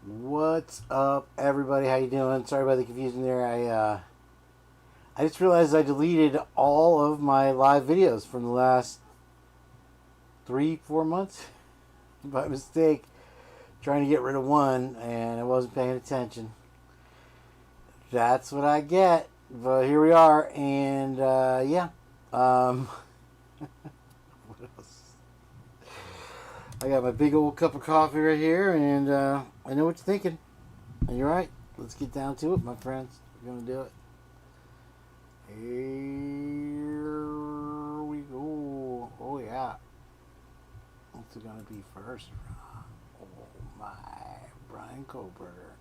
What's up, everybody? How you doing? Sorry about the confusion there. I just realized I deleted all of my live videos from the last 3-4 months by mistake, trying to get rid of one, and I wasn't paying attention. That's what I get. But here we are, and yeah. What else? I got my big old cup of coffee right here, and I know what you're thinking. And you're right. Let's get down to it, my friends. We're going to do it. Here we go. Oh, yeah. What's it going to be first? Oh, my. Brian Koberger.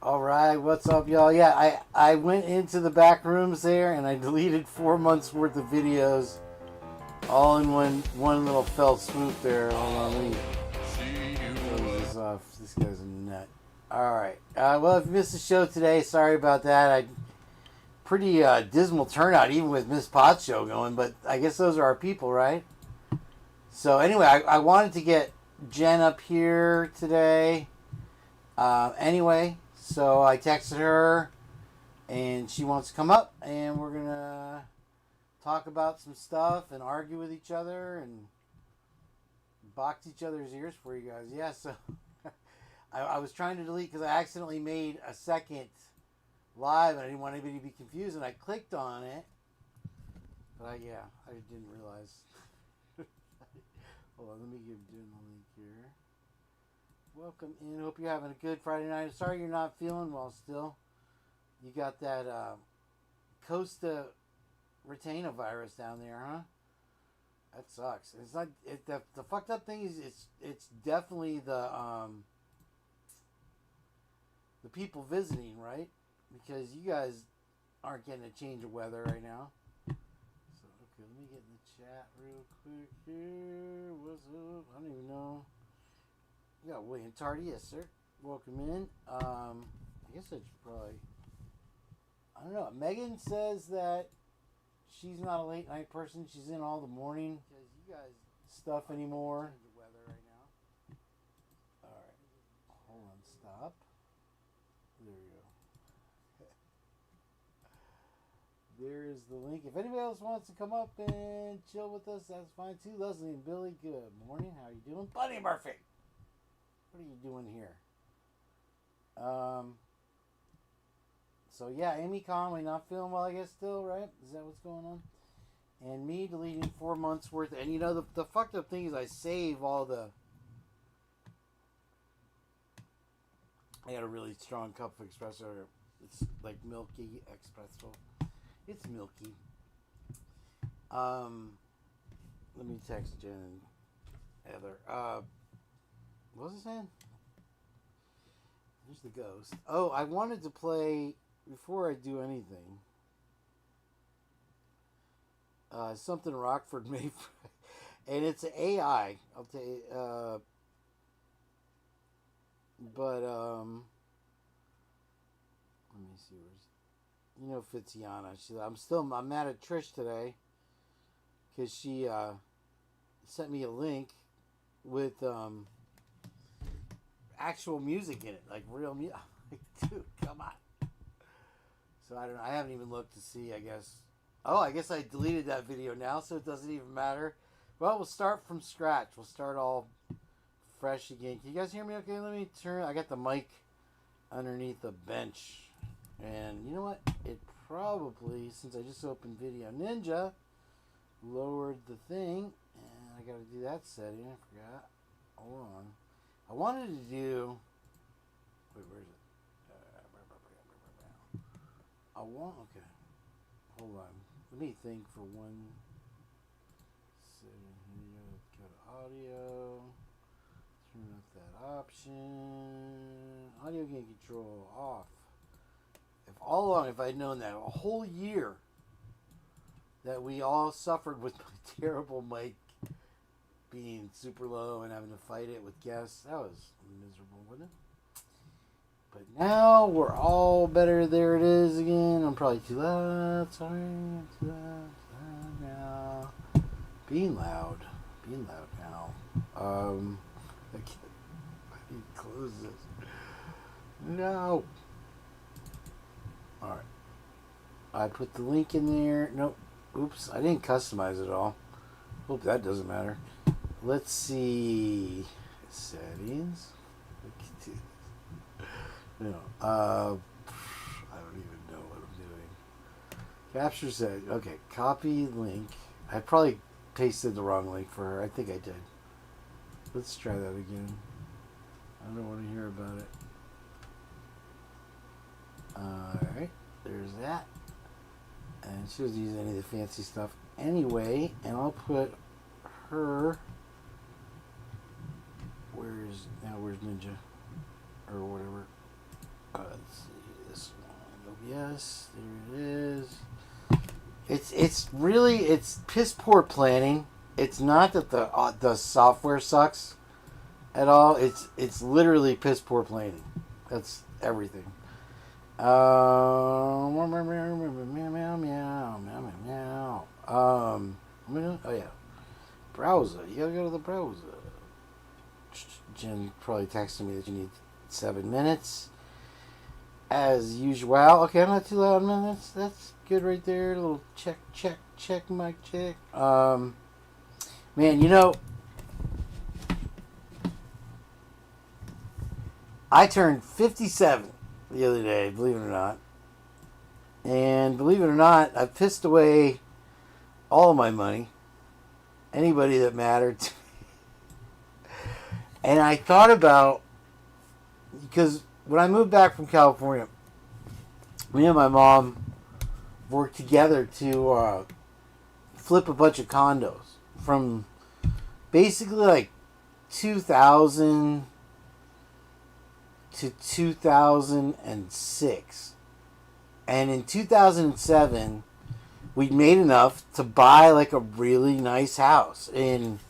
All right, what's up, y'all? Yeah, I went into the back rooms there and I deleted 4 months worth of videos, all in one little fell swoop there. Hold on, let me close this off. This guy's a nut. All right. Well, if you missed the show today, sorry about that. Pretty dismal turnout, even with Miss Potts show going. But I guess those are our people, right? So anyway, I wanted to get Jen up here today. Anyway. So I texted her, and she wants to come up, and we're going to talk about some stuff and argue with each other and box each other's ears for you guys. Yeah, so I was trying to delete because I accidentally made a second live, and I didn't want anybody to be confused, and I clicked on it, But yeah, I didn't realize. Hold on, let me give Jen the link here. Welcome in. Hope you're having a good Friday night. Sorry you're not feeling well still. You got that Costa Retaina virus down there, huh? That sucks. It's not the fucked up thing is it's definitely the people visiting, right? Because you guys aren't getting a change of weather right now. So okay, let me get in the chat real quick here. What's up? I don't even know. You got William Tardy, yes sir. Welcome in. I guess I should probably. I don't know. Megan says that she's not a late night person. She's in all the morning because you guys stuff anymore. The weather right now. All right, hold on, stop. There we go. There is the link. If anybody else wants to come up and chill with us, that's fine too. Leslie and Billy, good morning. How you doing? Buddy Murphy, what are you doing here? So yeah, Amy Conway not feeling well, I guess still, right? Is that what's going on? And me deleting 4 months worth. And you know, the fucked up thing is I save all the... I got a really strong cup of espresso. It's like milky espresso. It's milky. Let me text Jen and Heather. What was I saying? There's the ghost. Oh, I wanted to play, before I do anything, something Rockford made for, and it's an AI. I'll tell you, but let me see, where's, Fitziana. I'm mad at Trish today because she sent me a link with actual music in it, like real music. Dude, come on. So I don't know. I haven't even looked to see. I guess. Oh, I guess I deleted that video now, so it doesn't even matter. Well, we'll start from scratch. We'll start all fresh again. Can you guys hear me? Okay, let me turn. I got the mic underneath the bench, and you know what? It probably, since I just opened Video Ninja, lowered the thing, and I got to do that setting. I forgot. Hold on. I wanted to do. Wait, where is it? Okay. Hold on. Let me think for one second here. Go to audio. Turn up that option. Audio gain control off. If I'd known that a whole year that we all suffered with my terrible mic being super low and having to fight it with guests, that was miserable, wasn't it? But now we're all better. There it is again. I'm probably too loud. Sorry, too loud. Now, being loud now. I need to close this. No. All right. I put the link in there. Nope. Oops. I didn't customize it all. Hope that doesn't matter. Let's see. Settings. No. I don't even know what I'm doing. Capture set. Okay. Copy link. I probably pasted the wrong link for her. I think I did. Let's try that again. I don't want to hear about it. Alright. There's that. And she doesn't use any of the fancy stuff anyway. And I'll put her. Where's Ninja? Or whatever. Let's see this one. Yes, there it is. It's piss poor planning. It's not that the software sucks at all. It's literally piss poor planning. That's everything. Oh yeah, browser. You gotta go to the browser. Jen probably texted me that you need 7 minutes. As usual. Okay, I'm not too loud, man. That's good right there. A little check, mic check. Man, I turned 57 the other day, believe it or not. And believe it or not, I pissed away all of my money, anybody that mattered to me. And I thought about, because when I moved back from California, me and my mom worked together to flip a bunch of condos from basically like 2000 to 2006. And in 2007, we made enough to buy like a really nice house in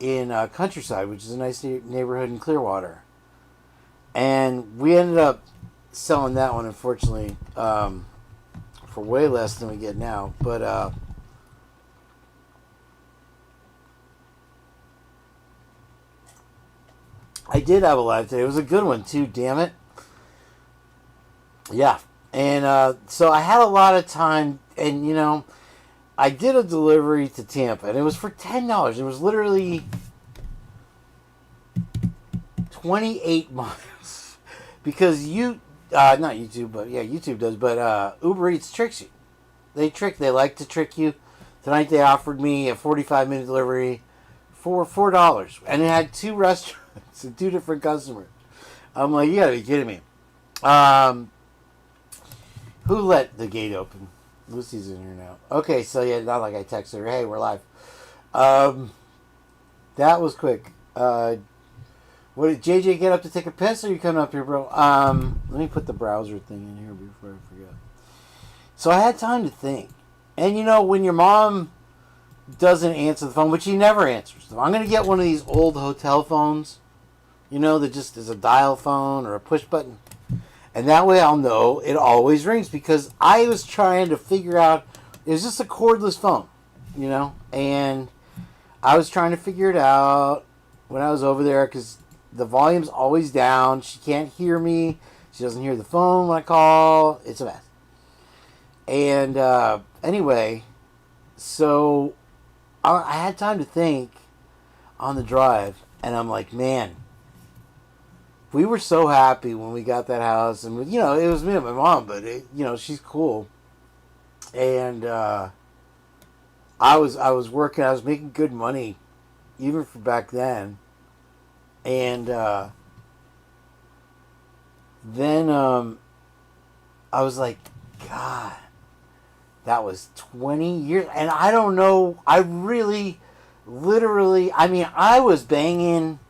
Countryside, which is a nice neighborhood in Clearwater. And we ended up selling that one, unfortunately, for way less than we get now. But I did have a live today. It was a good one too, damn it. Yeah. And so I had a lot of time, and you know, I did a delivery to Tampa, and it was for $10. It was literally 28 miles. Because not YouTube, but yeah, YouTube does, but Uber Eats tricks you. They like to trick you. Tonight they offered me a 45-minute delivery for $4, and it had 2 restaurants and 2 different customers. I'm like, you gotta be kidding me. Who let the gate open? Lucy's in here now. Okay, so yeah, not like I texted her, hey, we're live. That was quick. What did JJ get up to take a piss, or you coming up here, bro? Let me put the browser thing in here before I forget. So I had time to think. And you know, when your mom doesn't answer the phone, which she never answers, so I'm going to get one of these old hotel phones, you know, that just is a dial phone or a push button. And that way I'll know it always rings, because I was trying to figure out, it was just a cordless phone, you know, and I was trying to figure it out when I was over there, because the volume's always down. She can't hear me. She doesn't hear the phone when I call. It's a mess. And anyway, so I had time to think on the drive, and I'm like, man, we were so happy when we got that house, and you know, it was me and my mom, but you know, she's cool. And I was working. I was making good money, even for back then. And then I was like, God, that was 20 years. And I don't know, I really, literally, I mean, I was banging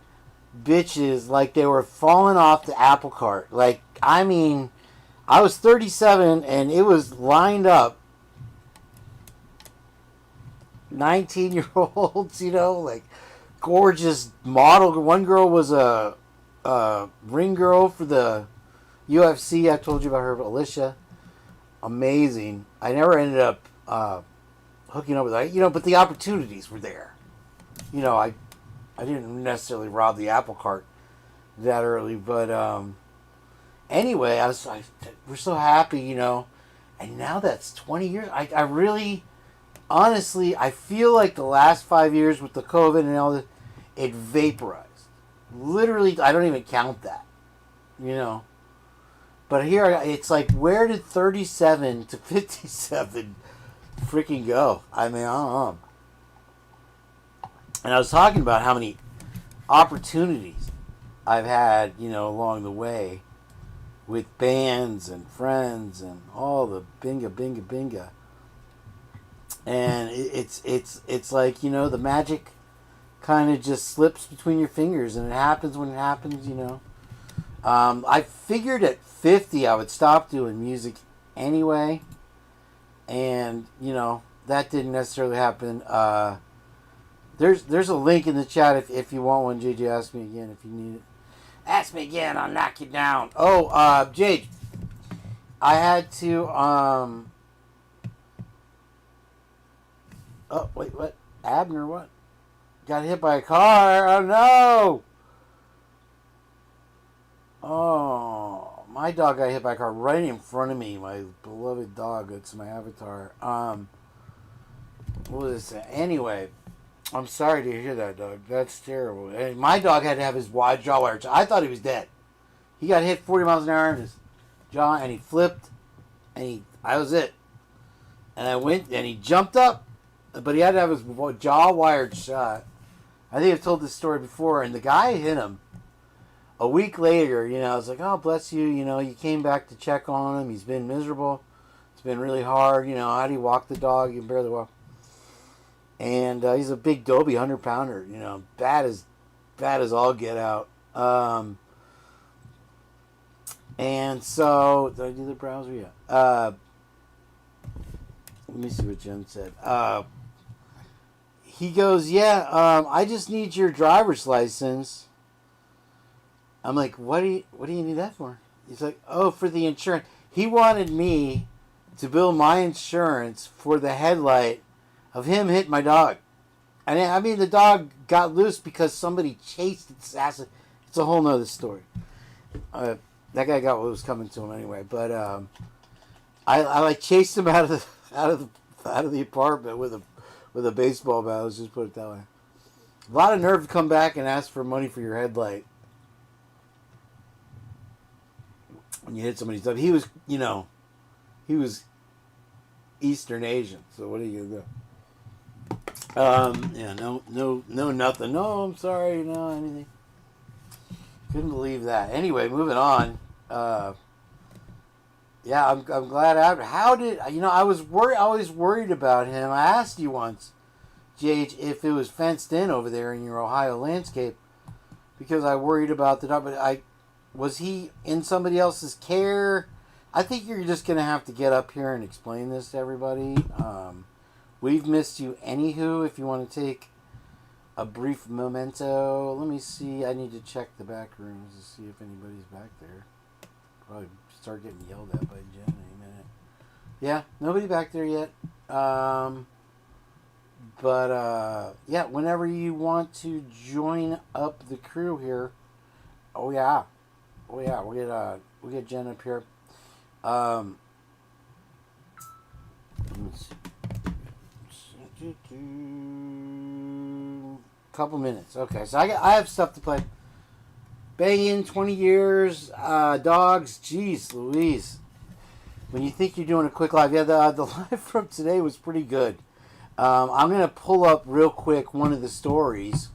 bitches like they were falling off the apple cart. Like, I mean, I was 37 and it was lined up 19-year-olds, you know, like gorgeous model. One girl was a ring girl for the UFC. I told you about her, Alicia. Amazing. I never ended up hooking up with her, you know, but the opportunities were there. You know, I didn't necessarily rob the apple cart that early, but anyway, we're so happy, you know, and now that's 20 years. I really, honestly, I feel like the last 5 years with the COVID and all this, it vaporized. Literally, I don't even count that, you know. But here, it's like, where did 37 to 57 freaking go? I mean, I don't know. And I was talking about how many opportunities I've had, you know, along the way with bands and friends and all the binga. And it's like, you know, the magic kind of just slips between your fingers, and it happens when it happens, you know. I figured at 50 I would stop doing music anyway, and, you know, that didn't necessarily happen. There's a link in the chat if you want one. JJ, ask me again if you need it. Ask me again, I'll knock you down. Oh, JJ, I had to, oh, wait, what? Abner, what? Got hit by a car. Oh, no. Oh, my dog got hit by a car right in front of me. My beloved dog. That's my avatar. What was it? Anyway, I'm sorry to hear that, dog. That's terrible. And my dog had to have his jaw wired. I thought he was dead. He got hit 40 miles an hour in his jaw, and he flipped, and I was it. And I went, and he jumped up, but he had to have his jaw wired shut. I think I've told this story before, and the guy hit him. A week later, I was like, oh, bless you, you came back to check on him. He's been miserable. It's been really hard. How do you walk the dog? You can barely walk. And he's a big Dobie 100-pounder, bad as all get out. And so, did I do the browser? Yeah. Let me see what Jen said. He goes, yeah, I just need your driver's license. I'm like, what do you need that for? He's like, oh, for the insurance. He wanted me to bill my insurance for the headlight of him hitting my dog. And I mean, the dog got loose because somebody chased its ass. It's a whole nother story. That guy got what was coming to him anyway. But I like chased him out of the apartment with a baseball bat. Let's just put it that way. A lot of nerve to come back and ask for money for your headlight when you hit somebody's dog. He was Eastern Asian. So what are you gonna do? Yeah, no, nothing. No, I'm sorry, no, anything. Couldn't believe that. Anyway, moving on. Yeah, I'm glad. How did I was always worried about him. I asked you once, JH, if it was fenced in over there in your Ohio landscape, because I worried about the dog. But was he in somebody else's care? I think you're just gonna have to get up here and explain this to everybody. We've missed you anywho. If you want to take a brief memento. Let me see. I need to check the back rooms to see if anybody's back there. Probably start getting yelled at by Jen in a minute. Yeah, nobody back there yet. Yeah, whenever you want to join up the crew here. Oh yeah, we'll get Jen up here. Let me see. Couple minutes. Okay, so I have stuff to play. Banging, 20 years, dogs. Jeez Louise. When you think you're doing a quick live. Yeah, the live from today was pretty good. I'm going to pull up real quick one of the stories.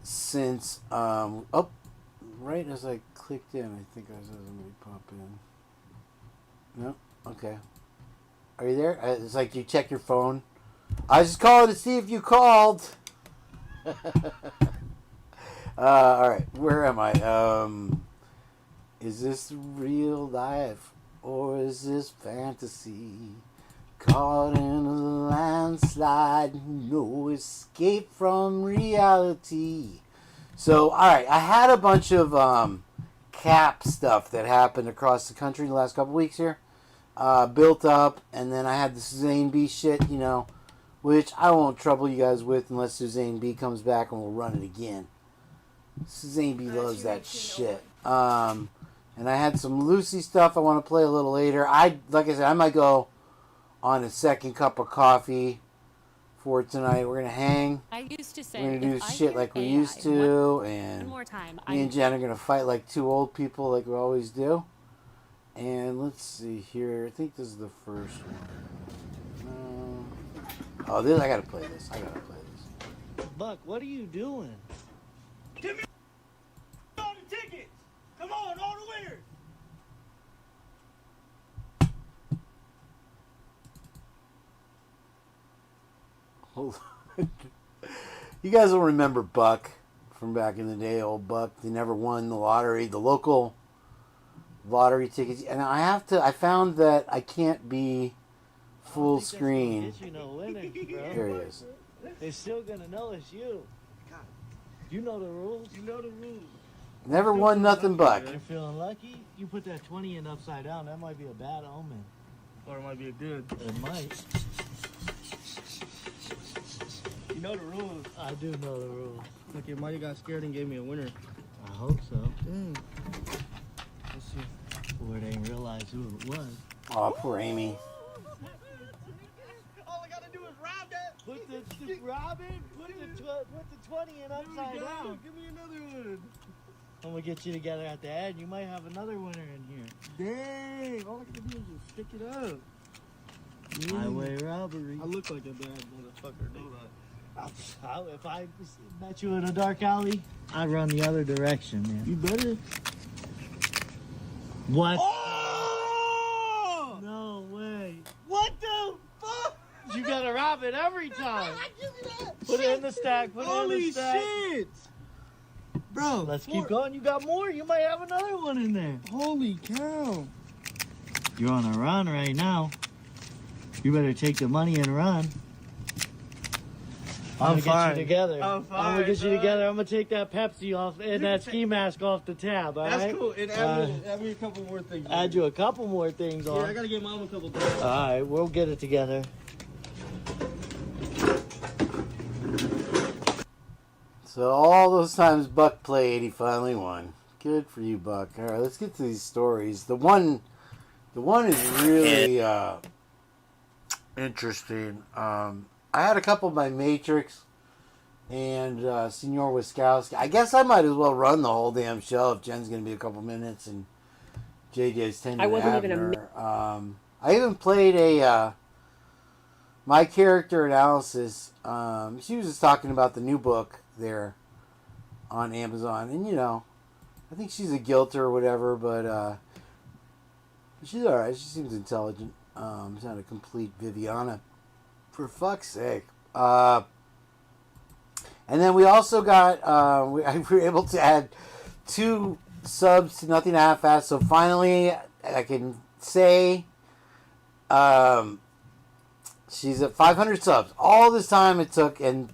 Since, right as I clicked in, I think I saw somebody pop in. No? Okay. Are you there? It's like you check your phone. I was just calling to see if you called. All right, where am I? Is this real life or is this fantasy? Caught in a landslide, no escape from reality. So, all right, I had a bunch of cap stuff that happened across the country in the last couple weeks here. Built up, and then I had the Suzanne B shit, which I won't trouble you guys with unless Suzanne B comes back and we'll run it again. Suzanne B loves that shit. And I had some Lucy stuff I want to play a little later. Like I said, I might go on a second cup of coffee for tonight. We're gonna hang. I used to say, we're gonna do shit like we used to, and more time, me and Jen are gonna fight like two old people, like we always do. And let's see here. I think this is the first one. Oh, this I gotta play this. Buck, what are you doing? Give me all the tickets! Come on, all the winners! Hold on. You guys will remember Buck from back in the day, old Buck. They never won the lottery, the local lottery tickets. And I found that I can't be full screen. Get you no winners, bro. Here he is. They're still gonna know it's you. You know the rules. Never won nothing, Buck. You're feeling lucky? You put that 20 in upside down, that might be a bad omen. Or it might be a good. It might. You know the rules. I do know the rules. Look, your money got scared and gave me a winner. I hope so. Dang. Let's see. Or they didn't realize who it was. Oh, poor Amy. All I gotta do is rob that. Put the Robin, put the 20 in upside down. Give me another one. I'm gonna get you together at the end. You might have another winner in here. Dang. All I gotta do is just stick it up. Highway robbery. I look like a bad motherfucker, don't I? If I met you in a dark alley, I'd run the other direction, man. You better. What? Oh! No way. What the fuck? You gotta rob it every time. Give me that. Put it in the stack. Put it in Holy the stack. shit. Bro, Let's keep going. You got more. You might have another one in there. Holy cow. You're on a run right now. You better take the money and run. I'm gonna get you together. I'm fine, gonna get you bro. together. I'm gonna take that Pepsi off and that ski mask off the tab. All right. That's cool. And add me a couple more things. Add you a couple more things on. Yeah, I gotta get mom a couple things. All right, we'll get it together. So all those times Buck played, he finally won. Good for you, Buck. All right, let's get to these stories. The one is really interesting. I had a couple of my Matrix and Senor Wiskowski. I guess I might as well run the whole damn show if Jen's going to be a couple minutes and JJ's 10 I wasn't even I even played a my character analysis. She was just talking about the new book there on Amazon, and I think she's a guilter or whatever, but she's all right. She seems intelligent. She's not a complete Viviana, for fuck's sake. And then we also got we were able to add 2 subs to Nothing Half-Assed. So finally, I can say she's at 500 subs. All this time it took, and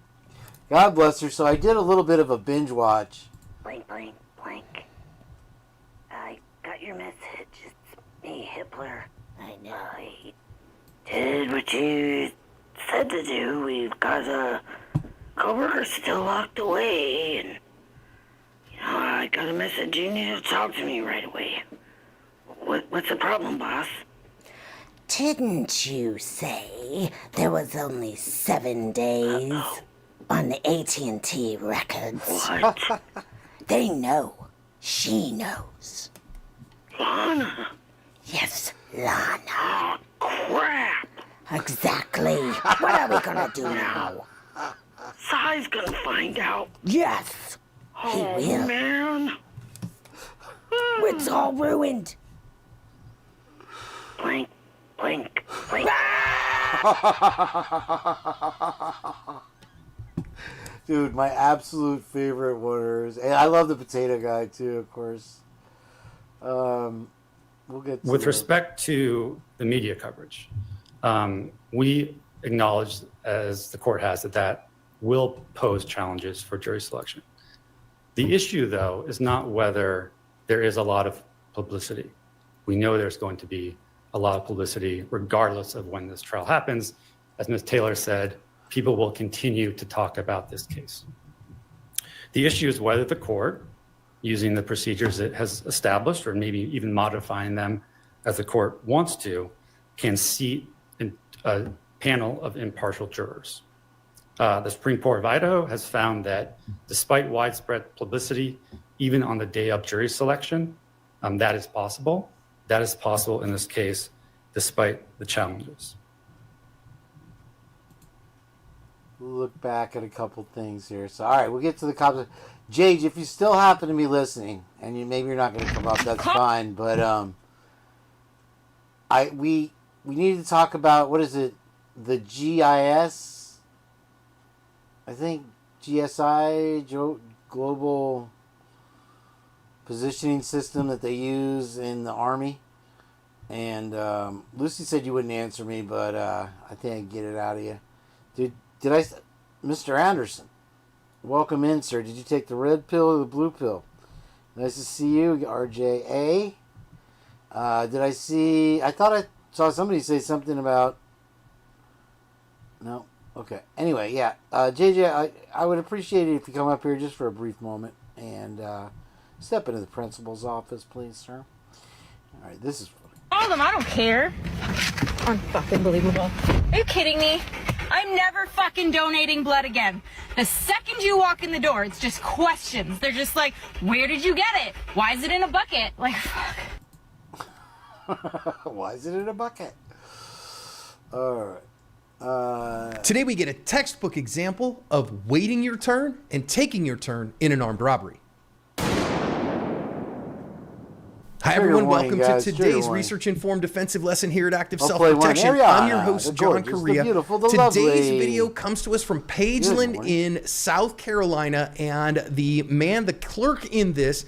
God bless her. So I did a little bit of a binge watch. Blank, blank, blank. I got your message. It's me, Hitler. I know. I did what you said to do. We've got a coworker still locked away, and I got a message. You need to talk to me right away. What's the problem, boss? Didn't you say there was only 7 days on the AT&T records? What? They know. She knows. Lana? Yes, Lana. Oh, crap. Exactly. What are we gonna do now? Sai's gonna find out. Yes, he will. Man. It's all ruined. Blank, blank, blank. Dude, my absolute favorite one is, and I love the potato guy too, of course. We'll get to with respect to the media coverage. We acknowledge, as the court has, that will pose challenges for jury selection. The issue, though, is not whether there is a lot of publicity. We know there's going to be a lot of publicity regardless of when this trial happens. As Ms. Taylor said, people will continue to talk about this case. The issue is whether the court, using the procedures it has established, or maybe even modifying them as the court wants to, can seat a panel of impartial jurors. The Supreme Court of Idaho has found that despite widespread publicity, even on the day of jury selection, that is possible. That is possible in this case, despite the challenges. We'll look back at a couple things here. So, all right, we'll get to the cops. Jage, if you still happen to be listening, and maybe you're not going to come up, that's fine. But we need to talk about, what is it, the GIS? I think GSI, Global Positioning System that they use in the Army. And Lucy said you wouldn't answer me, but I think I can get it out of you. Did I, Mr. Anderson, welcome in, sir. Did you take the red pill or the blue pill? Nice to see you, RJA. Did I see, I thought I saw somebody say something about, no? Okay. Anyway, yeah. JJ, I would appreciate it if you come up here just for a brief moment and step into the principal's office, please, sir. All right, this is funny. All of them, I don't care. Unfucking believable. Are you kidding me? I'm never fucking donating blood again. The second you walk in the door, it's just questions. They're just like, where did you get it? Why is it in a bucket? Like, fuck. Why is it in a bucket? All right. Today we get a textbook example of waiting your turn and taking your turn in an armed robbery. Hi everyone, warning, welcome guys. to Trigger today's warning. research-informed defensive lesson here at Active I'll play one. Self-Protection. Ariana, I'm your host, the John gorgeous, the Correa. beautiful, the Today's lovely. video comes to us from Pageland morning. in South Carolina, and the clerk in this,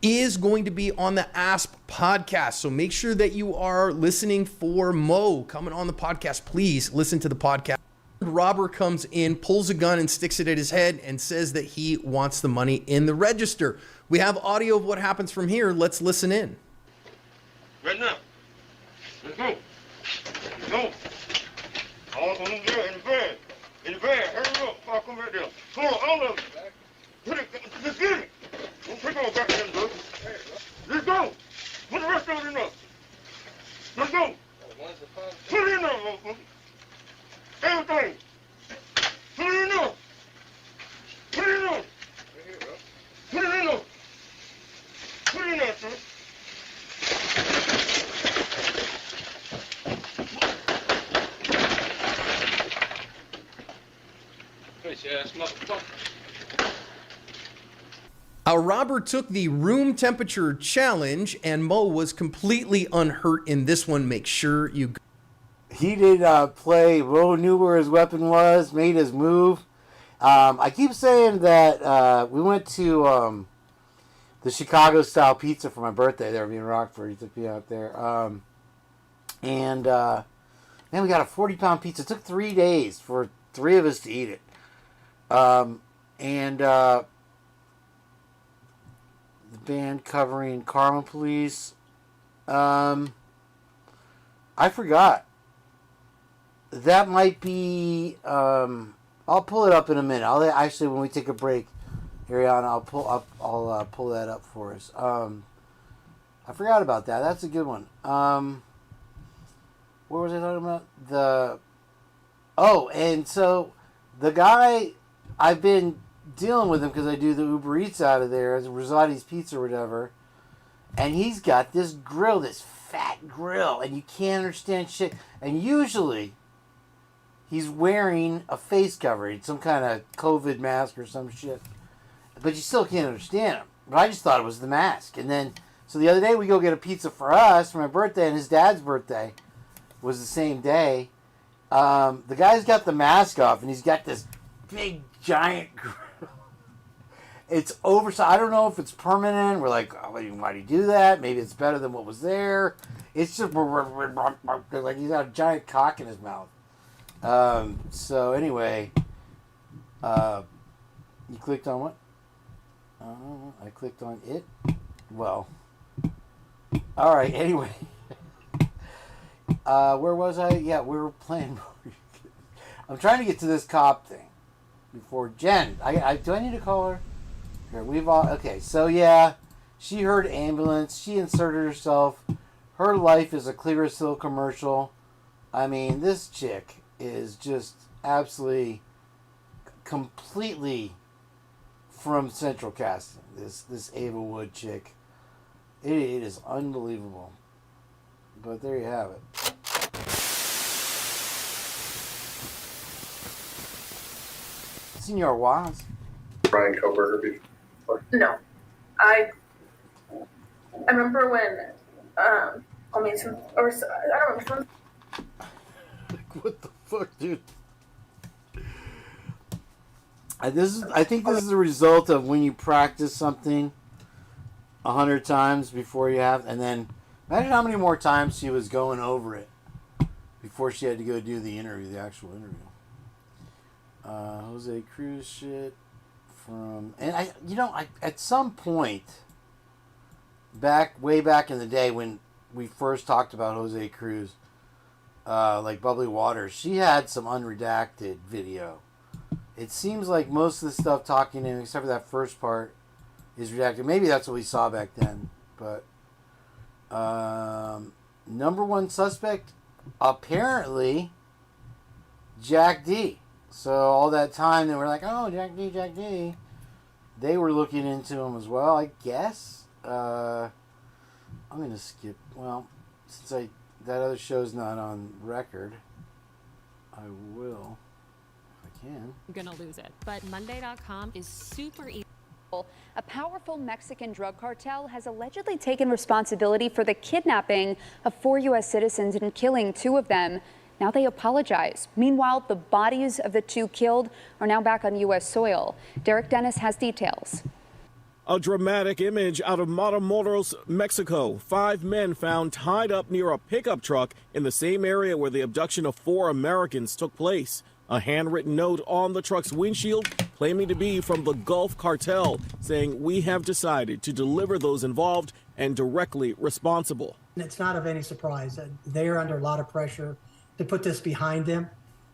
is going to be on the ASP podcast. So make sure that you are listening for Mo coming on the podcast. Please listen to the podcast. Robber comes in, pulls a gun and sticks it at his head and says that he wants the money in the register. We have audio of what happens from here. Let's listen in. Right now. Let's go. Let's go. All on the girl in the bag. In the bag. Hurry up. I'll come right there. Come on, all of them. Put it, just get it. Don't take all back to them, bro. Let's go. Put the rest of it in there. Let's go. Put it in there, motherfucker. Everything. Put it in there. Put it in there. Put it in there. Put it in there, son. A robber took the room temperature challenge, and Mo was completely unhurt in this one. Make sure you... He did play. Ro knew where his weapon was, made his move. I keep saying that we went to the Chicago-style pizza for my birthday. There, in Rockford. He took me out there. And man, we got a 40-pound pizza. It took 3 days for 3 of us to eat it. The band covering Karma Police. I forgot. That might be. I'll pull it up in a minute. I'll actually, when we take a break, Ariana, I'll pull that up for us. I forgot about that. That's a good one. What was I talking about? And so the guy, I've been dealing with him because I do the Uber Eats out of there, as Rosati's Pizza or whatever, and he's got this grill, this fat grill, and you can't understand shit. And usually, he's wearing a face covering, some kind of COVID mask or some shit, but you still can't understand him. But I just thought it was the mask. And then, so the other day we go get a pizza for us for my birthday, and his dad's birthday was the same day. The guy's got the mask off, and he's got this big giant grill. It's oversized. I don't know if it's permanent. We're like, oh, why do you do that? Maybe it's better than what was there. It's just like he's got a giant cock in his mouth. So anyway, you clicked on what? I clicked on it. Well, all right. Anyway, where was I? Yeah, we were playing. I'm trying to get to this cop thing before Jen. Do I need to call her? Here, okay. So yeah, she heard ambulance. She inserted herself. Her life is a Clearasil commercial. I mean, this chick is just absolutely, completely from Central Casting. This Ava Wood chick. It is unbelievable. But there you have it. Senor Waz. Brian Koberger before? No. I remember when I don't remember. What the fuck, dude? I think this is the result of when you practice something 100 times before you have, and then imagine how many more times she was going over it before she had to go do the interview, the actual interview. Jose Cruz shit from, and I at some point way back in the day when we first talked about Jose Cruz, like Bubbly Waters, she had some unredacted video. It seems like most of the stuff talking to him, except for that first part, is redacted. Maybe that's what we saw back then. But number one suspect, apparently, Jack D. So all that time they were like, oh, Jack D. They were looking into him as well, I guess. I'm going to skip. Well, since that other show's not on record, I will, if I can. I'm gonna lose it. But Monday.com is super easy. A powerful Mexican drug cartel has allegedly taken responsibility for the kidnapping of 4 U.S. citizens and killing 2 of them. Now they apologize. Meanwhile, the bodies of the 2 killed are now back on U.S. soil. Derek Dennis has details. A dramatic image out of Matamoros, Mexico. 5 men found tied up near a pickup truck in the same area where the abduction of 4 Americans took place. A handwritten note on the truck's windshield claiming to be from the Gulf Cartel, saying we have decided to deliver those involved and directly responsible. It's not of any surprise that they are under a lot of pressure to put this behind them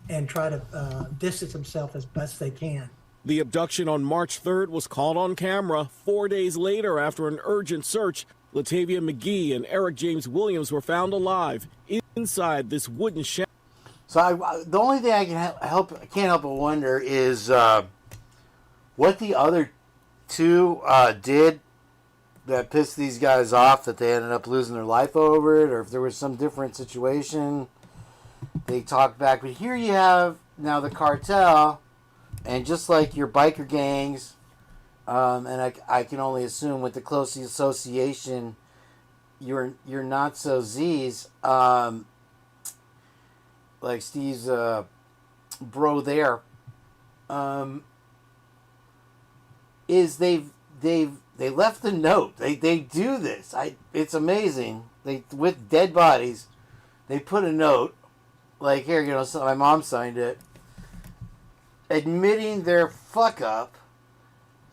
and try to distance themselves as best they can. The abduction on March 3rd was caught on camera 4 days later after an urgent search. Latavia McGee and Eric James Williams were found alive inside this wooden shed. So the only thing I can't help but wonder is what the other 2 did that pissed these guys off, that they ended up losing their life over it, or if there was some different situation. They talked back, but here you have now the cartel, and just like your biker gangs, and I can only assume with the close association, your not so Z's. Like Steve's bro there, is they left the note. They do this. It's amazing. They, with dead bodies, they put a note, like here, so my mom signed it, admitting their fuck up,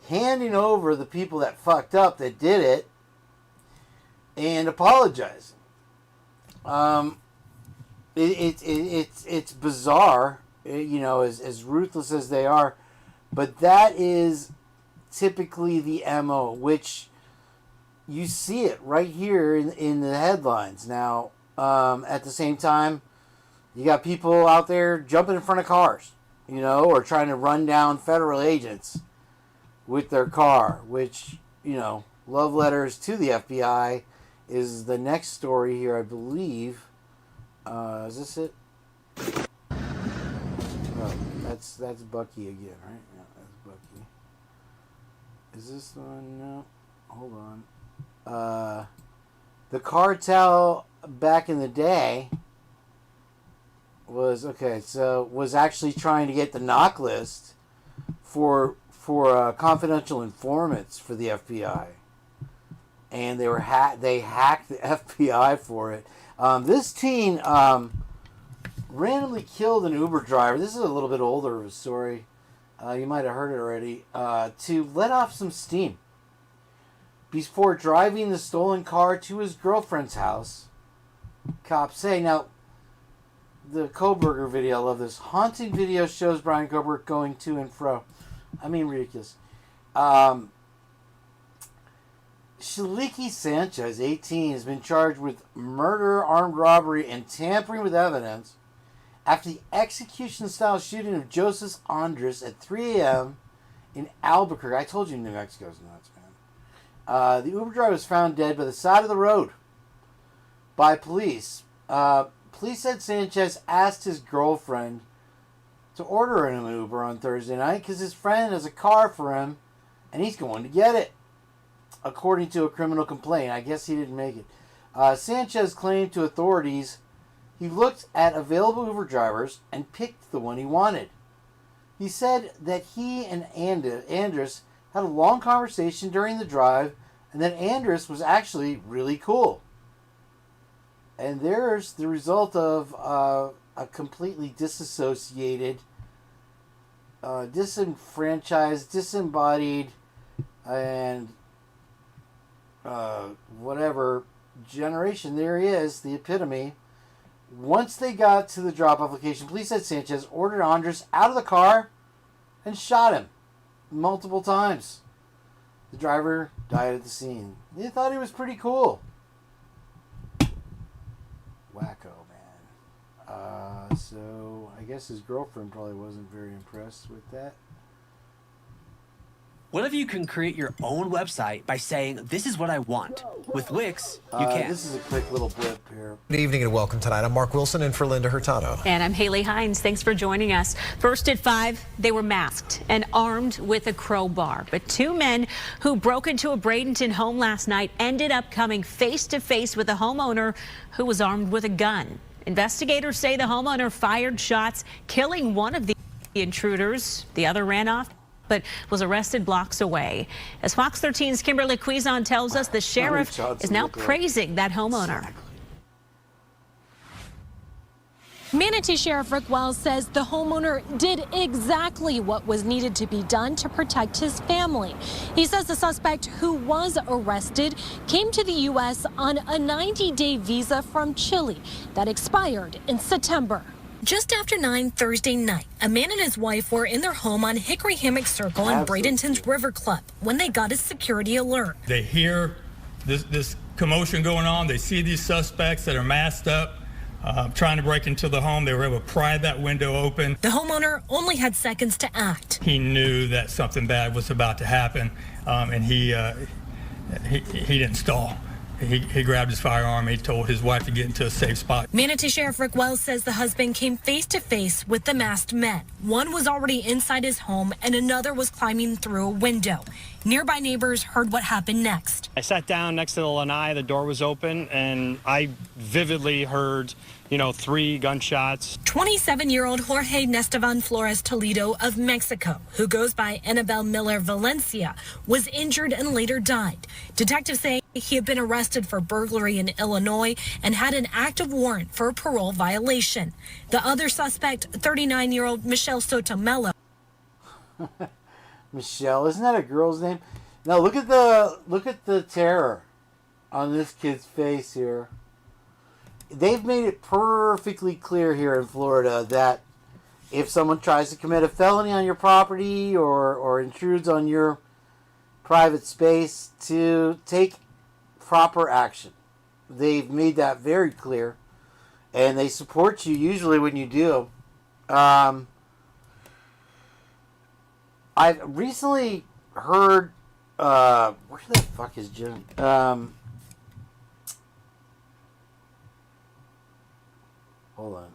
handing over the people that fucked up that did it, and apologizing. It's bizarre, as ruthless as they are, but that is typically the MO, which you see it right here in the headlines. Now, at the same time, you got people out there jumping in front of cars, or trying to run down federal agents with their car, which, love letters to the FBI is the next story here, I believe. Is this it? Oh, that's Bucky again, right? Yeah, that's Bucky. Is this the one? No. Hold on. The cartel back in the day was actually trying to get the knock list for confidential informants for the FBI, and they hacked the FBI for it. This teen randomly killed an Uber driver. This is a little bit older of a story. You might have heard it already. To let off some steam before driving the stolen car to his girlfriend's house. Cops say. Now, the Koberger video, I love this. Haunting video shows Brian Koberger going to and fro. I mean, ridiculous. Shaliki Sanchez, 18, has been charged with murder, armed robbery, and tampering with evidence after the execution-style shooting of Joseph Andres at 3 a.m. in Albuquerque. I told you New Mexico's nuts, man. The Uber driver was found dead by the side of the road by police. Police said Sanchez asked his girlfriend to order him an Uber on Thursday night because his friend has a car for him and he's going to get it, according to a criminal complaint. I guess he didn't make it. Sanchez claimed to authorities he looked at available Uber drivers and picked the one he wanted. He said that he and Andres had a long conversation during the drive and that Andres was actually really cool. And there's the result of a completely disassociated, disenfranchised, disembodied, and whatever generation. There he is, the epitome. Once they got to the drop-off location, police said Sanchez ordered Andres out of the car and shot him multiple times. The driver died at the scene. They thought he was pretty cool. Wacko, man. So I guess his girlfriend probably wasn't very impressed with that. What if you can create your own website by saying, this is what I want? With Wix, you can. This is a quick little blip here. Good evening and welcome tonight. I'm Mark Wilson in for Linda Hurtado. And I'm Haley Hines. Thanks for joining us. First at 5, they were masked and armed with a crowbar. But 2 men who broke into a Bradenton home last night ended up coming face to face with a homeowner who was armed with a gun. Investigators say the homeowner fired shots, killing one of the intruders. The other ran off, but was arrested blocks away. As Fox 13's Kimberly Cuizon tells us, the sheriff is now praising that homeowner. Manatee Sheriff Rick Wells says the homeowner did exactly what was needed to be done to protect his family. He says the suspect who was arrested came to the U.S. on a 90-day visa from Chile that expired in September. Just after 9 Thursday night, a man and his wife were in their home on Hickory Hammock Circle in Bradenton's River Club when they got a security alert. They hear this commotion going on. They see these suspects that are masked up, trying to break into the home. They were able to pry that window open. The homeowner only had seconds to act. He knew that something bad was about to happen, and he didn't stall. He grabbed his firearm. He told his wife to get into a safe spot. Manatee Sheriff Rick Wells says the husband came face to face with the masked men. One was already inside his home and another was climbing through a window. Nearby neighbors heard what happened next. I sat down next to the lanai. The door was open, and I vividly heard, 3 gunshots. 27-year-old Jorge Nestevan Flores Toledo of Mexico, who goes by Annabelle Miller Valencia, was injured and later died. Detectives say he had been arrested for burglary in Illinois and had an active warrant for a parole violation. The other suspect, 39-year-old Michelle Sotomelo. Michelle, isn't that a girl's name? Now look at the terror on this kid's face here. They've made it perfectly clear here in Florida that if someone tries to commit a felony on your property or intrudes on your private space, to take proper action. They've made that very clear, and they support you usually when you do. I've recently heard, where the fuck is Jim? Hold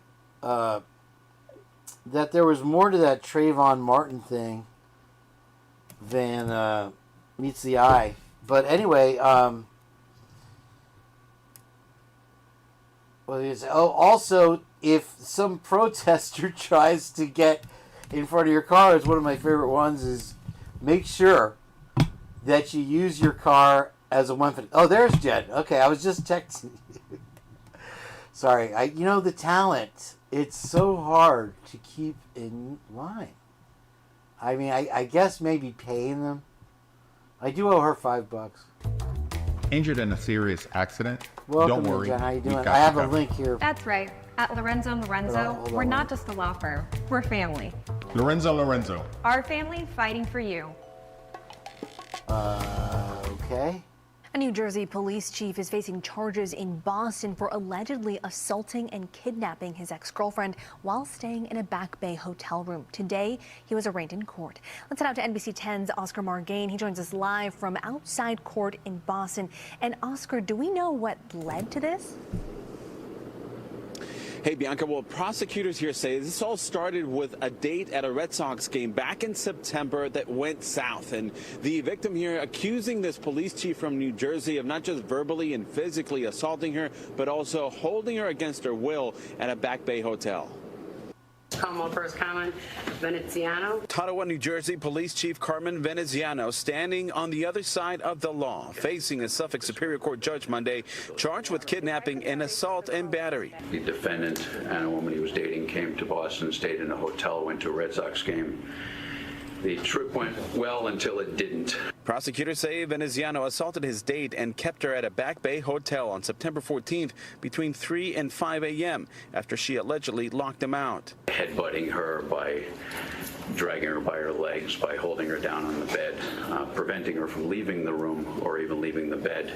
on. That there was more to that Trayvon Martin thing than meets the eye. But anyway, also, if some protester tries to get in front of your car, is one of my favorite ones, is make sure that you use your car as a weapon. Oh, there's Jen. Okay, I was just texting you. Sorry, the talent, it's so hard to keep in line. I mean, I guess maybe paying them. I do owe her $5. Injured in a serious accident. Welcome, Don't worry. Jen. How you doing? I have a link here. That's right. At Lorenzo & Lorenzo, we're not just a law firm. We're family. Lorenzo. Our family fighting for you. Okay. A New Jersey police chief is facing charges in Boston for allegedly assaulting and kidnapping his ex-girlfriend while staying in a Back Bay hotel room. Today, he was arraigned in court. Let's head out to NBC 10's Oscar Margain. He joins us live from outside court in Boston. And Oscar, do we know what led to this? Hey, Bianca, well, prosecutors here say this all started with a date at a Red Sox game back in September that went south. And the victim here accusing this police chief from New Jersey of not just verbally and physically assaulting her, but also holding her against her will at a Back Bay hotel. Como first comment, Veneziano. Ottawa, New Jersey Police Chief Carmen Veneziano standing on the other side of the law, facing a Suffolk Superior Court judge Monday, charged with kidnapping and assault and battery. The defendant and a woman he was dating came to Boston, stayed in a hotel, went to a Red Sox game. The trip went well until it didn't. Prosecutors say Veneziano assaulted his date and kept her at a Back Bay hotel on September 14th between 3 and 5 a.m. after she allegedly locked him out. Headbutting her by dragging her by her legs, by holding her down on the bed, preventing her from leaving the room or even leaving the bed,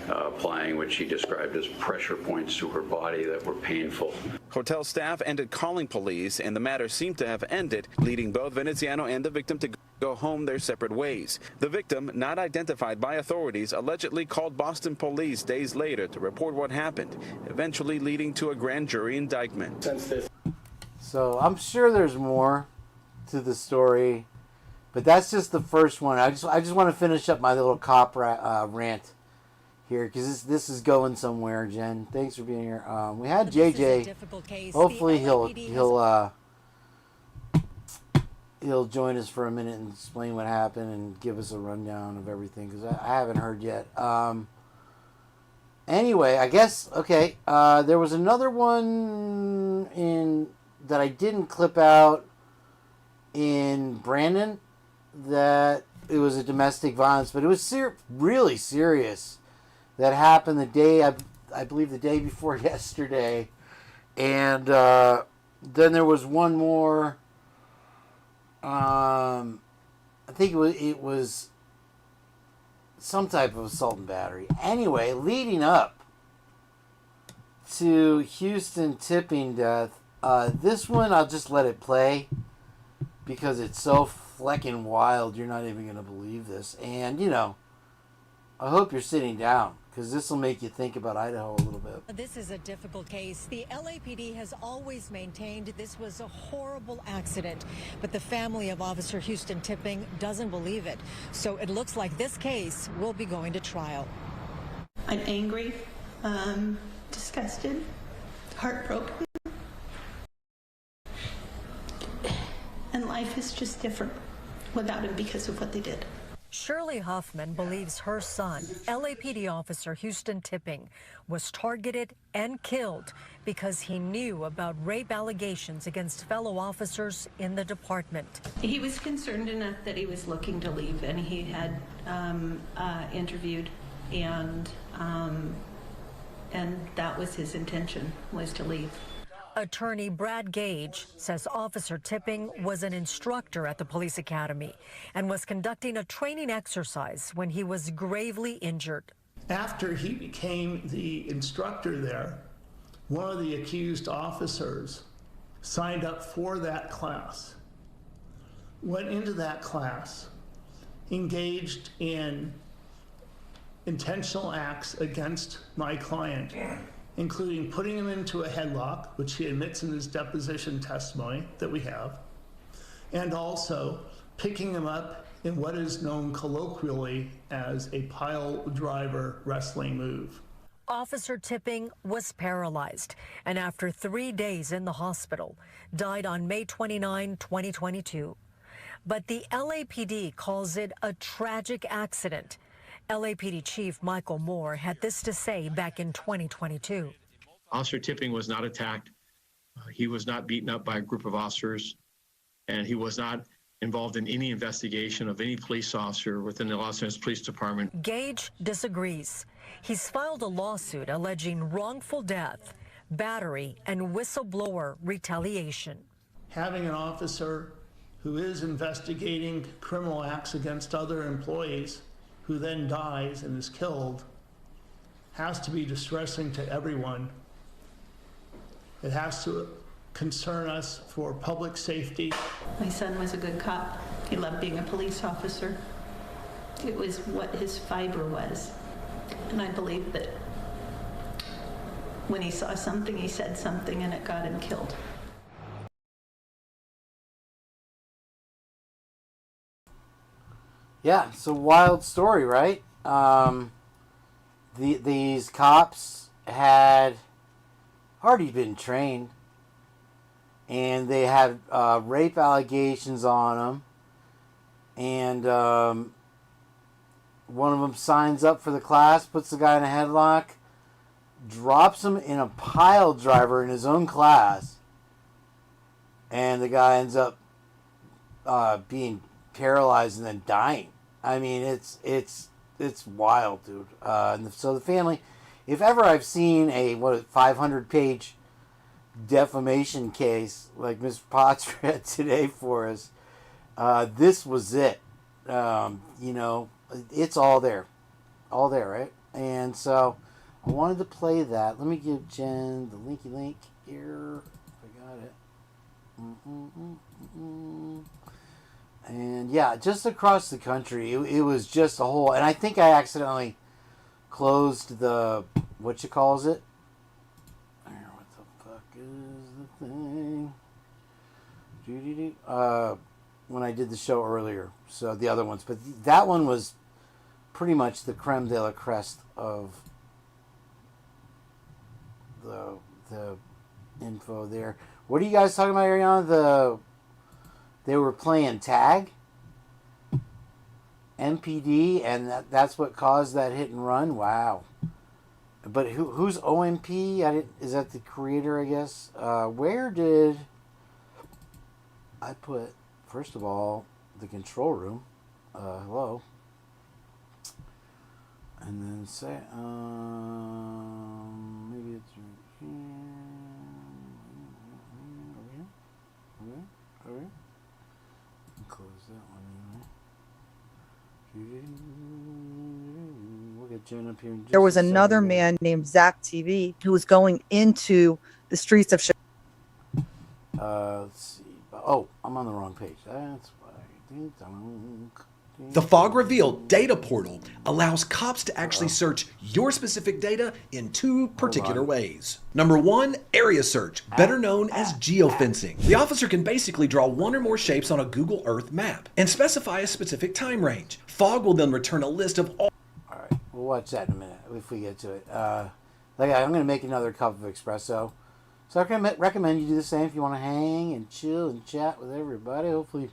applying what she described as pressure points to her body that were painful. Hotel staff ended calling police, and the matter seemed to have ended, leading both Veneziano and the victim to go home their separate ways. The victim, not identified by authorities, allegedly called Boston police days later to report what happened, eventually leading to a grand jury indictment. So I'm sure there's more to the story, but that's just the first one. I just want to finish up my little cop rant here, because this is going somewhere. Jen, thanks for being here. We had JJ. Hopefully he'll join us for a minute and explain what happened and give us a rundown of everything, because I haven't heard yet. Anyway, I guess, okay, there was another one that I didn't clip out in Brandon, that it was a domestic violence, but it was really serious, that happened the day, I believe the day before yesterday. And then there was one more. I think it was some type of assault and battery. Anyway, leading up to Houston Tipping death, this one I'll just let it play because it's so flecking wild. You're not even going to believe this. And, you know, I hope you're sitting down, because this will make you think about Idaho a little bit. This is a difficult case. The LAPD has always maintained this was a horrible accident, but the family of Officer Houston Tipping doesn't believe it. So it looks like this case will be going to trial. I'm angry, disgusted, heartbroken, and life is just different without him because of what they did. Shirley Huffman believes her son, LAPD officer Houston Tipping, was targeted and killed because he knew about rape allegations against fellow officers in the department. He was concerned enough that he was looking to leave, and he had interviewed, and that was his intention, was to leave. Attorney Brad Gage says Officer Tipping was an instructor at the police academy and was conducting a training exercise when he was gravely injured. After he became the instructor there, one of the accused officers signed up for that class, went into that class, engaged in intentional acts against my client, including putting him into a headlock, which he admits in his deposition testimony that we have, and also picking him up in what is known colloquially as a pile driver wrestling move. Officer Tipping was paralyzed and after 3 days in the hospital, died on May 29, 2022. But the LAPD calls it a tragic accident. LAPD Chief Michael Moore had this to say back in 2022. Officer Tipping was not attacked. He was not beaten up by a group of officers, and he was not involved in any investigation of any police officer within the Los Angeles Police Department. Gage disagrees. He's filed a lawsuit alleging wrongful death, battery, and whistleblower retaliation. Having an officer who is investigating criminal acts against other employees who then dies and is killed has to be distressing to everyone. It has to concern us for public safety. My son was a good cop. He loved being a police officer. It was what his fiber was. And I believe that when he saw something, he said something, and it got him killed. Yeah, it's a wild story, right? These cops had already been trained, and they had rape allegations on them, and one of them signs up for the class, puts the guy in a headlock, drops him in a pile driver in his own class, and the guy ends up being paralyzed and then dying. I mean, it's wild, dude. And so the family, if ever I've seen a 500-page defamation case like Mr. Potts read today for us, this was it. You know, it's all there, right? And so I wanted to play that. Let me give Jen the linky link here. I got it. And And yeah, just across the country, it was just a whole. And I think I accidentally closed the what you calls it. What the fuck is the thing? When I did the show earlier, so the other ones, but that one was pretty much the creme de la creste of the info there. What are you guys talking about, Ariana? They were playing tag, MPD, and that's what caused that hit and run. Wow. But who's OMP? Is that the creator, I guess? Where did I put, first of all, the control room? Hello. And then say, maybe it's right here. Over here. Close that one anyway. We'll get Jen up here in just There was a second another here. man named Zach TV who was going into the streets of Chicago. Let's see. Oh, I'm on the wrong page. That's why. The Fog Reveal data portal allows cops to actually search your specific data in two particular ways. Number one, area search, better known as geofencing. The officer can basically draw one or more shapes on a Google Earth map and specify a specific time range. Fog will then return a list of all. All right, we'll watch that in a minute if we get to it. I'm going to make another cup of espresso. So I recommend you do the same if you want to hang and chill and chat with everybody. Hopefully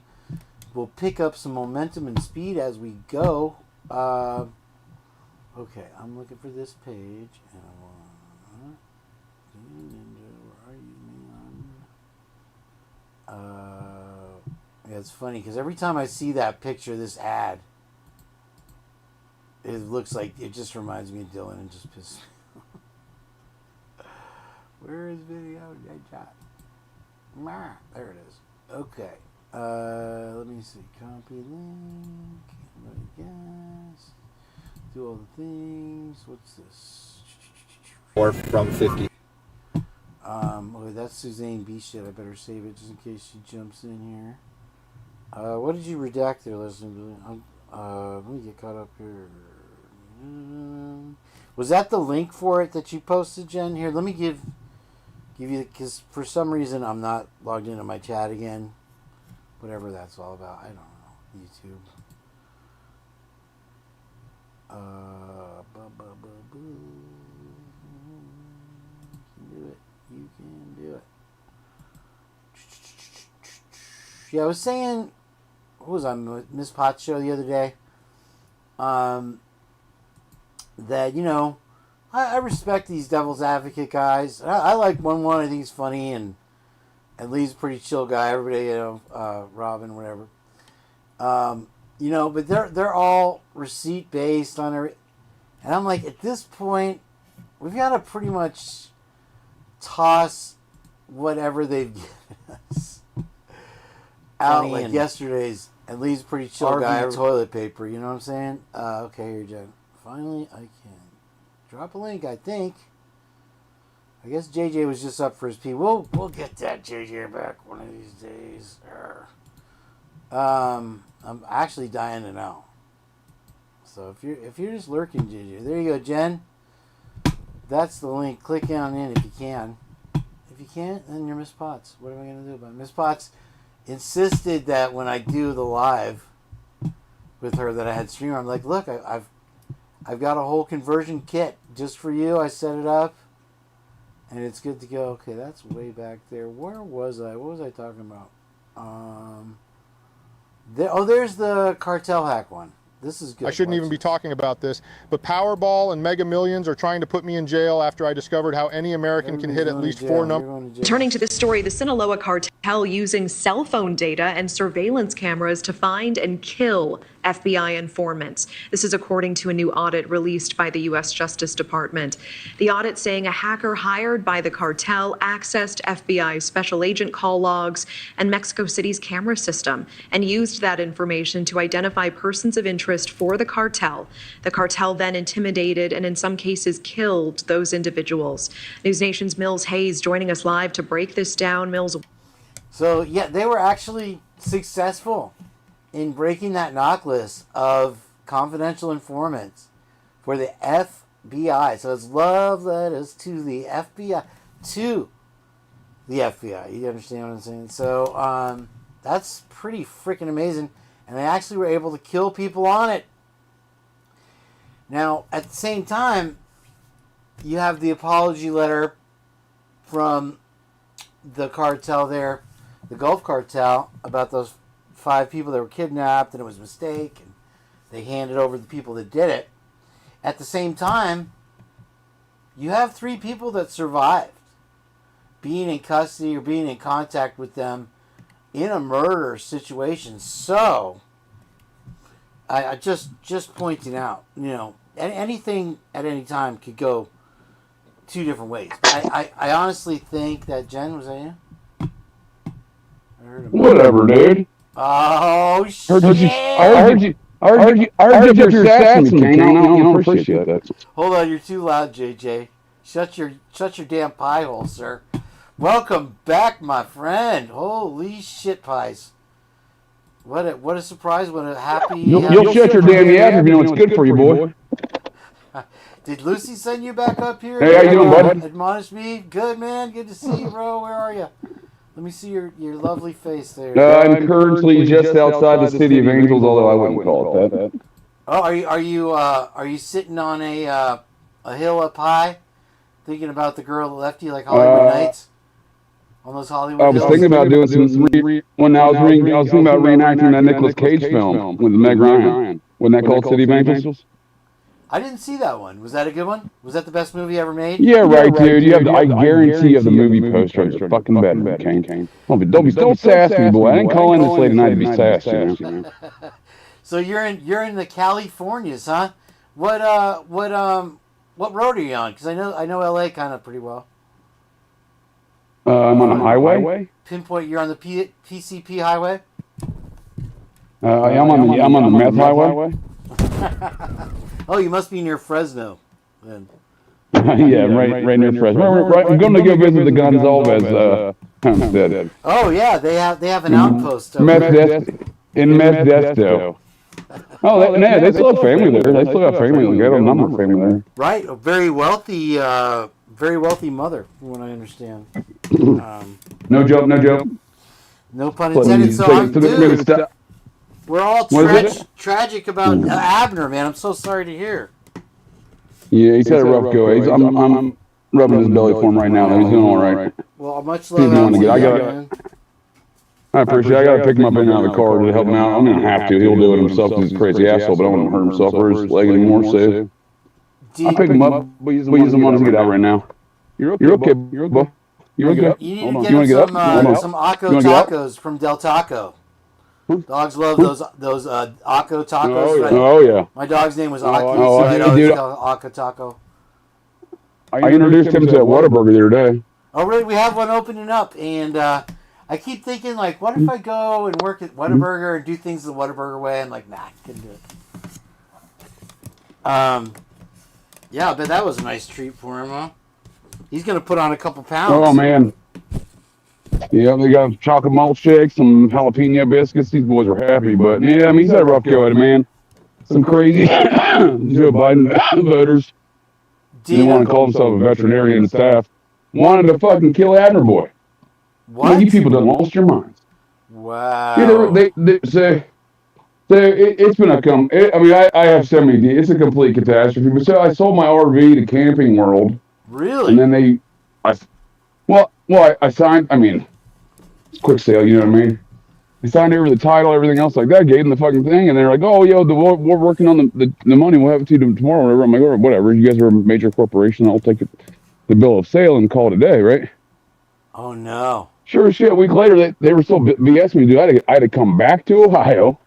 we'll pick up some momentum and speed as we go. Okay, I'm looking for this page. And I want... Where are you, man? Yeah, it's funny because every time I see that picture, this ad, it looks like it just reminds me of Dylan and just pisses me off. Where is video? There it is. Okay. Let me see. Copy link. Guess. Do all the things. What's this? Or from 50. Okay, that's Suzanne B shit. I better save it just in case she jumps in here. What did you redact there, listener? Let me get caught up here. Was that the link for it that you posted, Jen? Here, let me give you, because for some reason I'm not logged into my chat again. Whatever that's all about. I don't know. YouTube. You can do it. Yeah, I was saying, what was I on Miss Potts show the other day? That, you know, I respect these devil's advocate guys. I like 1-1. I think he's funny, and Lee's a pretty chill guy. Everybody, you know, Robin, whatever. You know, but they're all receipt based on every. And I'm like, at this point, we've got to pretty much toss whatever they've given us out. Like yesterday's, and Lee's a pretty chill guy. Toilet paper, you know what I'm saying? Okay, here, Jen. Finally, I can drop a link, I think. I guess JJ was just up for his pee. We'll get that JJ back one of these days. I'm actually dying to know. So if you're just lurking, JJ, there you go, Jen. That's the link. Click on in if you can. If you can't, then you're Miss Potts. What am I gonna do about it? Miss Potts insisted that when I do the live with her that I had streamer. I'm like, look, I've got a whole conversion kit just for you. I set it up, and it's good to go. Okay, that's way back there. Where was I? What was I talking about? There's the cartel hack one. This is good. I shouldn't even be talking about this, but Powerball and Mega Millions are trying to put me in jail after I discovered how any American can hit at least 4 numbers. Turning to this story, the Sinaloa cartel using cell phone data and surveillance cameras to find and kill FBI informants. This is according to a new audit released by the U.S. Justice Department. The audit saying a hacker hired by the cartel accessed FBI special agent call logs and Mexico City's camera system and used that information to identify persons of interest for the cartel. The cartel then intimidated and in some cases killed those individuals. News Nation's Mills Hayes joining us live to break this down. Mills. So yeah, they were actually successful in breaking that knock list of confidential informants for the FBI. So it's love letters to the FBI. To the FBI. You understand what I'm saying? So that's pretty freaking amazing. And they actually were able to kill people on it. Now, at the same time, you have the apology letter from the cartel there, the Gulf Cartel, about those 5 people that were kidnapped and it was a mistake and they handed over the people that did it. At the same time, you have 3 people that survived being in custody or being in contact with them in a murder situation. So, I just pointing out, you know, anything at any time could go 2 different ways. I honestly think that Jen, was that you? I heard him. Whatever, dude. Oh shit! I heard you assassin, Kane. I don't appreciate that. Hold on, you're too loud, JJ. Shut your damn pie hole, sir. Welcome back, my friend. Holy shit pies. What a surprise, what a happy... You'll shut your damn ass if you know what's good for you, boy. Did Lucy send you back up here? Hey, how you doing, bud? Admonish me? Good, man. Good to see you, bro. Where are you? Let me see your lovely face there. I'm currently just outside the city of Angels, although I wouldn't call it that. Oh, are you sitting on a hill up high, thinking about the girl that left you, like Hollywood Nights? On those Hollywood I was hills? thinking about doing some when I was thinking about reenacting that Nicolas Cage film with Meg Ryan. Wasn't that called City of Angels? I didn't see that one. Was that a good one? Was that the best movie ever made? Yeah, right, dude. You have I guarantee you have the movie poster on your fucking bed, Kane. Don't sass me, boy. I didn't call in this late at night to be sassed, you know. So you're in the Californias, huh? What road are you on? Because I know LA kind of pretty well. I'm on the highway. Pinpoint, you're on the PCP highway. I'm on the meth highway. Oh, you must be near Fresno, then. Yeah, right near Fresno. I'm going to go visit the Gonzalez homestead. Oh yeah, they have an outpost over in Modesto. Oh, they still have family there. They still have family. They have a number of family there. Right, a very wealthy mother, from what I understand. No joke. No pun intended. So we're all tragic about Abner, man. I'm so sorry to hear. Yeah, he's had a rough go. I'm rubbing his belly for him right now. He's doing all right. Well, much love out to you, man. I appreciate it. I got to pick him up in and out of the car to help him out. I'm going to have to. He'll do it himself because he's a crazy asshole, but I don't want to hurt himself or his leg anymore, so I pick him up. We use him once to get out right now. You're okay, Bo. You're okay. You need to get him some Akko tacos from Del Taco. Dogs love those Akko tacos. Right? Oh yeah. My dog's name was Aki, so I'd always call Akko taco. I introduced him to Whataburger the other day. Oh really? We have one opening up, and I keep thinking, like, what if I go and work at Whataburger and do things the Whataburger way? I'm like, nah, I couldn't do it. Yeah, I bet that was a nice treat for him, huh? He's gonna put on a couple pounds. Oh man. Yeah, they got chocolate malt shakes, some jalapeno biscuits. These boys are happy, but yeah, I mean, he's had a rough go at it, man. Some crazy Joe Biden voters. They want to call themselves a veterinarian and staff. Wanted to fucking kill Abner boy. What? Man, you people done lost your minds. Wow. Yeah, it's been I have so many. It's a complete catastrophe. But so I sold my RV to Camping World. Really? And then I signed. I mean, it's a quick sale. You know what I mean? I signed over the title, everything else like that. Gave them the fucking thing, and they're like, "Oh, yo, we're working on the money. We'll have it to you tomorrow." Whatever. I'm like, "Oh, whatever. You guys are a major corporation. I'll take the bill of sale and call it a day, right?" Oh no. Sure as shit. A week later, they were still BSing me, dude. I had to come back to Ohio,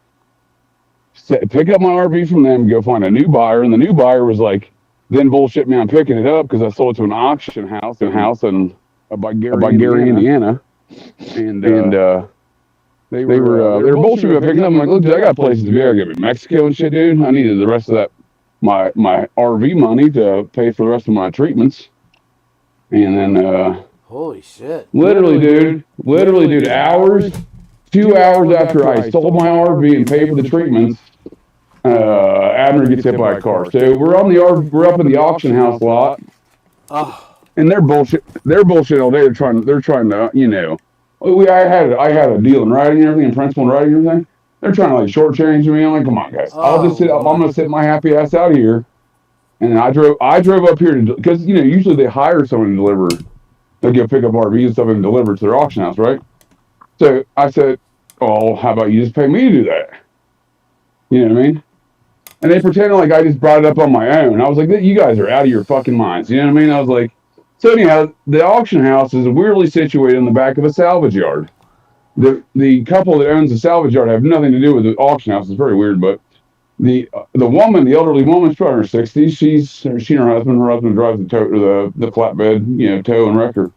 pick up my RV from them, go find a new buyer, and the new buyer was like, then bullshit me on picking it up because I sold it to an auction house by Gary, Indiana, and they were bullshitting me about picking it up. I'm like, look, dude, I got places to be. I got Mexico and shit, dude. I needed the rest of that my RV money to pay for the rest of my treatments, and then holy shit. Literally, dude, hours 2 hours after I sold my RV and paid for the treatments, Abner gets hit by a car. So we're on the RV, we're up in the auction house lot, and they're bullshit. They're bullshit all day. They're trying to, you know, I had a deal in writing and everything, in principle and writing and everything. They're trying to like shortchange me. I'm like, come on, guys. I'll just sit up. I'm gonna sit my happy ass out here. And then I drove up here to, because you know usually they hire someone to deliver. They'll go pick up RVs and stuff and deliver to their auction house, right? So I said, "Oh, how about you just pay me to do that?" You know what I mean? And they pretended like I just brought it up on my own. I was like, "You guys are out of your fucking minds." You know what I mean? I was like, so anyhow, the auction house is weirdly situated in the back of a salvage yard. The couple that owns the salvage yard have nothing to do with the auction house. It's very weird, but the woman, the elderly woman, she's probably in her 60s. She and her husband drives the flatbed, you know, tow and wrecker.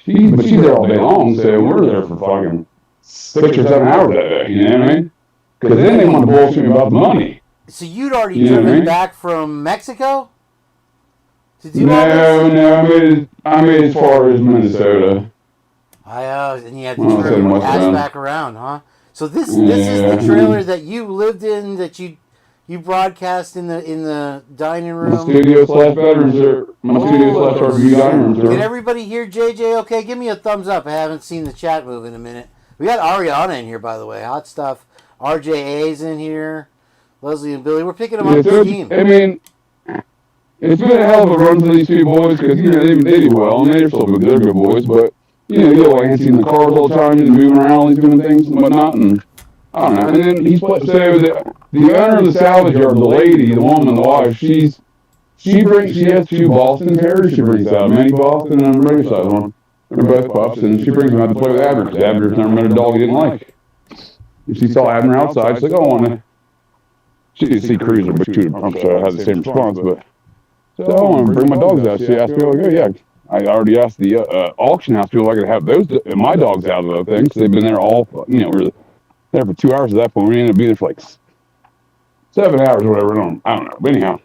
But she's there all day long, so we're there for fucking 6 or 7 hours that day. You know what I mean? Because then they want to bullshit me about the money. So you'd already driven back from Mexico to do all this? No, I made as far as Minnesota. And you had to turn your ass back around, huh? So this is the trailer that you lived in, that you broadcast in the dining room. My studio/bedroom, sir. My studio/RV dining room, sir. Can everybody hear JJ? Okay, give me a thumbs up. I haven't seen the chat move in a minute. We got Ariana in here, by the way. Hot stuff. RJA's in here. Leslie and Billy. We're picking them up the team. I mean, it's been a hell of a run for these two boys because you know they do well and they're still they're good boys, but you know, you get antsy in the cars all the time and moving around, all these different things and whatnot, and I don't know. And then the owner of the salvage yard, the lady, the woman, the wife, she has 2 Boston Terriers she brings out, a mini Boston and a regular size one. They're both pups, and she brings them out to play with Abner because Abner's never met a dog he didn't like. If she saw Abner outside, she's like, "Oh, I want to." She didn't see Cruiser, but I'm sure I had the same response. But so I want to bring my dogs out. She asked me, like, "Oh yeah." I already asked the auction house people if I could have my dogs out of the thing, because they've been there all, you know, we were there for 2 hours at that point. We ended up being there for like 7 hours or whatever. I don't know. But anyhow,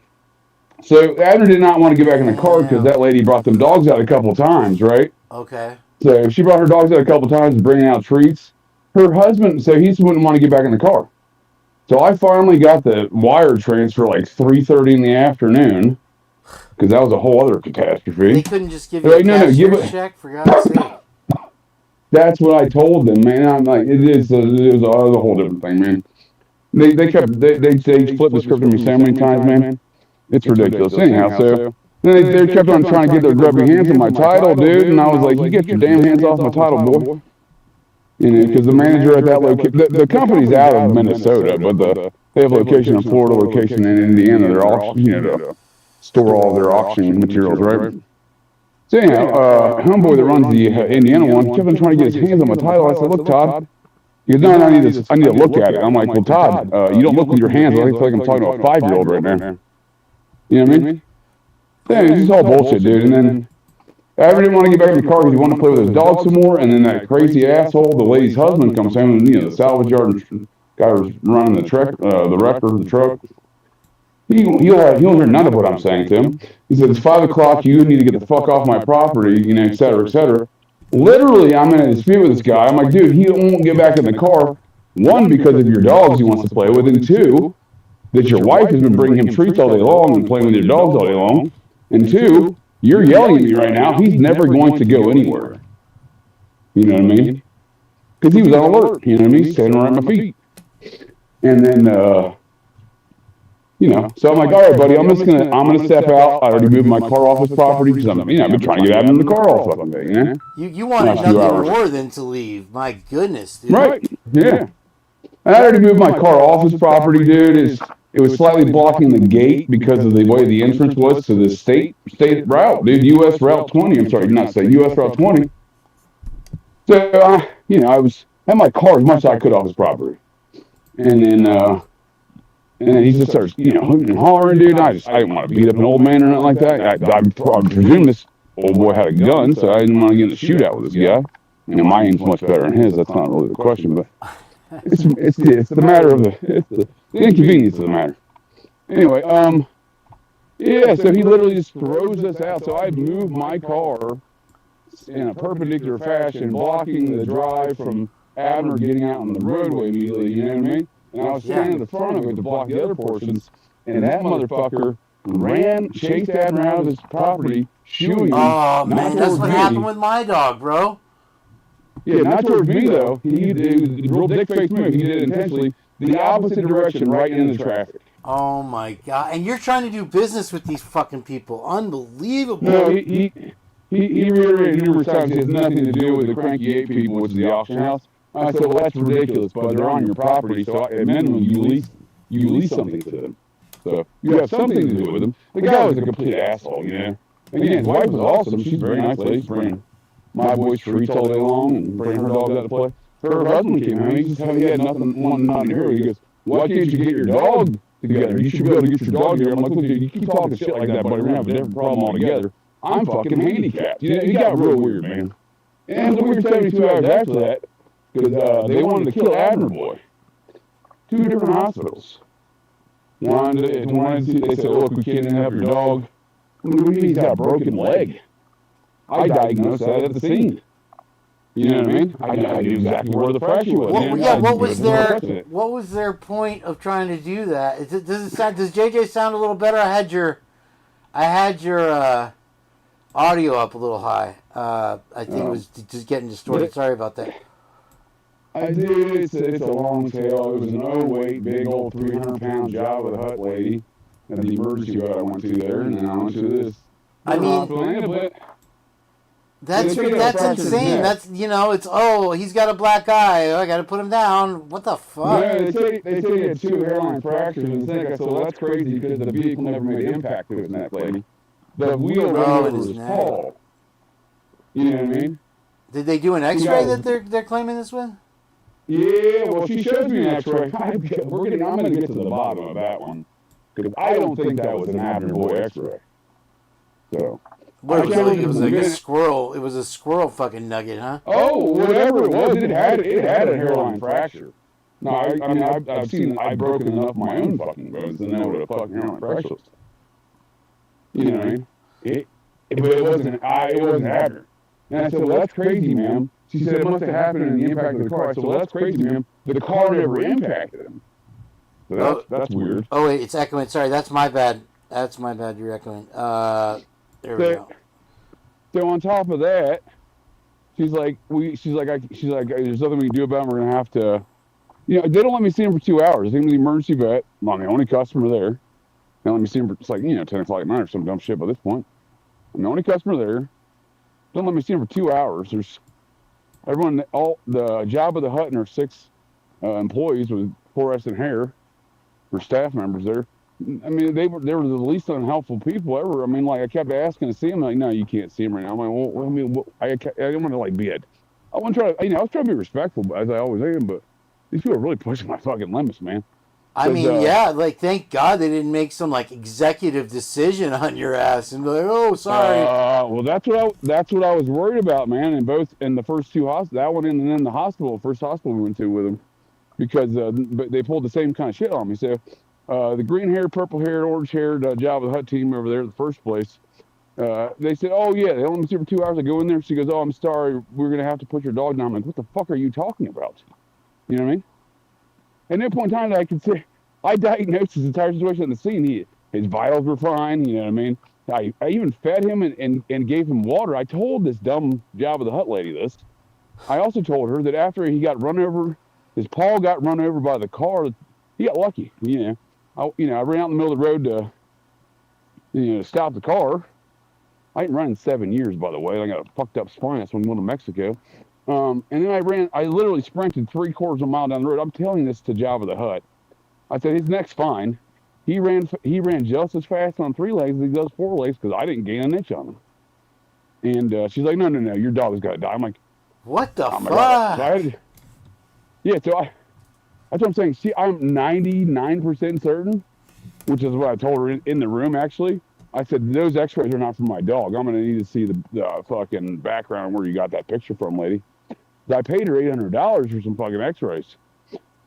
so Abner did not want to get back in the car because that lady brought them dogs out a couple of times, right? Okay. So she brought her dogs out a couple of times, bringing out treats. Her husband, so he wouldn't want to get back in the car. So I finally got the wire transfer like 3:30 in the afternoon. Because that was a whole other catastrophe. They couldn't just give you a cashier's check, for God's sake. That's what I told them, man. I'm like, it was a whole different thing, man. They flipped the script to me so many times, man. It's ridiculous. Anyhow, so they kept on trying to get their grubby hands on my title, dude. And I was like, you get your damn hands off my title, boy. You know, because the manager at that location, the company's out of Minnesota, but they have a location in Florida, location in Indiana. They're all, you know, to store all their auction materials, right? So anyhow, homeboy that runs the Indiana one kept on trying to get his hands on my title. I said, "Look, Todd." He goes, "No, I need to look at it." I'm like, "Well, Todd, you don't look with your hands. I feel like I'm talking to a 5-year-old right now." You know what I mean? Yeah, this is all bullshit, dude. And then Abner didn't want to get back in the car because he wanted to play with his dog some more. And then that crazy asshole, the lady's husband, comes home, and you know, the salvage yard guy was running the truck. He'll hear none of what I'm saying to him. He said, "It's 5 o'clock. You need to get the fuck off my property," you know, et cetera, et cetera. Literally, I'm in a dispute with this guy. I'm like, dude, he won't get back in the car. 1, because of your dogs he wants to play with, and 2, that your wife has been bringing him treats all day long and playing with your dogs all day long. And 2, you're yelling at me right now. He's never going to go anywhere. You know what I mean? Because he was on alert. You know what I mean? Standing right at my feet. And then, you know, so I'm like, all right, buddy, I'm gonna step out. I already moved my car off his property because I've been trying to get out of the car all fucking day, you know? You wanted nothing more than to leave. My goodness, dude. Right, yeah. And I already moved my car off his property, dude. It was slightly blocking the gate because of the way the entrance was to the state route, dude. US Route 20. I'm sorry, not state, US Route 20. So, you know, I had my car as much as I could off his property. And then he just starts, you know, hooting and hollering, dude. I didn't want to beat up an old man or nothing like that. I presume this old boy had a gun, so I didn't want to get in a shootout with this guy. You know, my aim's much better than his. That's not really the question, but it's the matter of the inconvenience of the matter. Anyway, yeah. So he literally just throws us out. So I moved my car in a perpendicular fashion, blocking the drive from Abner getting out on the roadway immediately, you know what I mean? And I was standing in the front of it to block the other portions, and that motherfucker chased Abner out of his property, shooting him. Oh, man, that's what happened with my dog, bro. Yeah, not towards me, though. He did a real dick-faced move. He did it intentionally. The opposite direction, right into the traffic. Oh, my God. And you're trying to do business with these fucking people. Unbelievable. No, he reiterated numerous times it has nothing to do with the Cranky 8 people, which is the auction house. I said, well, that's ridiculous, but they're on your property, so at minimum, you lease something to them. So you have something to do with them. The guy was a complete asshole, you know. Again, his wife was awesome. She's a very nice lady. She's bringing my boys treats all day long and bringing her dog out to play. Her husband came out. He had nothing to hear. He goes, why can't you get your dog together? You should be able to get your dog together. I'm like, look, you keep talking shit like that, buddy. We're going to have a different problem altogether. I'm fucking handicapped. You know, he got real weird, man. And it was a weird 72 hours after that because they wanted to kill Abner Boy. 2 different hospitals. They said, look, we can't have your dog. He's got a broken leg. I diagnosed that at the scene. You know what I mean? I knew exactly where the fracture was. What was their point of trying to do that? Does JJ sound a little better? I had your audio up a little high. I think it was just getting distorted. Sorry about that. I did. It's a long tail. It was an 08 big old 300-pound job with a hut lady at the emergency room I went to there, and then I went to this. I mean, that's insane. That's, you know, it's, he's got a black eye. I got to put him down. What the fuck? Yeah, they say he had 2 hairline fractures in the neck. I said, well, that's crazy because the vehicle never made impact to his neck, lady. The wheel went over his fall. You know what I mean? Did they do an X-ray that they're claiming this with? Yeah, well, she shows me an X-ray. I'm going to get to the bottom of that one because I don't think that was an Abner Boy X-ray. So. It was like a squirrel. It was a squirrel fucking nugget, huh? Oh, whatever it was, it had a hairline fracture. No, I've broken enough of my own fucking bones to know what a fucking hairline fracture is. You know what I mean? But it wasn't Abner. And I said, well, that's crazy, ma'am. She said, it must have happened in the impact of the car. I said, well, that's crazy, ma'am. But the car never impacted him. So that's weird. Oh, wait, it's echoing. Sorry, that's my bad. That's my bad. You're echoing. There we go. So on top of that, she's like, there's nothing we can do about it. We're going to have to, you know, they don't let me see him for 2 hours. I think the emergency vet, I'm the only customer there. They don't let me see him for, it's like, 10 o'clock at night or some dumb shit by this point. I'm the only customer there. Don't let me see him for 2 hours. There's everyone, all the job of the hut and her 6 employees with fluorescent hair, or staff members there. I mean, they were the least unhelpful people ever. I mean, like, I kept asking to see him. Like, no, you can't see him right now. I'm like, well, I mean, I don't want to, like, be I want to try to, I was trying to be respectful, as I always am, but these people are really pushing my fucking limits, man. I mean, like, thank God they didn't make some, like, executive decision on your ass and be like, oh, sorry. Well, that's what I was worried about, man. In the first 2 hospitals, that one and then the hospital, first hospital we went to with them, because they pulled the same kind of shit on me. So, the green hair, purple hair, orange haired Java the Hut team over there at the first place, they said, oh yeah, they only see for 2 hours. I go in there. She goes, oh, I'm sorry, we're going to have to put your dog down. I'm like, what the fuck are you talking about? You know what I mean? At that point in time, I could say, I diagnosed his entire situation on the scene. His vitals were fine. You know what I mean? I even fed him and gave him water. I told this dumb Java the Hut lady this. I also told her that after he got run over, his paw got run over by the car, he got lucky, you know. I ran out in the middle of the road to stop the car. I ain't run in 7 years, by the way. I got a fucked up spine. That's when I went to Mexico. And then I literally sprinted 3/4 of a mile down the road. I'm telling this to Java the Hut. I said, his neck's fine. He ran just as fast on 3 legs as he does 4 legs because I didn't gain an inch on him. And she's like, no, your dog's got to die. I'm like, what the fuck? So that's what I'm saying. See, I'm 99% certain, which is what I told her in the room, actually. I said, those x-rays are not from my dog. I'm going to need to see the fucking background where you got that picture from, lady. I paid her $800 for some fucking x-rays.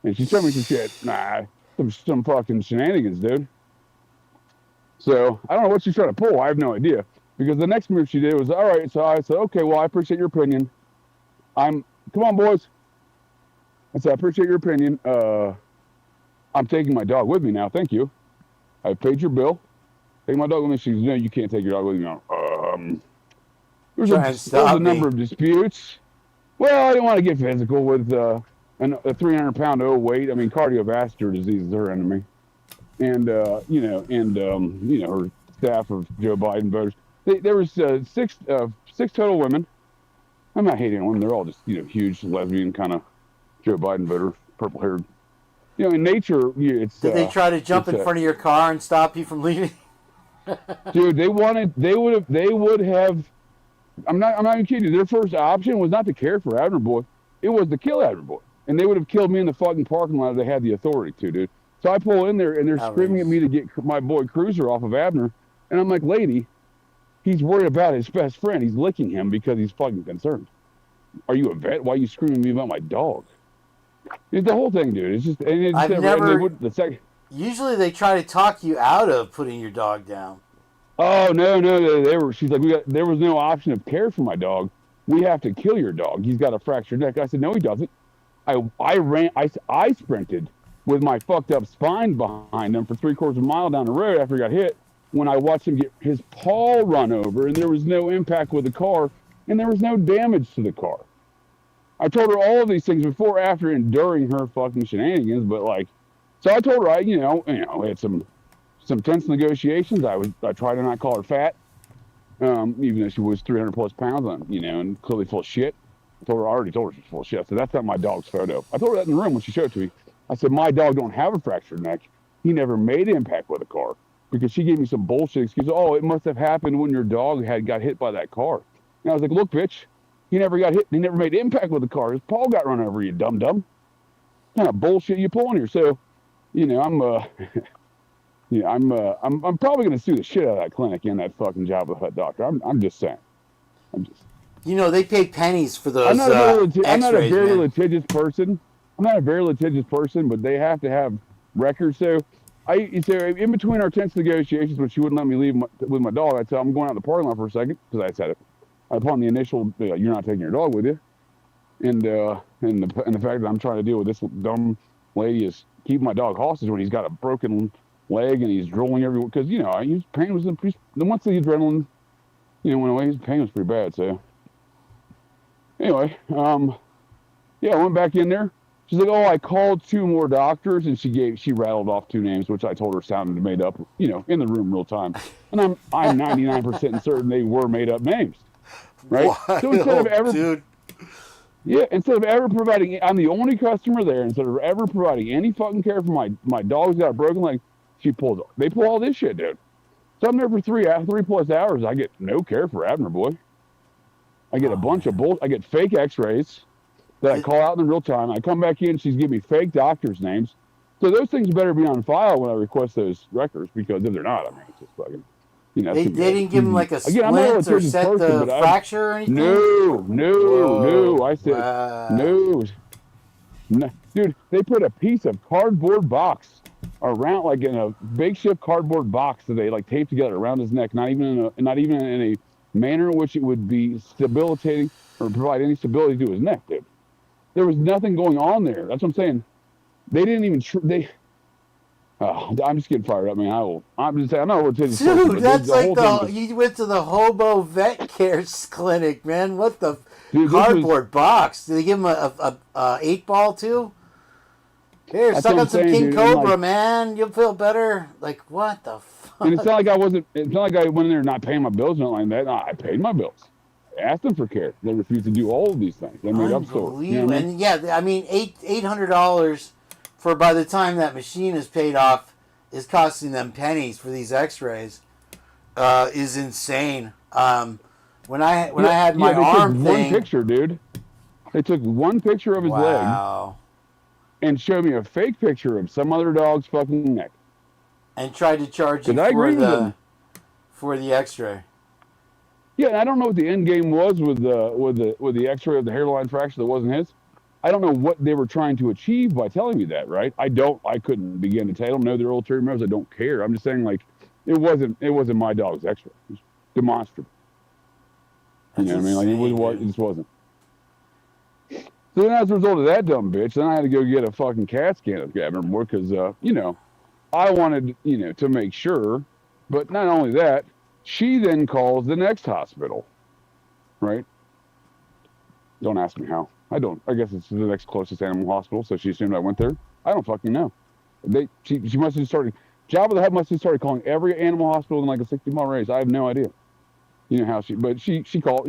And she showed me some shit. Some fucking shenanigans, dude. So, I don't know what she's trying to pull. I have no idea. Because the next move she did was, all right, so I said, okay, well, I appreciate your opinion. Come on, boys. I said, I appreciate your opinion. I'm taking my dog with me now. Thank you. I paid your bill. Take my dog with me. She goes, no, you can't take your dog with me now. There was a number of disputes. Well, I didn't want to get physical with a 300-pound overweight. I mean, cardiovascular disease is her enemy. And, her staff of Joe Biden voters. There was six total women. I'm not hating on them. They're all just, huge lesbian kind of Joe Biden voter, purple-haired. In nature, it's... Did they try to jump in front of your car and stop you from leaving? Dude, they would have... I'm not even kidding you. Their first option was not to care for Abner Boy. It was to kill Abner Boy. And they would have killed me in the fucking parking lot if they had the authority to, dude. So I pull in there, and they're screaming at me to get my boy Cruiser off of Abner. And I'm like, lady, he's worried about his best friend. He's licking him because he's fucking concerned. Are you a vet? Why are you screaming at me about my dog? It's the whole thing, dude. It's just... I've never... Usually they try to talk you out of putting your dog down. Oh, no. She's like, there was no option of care for my dog. We have to kill your dog. He's got a fractured neck. I said, no, he doesn't. I sprinted with my fucked up spine behind him for 3/4 of a mile down the road after he got hit when I watched him get his paw run over, and there was no impact with the car, and there was no damage to the car. I told her all of these things before, after, and during her fucking shenanigans, but so I told her I had some tense negotiations. I tried to not call her fat, even though she was 300 plus pounds and clearly full of shit. I already told her she's full of shit. So that's not my dog's photo. I told her that in the room when she showed it to me. I said, my dog don't have a fractured neck. He never made impact with a car, because she gave me some bullshit excuse. Oh, it must have happened when your dog got hit by that car. And I was like, look, bitch, he never got hit. He never made impact with the car. His paw got run over, you dum-dum. What kind of bullshit you pulling here? So, I'm probably going to sue the shit out of that clinic and that fucking job with that doctor. I'm just saying. They pay pennies for those I'm not a very man. litigious person. I'm not a very litigious person, but they have to have records. So in between our tense negotiations, when she wouldn't let me leave with my dog, I said, I'm going out in the parking lot for a second, because I said it. Upon the initial, you're not taking your dog with you. And the fact that I'm trying to deal with this dumb lady is keeping my dog hostage when he's got a broken leg and he's drooling everywhere. Because, his pain was once the adrenaline, went away, his pain was pretty bad. So, anyway, I went back in there. She's like, oh, I called 2 more doctors, and she rattled off 2 names, which I told her sounded made up, in the room real time. And I'm 99% certain they were made up names, right? Wild, so instead of ever, dude. Yeah, instead of ever providing, I'm the only customer there. Instead of ever providing any fucking care for my dog's got a broken leg, they pull all this shit, dude. So I'm there for 3+ hours. I get no care for Abner Boy. I get a bunch of I get fake X-rays that I call out in real time. I come back in, she's giving me fake doctors' names. So those things better be on file when I request those records, because if they're not, it's just fucking, they didn't give him like a splint or set the fracture or anything? No. I said, no. Dude, they put a piece of cardboard box around, like in a makeshift cardboard box that they taped together around his neck, not even in a manner in which it would be stabilitating or provide any stability to his neck, dude. There was nothing going on there. That's what I'm saying. They didn't even I'm just getting fired up, man. I'm just saying, I'm not a litigious person. Dude, that's like you went to the hobo vet care clinic, man. What the cardboard box? Did they give him a 8-ball too? Here, suck on some King Cobra, man. You'll feel better. Like, what the fuck? And it's not like I went in there not paying my bills or nothing like that. No, I paid my bills. I asked them for care. They refused to do all of these things. They made up stories. You know what I mean? And yeah, I mean, $800 for, by the time that machine is paid off, is costing them pennies for these X-rays. Is insane. When I had my arm thing, one picture, dude. They took one picture of his leg and showed me a fake picture of some other dog's fucking neck, and tried to charge you for the X-ray. Yeah, and I don't know what the end game was with the X-ray of the hairline fracture that wasn't his. I don't know what they were trying to achieve by telling me that, right? I couldn't begin to tell. I don't know their ulterior motives. I don't care. I'm just saying, it wasn't my dog's X-ray. It was demonstrable. You know what I mean? It just wasn't. So then as a result of that dumb bitch, then I had to go get a fucking CAT scan of Gavin Moore because, you know, I wanted, you know, to make sure. But not only that, she then calls the next hospital, right? Don't ask me how. I don't. I guess it's the next closest animal hospital, so she assumed I went there. I don't fucking know. She must have started, Jabba the Hutt must have started calling every animal hospital in like a 60-mile radius. I have no idea. You know how but she called,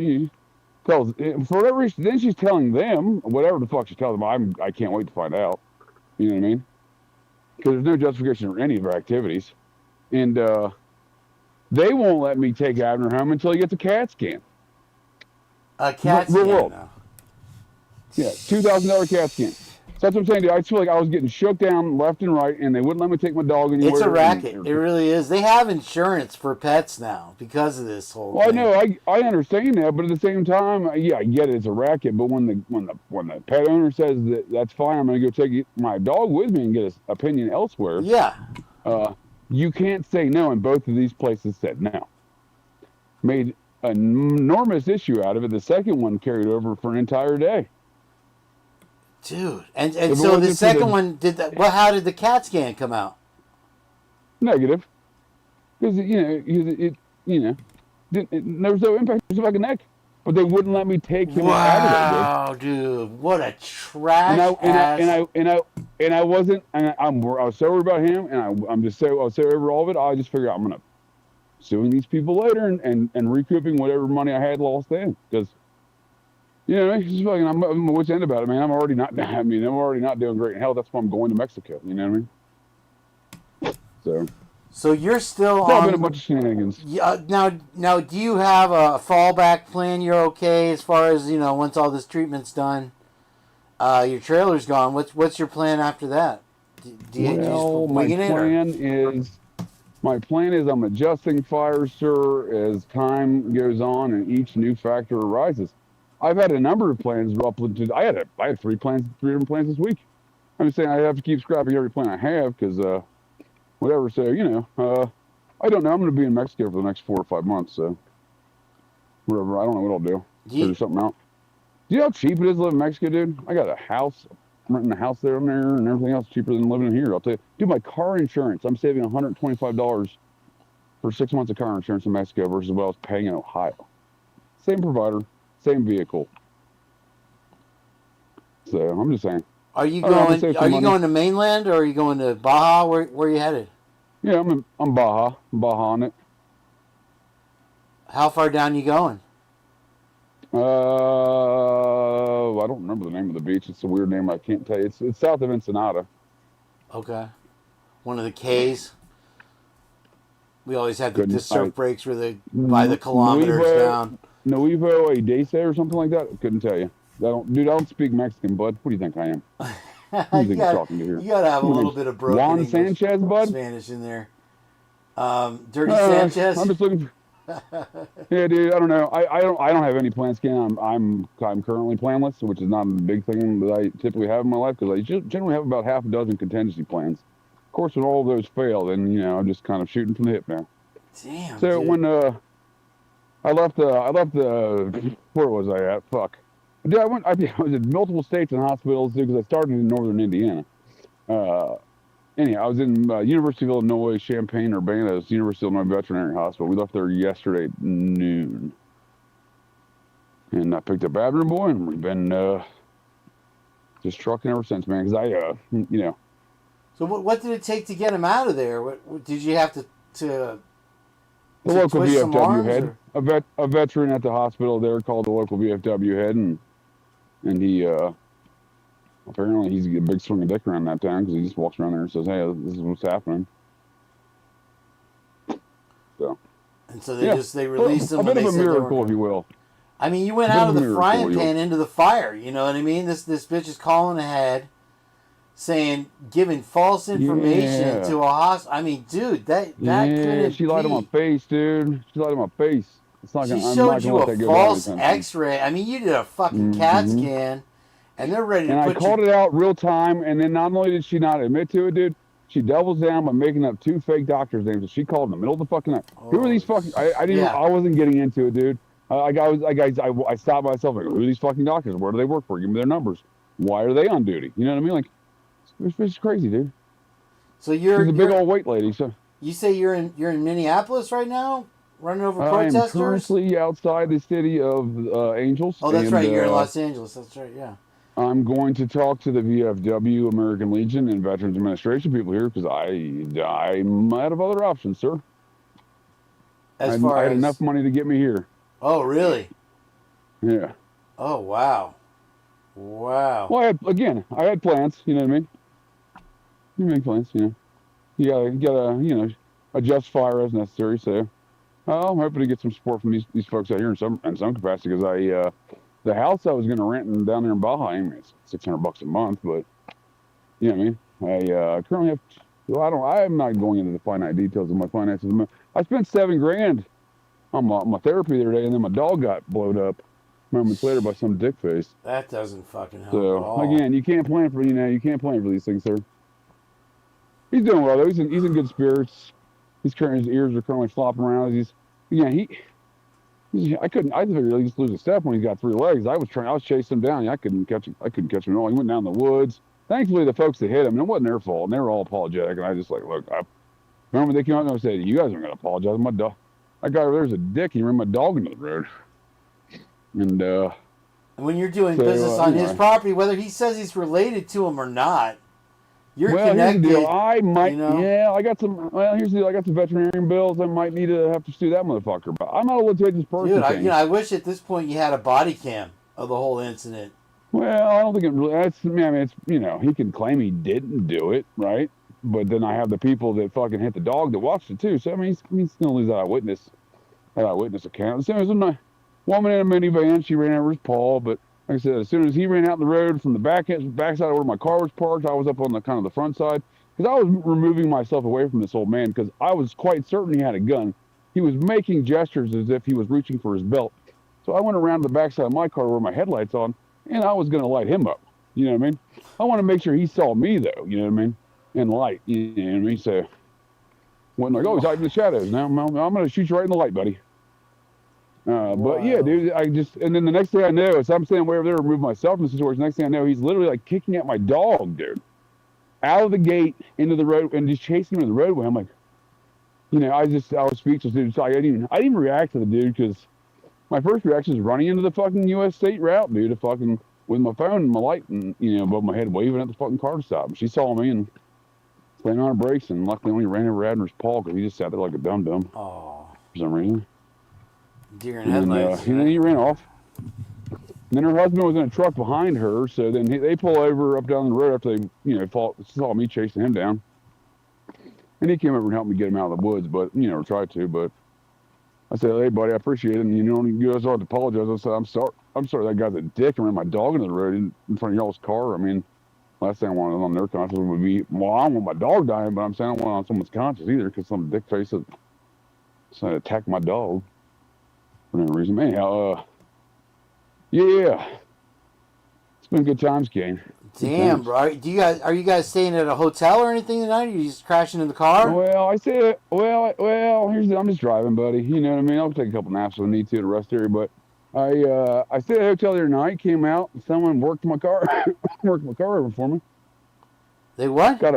tells, for whatever reason, then she's telling them, whatever the fuck she's telling them, I can't wait to find out. You know what I mean? Because there's no justification for any of her activities. And they won't let me take Abner home until he gets a CAT scan. A CAT scan? World. Yeah, $2,000 CAT scan. So that's what I'm saying, dude. I feel like I was getting shook down left and right, and they wouldn't let me take my dog anywhere. It's a racket. It really is. They have insurance for pets now because of this whole thing. I know. I understand that, but at the same time, yeah, I get it. It's a racket. But when the pet owner says that's fine, I'm going to go take my dog with me and get his opinion elsewhere. Yeah. You can't say no, and both of these places said no. Made an enormous issue out of it. The second one carried over for an entire day. Dude, and so the second one did that. Well, how did the CAT scan come out? Negative, because there was no impact. It was like a neck, but they wouldn't let me take him out of there. Wow, dude, what a trash and I wasn't. And I was so worried about him, and I was so over all of it. I just figured I'm gonna suing these people later and recouping whatever money I had lost then, because. You know, it's just fucking, I'm at what's end about it, man. I'm already not doing great in health. That's why I'm going to Mexico. You know what I mean? So you're still on. Been a bunch of shenanigans. Yeah. Now, do you have a fallback plan? You're okay as far as, you know, once all this treatment's done, your trailer's gone. What's your plan after that? My plan is I'm adjusting fire, sir, as time goes on and each new factor arises. I've had a number of plans up to. I had 3 different plans this week. I'm just saying I have to keep scrapping every plan I have because whatever. So you know, I don't know. I'm going to be in Mexico for the next 4 or 5 months. So whatever. I don't know what I'll do. Figure something out. Do you know how cheap it is to live in Mexico, dude? I got a house. I'm renting a house there and everything else cheaper than living here. I'll tell you. Dude, my car insurance. I'm saving $125 for 6 months of car insurance in Mexico versus what I was paying in Ohio. Same provider. Same vehicle. So I'm just saying. Are you going to mainland or are you going to Baja? Where are you headed? Yeah, I'm Baja. I'm Baja on it. How far down you going? I don't remember the name of the beach. It's a weird name. I can't tell you. It's south of Ensenada. Okay. One of the K's. We always had the surf breaks where they by the kilometers down. Nuevo Edese or something like that? Couldn't tell you. I don't speak Mexican, bud. What do you think I am? Who do you think you're talking to here? You gotta have a little bit of broken Juan English, Sanchez, bud? Spanish in there. Dirty Sanchez. I'm just looking for... Yeah, dude, I don't know. I don't have any plans, Ken. I'm currently planless, which is not a big thing that I typically have in my life because I generally have about half a dozen contingency plans. Of course, when all of those fail, then I'm just kind of shooting from the hip now. Damn. So dude. when I left the where was I at? Fuck. Dude, I was in multiple states and hospitals because I started in northern Indiana. Anyhow, I was in University of Illinois, Champaign-Urbana's University of Illinois Veterinary Hospital. We left there yesterday at noon. And I picked up Abner Boy, and we've been just trucking ever since, man. Because So what did it take to get him out of there? What did you have to the local VFW head, a veteran at the hospital there called the local VFW head, and he apparently he's a big swing of dick around that town because he just walks around there and says, "Hey, this is what's happening." So. And so they released him. A bit of a miracle, if you will. I mean, you went out of the frying pan into the fire. You know what I mean? This bitch is calling ahead, saying, giving false information to a hospital. I mean, dude, that couldn't she lied to my face, dude. She lied to my face. It's not gonna. She showed you a false X-ray. I mean, you did a fucking CAT scan, and they're ready to put you. And I called it out real time, and then not only did she not admit to it, dude, she doubles down by making up 2 fake doctors' names that she called in the middle of the fucking night. Who are these fucking? I wasn't getting into it, dude. I stopped myself. Like, who are these fucking doctors? Where do they work for? Give me their numbers. why are they on duty? You know what I mean? Like, it's crazy, dude. So you're She's a big old white lady. So you say you're in Minneapolis right now, running over I am protesters? currently outside the city of Angels. Oh, that's and, right. You're in Los Angeles. That's right. Yeah. I'm going to talk to the VFW, American Legion, and Veterans Administration people here because I'm out of other options, sir. I had enough money to get me here. Oh, really? Yeah. Oh, wow. Wow. Well, I had plans. You know what I mean? You make plans. You know, you gotta adjust fire as necessary. So I'm hoping to get some support from these folks out here in some capacity because the house I was going to rent down there in Baja, I mean, it's $600 a month, but you know what I mean? I currently have, I'm not going into the finite details of my finances. I spent $7,000 on my therapy the other day, and then my dog got blowed up moments later by some dick face. That doesn't fucking help So at all. again, you can't plan for these things, sir. He's doing well though. He's in good spirits. His ears are currently flopping around. I figured he'd just lose a step when he's got 3 legs. I was chasing him down. I couldn't catch him at all. He went down the woods. Thankfully, the folks that hit him, it wasn't their fault, and they were all apologetic. And I just look, I remember they came out and I said, "You guys aren't gonna apologize." My dog, that guy over there's a dick. He ran my dog into the road. And when you're doing business on his property, whether he says he's related to him or not, you're connected. Here's the deal. I might, I got some. Well, here's the deal. I got some veterinarian bills. I might need to have to sue that motherfucker. But I'm not a litigious person. Dude, I wish at this point you had a body cam of the whole incident. Well, I don't think it really. It's he can claim he didn't do it, right? But then I have the people that fucking hit the dog that watched it too. So I mean, he's gonna lose that eyewitness account. As soon as a woman in a minivan, she ran over his paw, but. Like I said, as soon as he ran out the road from the backside of where my car was parked, I was up on the kind of the front side because I was removing myself away from this old man because I was quite certain he had a gun. He was making gestures as if he was reaching for his belt. So I went around to the backside of my car where my headlights on, and I was going to light him up. You know what I mean? I want to make sure he saw me though. You know what I mean? And light. You know what I mean? So wasn't like, oh, he's hiding in the shadows. Now I'm going to shoot you right in the light, buddy. But yeah, dude, and then the next thing I know, so I'm standing way over there to remove myself from the situation. Next thing I know, he's literally like kicking at my dog, dude, out of the gate into the road and just chasing him in the roadway. I'm like, I was speechless, dude. So I didn't even react to the dude because my first reaction is running into the fucking U.S. state route, dude, with my phone and my light and, above my head waving at the fucking car to stop. And she saw me and slammed on her brakes and luckily only ran over Admiral's paw because he just sat there like a dum-dum for some reason. Deer in headlights. And then he ran off. And then her husband was in a truck behind her, so then they pull over up down the road after they, saw me chasing him down. And he came over and helped me get him out of the woods, but, tried to. But I said, hey, buddy, I appreciate it. And, you guys ought to apologize. I said, I'm sorry that guy's a dick and ran my dog into the road in front of y'all's car. I mean, last thing I wanted on their conscience would be, well, I don't want my dog dying, but I'm saying I don't want it on someone's conscience either because some dick face is trying to attack my dog. For no reason. Anyhow, yeah. It's been good times, Kane. Damn, bro. Are you guys staying at a hotel or anything tonight? Or are you just crashing in the car? Well, I'm just driving, buddy. You know what I mean? I'll take a couple naps if I need to the rest area, but I stayed at a hotel the other night, came out, and someone worked my car over for me. They what? They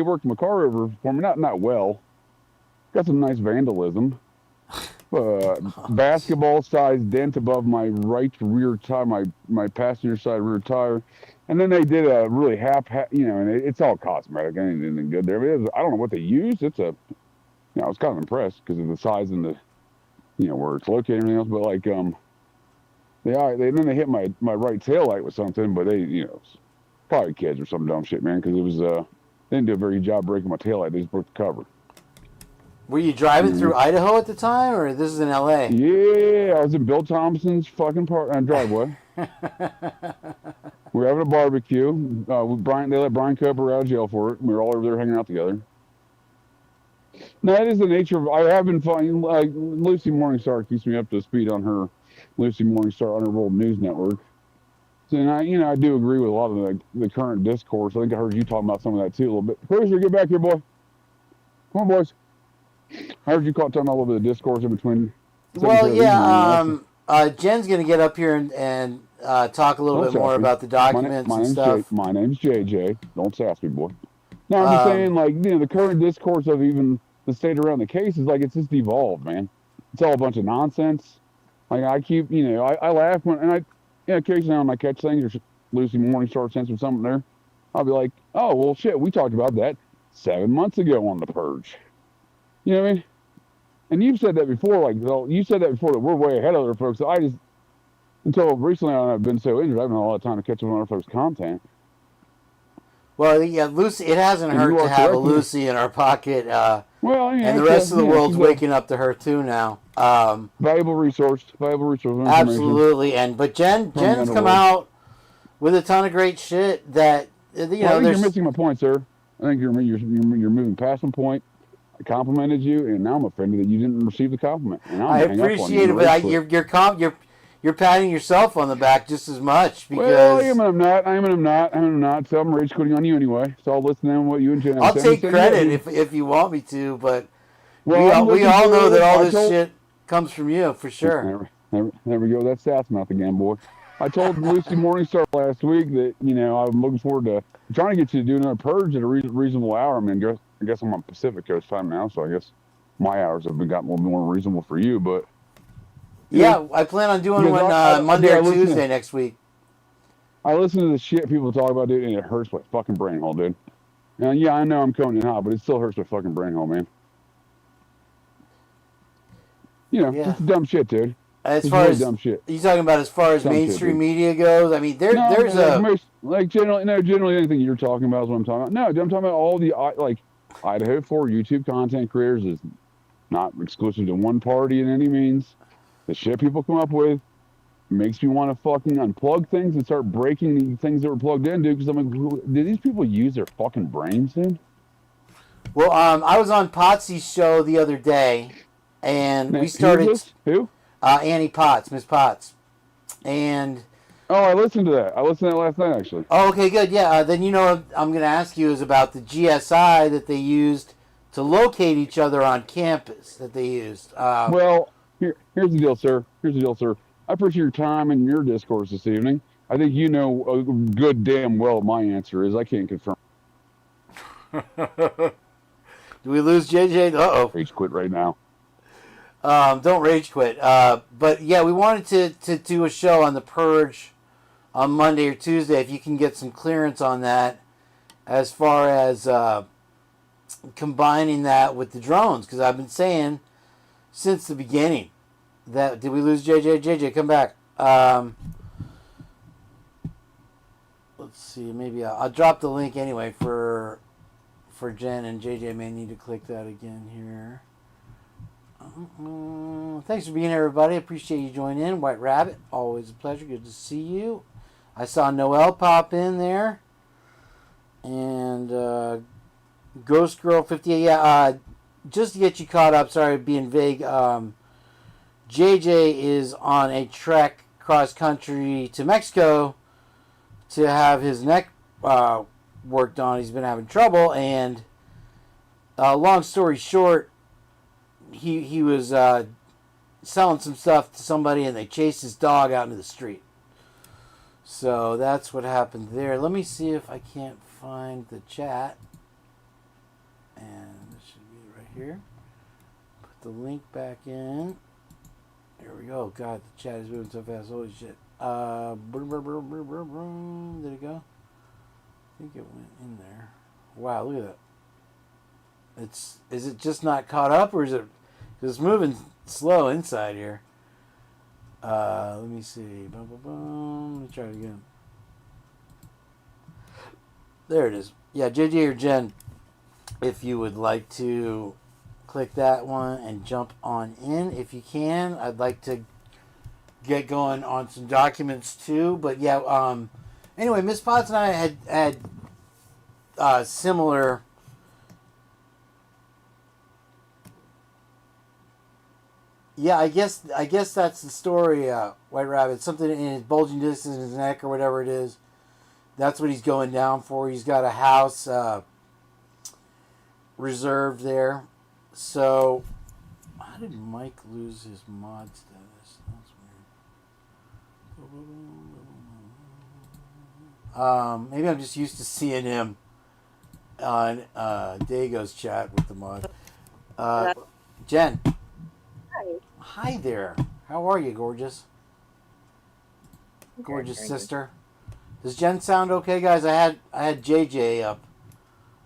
worked my car over for me. Not well. Got some nice vandalism. Basketball-sized dent above my right rear tire, my passenger side rear tire, and then they did a really and it's all cosmetic, anything good there. But I don't know what they used. I was kind of impressed because of the size and the, where it's located and everything else. But like, they hit my right tail light with something, but they, probably kids or some dumb shit, man, because it was they didn't do a very good job breaking my tail light. They just broke the cover. Were you driving through Idaho at the time, or this is in L.A.? Yeah, I was in Bill Thompson's fucking driveway. We're having a barbecue. They let Brian Cooper out of jail for it. We were all over there hanging out together. No, that is the nature of. I have been finding Lucy Morningstar keeps me up to speed on her Lucy Morningstar Underworld News Network. So, and I do agree with a lot of the current discourse. I think I heard you talking about some of that too a little bit. Cruiser, get back here, boy. Come on, boys. I heard you talking about the discourse in between. Well, yeah. Jen's gonna get up here and talk a little bit more about the documents and stuff? My name's JJ. Don't sass me, boy. No, I'm just saying, like, you know, the current discourse of even the state around the case is like it's just devolved, man. It's all a bunch of nonsense. Like, I keep, you know, I laugh when, and I, you know, occasionally when I catch things or Lucy Morningstar sends me something there, I'll be like, oh, well, shit, we talked about that 7 months ago on The Purge. You know what I mean? And you've said that before, like, well, you said that before that we're way ahead of other folks. So I just, until recently I've been so injured, I haven't had a lot of time to catch up on other folks' content. Well, yeah, Lucy. It hasn't hurt to have a Lucy in our pocket. Well, yeah, and the rest of the world's waking up to her too now. Valuable resource. Absolutely, but Jen's come out with a ton of great shit that you know. I think you're missing my point, sir. I think you're moving past my point. I complimented you, and now I'm offended that you didn't receive the compliment. And I appreciate it, but you're patting yourself on the back just as much because. Well, I am and I'm not. So I'm rage quitting on you anyway. So I'll listen to what you and Jen have I'll take credit if you want me to, but we all know that all this shit comes from you for sure. There we go. That's sass mouth again, boy. I told Lucy Morningstar last week that, you know, I'm looking forward to trying to get you to do another purge at a reasonable hour. I mean, I guess I'm on Pacific Coast time now, so I guess my hours have gotten a little more reasonable for you. But yeah, I plan on doing one Monday or Tuesday next week. I listen to the shit people talk about, dude, and it hurts my fucking brain hole, dude. And yeah, I know I'm coming in hot, but it still hurts my fucking brain hole, man. You know, just dumb shit, dude. As far as dumb shit. Are you talking about as far as mainstream media goes? I mean, there's generally anything you're talking about is what I'm talking about. No, I'm talking about all the like Idaho4 YouTube content creators is not exclusive to one party in any means. The shit people come up with makes me want to fucking unplug things and start breaking the things that were plugged in, dude. Because I'm like, do these people use their fucking brains, dude? Well, I was on Potsy's show the other day, and we started. Who? Annie Potts, Miss Potts, and. Oh, I listened to that. I listened to that last night, actually. Oh, okay, good. Yeah, then you know what I'm going to ask you is about the GSI that they used to locate each other on campus. That they used. Well, here's the deal, sir. I appreciate your time and your discourse this evening. I think you know good damn well what my answer is. I can't confirm. Do we lose JJ? Uh-oh. Rage quit right now. Don't rage quit. But yeah, we wanted to do a show on the Purge on Monday or Tuesday if you can get some clearance on that as far as combining that with the drones. Because I've been saying since the beginning that... Did we lose JJ? JJ, come back. Let's see. Maybe I'll drop the link anyway for Jen, and JJ may need to click that again here. Thanks for being here, everybody. Appreciate you joining in. White Rabbit, always a pleasure. Good to see you. I saw Noelle pop in there. And Ghost Girl 58. Yeah, just to get you caught up, sorry being vague. JJ is on a trek cross country to Mexico to have his neck worked on. He's been having trouble, and long story short, he was selling some stuff to somebody, and they chased his dog out into the street. So that's what happened there. Let me see if I can't find the chat. And it should be right here. Put the link back in. There we go. God, the chat is moving so fast. Holy shit. Did it go? I think it went in there. Wow, look at that. Is it just not caught up, or is it... It's moving slow inside here. Let me see. Let me try it again. There it is. Yeah, JJ or Jen, if you would like to click that one and jump on in, if you can. I'd like to get going on some documents too. But yeah, anyway, Miss Potts and I had similar... Yeah, I guess that's the story, White Rabbit. Something in his bulging disc in his neck or whatever it is. That's what he's going down for. He's got a house reserved there. So, how did Mike lose his mod status? That's weird. Maybe I'm just used to seeing him on Dago's chat with the mod. Jen. Hi. Hi there. How are you, gorgeous? Gorgeous sister. Does Jen sound okay, guys? I had JJ up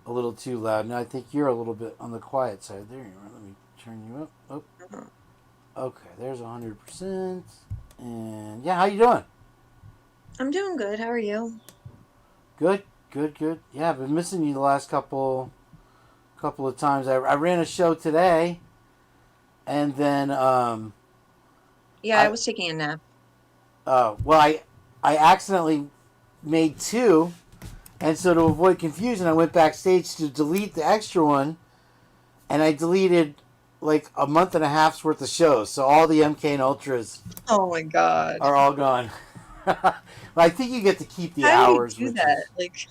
a little too loud. Now I think you're a little bit on the quiet side. There you are. Let me turn you up. Oh. Okay, there's 100%. And yeah, how you doing? I'm doing good. How are you? Good. Yeah, I've been missing you the last couple of times. I ran a show today, and then Yeah, I was taking a nap. well, I accidentally made 2, and so to avoid confusion, I went backstage to delete the extra one, and I deleted like a month and a half's worth of shows. So all the MK and Ultras Oh my god. are all gone. But I think you get to keep the How hours. do you do that? Like,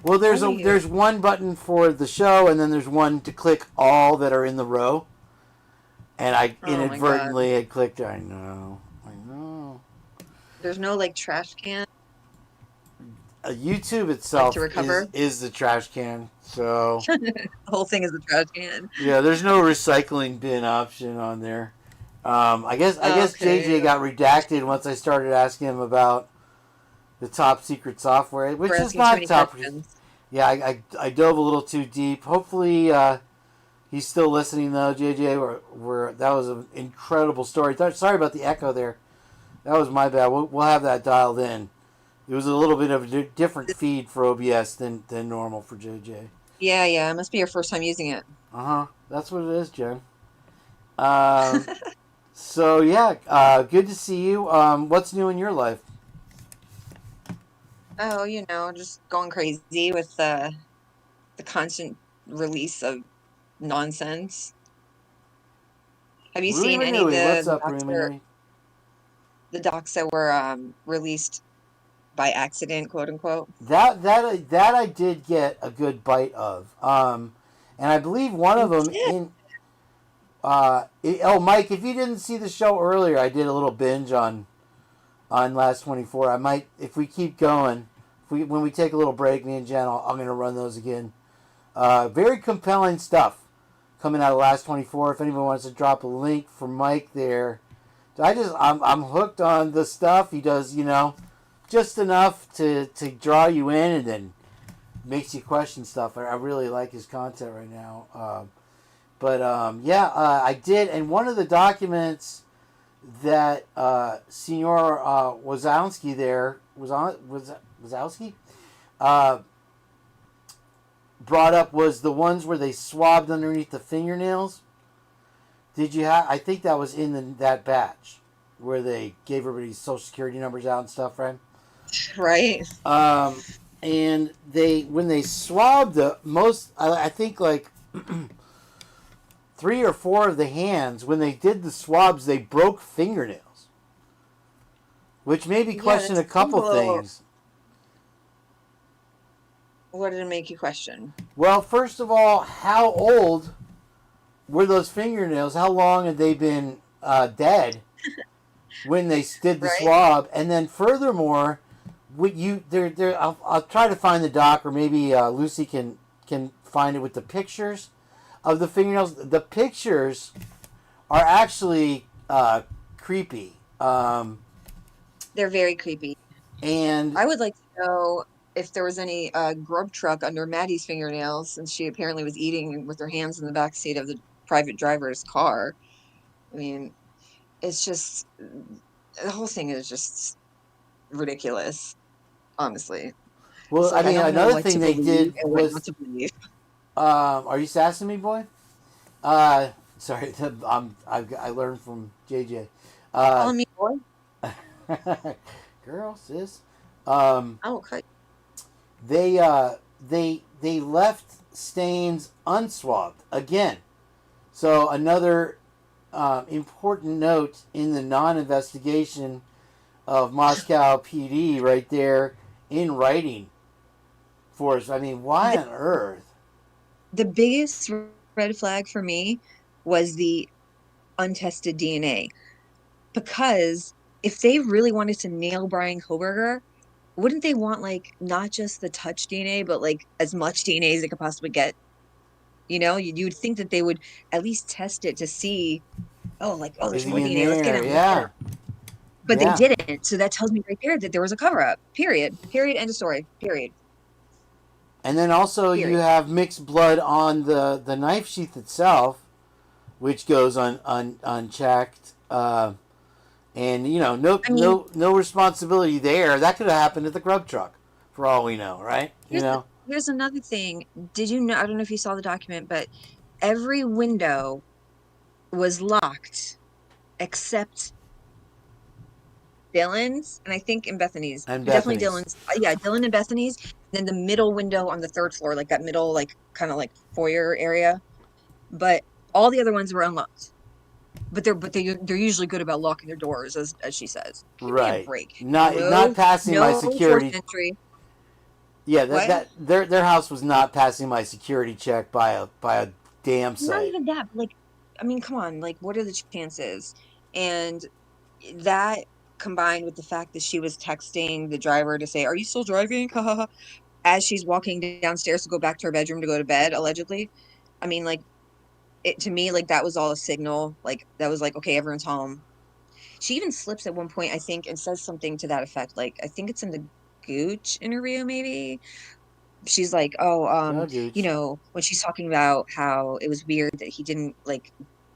well, there's one button for the show, and then there's one to click all that are in the row. And I inadvertently had clicked. I know. There's no like trash can. YouTube itself to recover? is the trash can. So The whole thing is a trash can. yeah, there's no recycling bin option on there. I guess JJ got redacted once I started asking him about the top secret software, which is not top. Yeah, I dove a little too deep. Hopefully he's still listening though, JJ. Where that was an incredible story. Sorry about the echo there. That was my bad. We'll have that dialed in. It was a little bit of a different feed for OBS than normal for JJ. Yeah, it must be your first time using it. That's what it is, Jen. So yeah, good to see you. What's new in your life? Oh, just going crazy with the constant release of nonsense. Have you seen any of What's up, Rumi? the docs that were released by accident, quote unquote? That I did get a good bite of, and I believe one of them in. Mike, if you didn't see the show earlier, I did a little binge on Last 24. I might, if we keep going, when we take a little break, me and Jen, I'm going to run those again. Very compelling stuff coming out of Last 24. If anyone wants to drop a link for Mike there, I'm hooked on the stuff he does. Just enough to draw you in, and then makes you question stuff. I really like his content right now. I did, and one of the documents that Senior Wazowski there Wazowski brought up was the ones where they swabbed underneath the fingernails. Did you have? I think that was in that batch where they gave everybody's social security numbers out and stuff, right? Right. And when they swabbed the most, I think like 3 or 4 of the hands, when they did the swabs, they broke fingernails, which made me question a couple things. What did it make you question? Well, first of all, how old were those fingernails? How long had they been dead when they did the swab? And then furthermore, I'll try to find the doc, or maybe Lucy can find it with the pictures of the fingernails. The pictures are actually creepy. They're very creepy. And I would like to know if there was any grub truck under Maddie's fingernails, since she apparently was eating with her hands in the back seat of the private driver's car. I mean, it's just, the whole thing is just ridiculous, honestly. Well, I mean, another thing they did was... are you sassing me, boy? Sorry, I learned from JJ. Calling me boy? Girl, sis. Okay. They left stains unswabbed again. So another important note in the non-investigation of Moscow PD right there in writing for us. I mean, why on earth? The biggest red flag for me was the untested DNA, because if they really wanted to nail Brian Koberger, wouldn't they want like not just the touch DNA, but like as much DNA as they could possibly get? You know, you'd think that they would at least test it to see, oh, like, oh, there's Is more he in DNA. Let's get there? him. Let's get Yeah. him. But they Yeah. didn't. So that tells me right there that there was a cover up. Period. Period. End of story. Period. And then also you have mixed blood on the knife sheath itself, which goes unchecked. And you know, no responsibility there. That could have happened at the grub truck, for all we know, right? You know. Here's another thing. Did you know? I don't know if you saw the document, but every window was locked except Dylan's, and I think in Bethany's. And Definitely Bethany's. Dylan's. Yeah, Dylan and Bethany's. And then the middle window on the third floor, like that middle, like kind of like foyer area. But all the other ones were unlocked. But they're usually good about locking their doors, as she says. Give me a break. Not passing my security. Forced entry. Yeah, that their house was not passing my security check by a damn sight. Not even that. Like, I mean, come on. Like, what are the chances? And that combined with the fact that she was texting the driver to say, "Are you still driving?" as she's walking downstairs to go back to her bedroom to go to bed, allegedly. I mean, like, it to me, like that was all a signal. Like that was like, okay, everyone's home. She even slips at one point, I think, and says something to that effect. Like, I think it's in the Gooch interview, maybe. She's like, oh, you know, when she's talking about how it was weird that he didn't like,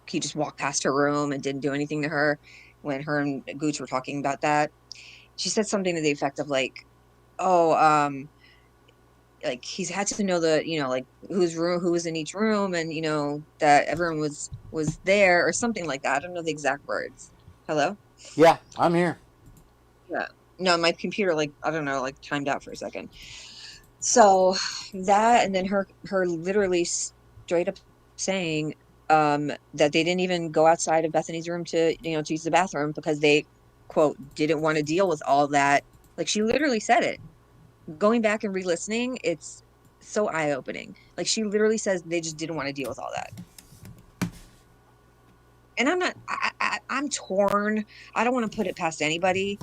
he just walked past her room and didn't do anything to her when her and Gooch were talking about that. She said something to the effect of like, oh, like he's had to know the, you know, like who was in each room, and you know that everyone was there or something like that. I don't know the exact words. Hello? Yeah, I'm here. Yeah. No, my computer, like, I don't know, like timed out for a second. So that, and then her literally straight up saying that they didn't even go outside of Bethany's room to, you know, to use the bathroom because they, quote, didn't want to deal with all that. Like, she literally said it. Going back and re-listening, it's so eye-opening. Like, she literally says they just didn't want to deal with all that. And I'm not, I'm torn. I don't want to put it past anybody.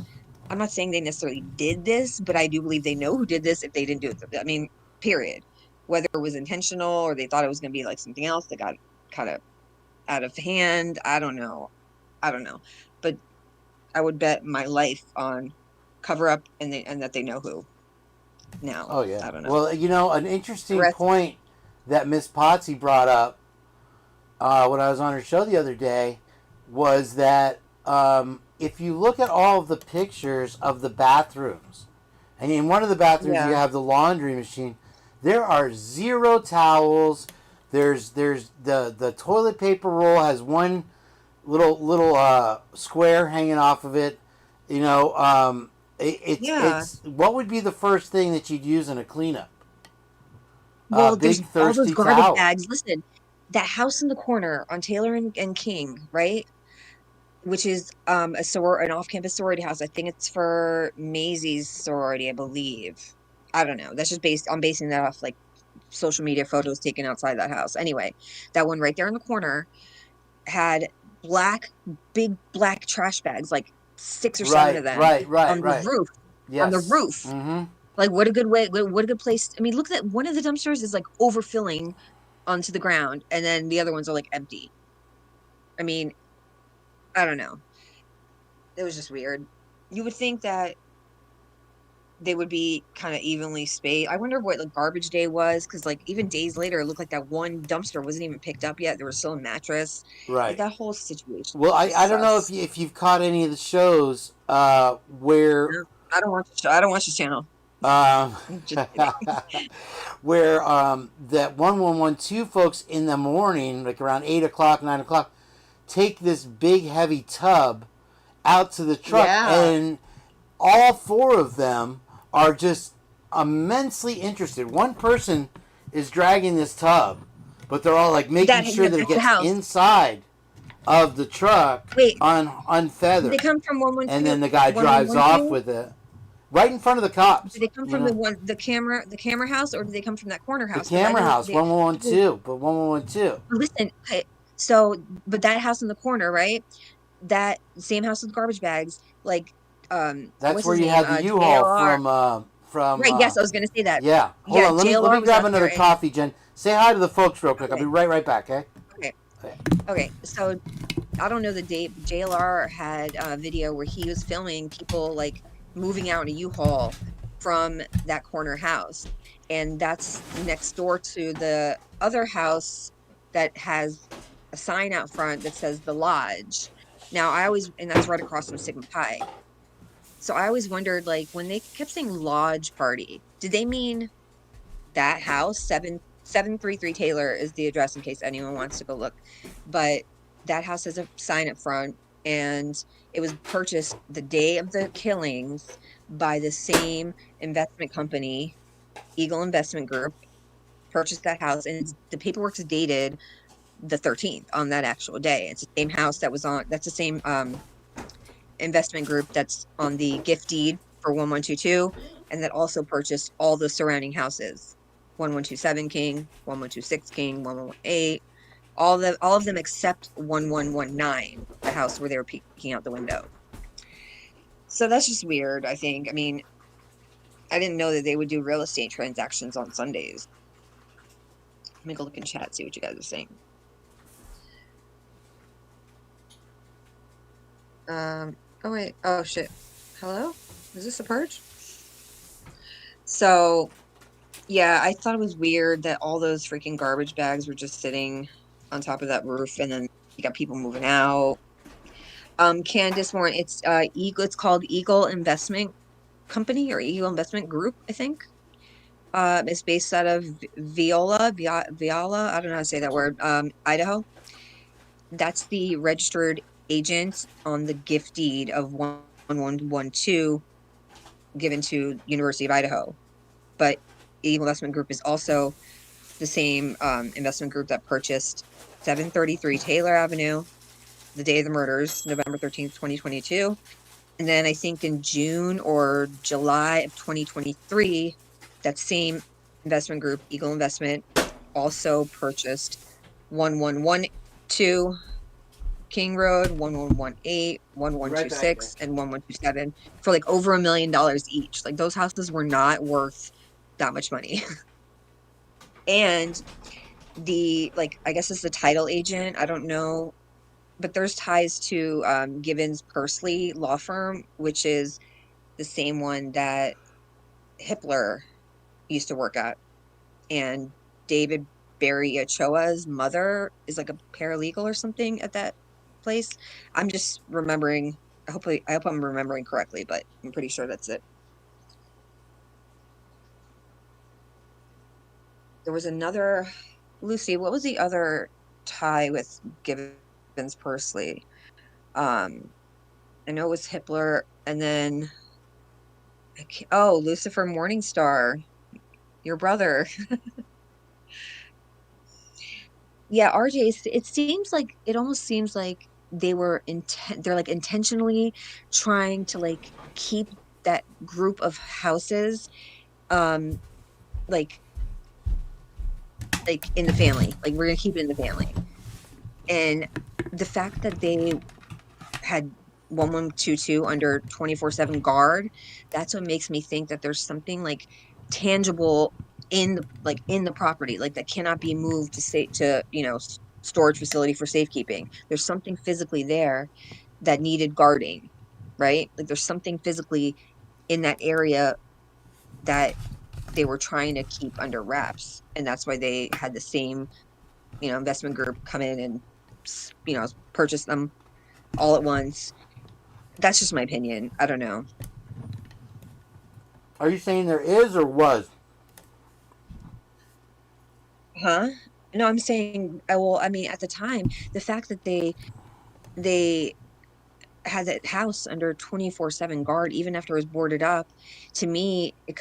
I'm not saying they necessarily did this, but I do believe they know who did this if they didn't do it. I mean, period. Whether it was intentional or they thought it was going to be like something else that got kind of out of hand, I don't know. But I would bet my life on cover up and that they know who. Now, oh yeah. I don't know. Well, you know, an interesting point that Miss Potsy brought up when I was on her show the other day was that if you look at all of the pictures of the bathrooms, and in one of the bathrooms you have the laundry machine, there are 0 towels. There's the toilet paper roll has one little square hanging off of it. You know, it's what would be the first thing that you'd use in a cleanup? Well, big there's all those thirsty garbage towel. bags. Listen, that house in the corner on Taylor and King, right? Which is an off-campus sorority house. I think it's for Maisie's sorority, I believe. I don't know. That's just I'm basing that off like social media photos taken outside that house. Anyway, that one right there in the corner had big black trash bags, like 6 or 7 of them, on the roof. Yes. On the roof. Mm-hmm. Like, what a good way! What a good place. I mean, look at that. One of the dumpsters is like overfilling onto the ground, and then the other ones are like empty. I mean, I don't know. It was just weird. You would think that they would be kind of evenly spaced. I wonder what like garbage day was, because like even days later, it looked like that one dumpster wasn't even picked up yet. There was still a mattress. Right. Like, that whole situation. Well, I don't know if you've caught any of the shows where No, I don't watch the channel. Where that 1112 folks in the morning, like around 8 o'clock, 9 o'clock, take this big heavy tub out to the truck, and all 4 of them are just immensely interested. One person is dragging this tub, but they're all like making sure that it gets inside of the truck unfeathered. They come from 112, and then the guy drives off with it. Right in front of the cops. Did they come from the camera house, or did they come from that corner house? The camera house, 1112, but 1112. Listen, so, but that house in the corner, right? That same house with garbage bags, like, That's what's where his you name? had the U-Haul JLR. from. Right. Yes, I was gonna say that. Yeah. Hold Yeah, on. Let me JLR was grab out another there, and coffee, Jen. Say hi to the folks real quick. I'll okay, be right back. Okay. okay, okay. So I don't know the date, but JLR had a video where he was filming people like moving out in a U-Haul from that corner house, and that's next door to the other house that has a sign out front that says the Lodge. Now and that's right across from Sigma Pi. So I always wondered, like, when they kept saying Lodge Party, did they mean that house? 733 Taylor is the address in case anyone wants to go look. But that house has a sign up front, and it was purchased the day of the killings by the same investment company, Eagle Investment Group, purchased that house, and the paperwork's dated the 13th on that actual day. It's the same house that's the same investment group that's on the gift deed for 1122, and that also purchased all the surrounding houses, 1127 King, 1126 King, 1118, all of them except 1119, the house where they were peeking out the window. So that's just weird, I think. I mean, I didn't know that they would do real estate transactions on Sundays. Let me go look in chat, see what you guys are saying. Oh wait, oh shit. Hello? Is this a purge? So, yeah, I thought it was weird that all those freaking garbage bags were just sitting on top of that roof, and then you got people moving out. Candace Warren, it's called Eagle Investment Company or Eagle Investment Group, I think. It's based out of Viola, I don't know how to say that word, Idaho. That's the registered agent on the gift deed of 1112 given to University of Idaho. But Eagle Investment Group is also the same investment group that purchased 733 Taylor Avenue the day of the murders, November 13th, 2022. And then I think in June or July of 2023, that same investment group, Eagle Investment, also purchased 1112 King Road, 1118, 1126, and 1127 for like over $1 million each. Like those houses were not worth that much money. And I guess it's the title agent, I don't know, but there's ties to Givens Pursley law firm, which is the same one that Hitler used to work at. And David Barry Ochoa's mother is like a paralegal or something at that place. I'm just remembering, I hope I'm remembering correctly, but I'm pretty sure that's it. There was another, Lucy, what was the other tie with Givens Pursley? I know it was Hitler, and then Lucifer Morningstar, your brother. Yeah, RJ, it almost seems like they're like intentionally trying to like keep that group of houses like in the family. Like we're gonna keep it in the family. And the fact that they had 1122 under 24/7 guard, that's what makes me think that there's something like tangible in the property, like that cannot be moved to storage facility for safekeeping. There's something physically there that needed guarding, right? Like there's something physically in that area that they were trying to keep under wraps, and that's why they had the same investment group come in and purchase them all at once. That's just my opinion. I don't know. Are you saying there is or was? Huh? No, I'm saying, well, I mean, at the time, the fact that they had that house under 24/7 guard, even after it was boarded up, to me, it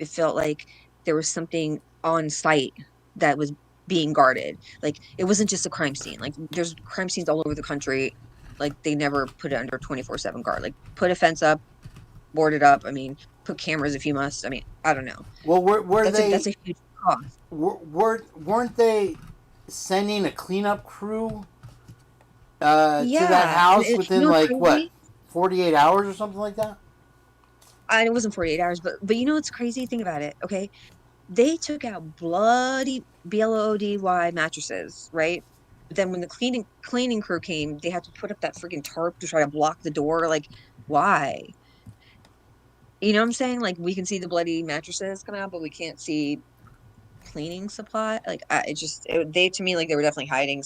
felt like there was something on site that was being guarded. Like it wasn't just a crime scene. Like there's crime scenes all over the country. Like they never put it under 24/7 guard. Like put a fence up, board it up. I mean, put cameras if you must. I mean, I don't know. Well, That's a huge cost. Weren't they sending a cleanup crew to Yeah, that house and within you know like what crazy? 48 hours or something like that? It wasn't 48 hours, but you know what's crazy? Think about it, okay? They took out bloody bloody mattresses, right? But then when the cleaning crew came, they had to put up that freaking tarp to try to block the door. Like, why? You know what I'm saying? Like, we can see the bloody mattresses come out, but we can't see cleaning supply. Like, they, to me, like, they were definitely hiding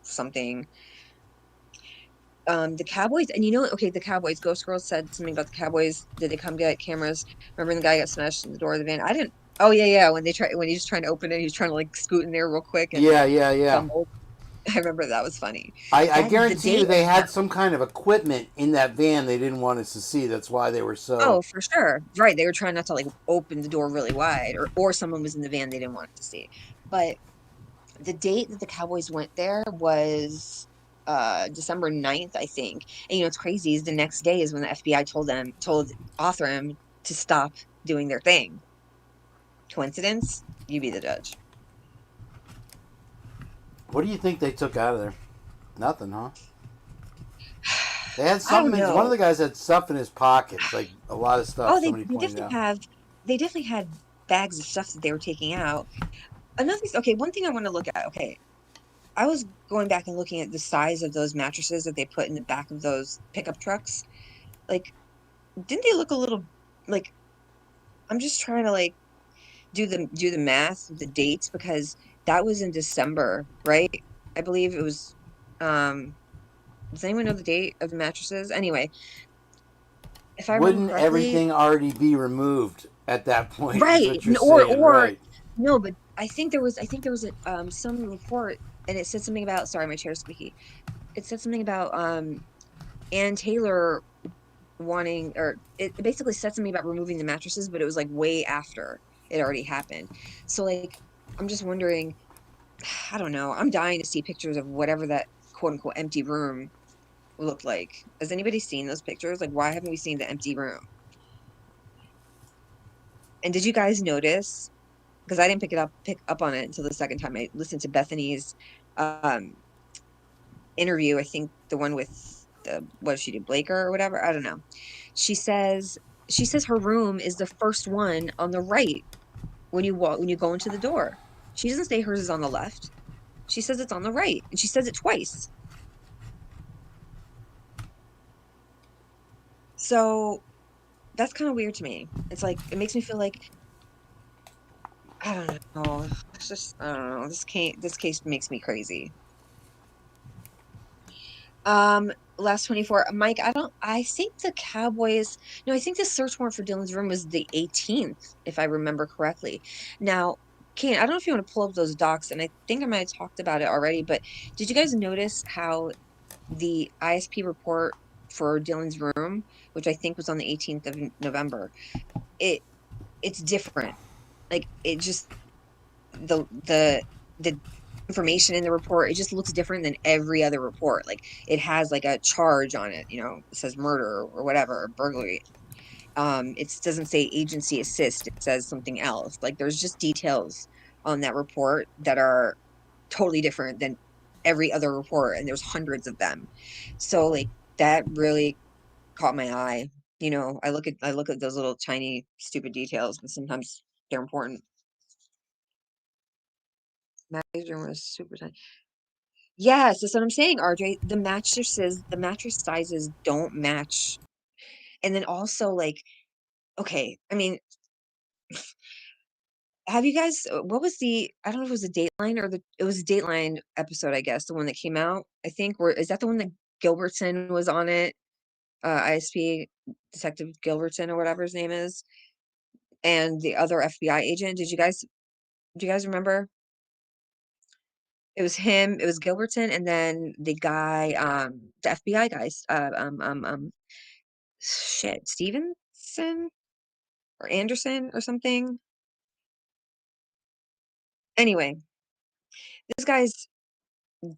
something. The Cowboys, and you know, okay, the Cowboys, Ghost Girl said something about the Cowboys. Did they come get cameras? Remember when the guy got smashed in the door of the van? I didn't. Oh yeah. When he was trying to open it, he was trying to like scoot in there real quick and Yeah. stumbled. I remember that was funny. I That the guarantee you date they of that. had some kind of equipment in that van they didn't want us to see. That's why they were so... Oh, for sure. Right. They were trying not to like open the door really wide, or someone was in the van they didn't want to see. But the date that the Cowboys went there was December 9th, I think. And you know what's crazy is the next day is when the FBI told Othram to stop doing their thing. Coincidence? You be the judge. What do you think they took out of there? Nothing, huh? They had I don't something. One of know. the guys had stuff in his pockets, like a lot of stuff. Oh, Somebody pointed out. they definitely had bags of stuff that they were taking out. Another okay, one thing I want to look at, okay. I was going back and looking at the size of those mattresses that they put in the back of those pickup trucks. Like, didn't they look a little like I'm just trying to like do the math, the dates, because that was in December, right? I believe it was does anyone know the date of the mattresses? Anyway, if I remember Wouldn't correctly, everything already be removed at that point? Is right. what you're saying, Or right? no, but I think there was a some report and it said something about sorry, my chair's squeaky. It said something about Ann Taylor wanting or it basically said something about removing the mattresses, but it was like way after it already happened. So like I'm just wondering, I don't know. I'm dying to see pictures of whatever that quote unquote empty room looked like. Has anybody seen those pictures? Like, why haven't we seen the empty room? And did you guys notice? Because I didn't pick up on it until the second time I listened to Bethany's um interview. I think the one with the what did she do, Blaker or whatever? I don't know. She says her room is the first one on the right when you go into the door. She doesn't say hers is on the left. She says it's on the right, and she says it twice. So that's kind of weird to me. It's like it makes me feel like I don't know. It's just I don't know. This case makes me crazy. Last 24. Mike, I think the Cowboys, no, I think the search warrant for Dylan's room was the 18th, if I remember correctly. Now, Kane, I don't know if you want to pull up those docs, and I think I might have talked about it already, but did you guys notice how the ISP report for Dylan's room, which I think was on the 18th of November, it it's different. Like it just the information in the report, it just looks different than every other report. Like it has like a charge on it, it says murder or whatever, or burglary. It doesn't say agency assist, it says something else. Like there's just details on that report that are totally different than every other report, and there's hundreds of them. So like that really caught my eye. I look at those little tiny stupid details, but sometimes they're important. Maggie's room was super tiny. Yes, that's what I'm saying, RJ. The mattress sizes don't match. And then also, like, okay, I mean, have you guys, what was I don't know if it was a Dateline it was a Dateline episode, I guess, the one that came out, I think, is that the one that Gilbertson was on it? ISP Detective Gilbertson or whatever his name is, and the other FBI agent. Do you guys remember? It was him, it was Gilbertson, and then the guy, the FBI guys, shit, Stevenson or Anderson or something. Anyway, this guy's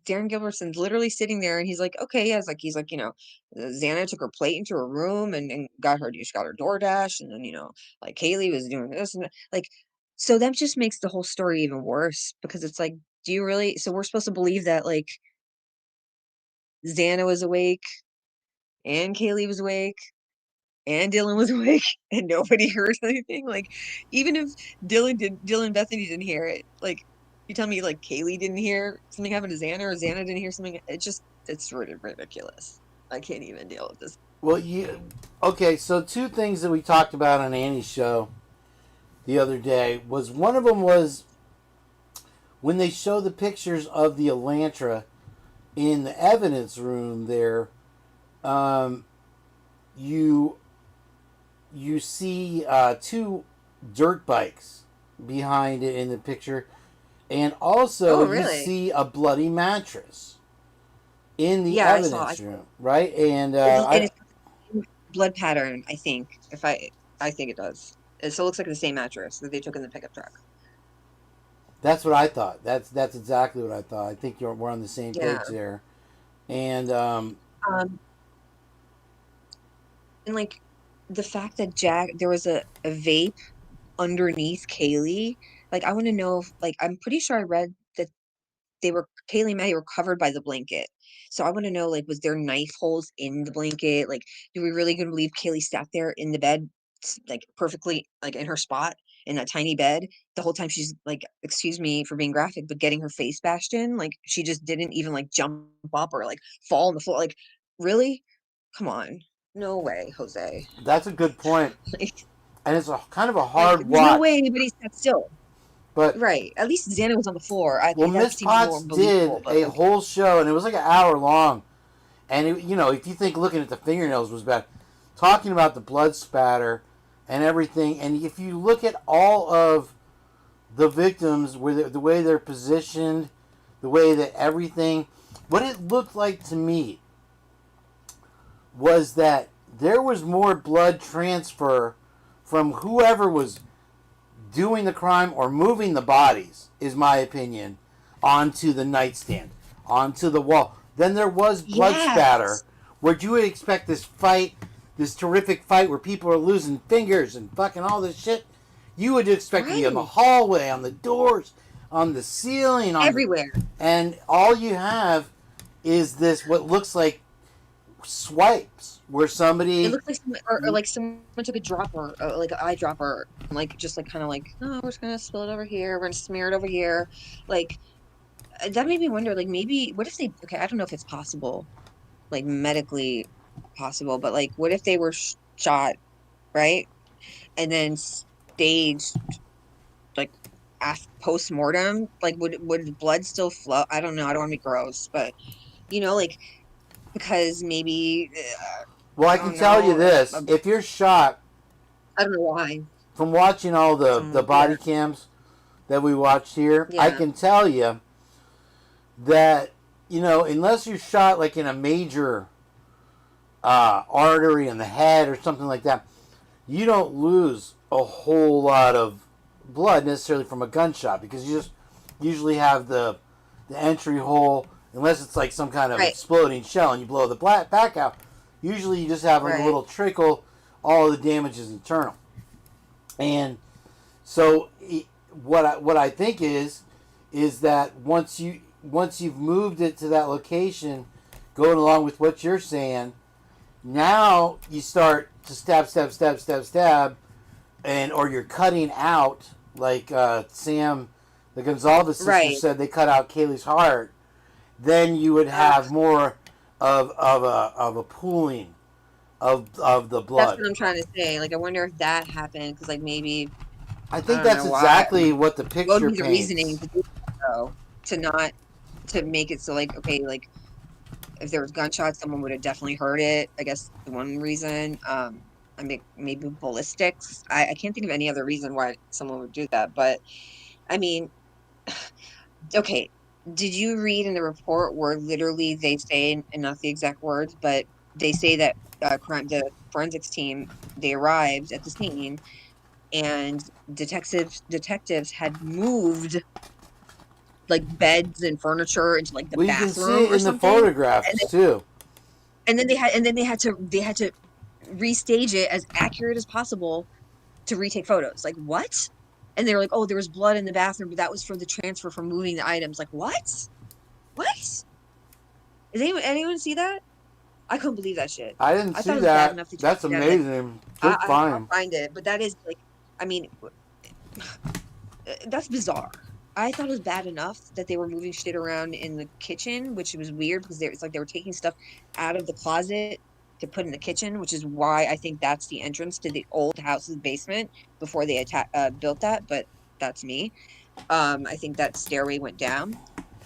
Darren Gilbertson's literally sitting there and he's like, okay, yeah, he's like, Xana took her plate into her room and she got her DoorDash, and then, like Kaylee was doing this and that. Like, so that just makes the whole story even worse because it's like, do you really, so we're supposed to believe that like Xana was awake and Kaylee was awake, and Dylan was awake, and nobody heard anything. Like, even if Dylan Bethany didn't hear it, like, you tell me, like, Kaylee didn't hear something happen to Xana, or Xana didn't hear something. It's ridiculous. I can't even deal with this. Well, okay, so two things that we talked about on Annie's show the other day was, one of them was when they show the pictures of the Elantra in the evidence room there, you see two dirt bikes behind it in the picture, and also you see a bloody mattress in the evidence room, right? And it's blood pattern, I think. I think it does. So it looks like the same mattress that they took in the pickup truck. That's what I thought. That's exactly what I thought. I think we're on the same page there. And and like the fact that there was a vape underneath Kaylee. Like, I want to know if, like, I'm pretty sure I read that Kaylee and Maddie were covered by the blanket. So I want to know, like, was there knife holes in the blanket? Like, do we really gonna believe Kaylee sat there in the bed, like, perfectly, like, in her spot in that tiny bed the whole time she's, like, excuse me for being graphic, but getting her face bashed in? Like, she just didn't even, like, jump up or, like, fall on the floor. Like, really? Come on. No way, Jose. That's a good point. And it's kind of a there's hard watch. no way anybody sat still. But right, at least Xana was on the floor. Miss Potts did a whole show, and it was like an hour long. And if you think looking at the fingernails was bad, talking about the blood spatter and everything, and if you look at all of the victims, the way they're positioned, the way that everything, what it looked like to me was that there was more blood transfer from whoever was doing the crime or moving the bodies, is my opinion, onto the nightstand, onto the wall. Then there was blood spatter, where you would expect this fight, this terrific fight where people are losing fingers and fucking all this shit. You would expect to be in the hallway, on the doors, on the ceiling, everywhere. And all you have is this, what looks like swipes, where somebody... It looks like someone took a dropper, like an eyedropper, and like just like kind of like, oh, we're just gonna spill it over here, we're gonna smear it over here. Like, that made me wonder, like, maybe, what if they, okay, I don't know if it's possible, like medically possible, but like, what if they were shot, right? And then staged, like, post-mortem, like, would blood still flow? I don't know, I don't want to be gross, but, like, because maybe... well, I can tell you this. If you're shot... I don't know why. From watching all the body cams that we watched here, I can tell you that, unless you're shot, like, in a major artery in the head or something like that, you don't lose a whole lot of blood necessarily from a gunshot, because you just usually have the entry hole. Unless it's like some kind of exploding shell and you blow the back out, usually you just have like a little trickle. All of the damage is internal. And so what I think is that once you've moved it to that location, going along with what you're saying, now you start to stab, or you're cutting out, like Sam, the Gonzalez sister said, they cut out Kaylee's heart. Then you would have more of a pooling of the blood. That's what I'm trying to say. Like, I wonder if that happened, because, like, maybe... I think that's exactly what the picture paints. What would be the reasoning to do that, though? To make it so, like, okay, like, if there was gunshots, someone would have definitely heard it. I guess the one reason. I mean, maybe ballistics. I can't think of any other reason why someone would do that. But, I mean, okay... Did you read in the report where literally they say, and not the exact words, but they say that the forensics team, they arrived at the scene, and detectives had moved like beds and furniture into like the bathroom. You can see it in the photographs too. And then they had to restage it as accurate as possible to retake photos. Like, what? And they were like, oh, there was blood in the bathroom, but that was for the transfer from moving the items. Like, what? What? Did anyone see that? I couldn't believe that shit. I didn't I see thought it was bad that. enough that That's you could have, like, amazing. Good I'll find. find it, but that is like, I mean, that's bizarre. I thought it was bad enough that they were moving shit around in the kitchen, which was weird because it's like they were taking stuff out of the closet to put in the kitchen, which is why I think that's the entrance to the old house's basement before they built that. But that's me. I think that stairway went down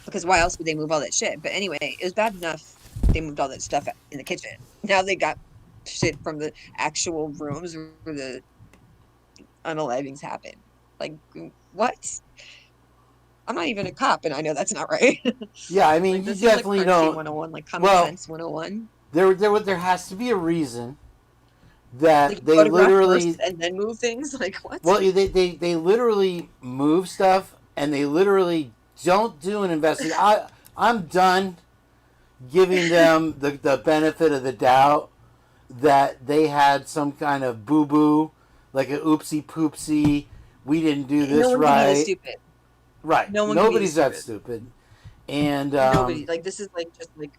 because why else would they move all that shit? But anyway, it was bad enough they moved all that stuff in the kitchen. Now they got shit from the actual rooms where the unalivings happen. Like, what? I'm not even a cop, and I know that's not right. Yeah, I mean, Like, you this seems like definitely crime scene don't. 101, like common Well, sense 101. there has to be a reason that Like, they photograph literally. first and then move things? Like, what? Well, they literally move stuff, and they literally don't do an investigation. I'm done giving them the benefit of the doubt that they had some kind of boo boo, like a oopsie poopsie. We didn't do this No one can be this right. stupid. Right. No one can be Nobody's this that stupid. And Nobody. Like, this is like just like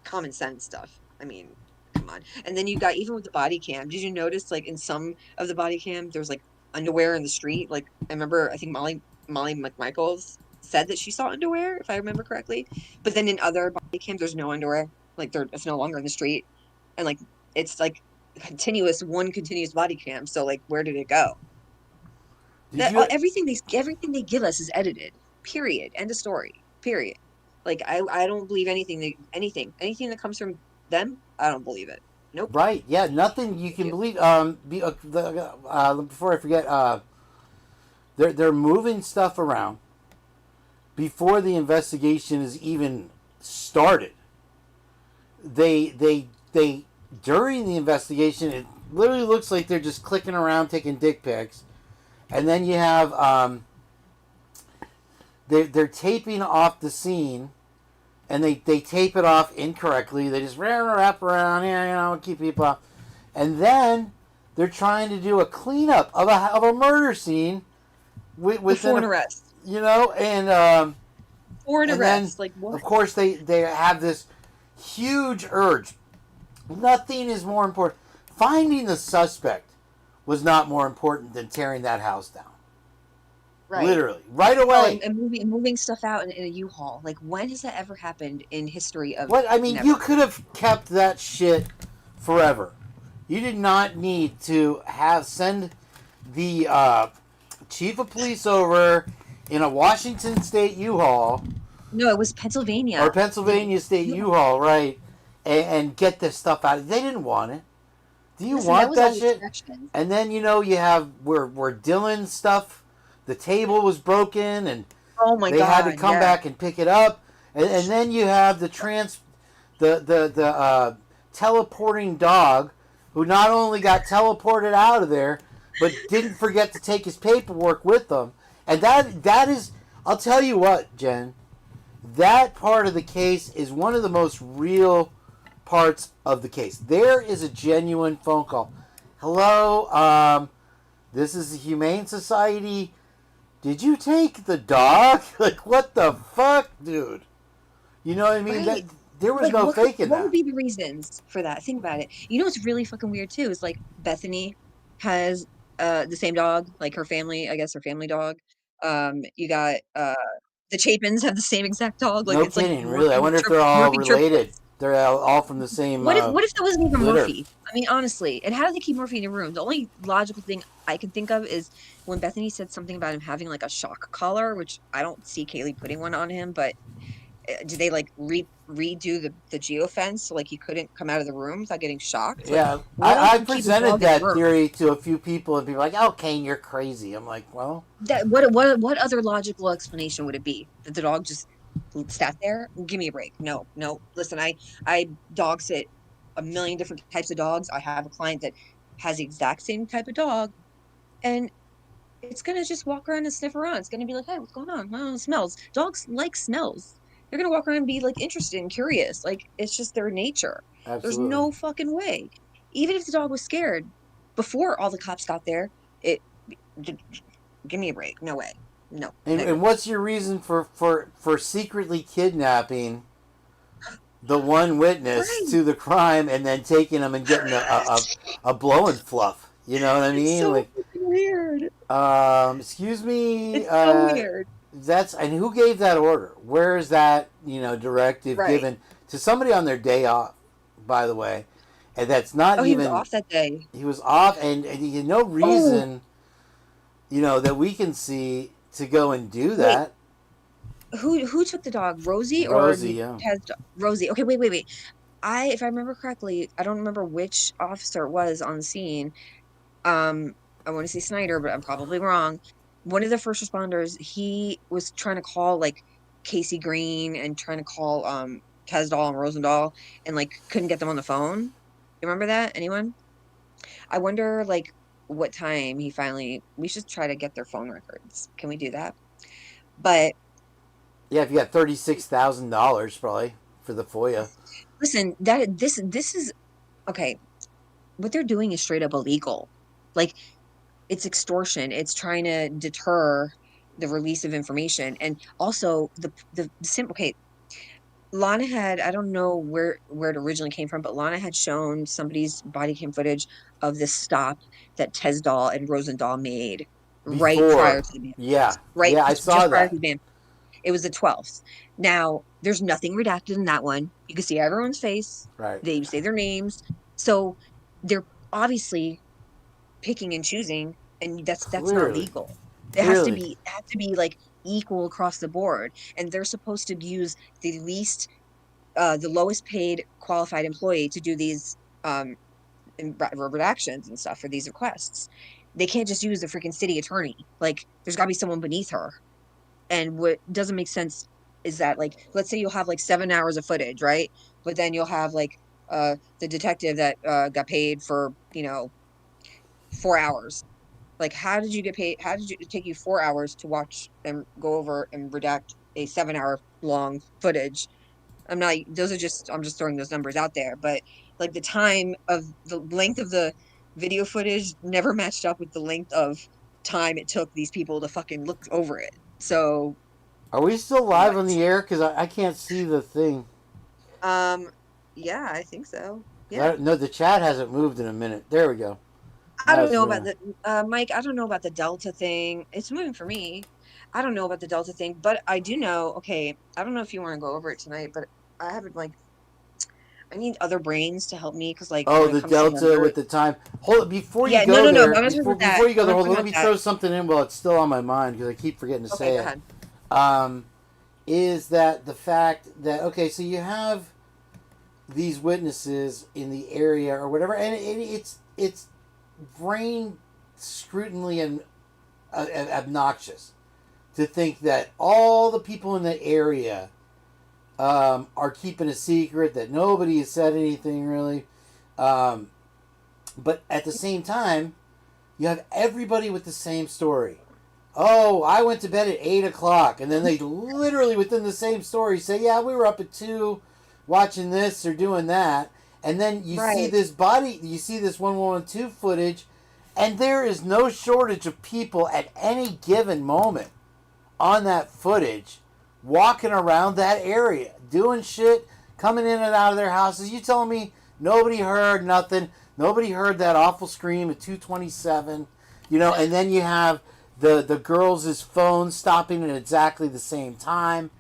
common sense stuff. I mean, come on. And then you got, even with the body cam, did you notice like in some of the body cam there's like underwear in the street? Like, I remember, I think Molly McMichaels said that she saw underwear, if I remember correctly. But then in other body cams there's no underwear. Like, it's no longer in the street. And like it's like continuous body cam. So like, where did it go? Everything they give us is edited. Period. End of story. Period. Like, I don't believe anything that comes from them. I don't believe it. Nope. right, yeah, nothing you can believe. Before I forget, they're moving stuff around before the investigation is even started. They during the investigation, it literally looks like they're just clicking around taking dick pics, and then you have they're taping off the scene, and they tape it off incorrectly. They just wrap around here, keep people off, and then they're trying to do a cleanup of a murder scene Before an arrest. And Or an and arrest. then, Like, what? of course, they have this huge urge. Nothing is more important. Finding the suspect was not more important than tearing that house down. Right. Literally, right away. And moving stuff out in a U-Haul. Like, when has that ever happened in history of? What I mean, never. you could have kept that shit forever. You did not need to send the chief of police over in a Washington State U-Haul. No, it was Pennsylvania. Or Pennsylvania State U-Haul, right? And get this stuff out. They didn't want it. Do you want that shit? And then you have where Dylan's stuff, the table was broken, and oh my they God, had to come back and pick it up. And then you have the teleporting dog, who not only got teleported out of there, but didn't forget to take his paperwork with them. And that is, I'll tell you what, Jen, that part of the case is one of the most real parts of the case. There is a genuine phone call. Hello, this is the Humane Society. Did you take the dog? Like, what the fuck, dude? You know what I mean? Right. There was no faking that. What would be the reasons for that? Think about it. You know what's really fucking weird too is like Bethany has the same dog, like her family, I guess her family dog. You got the Chapins have the same exact dog. Like, No it's kidding, like really. I wonder if they're all Murphy related. triplets. They're all from the same. What if that wasn't even litter. Murphy? I mean, honestly, and how do they keep Murphy in a room? The only logical thing I can think of is when Bethany said something about him having like a shock collar, which I don't see Kaylee putting one on him, but did they like redo the geofence so like he couldn't come out of the room without getting shocked? Yeah, like, I presented that theory to a few people, and people were like, "Oh, Kane, you're crazy." I'm like, "Well, what other logical explanation would it be that the dog just sat there? Give me a break. No. Listen, I dog sit a million different types of dogs. I have a client that has the exact same type of dog, and it's gonna just walk around and sniff around. It's gonna be like, hey, what's going on? Oh, it smells. Dogs like smells. They're gonna walk around and be like interested and curious. Like, it's just their nature. Absolutely. There's no fucking way. Even if the dog was scared before all the cops got there, give me a break. No way. No. And what's your reason for secretly kidnapping the one witness Right. to the crime and then taking him and getting a blow and fluff. You know what I mean? It's so Like, weird. excuse me. It's so weird. And who gave that order? Where is that, directive Right. given to somebody on their day off, by the way? And that's not He even... was off that day. He was off, and he had no reason, that we can see to go and do that. Who took the dog? Rosie Rosie, yeah. Rosie. Okay, wait. If I remember correctly, I don't remember which officer it was on the scene. I want to say Snyder, but I'm probably wrong. One of the first responders, he was trying to call like Casey Green and trying to call Tesdall and Rosendahl and like couldn't get them on the phone. You remember that? Anyone? I wonder like what time he finally. We should try to get their phone records. Can we do that? But yeah, if you got $36,000 probably for the FOIA. Listen, this is okay. What they're doing is straight up illegal. Like, it's extortion. It's trying to deter the release of information, and also the simple. Okay, Lana had, I don't know where it originally came from, but Lana had shown somebody's body cam footage of this stop that Tesdall and Rosendahl made right prior to the ban. Yeah. Right. Yeah, I saw prior that. to the ban. It was the 12th. Now, there's nothing redacted in that one. You can see everyone's face. Right. They say their names. So they're obviously picking and choosing, and that's not legal. It has to be like equal across the board. And they're supposed to use the lowest paid qualified employee to do these redactions and stuff for these requests. They can't just use the freaking city attorney. Like, there's got to be someone beneath her. And what doesn't make sense is that, like, let's say you'll have like 7 hours of footage, right? But then you'll have like the detective that got paid for 4 hours. Like, how did you get paid? How did it take you 4 hours to watch and go over and redact a 7 hour long footage? I'm just throwing those numbers out there, but like the length of the video footage never matched up with the length of time it took these people to fucking look over it. So, are we still live on the air? Because I can't see the thing. Yeah, I think so. Yeah. No, the chat hasn't moved in a minute. There we go. I don't know about the Mike. I don't know about the Delta thing. It's moving for me. I don't know about the Delta thing, but I do know. Okay, I don't know if you want to go over it tonight, but I haven't I need other brains to help me because the Delta with the time. Hold it before you go there. Before you go there, hold on, let me throw something in while it's still on my mind because I keep forgetting to say it. Is that the fact that so you have these witnesses in the area or whatever, and it's brain scrutiny and obnoxious to think that all the people in the area are keeping a secret, that nobody has said anything really. But at the same time, you have everybody with the same story. Oh, I went to bed at 8 o'clock. And then they literally within the same story say, yeah, we were up at 2 watching this or doing that. And then you see this 112 footage, and there is no shortage of people at any given moment on that footage walking around that area, doing shit, coming in and out of their houses. You telling me nobody heard nothing? Nobody heard that awful scream at 2:27, and then you have the girls' phone stopping at exactly the same time,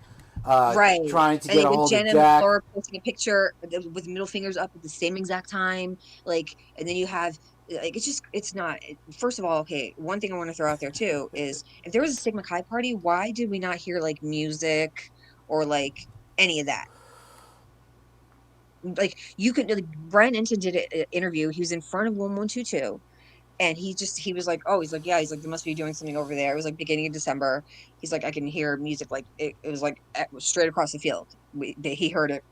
trying to get a hold of Jack. And then Laura posting a picture with middle fingers up at the same exact time, and then you have, it's not, first of all, okay, one thing I want to throw out there too is, if there was a Sigma Chi party, why did we not hear music or any of that? Brian Enton did an interview. He was in front of 1122, and he was like, they must be doing something over there. It was beginning of December. He's like, I can hear music. It was straight across the field. He heard it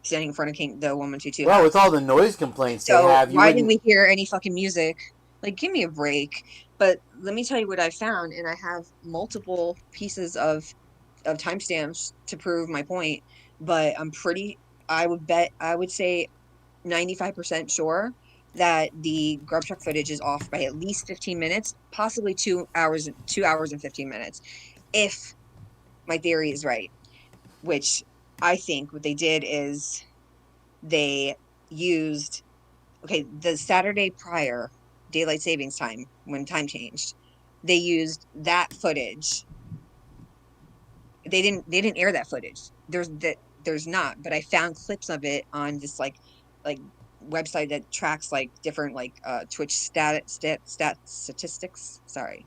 standing in front of the 1122. Well, with all the noise complaints they have, why didn't we hear any fucking music? Give me a break. But let me tell you what I found, and I have multiple pieces of timestamps to prove my point. But I would say 95% sure that the grub truck footage is off by at least 15 minutes, possibly 2 hours and 15 minutes, if my theory is right, which I think what they did is they used, okay, the Saturday prior daylight savings time, when time changed, they used that footage. They didn't air that footage. There's not, but I found clips of it on this like website that tracks like different like Twitch statistics. Sorry.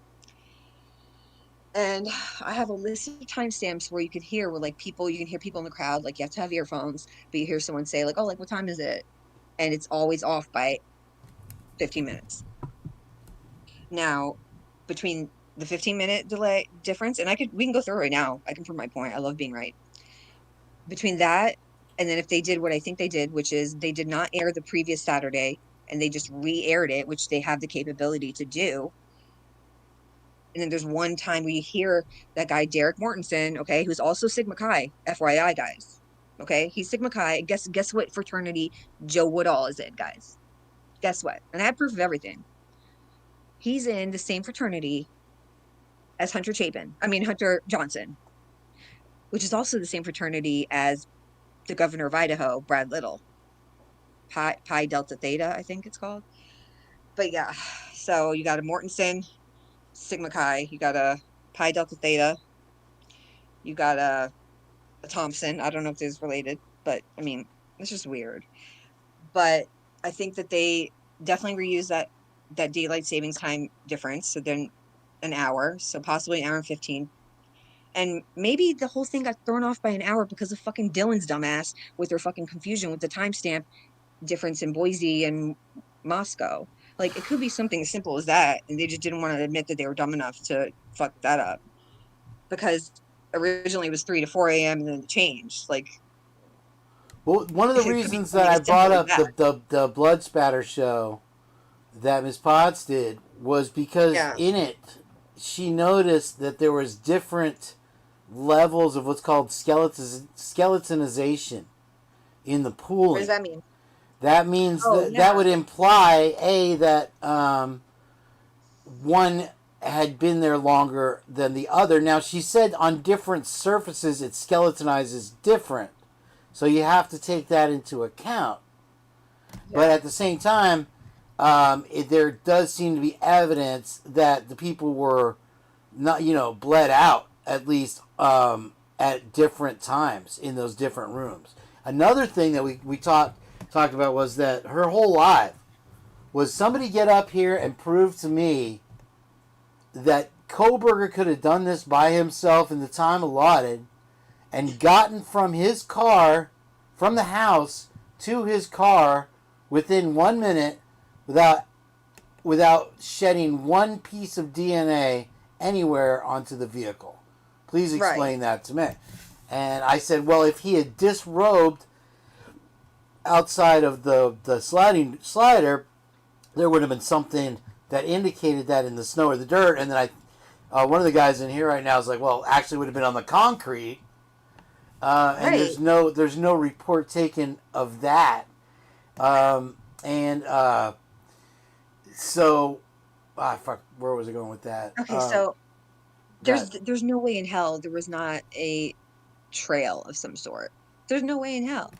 And I have a list of timestamps where you can hear where like people, you can hear people in the crowd, like you have to have earphones, but you hear someone say like, oh, like what time is it? And it's always off by 15 minutes. Now, between the 15-minute delay difference, and we can go through it right now. I can prove my point. I love being right. Between that, and then if they did what I think they did, which is they did not air the previous Saturday and they just re-aired it, which they have the capability to do. And then there's one time where you hear that guy, Derek Mortensen, okay, who's also Sigma Chi, FYI, guys. Okay, he's Sigma Chi. Guess what fraternity Joe Woodall is in, guys? Guess what? And I have proof of everything. He's in the same fraternity as Hunter Johnson, which is also the same fraternity as the governor of Idaho, Brad Little. Pi Delta Theta, I think it's called. But yeah, so you got a Mortensen, Sigma Chi, you got a Pi Delta Theta, you got a Thompson. I don't know if this is related, but I mean, it's just weird. But I think that they definitely reuse that daylight savings time difference. So then an hour, so possibly an hour and 15. And maybe the whole thing got thrown off by an hour because of fucking Dylan's dumbass with her fucking confusion with the timestamp difference in Boise and Moscow. Like, it could be something as simple as that, and they just didn't want to admit that they were dumb enough to fuck that up. Because originally it was 3 to 4 a.m. and then it changed. Like, well, one of the reasons that I brought up the blood spatter show that Ms. Potts did was because in it she noticed that there was different levels of what's called skeletonization in the pooling. What does that mean? That means that would imply that one had been there longer than the other. Now, she said on different surfaces it skeletonizes different, so you have to take that into account. But at the same time, there does seem to be evidence that the people were not, bled out at least at different times in those different rooms. Another thing that we talked about was that her whole life was somebody get up here and prove to me that Kohberger could have done this by himself in the time allotted and gotten from his car, from the house to his car within 1 minute without shedding one piece of DNA anywhere onto the vehicle. Please explain that to me. And I said, well, if he had disrobed outside of the slider, there would have been something that indicated that in the snow or the dirt. And then one of the guys in here right now is like, well, actually would have been on the concrete. And there's no report taken of that. So, fuck, where was I going with that? Okay, so there's no way in hell there was not a trail of some sort. There's no way in hell.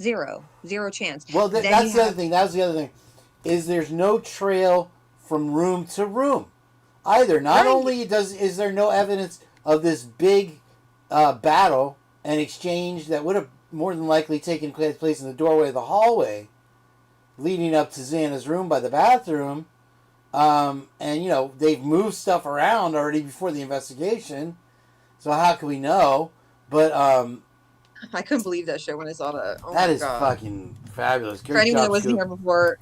Zero chance. Well, that's the other thing. That was the other thing. Is there's no trail from room to room either. Not only is there no evidence of this big battle and exchange that would have more than likely taken place in the doorway of the hallway leading up to Xana's room by the bathroom. And, they've moved stuff around already before the investigation. So how can we know? But I couldn't believe that shit when I saw that. Oh that my is God. fucking fabulous. For anyone that wasn't here before,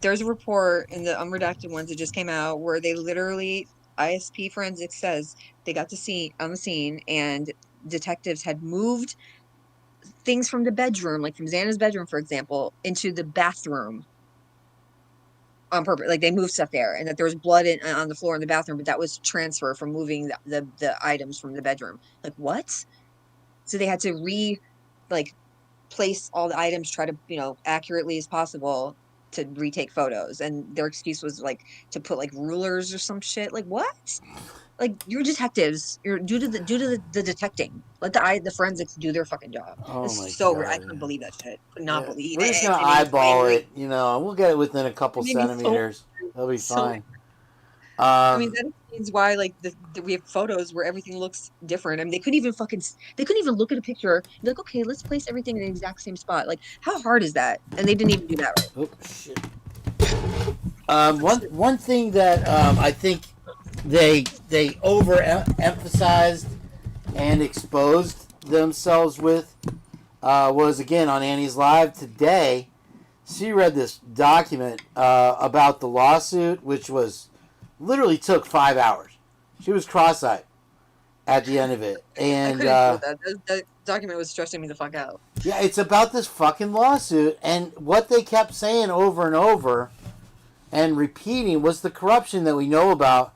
there's a report in the unredacted ones that just came out where they literally, ISP Forensics says they got on the scene and detectives had moved things from the bedroom, like from Xana's bedroom, for example, into the bathroom on purpose. Like, they moved stuff there, and that there was blood on the floor in the bathroom, but that was transfer from moving the items from the bedroom. Like, what? So they had to place all the items, try to, accurately as possible to retake photos. And their excuse was to put rulers or some shit. Like, what? Like, you're detectives. You're due to the detecting. Let the forensics do their fucking job. Oh my It's so god! I couldn't believe that shit. Could not believe We're just it. gonna It made me so eyeball angry. it. You know, we'll get it within a couple It made me centimeters. That'll be so. fine. I mean, that explains why like we have photos where everything looks different. I mean, they couldn't even look at a picture and be like, okay, let's place everything in the exact same spot. Like, how hard is that? And they didn't even do that right. Oh shit. One thing that I think they overemphasized and exposed themselves with was, again, on Annie's Live today. She read this document about the lawsuit, which was literally took 5 hours. She was cross-eyed at the end of it, and I couldn't deal with that. That document was stressing me the fuck out. yeah, it's about this fucking lawsuit, and what they kept saying over and over and repeating was the corruption that we know about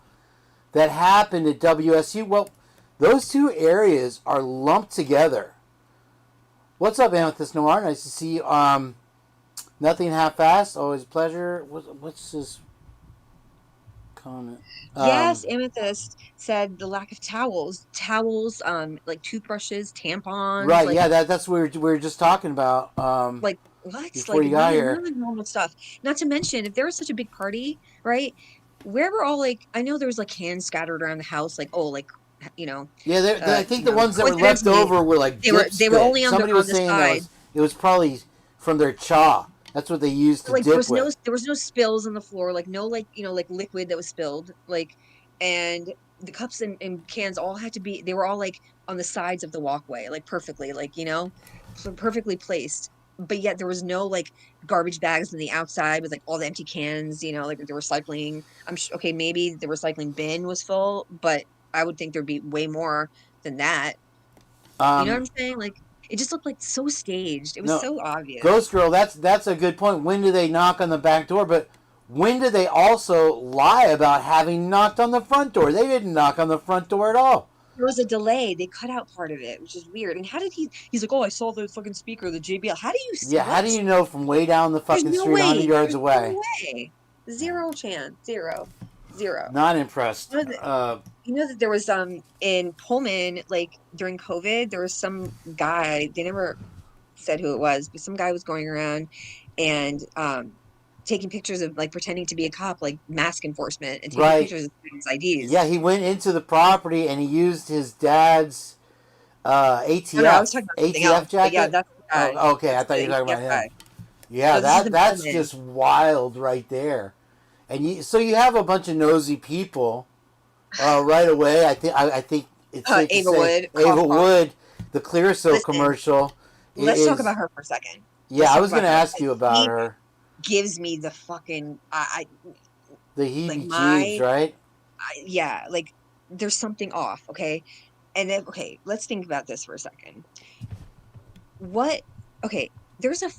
that happened at WSU. Well, those two areas are lumped together. What's up, Amethyst Noir? Nice to see you. Nothing half-assed. Always a pleasure. What's his comment? Yes, Amethyst said the lack of towels, like toothbrushes, tampons, Right, like yeah, that's what we were just talking about like what? before Like you got none here. of the normal stuff. Not to mention, if there was such a big party, right? Where were all like? I know there was like cans scattered around the house, like Yeah, I think the ones that were left over were like they were only on Somebody the was saying side. it was probably from their chaw. That's what they used to Like dip with. there was no spills on the floor, like no like like liquid that was spilled, like, and the cups and cans all had to be, they were all like on the sides of the walkway, like perfectly, like so perfectly placed. But yet there was no like garbage bags on the outside with like all the empty cans, like the recycling. Okay, maybe the recycling bin was full, but I would think there'd be way more than that. You know what I'm saying? Like, it just looked like so staged. It was so obvious. Ghost Girl, that's a good point. When do they knock on the back door? But when do they also lie about having knocked on the front door? They didn't knock on the front door at all. There was a delay. They cut out part of it, which is weird. And how did he's like, oh, I saw the fucking speaker, the JBL. How do you see? Yeah, how do you know from way down the fucking street 100 yards away? No way. Zero chance. Zero. Not impressed. You know that there was in Pullman, like during COVID, there was some guy, they never said who it was, but some guy was going around and taking pictures of, like, pretending to be a cop, like mask enforcement, and taking pictures of students' IDs. Yeah, he went into the property and he used his dad's ATF, I was talking about ATF jacket. Yeah, that's the guy. Oh, okay, That's I thought you were talking about him. guy. Yeah, So that's just wild right there. And so you have a bunch of nosy people right away. I think it's safe to say Ava Wood, the Clearasil commercial. Let's talk about her for a second. Yeah, I was going to ask you about her. Gives me the fucking the heebie-jeebs, right? Yeah, like there's something off, okay? And then, okay, let's think about this for a second. Okay, there's a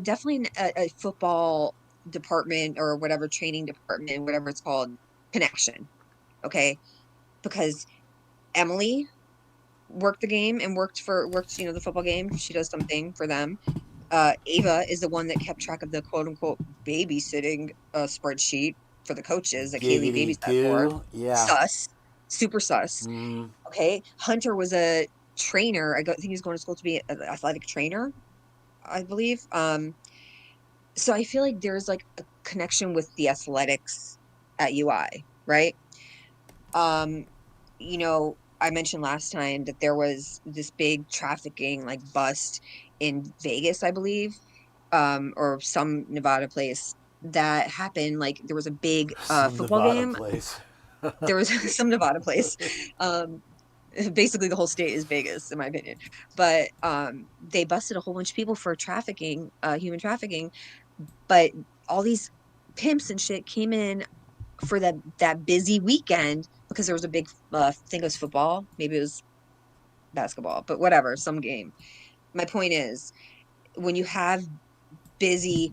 definitely a football department or whatever, training department, whatever it's called, connection, okay? Because Emily worked the game and worked the football game. She does something for them. Ava is the one that kept track of the quote-unquote babysitting spreadsheet for the coaches that Kaylee babysat for. Yeah. Sus. Super sus. Okay. Hunter was a trainer. I think he was going to school to be an athletic trainer, I believe. So I feel like there's like a connection with the athletics at UI, right? I mentioned last time that there was this big trafficking like bust in Vegas, I believe, or some Nevada place that happened. Like there was a big football game. There was some Nevada place. Basically the whole state is Vegas, in my opinion. But they busted a whole bunch of people for trafficking, human trafficking. But all these pimps and shit came in for that busy weekend because there was a big I think it was football, maybe it was basketball, but whatever, some game. My point is, when you have busy,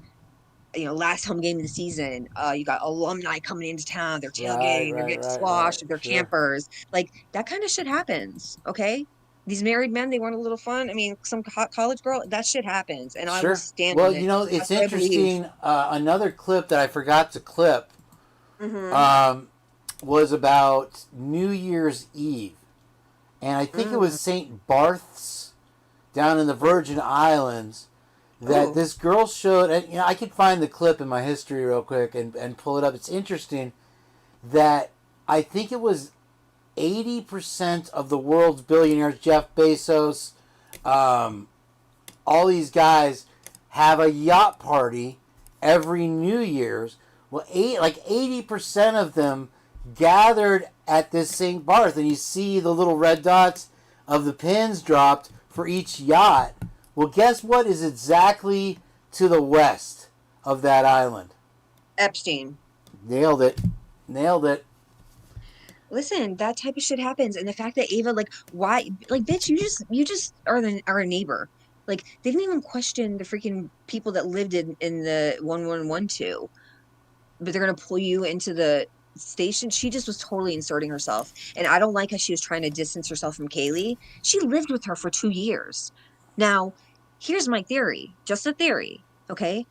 last home game of the season, you got alumni coming into town, they're tailgating, they're getting sloshed, they're campers, like that kind of shit happens. Okay, these married men, they want a little fun. I mean, some hot college girl, that shit happens, and I will stand Well, on it. it's interesting. Another clip that I forgot to clip was about New Year's Eve. And I think it was St. Barth's down in the Virgin Islands that this girl showed. And, you know, I could find the clip in my history real quick and pull it up. It's interesting that I think it was 80% of the world's billionaires, Jeff Bezos, all these guys have a yacht party every New Year's. Well, 80% of them gathered at this St. Barth, and you see the little red dots of the pins dropped for each yacht. Well, guess what is exactly to the west of that island? Epstein. Nailed it. Listen, that type of shit happens, and the fact that Ava, like, why, like, bitch, you just are a neighbor. Like, they didn't even question the freaking people that lived in the 1112, but they're gonna pull you into the station. She just was totally inserting herself, and I don't like how she was trying to distance herself from Kaylee. She lived with her for 2 years. Now, here's my theory, just a theory, okay?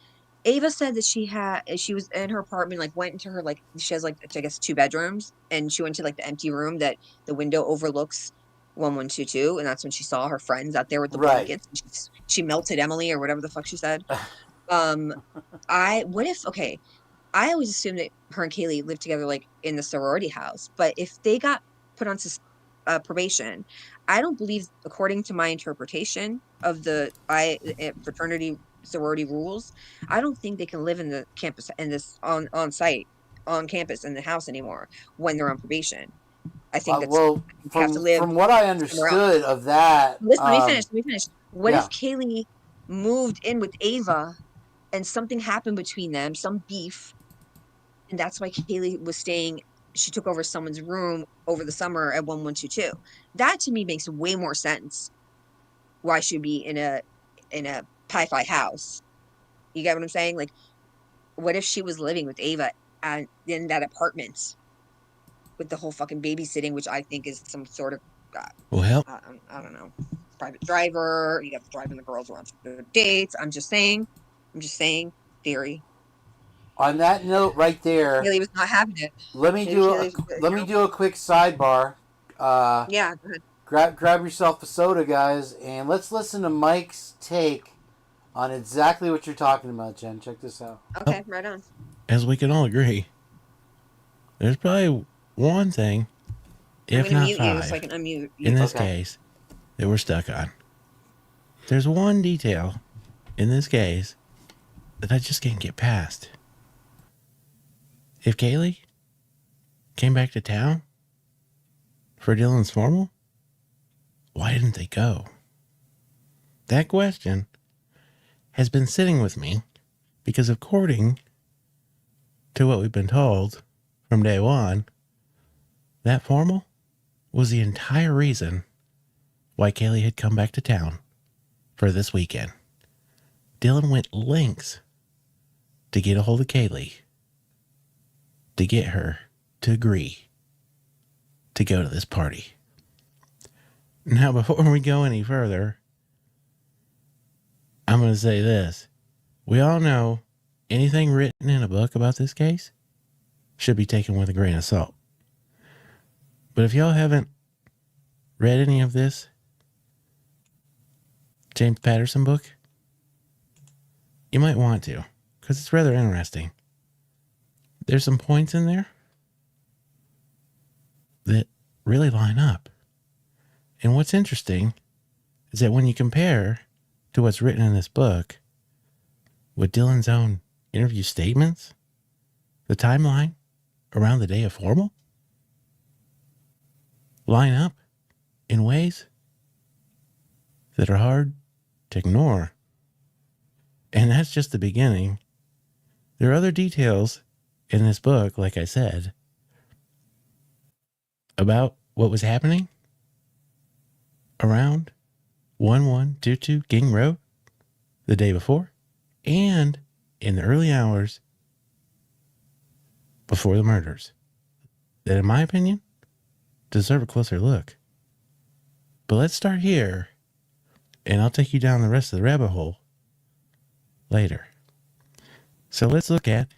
Ava said that she was in her apartment, like, went into her, like, she has, like, I guess 2 bedrooms, and she went to, like, the empty room that the window overlooks 1122, and that's when she saw her friends out there with the blankets. And she melted Emily, or whatever the fuck she said. I always assumed that her and Kaylee lived together, like, in the sorority house, but if they got put on probation, I don't believe, according to my interpretation of the fraternity sorority rules, I don't think they can live in the campus in this on site on campus in the house anymore when they're on probation. I think that's have to live. From what I understood of that, listen, let me finish. What if Kaylee moved in with Ava, and something happened between them, some beef, and that's why Kaylee was staying? She took over someone's room over the summer at 1122. That to me makes way more sense. Why she'd be in a Pi-Fi house? You get what I'm saying? Like, what if she was living with Ava in that apartment with the whole fucking babysitting, which I think is some sort of I don't know, private driver. You got to driving the girls around for their dates. I'm just saying, theory. On that note, right there, Kaylee was not having it. Let me do a quick sidebar. Yeah, go ahead. Grab yourself a soda, guys, and let's listen to Mike's take on exactly what you're talking about, Jen. Check this out. Okay, right on. As we can all agree, there's probably one thing, if not five, so I can unmute you. in this case, that we're stuck on. There's one detail in this case that I just can't get past. If Kaylee came back to town for Dylan's formal, why didn't they go? That question has been sitting with me because, according to what we've been told from day one, that formal was the entire reason why Kaylee had come back to town for this weekend. Dylan went lengths to get a hold of Kaylee, to get her to agree to go to this party. Now, before we go any further, I'm going to say this. We all know anything written in a book about this case should be taken with a grain of salt. But if y'all haven't read any of this James Patterson book, you might want to, because it's rather interesting. There's some points in there that really line up. And what's interesting is that when you compare to what's written in this book with Dylan's own interview statements, the timeline around the day of formal line up in ways that are hard to ignore. And that's just the beginning. There are other details in this book, like I said, about what was happening around 1122 King Road the day before and in the early hours before the murders that, in my opinion, deserve a closer look. But let's start here, and I'll take you down the rest of the rabbit hole later. So let's look at,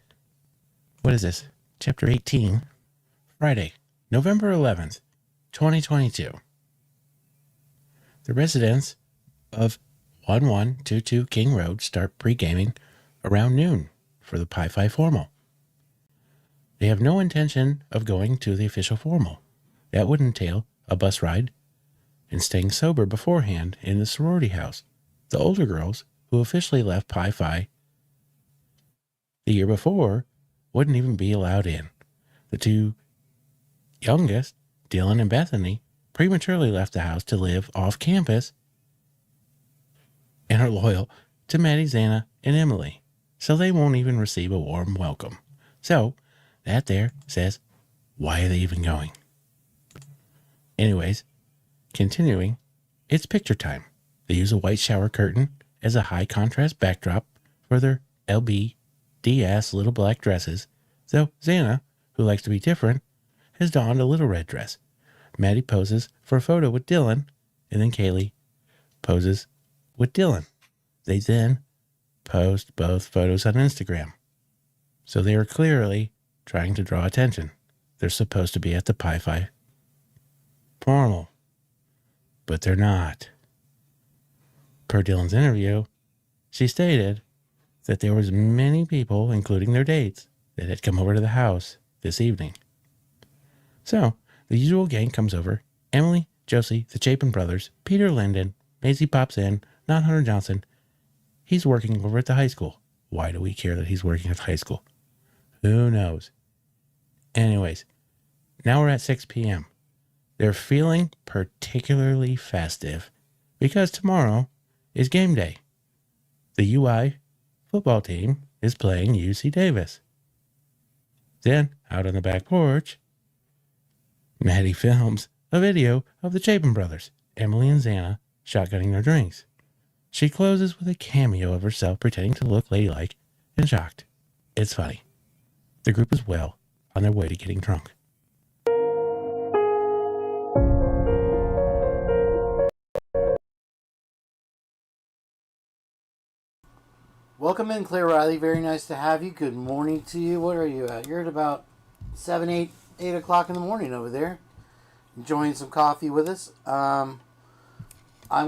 what is this? Chapter 18, Friday, November 11th, 2022. The residents of 1122 King Road start pre-gaming around noon for the Pi Phi formal. They have no intention of going to the official formal. That would entail a bus ride and staying sober beforehand in the sorority house. The older girls, who officially left Pi Phi the year before, wouldn't even be allowed in. The two youngest, Dylan and Bethany, prematurely left the house to live off campus and are loyal to Maddie, Xana, and Emily, so they won't even receive a warm welcome. So, that there says, why are they even going? Anyways, continuing, it's picture time. They use a white shower curtain as a high contrast backdrop for their LBD-ass little black dresses, though Xana, who likes to be different, has donned a little red dress. Maddie poses for a photo with Dylan, and then Kaylee poses with Dylan. They then post both photos on Instagram. So they are clearly trying to draw attention. They're supposed to be at the Pi Phi formal, but they're not. Per Dylan's interview, she stated that there was many people, including their dates, that had come over to the house this evening. So, the usual gang comes over. Emily, Josie, the Chapin brothers, Peter Linden, Maisie pops in, not Hunter Johnson. He's working over at the high school. Why do we care that he's working at the high school? Who knows? Anyways, now we're at 6 p.m. They're feeling particularly festive because tomorrow is game day. The UI football team is playing UC Davis. Then, out on the back porch, Maddie films a video of the Chapin brothers, Emily and Xana, shotgunning their drinks. She closes with a cameo of herself pretending to look ladylike and shocked. It's funny. The group is well on their way to getting drunk. Welcome in, Claire Riley. Very nice to have you. Good morning to you. What are you at? You're at about 7, 8 o'clock in the morning over there. Enjoying some coffee with us. I'm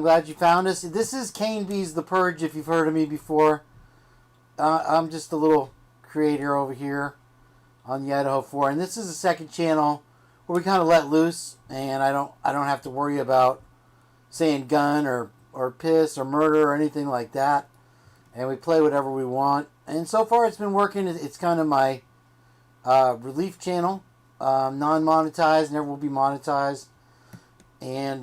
glad you found us. This is Kane B's The Purge, if you've heard of me before. I'm just a little creator over here on the Idaho4, and this is the second channel where we kind of let loose, and I don't have to worry about saying gun or piss or murder or anything like that. And we play whatever we want. And so far it's been working. It's kind of my relief channel. Non-monetized, never will be monetized. And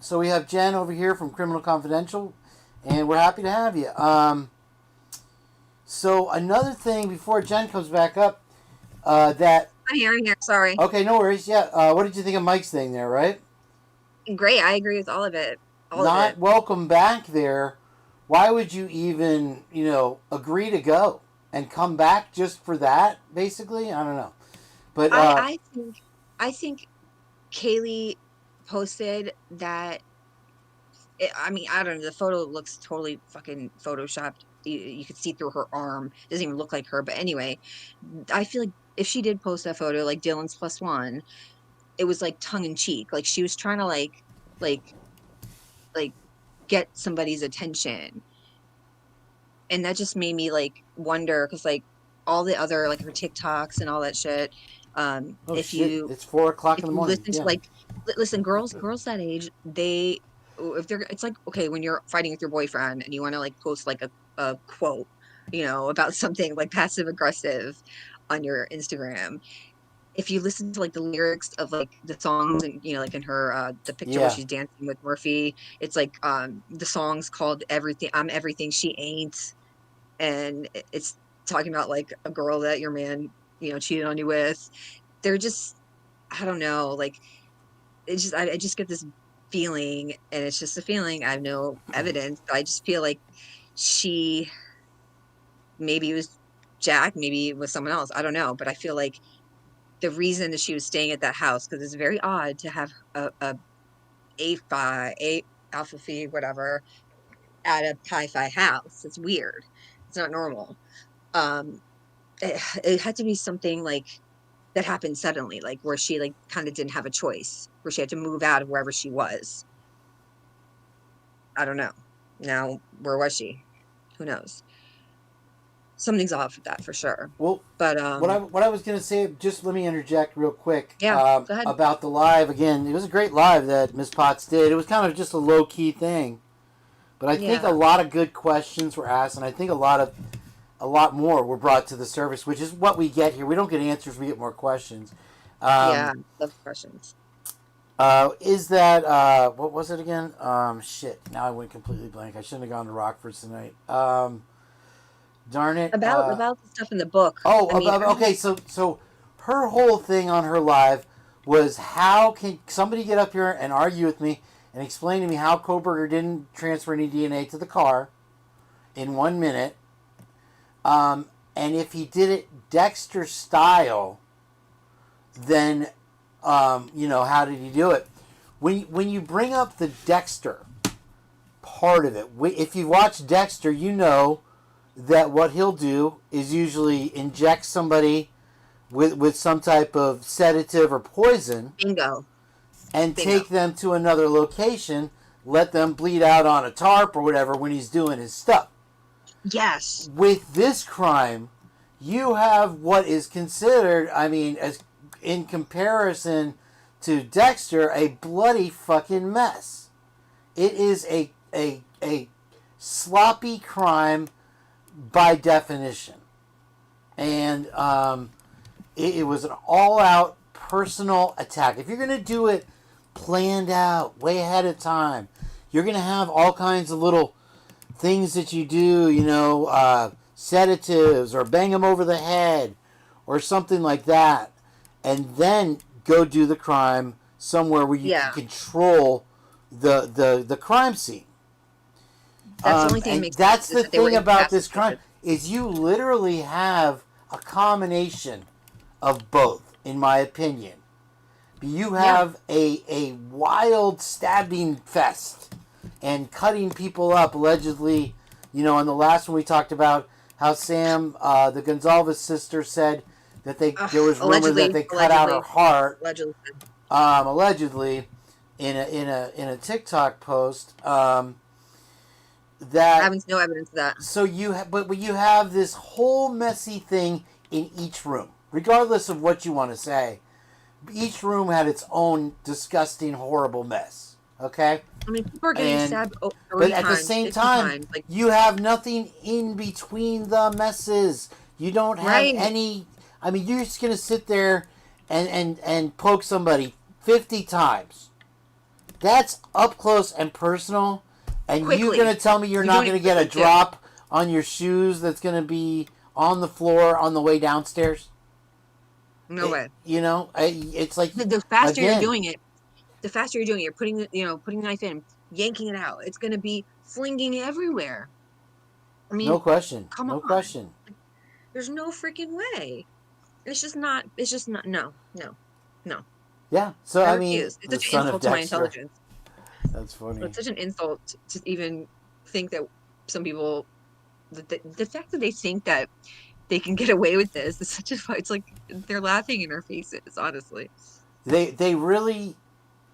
so we have Jen over here from Criminal Confidential. And we're happy to have you. So another thing before Jen comes back up. That I'm here, sorry. Okay, no worries. Yeah. What did you think of Mike's thing there, right? Great, I agree with all of it. Not welcome back there. Why would you even, agree to go and come back just for that? Basically, I don't know, but I think Kaylee posted that. I don't know. The photo looks totally fucking photoshopped. You could see through her arm. It doesn't even look like her. But anyway, I feel like if she did post that photo, like Dylan's +1, it was like tongue in cheek. Like she was trying to like get somebody's attention, and that just made me like wonder, because like all the other like her TikToks and all that shit, it's 4 o'clock in the morning. Listen, girls that age, it's like, okay, when you're fighting with your boyfriend and you want to like post like a quote, about something like passive aggressive on your Instagram, if you listen to like the lyrics of like the songs, and like in her the picture where she's dancing with Murphy, it's like the song's called I'm Everything She Ain't, and it's talking about like a girl that your man cheated on you with. They're just, I don't know, like it's just I just get this feeling, and it's just a feeling. I have no evidence, but I just feel like she, maybe it was Jack, maybe it was someone else, I don't know, but I feel like the reason that she was staying at that house, because it's very odd to have a Alpha Phi, whatever, at a Pi Phi house. It's weird. It's not normal. It had to be something like that happened suddenly, like where she like kind of didn't have a choice, where she had to move out of wherever she was. I don't know. Now, where was she? Who knows? Something's off with that for sure. Well, but what I was gonna say, just let me interject real quick. Yeah, go ahead. About the live again. It was a great live that Miss Potts did. It was kind of just a low key thing, but I think a lot of good questions were asked, and I think a lot more were brought to the surface, which is what we get here. We don't get answers; we get more questions. Love questions. Is that what was it again? Shit. Now I went completely blank. I shouldn't have gone to Rockford tonight. Darn it. About the stuff in the book. Okay. So her whole thing on her live was, how can somebody get up here and argue with me and explain to me how Koberger didn't transfer any DNA to the car in 1 minute, and if he did it Dexter style, then how did he do it? When you bring up the Dexter part of it, if you watch Dexter, you know that what he'll do is usually inject somebody with some type of sedative or poison. Bingo. And take them to another location, let them bleed out on a tarp or whatever when he's doing his stuff. Yes. With this crime, you have what is considered, as in comparison to Dexter, a bloody fucking mess. It is a sloppy crime by definition. And it was an all-out personal attack. If you're going to do it planned out, way ahead of time, you're going to have all kinds of little things that you do, sedatives, or bang them over the head, or something like that, and then go do the crime somewhere where you can control the crime scene. That's the only thing that makes that's sense, the thing about this crime, is you literally have a combination of both, in my opinion. You have a wild stabbing fest and cutting people up, allegedly. On the last one we talked about how Sam, the Gonzalez sister, said that there was rumors that they cut out her heart. Allegedly, in a TikTok post. That I have no evidence of that. So you have this whole messy thing in each room, regardless of what you want to say. Each room had its own disgusting, horrible mess. Okay. People are getting stabbed 3 but at times, the same 50 time, times. you have nothing in between the messes. You don't have any. You're just gonna sit there and poke somebody 50 times. That's up close and personal. And Quickly. you're going to tell me you're not going to get a drop on your shoes that's going to be on the floor on the way downstairs? No way. It's like, the faster you're doing it, you're putting the knife in, yanking it out. It's going to be flinging everywhere. No question. Come no on. question. There's no freaking way. It's just not. No. Yeah. So, it's such an insult to my intelligence. That's funny. It's such an insult to even think that some people, the fact that they think that they can get away with this is such a. It's like they're laughing in our faces. Honestly, they really,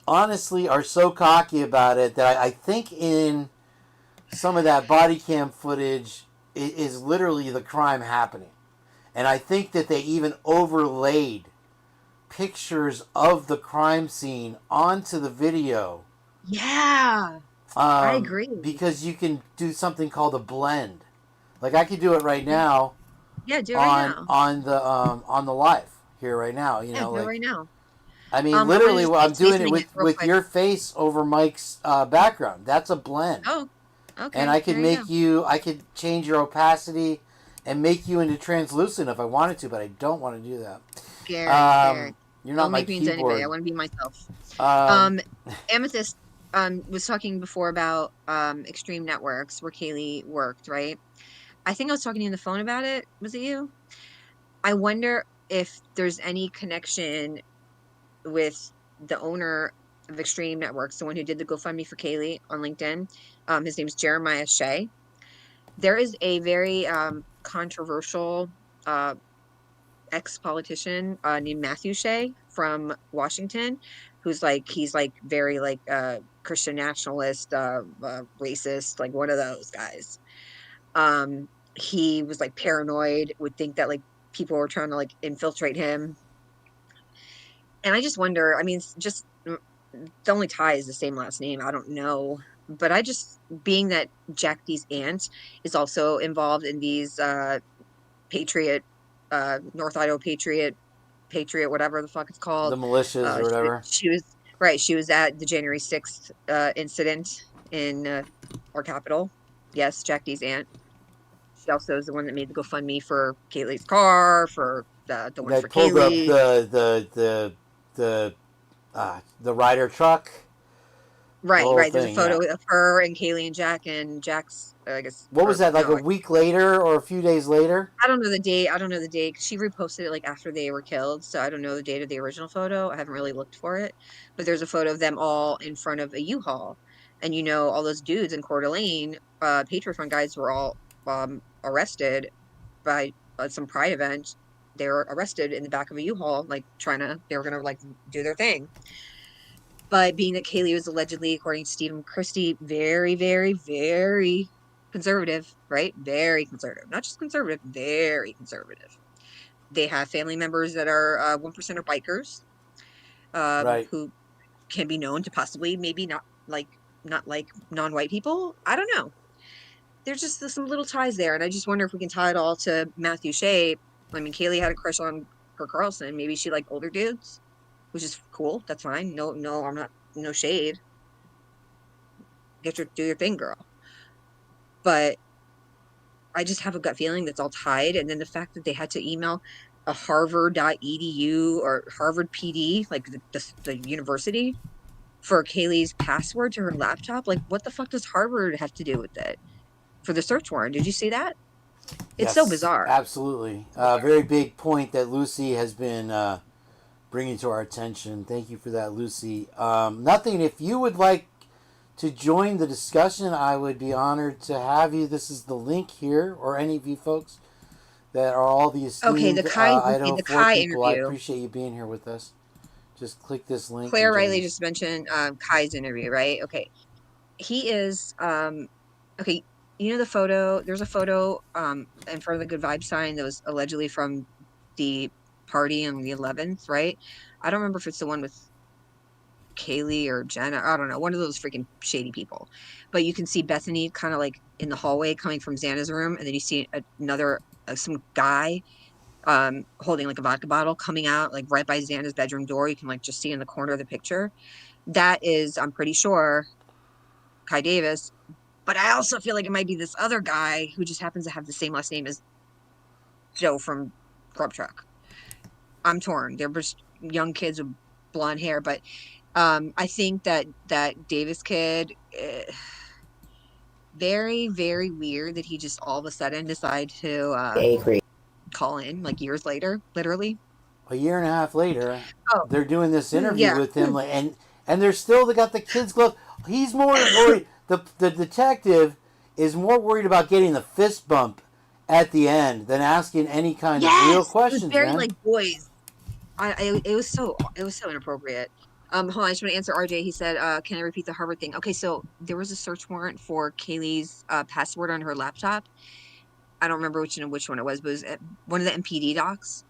honestly, are so cocky about it that I think in some of that body cam footage is literally the crime happening, and I think that they even overlaid pictures of the crime scene onto the video. Yeah, I agree. Because you can do something called a blend. Like I could do it right now. Yeah, do it right now. On the live here right now. Do it right now. Literally, I'm doing it with your face over Mike's background. That's a blend. Oh, okay. And I could I could change your opacity and make you into translucent if I wanted to, but I don't want to do that. Gary, you're not my keyboard. Anybody. I want to be myself. Amethyst was talking before about Extreme Networks where Kaylee worked, right? I think I was talking to you on the phone about it. Was it you? I wonder if there's any connection with the owner of Extreme Networks, the one who did the GoFundMe for Kaylee on LinkedIn. His name's Jeremiah Shea. There is a very controversial ex-politician named Matthew Shea from Washington, who's like, he's like very like Christian nationalist, racist, like one of those guys. He was like paranoid, would think that like people were trying to like infiltrate him. And I just wonder, I mean, just the only tie is the same last name. I don't know. But I just, being that Jack D's aunt is also involved in these Patriot, North Idaho Patriot, whatever the fuck it's called. The militias or whatever. She was, right. She was at the January 6th incident in our capital. Yes, Jack D's aunt. She also is the one that made the GoFundMe for Kaylee's car, for the one They for pulled up Kaylee. the Ryder truck. Right, whole right. There's a thing, photo yeah. of her and Kaylee and Jack, and Jack's, I guess. What was that, like no, a week later or a few days later? I don't know the date. I don't know the date. 'Cause she reposted it like after they were killed, so I don't know the date of the original photo. I haven't really looked for it, but there's a photo of them all in front of a U-Haul, and you know all those dudes in Coeur d'Alene, Patriot Front guys were all arrested by some pride event. They were arrested in the back of a U-Haul, like they were gonna like do their thing. But being that Kaylee was allegedly, according to Stephen Christie, very, very, very conservative, right? Very conservative. Not just conservative, very conservative. They have family members that are 1%er bikers, Right. who can be known to possibly maybe not like non-white people. I don't know. There's just some little ties there, and I just wonder if we can tie it all to Matthew Shea. I mean, Kaylee had a crush on Kurt Carlson. Maybe she liked older dudes, which is cool. That's fine. No, I'm not, no shade. Do your thing, girl. But I just have a gut feeling that's all tied. And then the fact that they had to email a harvard.edu or Harvard PD, like the university, for Kaylee's password to her laptop. Like, what the fuck does Harvard have to do with it for the search warrant? Did you see that? It's so bizarre. Absolutely. Very big point that Lucy has been bringing to our attention. Thank you for that, Lucy. Nothing. If you would like to join the discussion, I would be honored to have you. This is the link here, or any of you folks that are all the esteemed Idaho4 people. I appreciate you being here with us. Just click this link. Claire Riley just mentioned Kai's interview, right? Okay. He is, okay, you know the photo, there's a photo in front of the Good Vibe sign that was allegedly from the party on the 11th, right? I don't remember if it's the one with Kaylee or Jenna. I don't know. One of those freaking shady people. But you can see Bethany kind of like in the hallway coming from Xana's room, and then you see another, some guy holding like a vodka bottle coming out like right by Xana's bedroom door. You can like just see in the corner of the picture. That is, I'm pretty sure, Kai Davis. But I also feel like it might be this other guy who just happens to have the same last name as Joe from Grub Truck. I'm torn. They're just young kids with blonde hair, but I think that Davis kid, very, very weird that he just all of a sudden decided to call in like years later, literally. A year and a half later, they're doing this interview Yeah. with him, and they're still, they got the kid's glove. He's more worried. The detective is more worried about getting the fist bump at the end than asking any kind of real questions. It was very man. like boys. It was so inappropriate. Hold on, I just want to answer RJ. He said, can I repeat the Harvard thing? Okay, so there was a search warrant for Kaylee's password on her laptop. I don't remember which one it was, but it was at one of the MPD docs.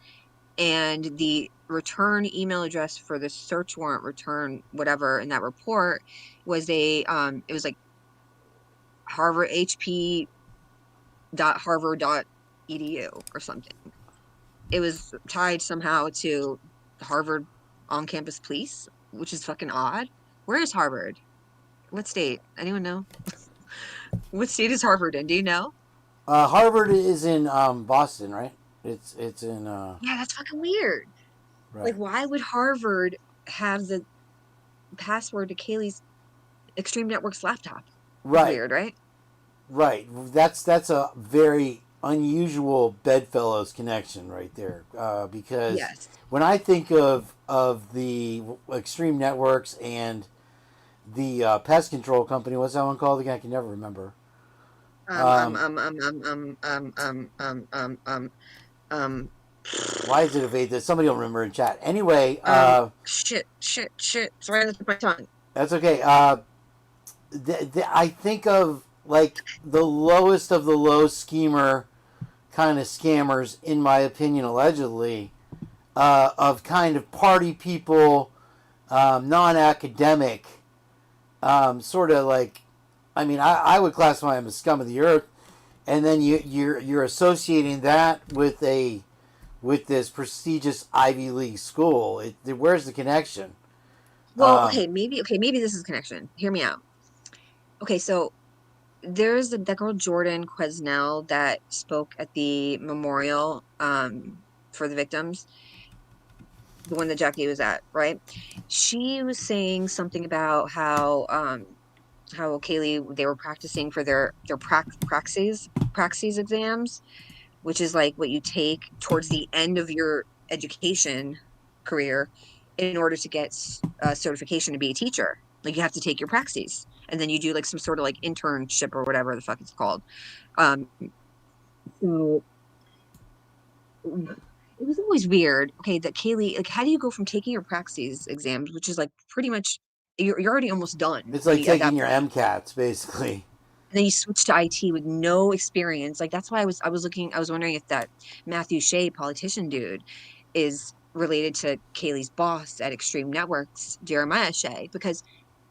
And the return email address for the search warrant return, whatever, in that report was it was like Harvard, hp.harvard.edu or something. It was tied somehow to Harvard on-campus police, which is fucking odd. Where is Harvard? What state? Anyone know? What state is Harvard in? Do you know? Harvard is in Boston, right? It's in. Yeah, that's fucking weird. Right. Like, why would Harvard have the password to Kaylee's Extreme Networks laptop? Right. Weird, right? Right. That's a very unusual Bedfellows connection right there, because when I think of the Extreme Networks and the pest control company, what's that one called again? I can never remember. Why is it evade? Somebody will remember in chat. Anyway, Shit. It's right on the tip of my tongue. that's okay. I think of like the lowest of the low schemer kind of scammers, in my opinion, allegedly, of kind of party people, non-academic, sort of like, I mean, I would classify them as scum of the earth, and then you're associating that with this prestigious Ivy League school. Where's the connection? Well, maybe this is a connection. Hear me out. Okay, so there's that girl Jordan Quesnell that spoke at the memorial for the victims, the one that Jackie was at, right? She was saying something about how Kaylee, they were practicing for their praxis exams, which is like what you take towards the end of your education career in order to get certification to be a teacher. Like you have to take your praxis, and then you do like some sort of like internship or whatever the fuck it's called. So it was always weird. Okay, that Kaylee, like, how do you go from taking your praxis exams, which is like pretty much you're already almost done. It's like taking your MCATs, basically. And then you switch to IT with no experience. Like that's why I was wondering if that Matthew Shea politician dude is related to Kaylee's boss at Extreme Networks, Jeremiah Shea, because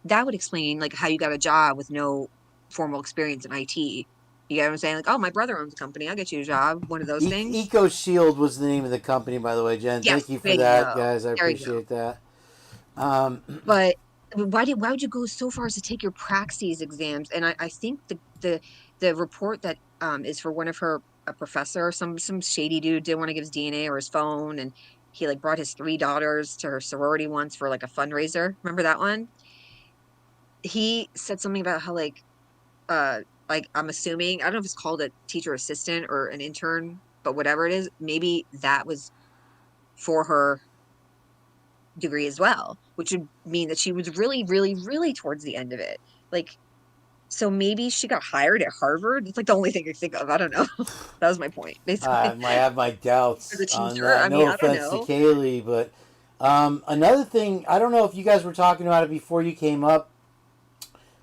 that would explain like how you got a job with no formal experience in IT. You get what I'm saying? Like, oh, my brother owns a company. I'll get you a job. One of those things. Eco Shield was the name of the company, by the way, Jen. Yes, Thank you for that, guys. I appreciate that. But why would you go so far as to take your praxis exams? And I think the report that is for one of her a professor, some shady dude didn't want to give his DNA or his phone, and he like brought his 3 daughters to her sorority once for like a fundraiser. Remember that one? He said something about how like I'm assuming, I don't know if it's called a teacher assistant or an intern, but whatever it is, maybe that was for her degree as well, which would mean that she was really, really, really towards the end of it. Like, so maybe she got hired at Harvard. It's like the only thing I think of. I don't know. That was my point. Basically, I might have my doubts as a on teacher, that. I mean, No I don't offense to know. Kaylee, but another thing, I don't know if you guys were talking about it before you came up,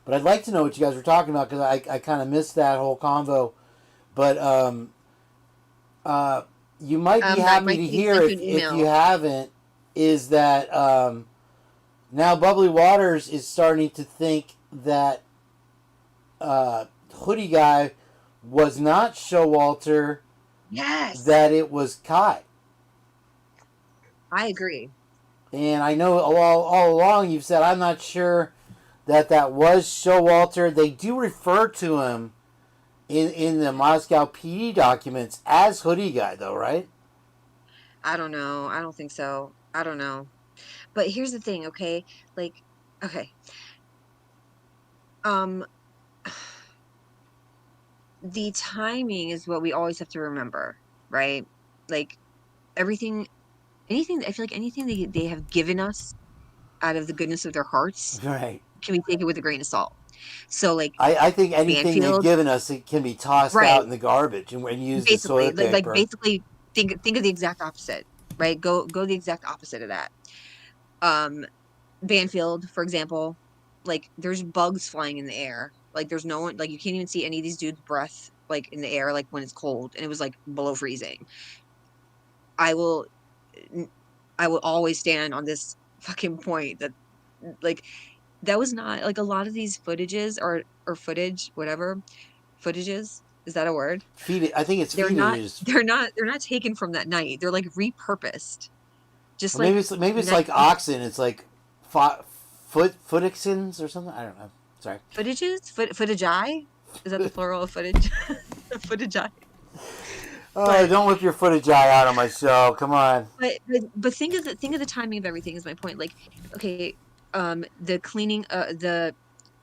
but I'd like to know what you guys were talking about because I kind of missed that whole convo. But you might be happy to hear if you haven't, is that now Bubbly Waters is starting to think that Hoodie Guy was not Showalter. Yes. That it was Kai. I agree. And I know all along you've said, I'm not sure that was Showalter. They do refer to him in the Moscow PD documents as Hoodie Guy, though, right? I don't know. I don't think so. I don't know. But here's the thing, okay? Like, okay. The timing is what we always have to remember, right? Like anything, I feel like anything they have given us out of the goodness of their hearts, right? Can we take it with a grain of salt? So like, I think anything they've given us, it can be tossed out in the garbage and used as toilet paper. Like basically think of the exact opposite, right? Go the exact opposite of that. Banfield, for example, like there's bugs flying in the air. Like there's no one, like you can't even see any of these dudes' breath like in the air, like when it's cold, and it was like below freezing. I will always stand on this fucking point that like that was not like a lot of these footages or footage, whatever footages. Is that a word? I think it's footages. They're not taken from that night. They're like repurposed. Just well, like maybe it's like oxen. It's like footixins or something. I don't know. Sorry. Footages? Footage? Is that the plural of footage? Footage. Oh, don't whip your footage eye out on my show. Come on. But think of the timing of everything is my point. Like, okay, the cleaning, the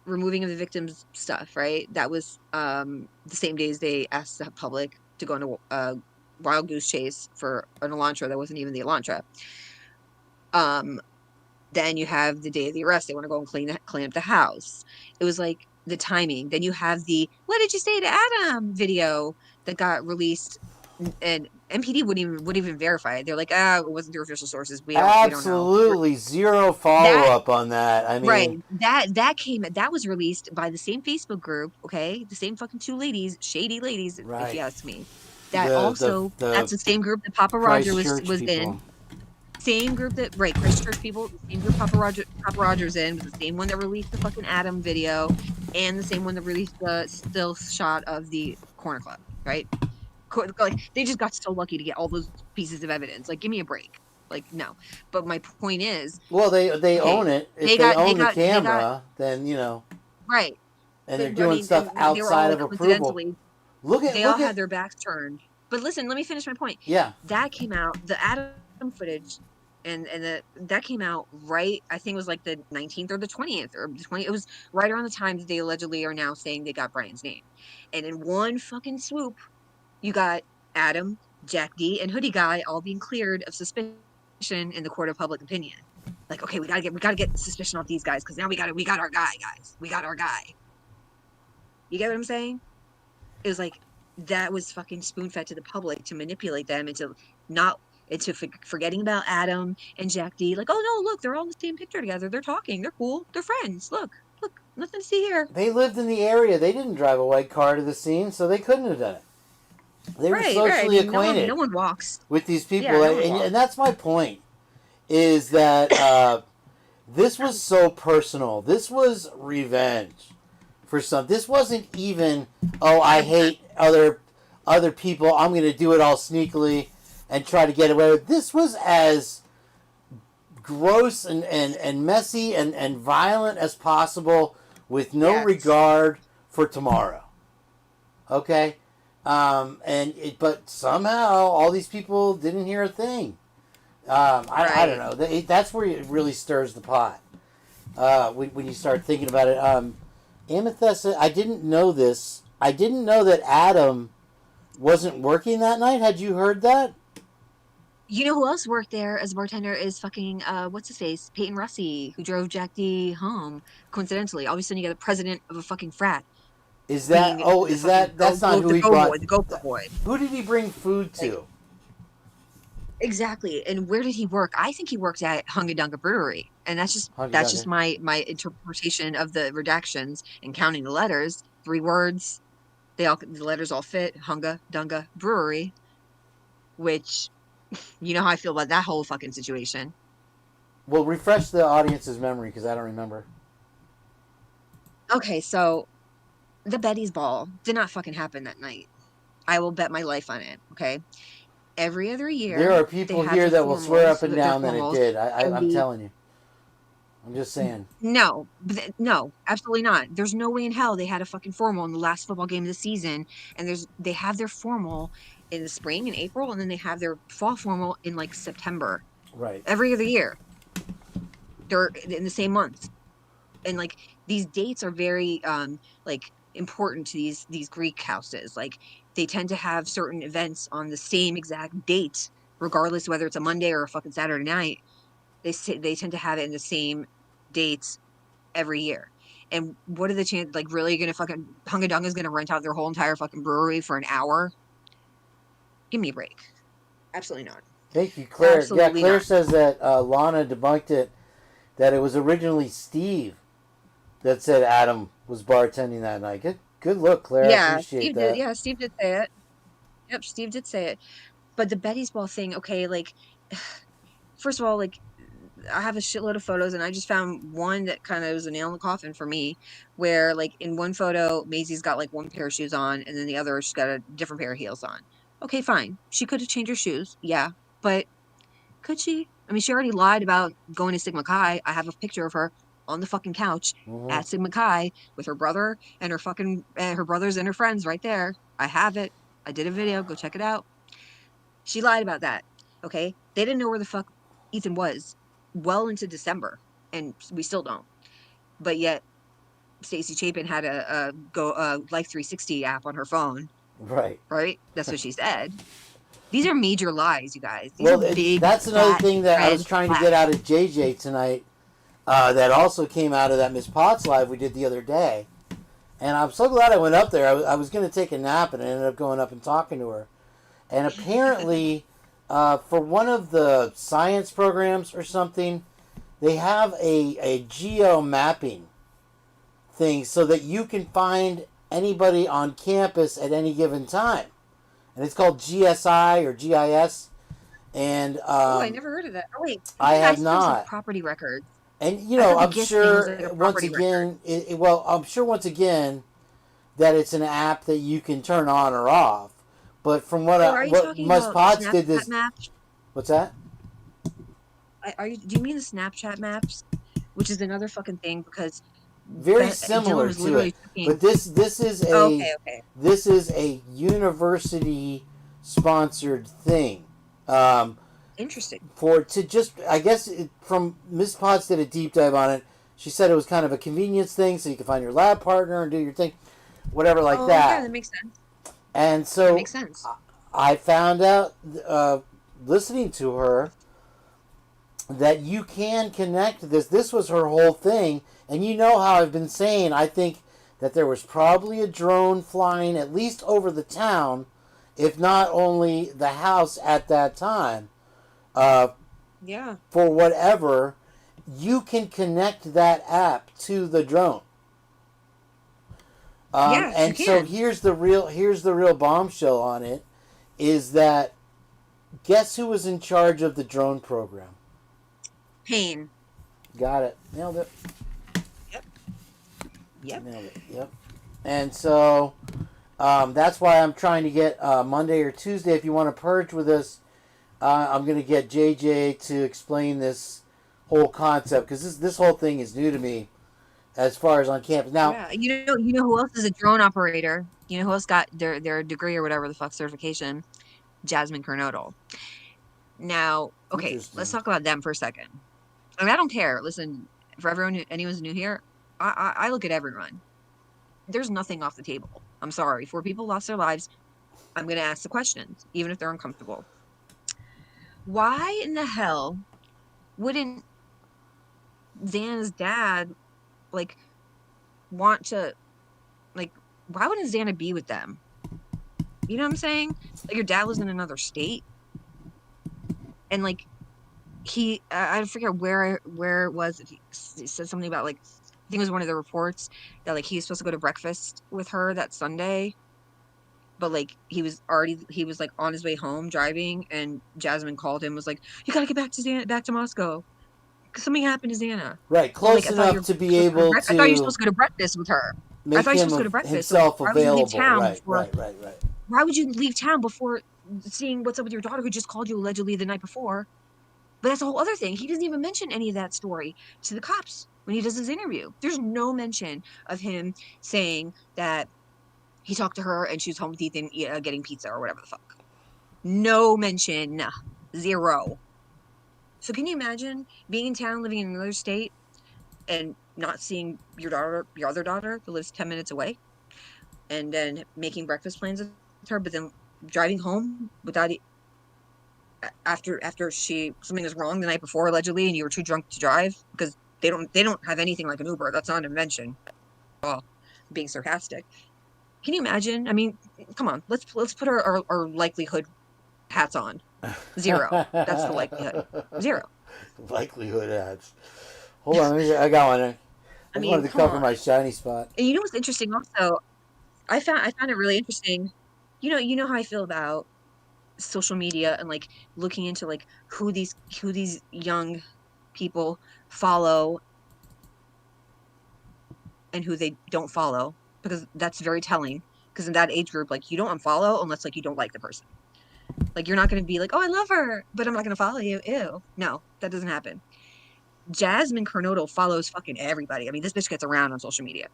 removing of the victims' stuff, right? That was the same days they asked the public to go on a wild goose chase for an Elantra that wasn't even the Elantra. Then you have the day of the arrest. They want to go and clean up the house. It was like the timing. Then you have the "What did you say to Adam?" video that got released and MPD wouldn't even verify it. They're like, it wasn't through official sources. We don't know. Absolutely zero follow up on that. I mean, right. That was released by the same Facebook group, okay? The same fucking two ladies, shady ladies, if you ask me. That that's the same group that Papa Roger was in. Same group that Christchurch people, the same group Papa Roger's in, was the same one that released the fucking Adam video, and the same one that released the still shot of the corner club, right? Like, they just got so lucky to get all those pieces of evidence. Like, give me a break. Like, no. But my point is, well, they own it. If they own the camera, then right. And they're doing stuff outside of approval. They all had their backs turned. But listen, let me finish my point. Yeah, that came out. The Adam footage, and that came out right. I think it was like the 19th or the 20th or the 20th. It was right around the time that they allegedly are now saying they got Brian's name. And in one fucking swoop, you got Adam, Jack D, and Hoodie Guy all being cleared of suspicion in the court of public opinion. Like, okay, we gotta get suspicion off these guys because now we got our guy, guys. We got our guy. You get what I'm saying? It was like that was fucking spoon fed to the public to manipulate them into forgetting about Adam and Jack D. Like, oh no, look, they're all in the same picture together. They're talking. They're cool. They're friends. Look, nothing to see here. They lived in the area. They didn't drive a white car to the scene, so they couldn't have done it. They were socially acquainted. No one walks with these people, and that's my point. Is that this was so personal? This was revenge for some. This wasn't even I hate other people. I'm going to do it all sneakily and try to get away with. This was as gross and messy and violent as possible, with no regard for tomorrow. Okay. But somehow all these people didn't hear a thing. I don't know. That's where it really stirs the pot. When you start thinking about it. Amethyst, I didn't know this. I didn't know that Adam wasn't working that night. Had you heard that? You know who else worked there as a bartender is fucking, what's his face? Peyton Russi, who drove Jack D home, coincidentally. All of a sudden you got the president of a fucking frat. Is that, that's not who he brought. The GoPro boy. Who did he bring food to? Exactly. And where did he work? I think he worked at Hunga Dunga Brewery. And that's just my interpretation of the redactions and counting the letters. 3 words. The letters all fit. Hunga Dunga Brewery. Which, you know how I feel about that whole fucking situation. Well, refresh the audience's memory because I don't remember. Okay, so the Betty's Ball did not fucking happen that night. I will bet my life on it, okay? Every other year, there are people here that will swear up and down that it did. I'm telling you. I'm just saying. No, absolutely not. There's no way in hell they had a fucking formal in the last football game of the season, and they have their formal in the spring in April, and then they have their fall formal in like September. Right. Every other year. They're in the same month. And like these dates are very like important to these Greek houses. Like they tend to have certain events on the same exact date, regardless whether it's a Monday or a fucking Saturday night. They tend to have it in the same dates every year. And what are the chances? Like, really, gonna fucking Hunga Dunga's gonna rent out their whole entire fucking brewery for an hour? Give me a break. Absolutely not. Thank you, Claire. Absolutely Claire not. says that Lana debunked it. That it was originally Steve that said Adam was bartending that night. Good look, Claire. I appreciate that. Steve did say it. Yep, Steve did say it. But the Betty's Ball thing, okay, like, first of all, like, I have a shitload of photos, and I just found one that kind of was a nail in the coffin for me, where, like, in one photo, Maisie's got, like, one pair of shoes on, and then the other, she's got a different pair of heels on. Okay, fine. She could have changed her shoes, yeah, but could she? I mean, she already lied about going to Sigma Chi. I have a picture of her on the fucking couch at Sigma Chi with her brother and her fucking her brothers and her friends right there. I have it. I did a video. Go check it out. She lied about that. Okay, they didn't know where the fuck Ethan was well into December, and we still don't. But yet, Stacey Chapin had a Life 360 app on her phone. Right. Right. That's what she said. These are major lies, you guys. These are big, that's another thing that I was trying to get out of JJ tonight. That also came out of that Miss Potts live we did the other day, and I'm so glad I went up there. I was going to take a nap, and I ended up going up and talking to her. And apparently, for one of the science programs or something, they have a geo mapping thing so that you can find anybody on campus at any given time. And it's called GSI or GIS. And I never heard of that. Oh wait, I have thought it was like not. property records. And you I know, thought the I'm GIS thing was sure like a once property again, I'm sure once again that it's an app that you can turn on or off. But from what Are you what talking Mus about Pots did this. Snapchat maps? What's that? Do you mean the Snapchat maps, which is another fucking thing because Very Dylan similar was to literally it, talking. but this is a Okay. this is a university sponsored thing. Interesting. I guess from Ms. Potts did a deep dive on it. She said it was kind of a convenience thing, so you can find your lab partner and do your thing, whatever like that. Yeah, that makes sense. And so That makes sense. I found out listening to her that you can connect this. This was her whole thing, and you know how I've been saying. I think that there was probably a drone flying at least over the town, if not only the house at that time. Yeah. For whatever, you can connect that app to the drone. Yes, and you so can. here's the real bombshell on it, is that guess who was in charge of the drone program? Kane. Got it. Nailed it. Yep. Nailed it. Yep. And so that's why I'm trying to get Monday or Tuesday. If you want to purge with us, I'm going to get JJ to explain this whole concept, because this whole thing is new to me as far as on campus. Now, Yeah, you know who else is a drone operator? You know who else got their degree or whatever the fuck certification? Jasmine Kernodle. Now, okay, let's talk about them for a second. I mean, I don't care. Listen, for anyone's new here, I look at everyone. There's nothing off the table. I'm sorry. 4 people lost their lives. I'm going to ask the questions, even if they're uncomfortable. Why in the hell wouldn't Xana's dad, like, want to, like, why wouldn't Xana be with them? You know what I'm saying? Like, your dad lives in another state. And, like, I forget where it was. He said something about, like, I think it was one of the reports that, like, he was supposed to go to breakfast with her that Sunday. But, like, he was like on his way home driving, and Jasmine called him, was like, you gotta get back to Moscow. Something happened to Xana. right, close enough to be able to. I thought you were supposed to go to breakfast with her. Make I thought you were him supposed to go to breakfast. himself Why would you leave available. town Right, before? right. Why would you leave town before seeing what's up with your daughter, who just called you allegedly the night before? But that's a whole other thing. He doesn't even mention any of that story to the cops when he does his interview. There's no mention of him saying that he talked to her and she was home with Ethan getting pizza or whatever the fuck. No mention. 0. So can you imagine being in town, living in another state, and not seeing your other daughter that lives 10 minutes away, and then making breakfast plans with her, but then driving home without after something was wrong the night before allegedly, and you were too drunk to drive, because they don't have anything like an Uber. That's not an invention. Oh, being sarcastic. Can you imagine? I mean, come on. Let's put our likelihood hats on. 0. That's the likelihood. 0. Likelihood hats. Hold on, I got one. I just wanted to cover my shiny spot. And you know what's interesting also? I found it really interesting. You know how I feel about social media and, like, looking into, like, who these young people follow and who they don't follow, because that's very telling. Because in that age group, like, you don't unfollow unless, like, you don't like the person. Like, you're not going to be like, oh, I love her, but I'm not going to follow you. Ew. No, that doesn't happen. Jasmine Kernodle follows fucking everybody. I mean, this bitch gets around on social media.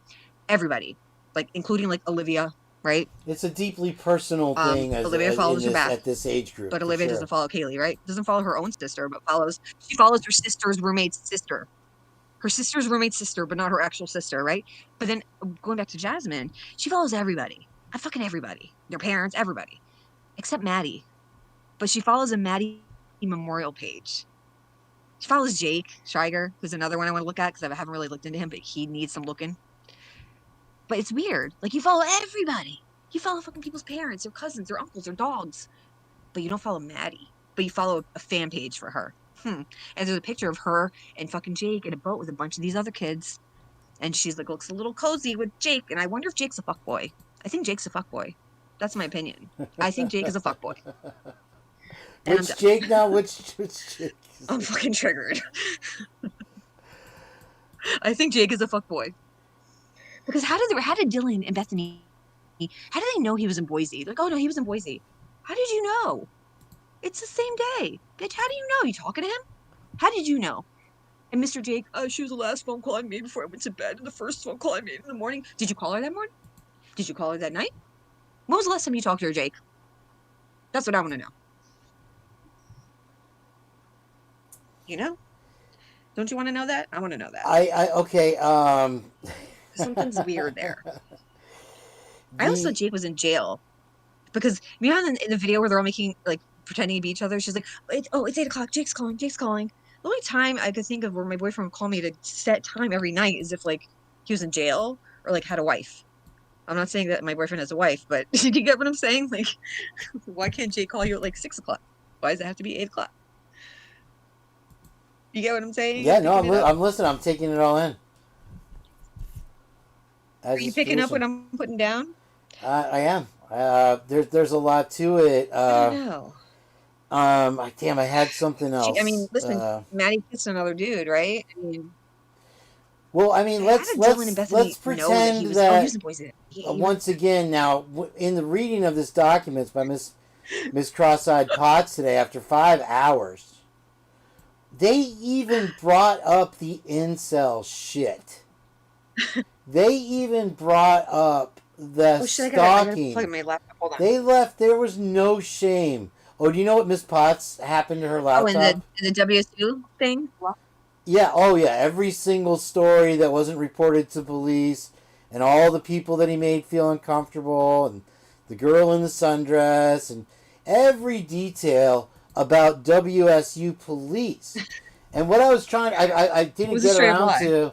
Everybody. Like, including, like, Olivia, right? It's a deeply personal thing Olivia follows her back at this age group. But Olivia doesn't follow Kaylee, right? Doesn't follow her own sister, but she follows her sister's roommate's sister. Her sister's roommate's sister, but not her actual sister, right? But then, going back to Jasmine, she follows everybody. Fucking everybody. Their parents, everybody. Except Maddie. But she follows a Maddie memorial page. She follows Jake Schreiger, who's another one I want to look at, because I haven't really looked into him, but he needs some looking. But it's weird. Like, you follow everybody. You follow fucking people's parents, their cousins, their uncles, their dogs. but you don't follow Maddie, but you follow a fan page for her. And there's a picture of her and fucking Jake in a boat with a bunch of these other kids. And she's like, looks a little cozy with Jake. And I wonder if Jake's a fuckboy. I think Jake's a fuckboy. That's my opinion. I think Jake is a fuckboy. Which Jake now? Which Jake? I'm fucking triggered. I think Jake is a fuckboy. Because how did Dylan and Bethany, how did they know he was in Boise? Like, oh no, he was in Boise. How did you know? It's the same day. Bitch, how do you know? You talking to him? How did you know? And Mr. Jake, she was the last phone call I made before I went to bed and the first phone call I made in the morning. Did you call her that morning? Did you call her that night? When was the last time you talked to her, Jake? That's what I want to know. You know? Don't you want to know that? I want to know that. Okay. Something's weird there. I also thought Jake was in jail. Because, you know, in the video where they're all making, like, pretending to be each other, she's like, it's 8 o'clock, Jake's calling. The only time I could think of where my boyfriend would call me at a set time every night is if, like, he was in jail or, like, had a wife. I'm not saying that my boyfriend has a wife, but you get what I'm saying? Like, why can't Jake call you at, like, 6 o'clock? Why does it have to be 8 o'clock? You get what I'm saying? Yeah, no, I'm listening. I'm taking it all in. Are you picking up what I'm putting down? I am. There's a lot to it. I don't know. Damn, I had something else. I mean, listen, Maddie kissed another dude, right? I mean, well, I mean, let's pretend that once again now in the reading of this documents by Miss Cross-Eyed Potts today after 5 hours, they even brought up the incel shit. They even brought up the stalking. They left. There was no shame. Oh, do you know what Miss Potts happened to her laptop? Oh, in the WSU thing? Yeah, oh yeah. Every single story that wasn't reported to police and all the people that he made feel uncomfortable and the girl in the sundress and every detail about WSU police. And what I was trying, I didn't get around to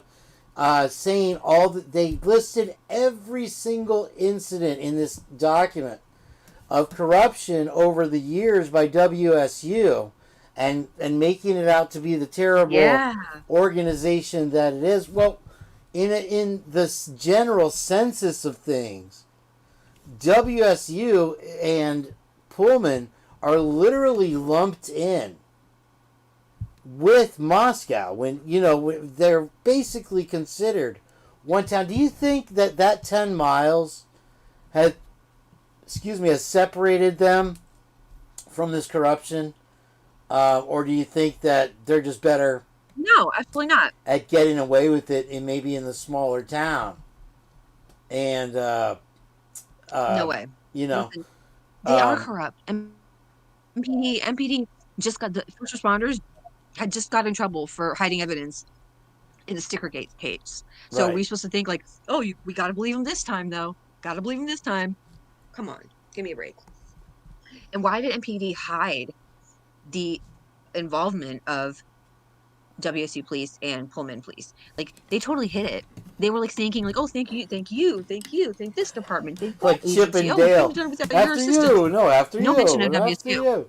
saying all that they listed every single incident in this document of corruption over the years by WSU and making it out to be the terrible organization that it is. Well, in this general census of things, WSU and Pullman are literally lumped in with Moscow when, you know, they're basically considered one town. Do you think that 10 miles has separated them from this corruption? Or do you think that they're just better? No, absolutely not. At getting away with it in maybe in the smaller town. And, no way. You know. Listen, they are corrupt. MPD just got, the first responders had just got in trouble for hiding evidence in the sticker gate case. So are we supposed to think like, oh, we got to believe him this time, though. Got to believe him this time. Come on, give me a break. And why did MPD hide the involvement of WSU police and Pullman police? Like, they totally hid it. They were like thinking like, oh, thank you, thank this department, thank like Chip and Dale. After you. Mention of WSU.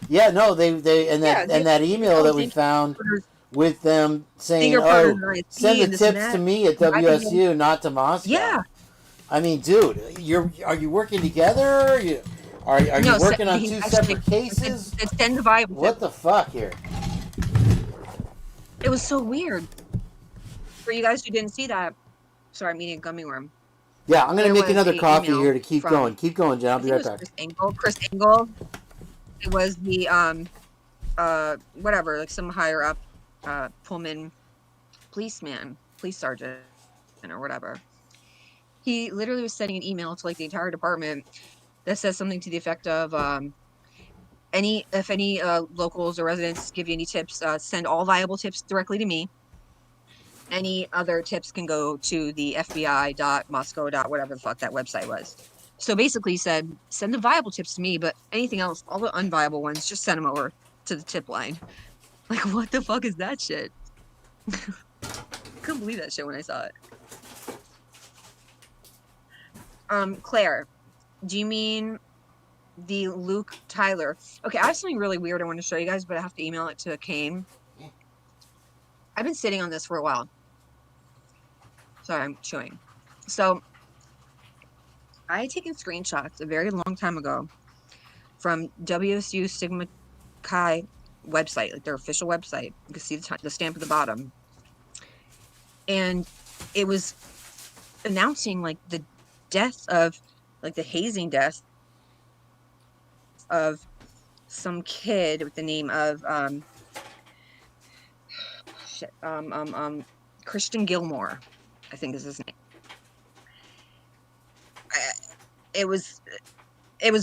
Yeah, no, they and that email that we found with them saying, "Oh, send the tips to me at WSU, not to Moscow." Yeah. I mean, dude, are you working together? Are you working on two separate cases? Send the vibe. What the fuck here? It was so weird. For you guys who didn't see that, sorry, I'm eating a gummy worm. Yeah, I'm gonna make another coffee here to keep going. Keep going, Jen. I'll be right back. Chris Engel. It was the whatever, like some higher up Pullman police sergeant or whatever. He literally was sending an email to like the entire department that says something to the effect of if any locals or residents give you any tips, send all viable tips directly to me. Any other tips can go to the FBI.moscow. whatever the fuck that website was. So basically he said, send the viable tips to me, but anything else, all the unviable ones, just send them over to the tip line. Like, what the fuck is that shit? Couldn't believe that shit when I saw it. Claire, do you mean the Luke Tyler. Okay, I have something really weird I want to show you guys, but I have to email it to Kane. I've been sitting on this for a while. Sorry, I'm chewing. So I had taken screenshots a very long time ago from WSU Sigma Chi website, like their official website. You can see the stamp at the bottom. And it was announcing like the death of, like the hazing death of some kid with the name of Christian Gilmore, I think is his name. It was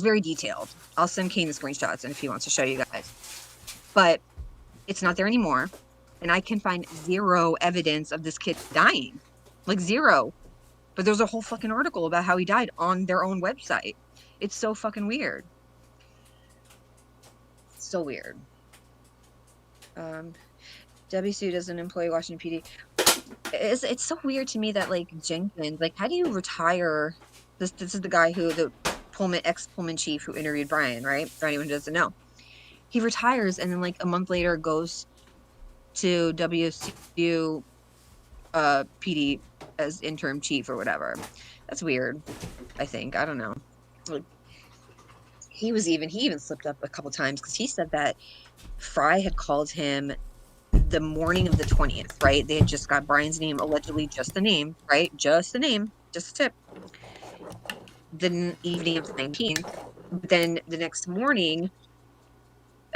very detailed. I'll send Kane the screenshots and if he wants to show you guys. But it's not there anymore. And I can find zero evidence of this kid dying. Like zero. But there's a whole fucking article about how he died on their own website. It's so fucking weird. So weird. WSU doesn't employ Washington PD. It's so weird to me that like Jenkins, like how do you retire? This is the guy who the ex-Pullman chief who interviewed Brian, right? For anyone who doesn't know. He retires and then like a month later goes to WSU PD as interim chief or whatever. That's weird, I think. I don't know. Like, he even slipped up a couple times because he said that Fry had called him the morning of the 20th, right? They had just got Brian's name, allegedly just the name, right? Just the name, just a tip. The evening of the 19th. But then the next morning,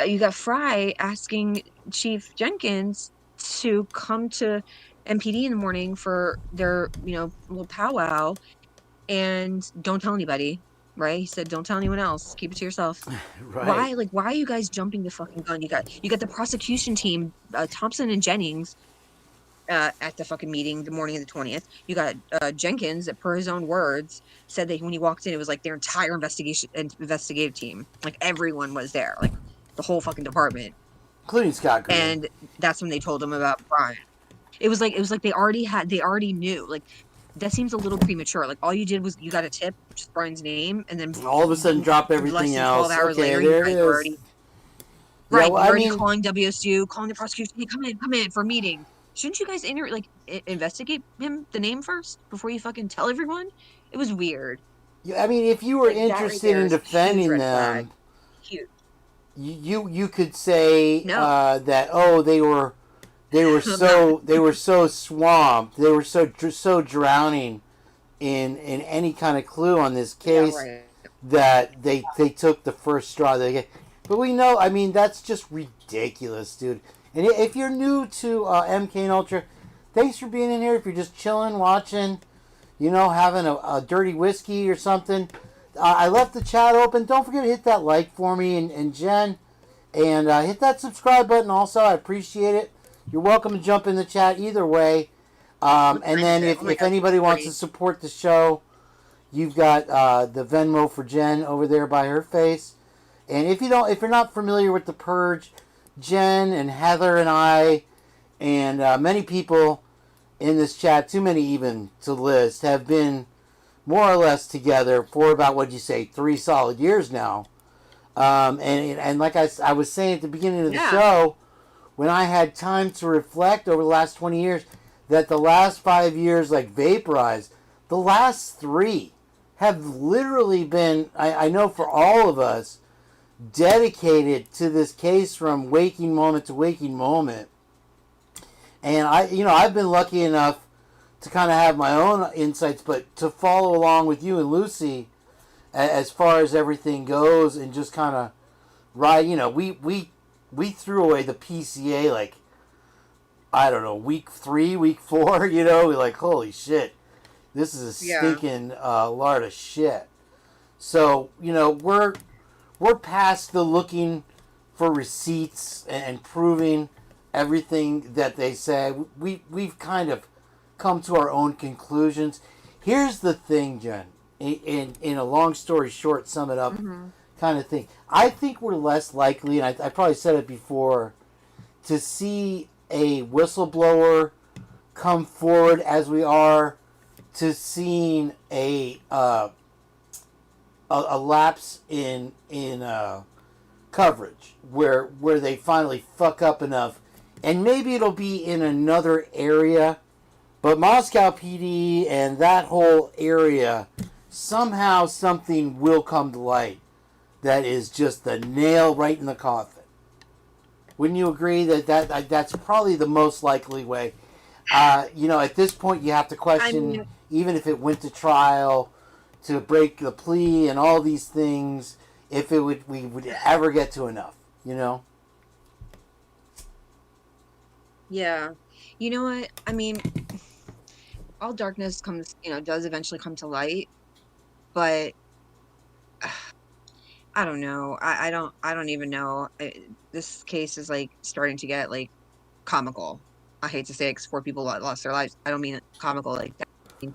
you got Fry asking Chief Jenkins to come to MPD in the morning for their, little powwow and don't tell anybody, right? He said, don't tell anyone else. Keep it to yourself. Right. Why are you guys jumping the fucking gun? You got the prosecution team, Thompson and Jennings, at the fucking meeting the morning of the 20th. You got Jenkins, per his own words, said that when he walked in, it was like their entire investigative team. Like everyone was there, like the whole fucking department, including Scott Green. And that's when they told him about Brian. It was like they already knew. Like that seems a little premature. Like all you did was you got a tip, just Brian's name, and then all of a sudden drop everything else. 12 hours Okay, later, there you guys it were is. already Yeah, right. well, You're already calling WSU, calling the prosecution. Hey, come in for a meeting. Shouldn't you guys investigate him, the name first before you fucking tell everyone? It was weird. I mean, if you were Like, interested in defending them, huge. You could say No. that they were so swamped, they were so drowning in any kind of clue on this case, that they took the first straw they get. But we know, I mean, that's just ridiculous, dude. And if you're new to MK and Ultra, thanks for being in here. If you're just chilling, watching, having a dirty whiskey or something, I left the chat open. Don't forget to hit that like for me and Jen. And hit that subscribe button also. I appreciate it. You're welcome to jump in the chat either way. And then if anybody wants to support the show, you've got the Venmo for Jen over there by her face. And if you're not familiar with The Purge, Jen and Heather and I and many people in this chat, too many even to list, have been more or less together for about, 3 solid years now. And like I was saying at the beginning of the show, when I had time to reflect over the last 20 years, that the last 5 years like vaporized, the last 3 have literally been, I know for all of us, dedicated to this case from waking moment to waking moment. And I've been lucky enough to kind of have my own insights, but to follow along with you and Lucy as far as everything goes, and just kind of ride. We threw away the PCA like, I don't know, week 3, week 4. We're like, holy shit, this is a stinking lard of shit. So we're past the looking for receipts and proving everything that they say. We've kind of come to our own conclusions. Here's the thing, Jen. In a long story short, sum it up kind of thing. I think we're less likely, and I probably said it before, to see a whistleblower come forward as we are to seeing a a lapse in coverage where they finally fuck up enough, and maybe it'll be in another area, but Moscow PD and that whole area, somehow something will come to light that is just the nail right in the coffin. Wouldn't you agree that's probably the most likely way? At this point you have to question, even if it went to trial, to break the plea and all these things, if we would ever get to enough, Yeah. You know what? I mean, all darkness comes, does eventually come to light, but I don't know. I don't even know. This case is like starting to get like comical. I hate to say it, 'cause 4 people lost their lives. I don't mean it comical like that. I mean,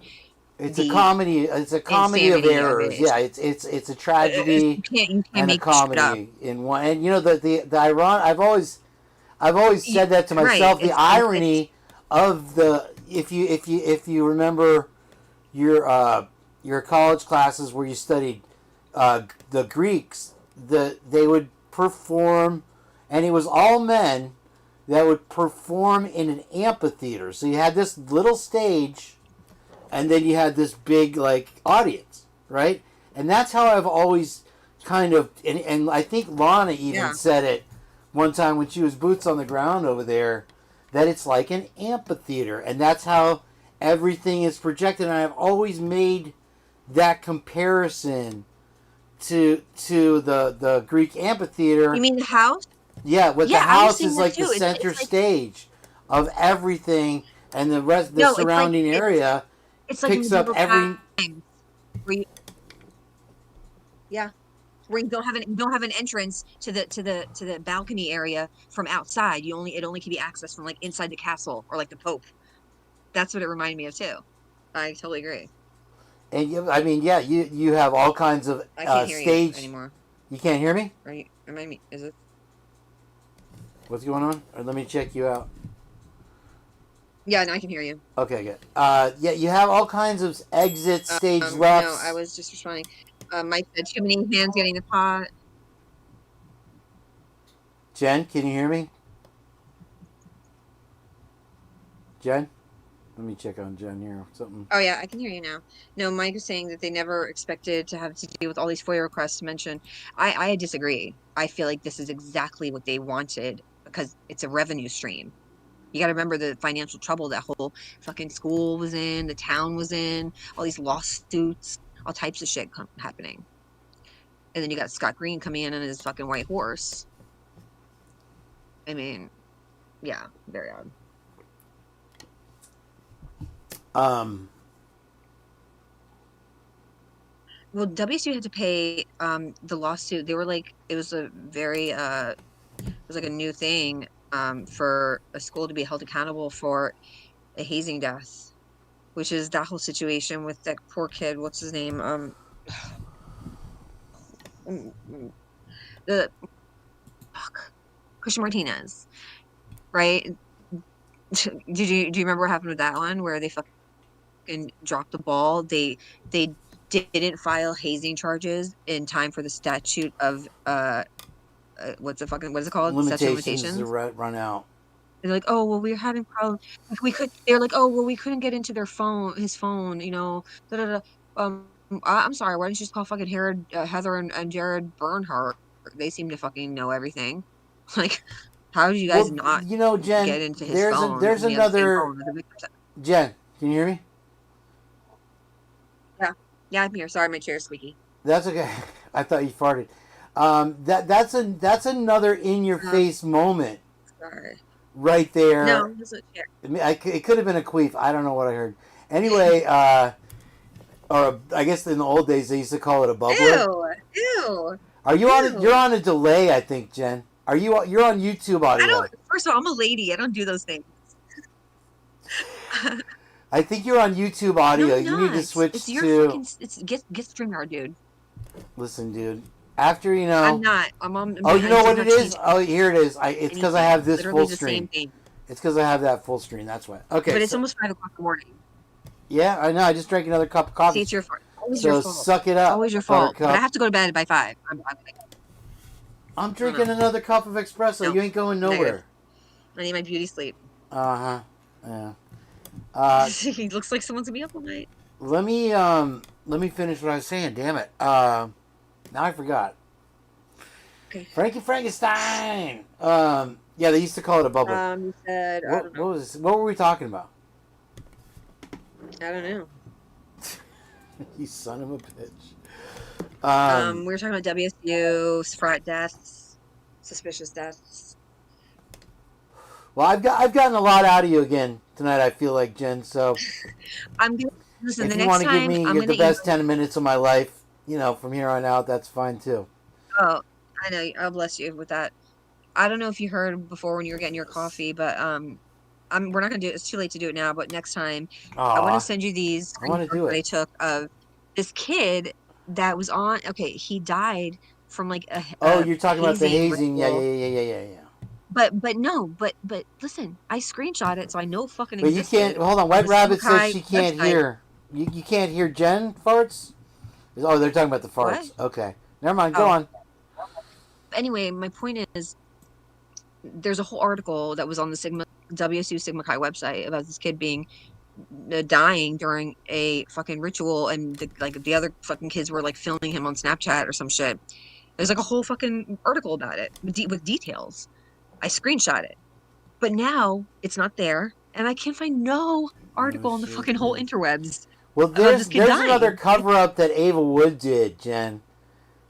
it's the a comedy. It's a comedy of insanity of errors. it. Yeah, it's a tragedy You can't and a make shit up. comedy in one. And the iron. I've always said that to myself. Right. The irony of the if you remember your college classes where you studied the Greeks, they would perform, and it was all men that would perform in an amphitheater. So you had this little stage, and then you had this big audience, right? And that's how I've always kind of, and I think Lana even said it one time when she was boots on the ground over there, that it's like an amphitheater, and that's how everything is projected. And I've always made that comparison to the Greek amphitheater. You mean the house? Yeah, the Yeah, I was house saying is that like the too. center It's like, stage of everything, and the rest, the no, it's like surrounding area it's like picks up medieval every. times where where you don't have an entrance to the balcony area from outside. It only can be accessed from like inside the castle or like the Pope. That's what it reminded me of too. I totally agree. And you have all kinds of I can't hear stage. you anymore. You can't hear me? Right? Is it? What's going on? Or let me check you out. Yeah, no, I can hear you. Okay, good. You have all kinds of exits, stage lefts. No, I was just responding. Mike said too many hands getting the pot. Jen, can you hear me? Jen? Let me check on Jen here. Something. Oh yeah, I can hear you now. No, Mike is saying that they never expected to have to deal with all these FOIA requests mentioned. I disagree. I feel like this is exactly what they wanted because it's a revenue stream. You got to remember the financial trouble that whole fucking school was in, the town was in, all these lawsuits, all types of shit happening. And then you got Scott Green coming in on his fucking white horse. I mean, yeah, very odd. Well, WSU had to pay the lawsuit. They were like, it was a very it was like a new thing for a school to be held accountable for a hazing death, which is that whole situation with that poor kid. What's his name? Christian Martinez, right? Do you remember what happened with that one where they fucking dropped the ball? They didn't file hazing charges in time for the statute of what is it called? Limitations to run out. They're like, oh well, we were having problems. They're like, oh well, we couldn't get into his phone. I'm sorry. Why didn't you just call fucking Heather and Jared Bernhardt? They seem to fucking know everything. Like, how did you guys Jen, get into his phone? There's another. Jen, can you hear me? Yeah, I'm here. Sorry, my chair's squeaky. That's okay. I thought you farted. That's another in your face moment. Sorry. Right there. No, it wasn't chair. It could have been a queef. I don't know what I heard. Anyway, or I guess in the old days they used to call it a bubbler. Ew. Are you on? You're on a delay, I think, Jen. You're on YouTube audio? First of all, I'm a lady. I don't do those things. I think you're on YouTube audio. No, you need to switch it's your to. Fucking, get StreamYard, dude. Listen, dude. After I'm not. I'm on. Oh, you know what it is? Oh, here it is. It's because I have this full the screen. Same thing. It's because I have that full screen. That's why. Okay. But it's almost 5 o'clock in the morning. Yeah, I know. I just drank another cup of coffee. See, it's your fault. Always So your fault. suck it up. Always your fault. But I Buttercup. have to go to bed by 5. I'm drinking another cup of espresso. No. You ain't going nowhere. Negative. I need my beauty sleep. Uh-huh. Yeah. He looks like someone's gonna be up all night. Let me finish what I was saying. Damn it. Now I forgot. Okay. Frankie Frankenstein. Yeah, they used to call it a bubble. You said I don't know. What were we talking about? I don't know. You son of a bitch. We were talking about WSU, frat deaths, suspicious deaths. Well, I've gotten a lot out of you again tonight. I feel like, Jen. So I'm gonna listen. if The you next want to give time, me I'm the gonna best 10 minutes of my life, from here on out, that's fine too. Oh, I know. God bless you with that. I don't know if you heard before when you were getting your coffee, but we're not gonna do it. It's too late to do it now. But next time, I want to send you these I want to do screenshots that I it. took of this kid that was on. Okay, he died from like a You're talking about the hazing. ritual. Yeah. But no, but listen, I screenshot it so I know it fucking But existed. you can't. Hold on. White The Rabbit says Simkai she can't website. hear. You can't hear Jen farts. Oh, they're talking about the farts. What? Okay, never mind. Go on. Anyway, my point is, there's a whole article that was on the WSU Sigma Chi website about this kid being dying during a fucking ritual, and the other fucking kids were like filming him on Snapchat or some shit. There's like a whole fucking article about it with details. I screenshot it, but now it's not there, and I can't find no article on the fucking whole interwebs. Well, about there's this kid dying. another cover up that Ava Wood did, Jen.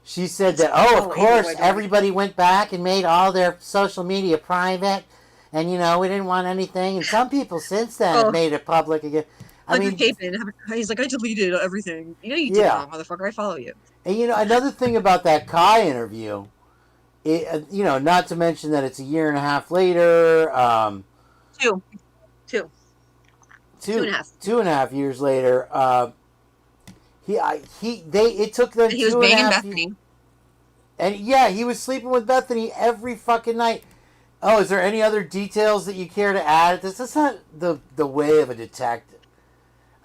She said that, of course, everybody went back and made all their social media private, and, we didn't want anything. And some people since then have made it public again. I mean, he's like, I deleted everything. You did not, motherfucker. I follow you. And, another thing about that Kai interview, not to mention that it's a year and a half later. 2.5 years later. It took them he was 2.5 banging years. Bethany. And yeah, he was sleeping with Bethany every fucking night. Oh, is there any other details that you care to add? This is not the way of a detective.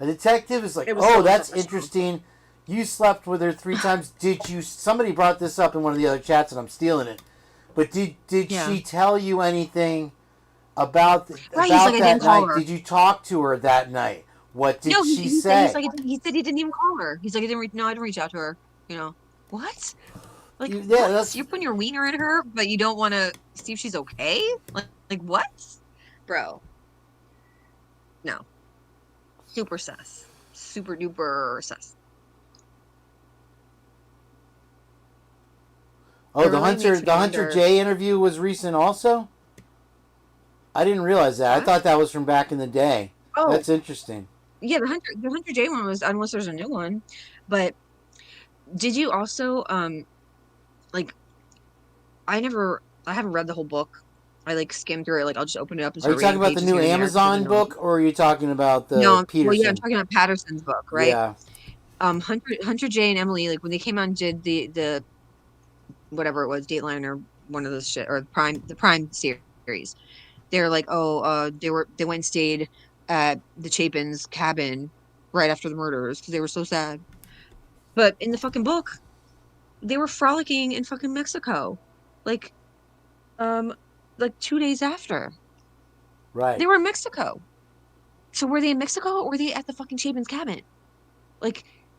A detective is like, that's interesting. You slept with her 3 times. Did you? Somebody brought this up in one of the other chats, and I'm stealing it. But did she tell you anything about that night? Did you talk to her that night? What did she say? He said he didn't even call her. He's like, I didn't reach out to her. What? Like, what? You're putting your wiener in her, but you don't want to see if she's okay? Like what? Bro. No. Super sus. Super duper sus. Oh, the Hunter J interview was recent also? I didn't realize that. I thought that was from back in the day. Oh. That's interesting. Yeah, the Hunter J one was, unless there's a new one. But did you also I haven't read the whole book. I skimmed through it. I'll just open it up and start reading. Are you talking about the new Amazon book, or are you talking about the Peterson? Well, yeah, I'm talking about Patterson's book, right? Yeah. Hunter J and Emily, when they came out and did the whatever it was, Dateline or one of those shit, or the Prime series, they're like, they went and stayed at the Chapin's cabin right after the murders because they were so sad. But in the fucking book, they were frolicking in fucking Mexico, 2 days after. Right. They were in Mexico. So were they in Mexico or were they at the fucking Chapin's cabin?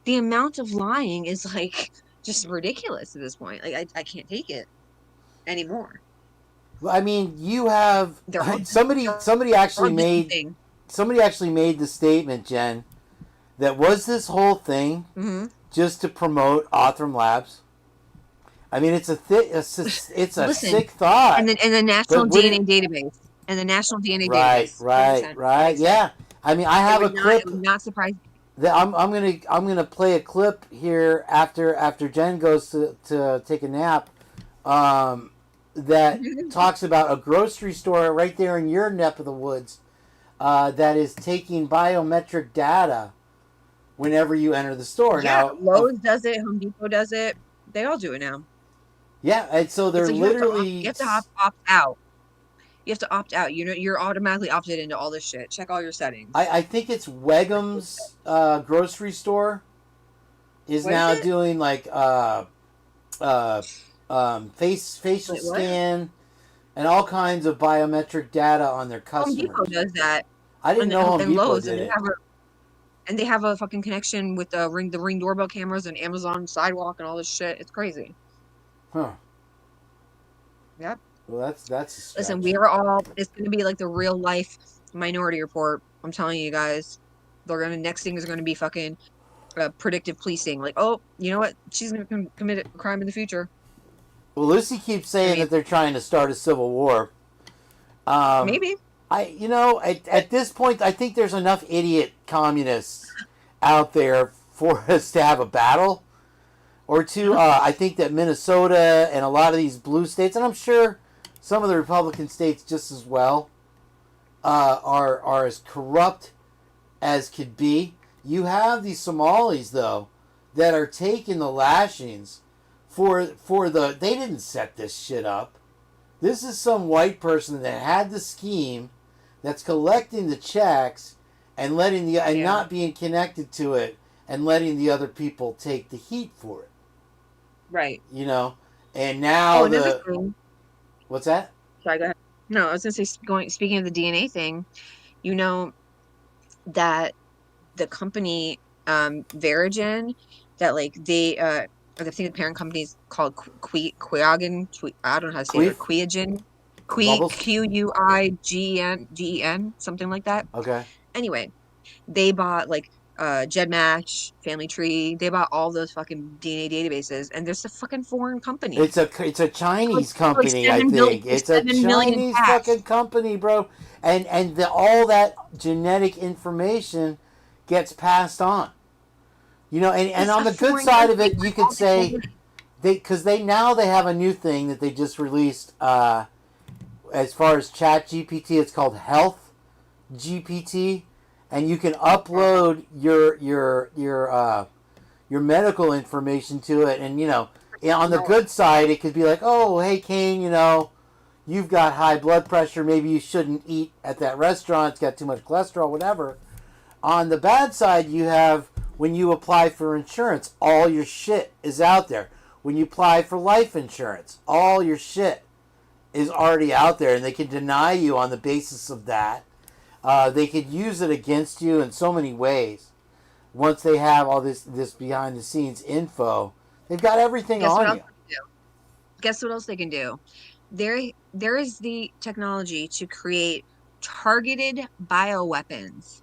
The amount of lying is just ridiculous at this point. I can't take it anymore. Well, I mean, you have somebody actually made the statement, Jen, that was this whole thing just to promote Othram Labs. I mean, it's a sick thought. And the national DNA database. And the national DNA database. Right. Yeah. I mean, I have a clip. It would not surprise me. I'm gonna play a clip here after Jen goes to take a nap. That talks about a grocery store right there in your neck of the woods that is taking biometric data whenever you enter the store. Yeah, now, Lowe's does it, Home Depot does it. They all do it now. Yeah, and so they're literally... You have to opt out. You have to opt out. You're automatically opted into all this shit. Check all your settings. I think it's Wegmans grocery store is What now is it? doing like facial Wait, what? scan and all kinds of biometric data on their Home Depot customers. does that. I didn't know Home And Depot Lowe's, did it. and they have a fucking connection with the ring doorbell cameras and Amazon Sidewalk and all this shit. It's crazy. Huh. Yep. Well, that's a stretch. Listen, we are all. It's gonna be like the real life Minority Report. I'm telling you guys. Next thing is gonna be fucking predictive policing. Like, oh, you know what? She's gonna commit a crime in the future. Well, Lucy keeps saying that they're trying to start a civil war. Maybe. At this point, I think there's enough idiot communists out there for us to have a battle or two. I think that Minnesota and a lot of these blue states, and I'm sure some of the Republican states just as well, are as corrupt as could be. You have these Somalis, though, that are taking the lashings for they didn't set this shit up. This is some white person that had the scheme, that's collecting the checks and not being connected to it and letting the other people take the heat for it. Right. And now what's that? Sorry, go ahead. No, I was gonna say speaking of the DNA thing, that the company Verigen, that like I think the parent company is called Quiagen. I don't know how to say it. Quiagen. Quigen, something like that. Okay. Anyway, they bought like GEDmatch, Family Tree. They bought all those fucking DNA databases, and there's a fucking foreign company. It's a Chinese company, I think. It's a Chinese fucking company, bro. And all that genetic information gets passed on. And on the good side of it, you could say because they have a new thing that they just released as far as Chat GPT. It's called Health GPT, and you can upload your medical information to it. And on the good side, it could be like, oh, hey Kane, you've got high blood pressure. Maybe you shouldn't eat at that restaurant. It's got too much cholesterol, whatever. On the bad side, you have when you apply for insurance, all your shit is out there. When you apply for life insurance, all your shit is already out there, and they can deny you on the basis of that. They could use it against you in so many ways. Once they have all this behind the scenes info, they've got everything on you. Guess what else they can do? There is the technology to create targeted bioweapons.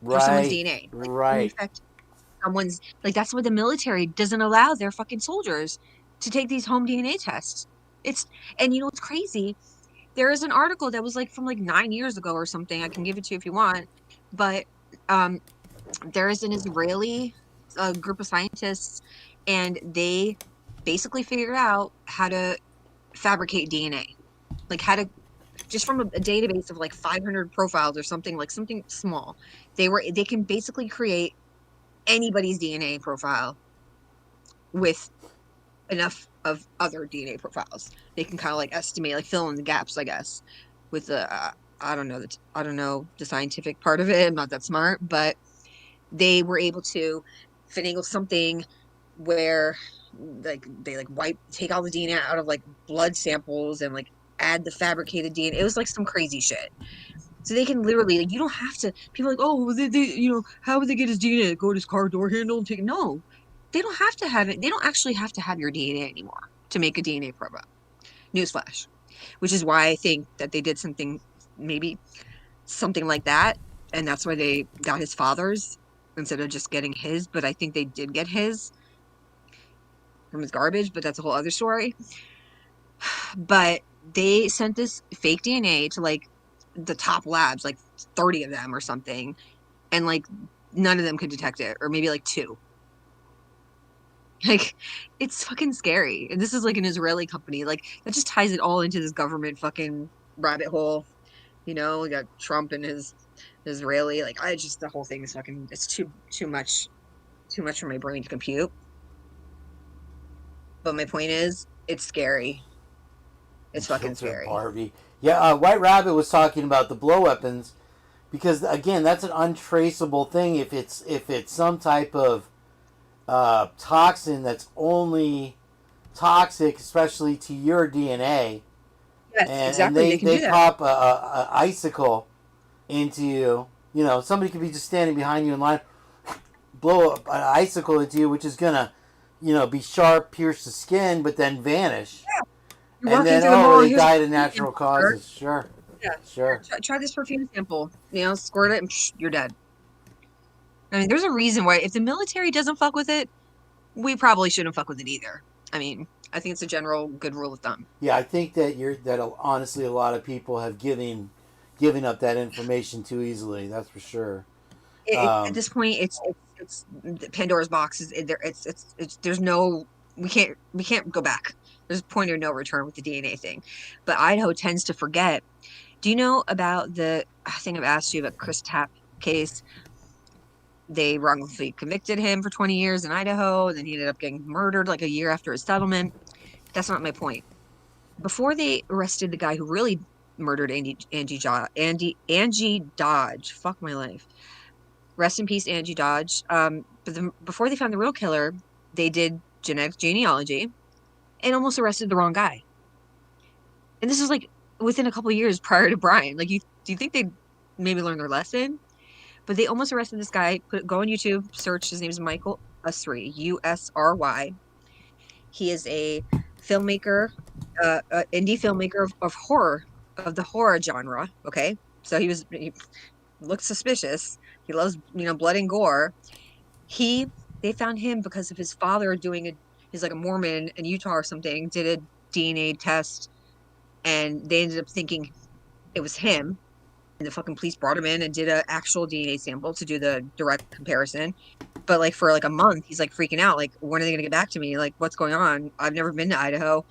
For someone's DNA. Right. Someone's that's what the military doesn't allow their fucking soldiers to take these home DNA tests. It's crazy. There is an article that was from 9 years ago or something. I can give it to you if you want. But there is an Israeli group of scientists, and they basically figured out how to fabricate DNA. How to just from a database of 500 profiles or something, something small. They can basically create anybody's DNA profile with enough of other DNA profiles. They can kind of estimate, fill in the gaps, I guess, with the I don't know the scientific part of it. I'm not that smart, but they were able to finagle something where they take all the DNA out of blood samples and add the fabricated DNA. It was some crazy shit. So they can literally you don't have to. People are oh, they how would they get his DNA? Go to his car door handle and take it. No, they don't have to have it. They don't actually have to have your DNA anymore to make a DNA profile. Newsflash. Which is why I think that they did something like that, and that's why they got his father's instead of just getting his. But I think they did get his from his garbage. But that's a whole other story. But they sent this fake DNA to the top labs, 30 of them or something, and none of them could detect it, or maybe 2. It's fucking scary. And this is an Israeli company. That just ties it all into this government fucking rabbit hole. We got Trump and his Israeli. The whole thing is fucking. It's too much for my brain to compute. But my point is, it's scary. It's fucking scary. Barbie. Yeah, White Rabbit was talking about the blow weapons because again, that's an untraceable thing. If it's some type of toxin that's only toxic, especially to your DNA. Yes, And exactly. They can do they that. pop a icicle into you. You know, somebody could be just standing behind you in line, blow an icicle into you, which is gonna, you know, be sharp, pierce the skin, but then vanish. Yeah. You're And walking then, through the mall. they Here's a died of perfume natural sample, sir. causes. Sure. Yeah. Sure. Try this perfume sample. You know, squirt it, and you're dead. I mean, there's a reason why if the military doesn't fuck with it, we probably shouldn't fuck with it either. I mean, I think it's a general good rule of thumb. Yeah, I think that honestly a lot of people have given up that information too easily. That's for sure. At this point, it's Pandora's box. It's there's no we can't go back. There's a point of no return with the DNA thing. But Idaho tends to forget. Do you know about the thing I've asked you about Chris Tapp case? They wrongfully convicted him for 20 years in Idaho, and then he ended up getting murdered like a year after his settlement. That's not my point. Before they arrested the guy who really murdered Angie Dodge, fuck my life. Rest in peace, Angie Dodge. Before they found the real killer, they did genetic genealogy and almost arrested the wrong guy. And this was like within a couple of years prior to Brian. Like, do you think they'd maybe learn their lesson? But they almost arrested this guy. Go on YouTube, search. His name is Michael Usry, Usry. He is a filmmaker, indie filmmaker of horror, of the horror genre. Okay, so he looked suspicious. He loves, blood and gore. They found him because of his father he's like a Mormon in Utah or something, did a DNA test, and they ended up thinking it was him. And the fucking police brought him in and did an actual DNA sample to do the direct comparison. But like for like a month, he's like freaking out. Like, when are they gonna get back to me? Like, what's going on? I've never been to Idaho.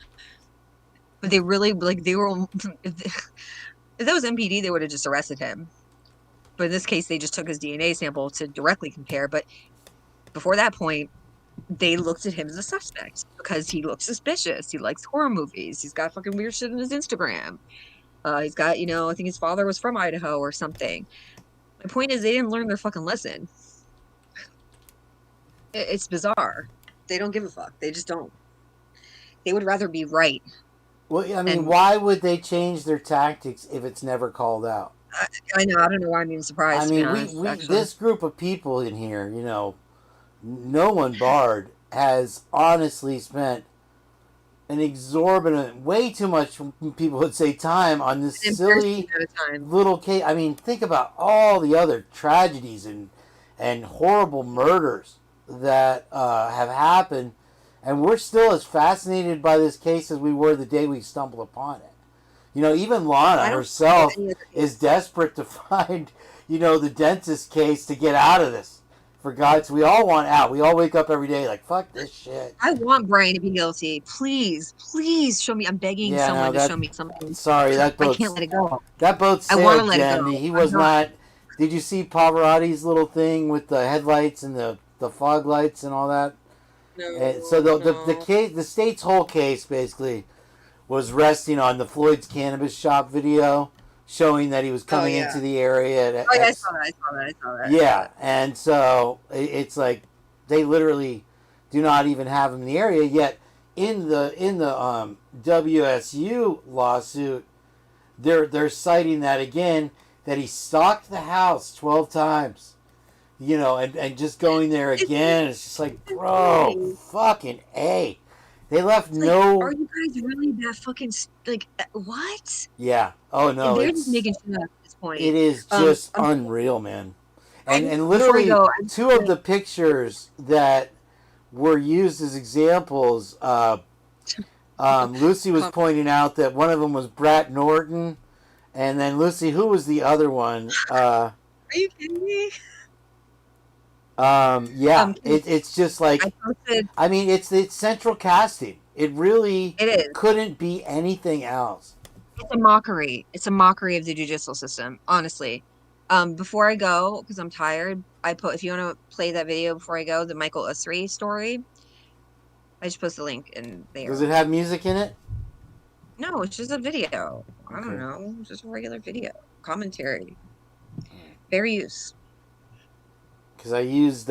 But they really they were. If that was MPD, they would have just arrested him. But in this case, they just took his DNA sample to directly compare. But before that point, they looked at him as a suspect because he looked suspicious. He likes horror movies. He's got fucking weird shit on his Instagram. He's got, I think his father was from Idaho or something. My point is, they didn't learn their fucking lesson. It's bizarre. They don't give a fuck. They just don't. They would rather be right. Well, I mean, why would they change their tactics if it's never called out? I know. I don't know why I'm even surprised. I mean, this group of people in here, no one barred, has honestly spent an exorbitant, way too much, people would say, time on this silly little case. I mean, think about all the other tragedies and horrible murders that have happened, and we're still as fascinated by this case as we were the day we stumbled upon it. Even Lana herself is desperate to find, the dentist case to get out of this. For God's, we all want out. We all wake up every day like, fuck this shit. I want Brian to be guilty. Please, please show me. I'm begging someone to show me something. Sorry, that boat's, I can't let it go. That boat's sad, I want to let Jen. it go. He was not. Did you see Pavarotti's little thing with the headlights and the fog lights and all that? No. So the state's whole case basically was resting on the Floyd's cannabis shop video, showing that he was coming into the area. I saw that. Yeah, and so it's like they literally do not even have him in the area yet. In the WSU lawsuit, they're citing that again, that he stalked the house 12 times, and just going there again. It's just like, bro, fucking A. They left no. Are you guys really that fucking what? Yeah. Oh no. They're just making shit up at this point. It is just unreal, man. And literally, two of the pictures that were used as examples. Lucy was pointing out that one of them was Brett Norton, and then Lucy, who was the other one? Are you kidding me? Yeah, it's just like, I mean, it's central casting. It is. Couldn't be anything else. It's a mockery. It's a mockery of the judicial system, honestly. Before I go, because I'm tired, if you want to play that video before I go, the Michael Usry story, I just post a link in there. Does it have music in it? No, it's just a video. Okay. I don't know. It's just a regular video. Commentary. Fair use. Because I used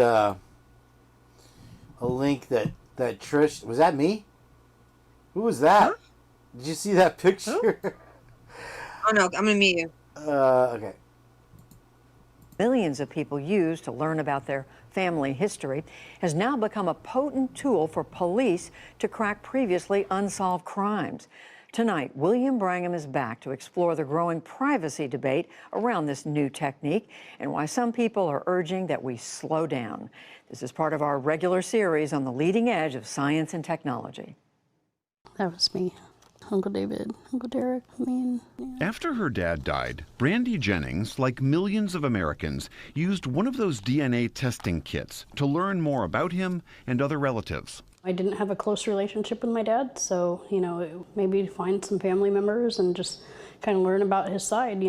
a link that Trish, was that me? Who was that? Huh? Did you see that picture? Oh no, I'm gonna meet you. Okay. Millions of people use to learn about their family history has now become a potent tool for police to crack previously unsolved crimes. Tonight, William Brangham is back to explore the growing privacy debate around this new technique and why some people are urging that we slow down. This is part of our regular series on the leading edge of science and technology. That was me. Uncle David, Uncle Derek, me. After her dad died, Brandy Jennings, like millions of Americans, used one of those DNA testing kits to learn more about him and other relatives. I didn't have a close relationship with my dad, so, maybe find some family members and just kind of learn about his side,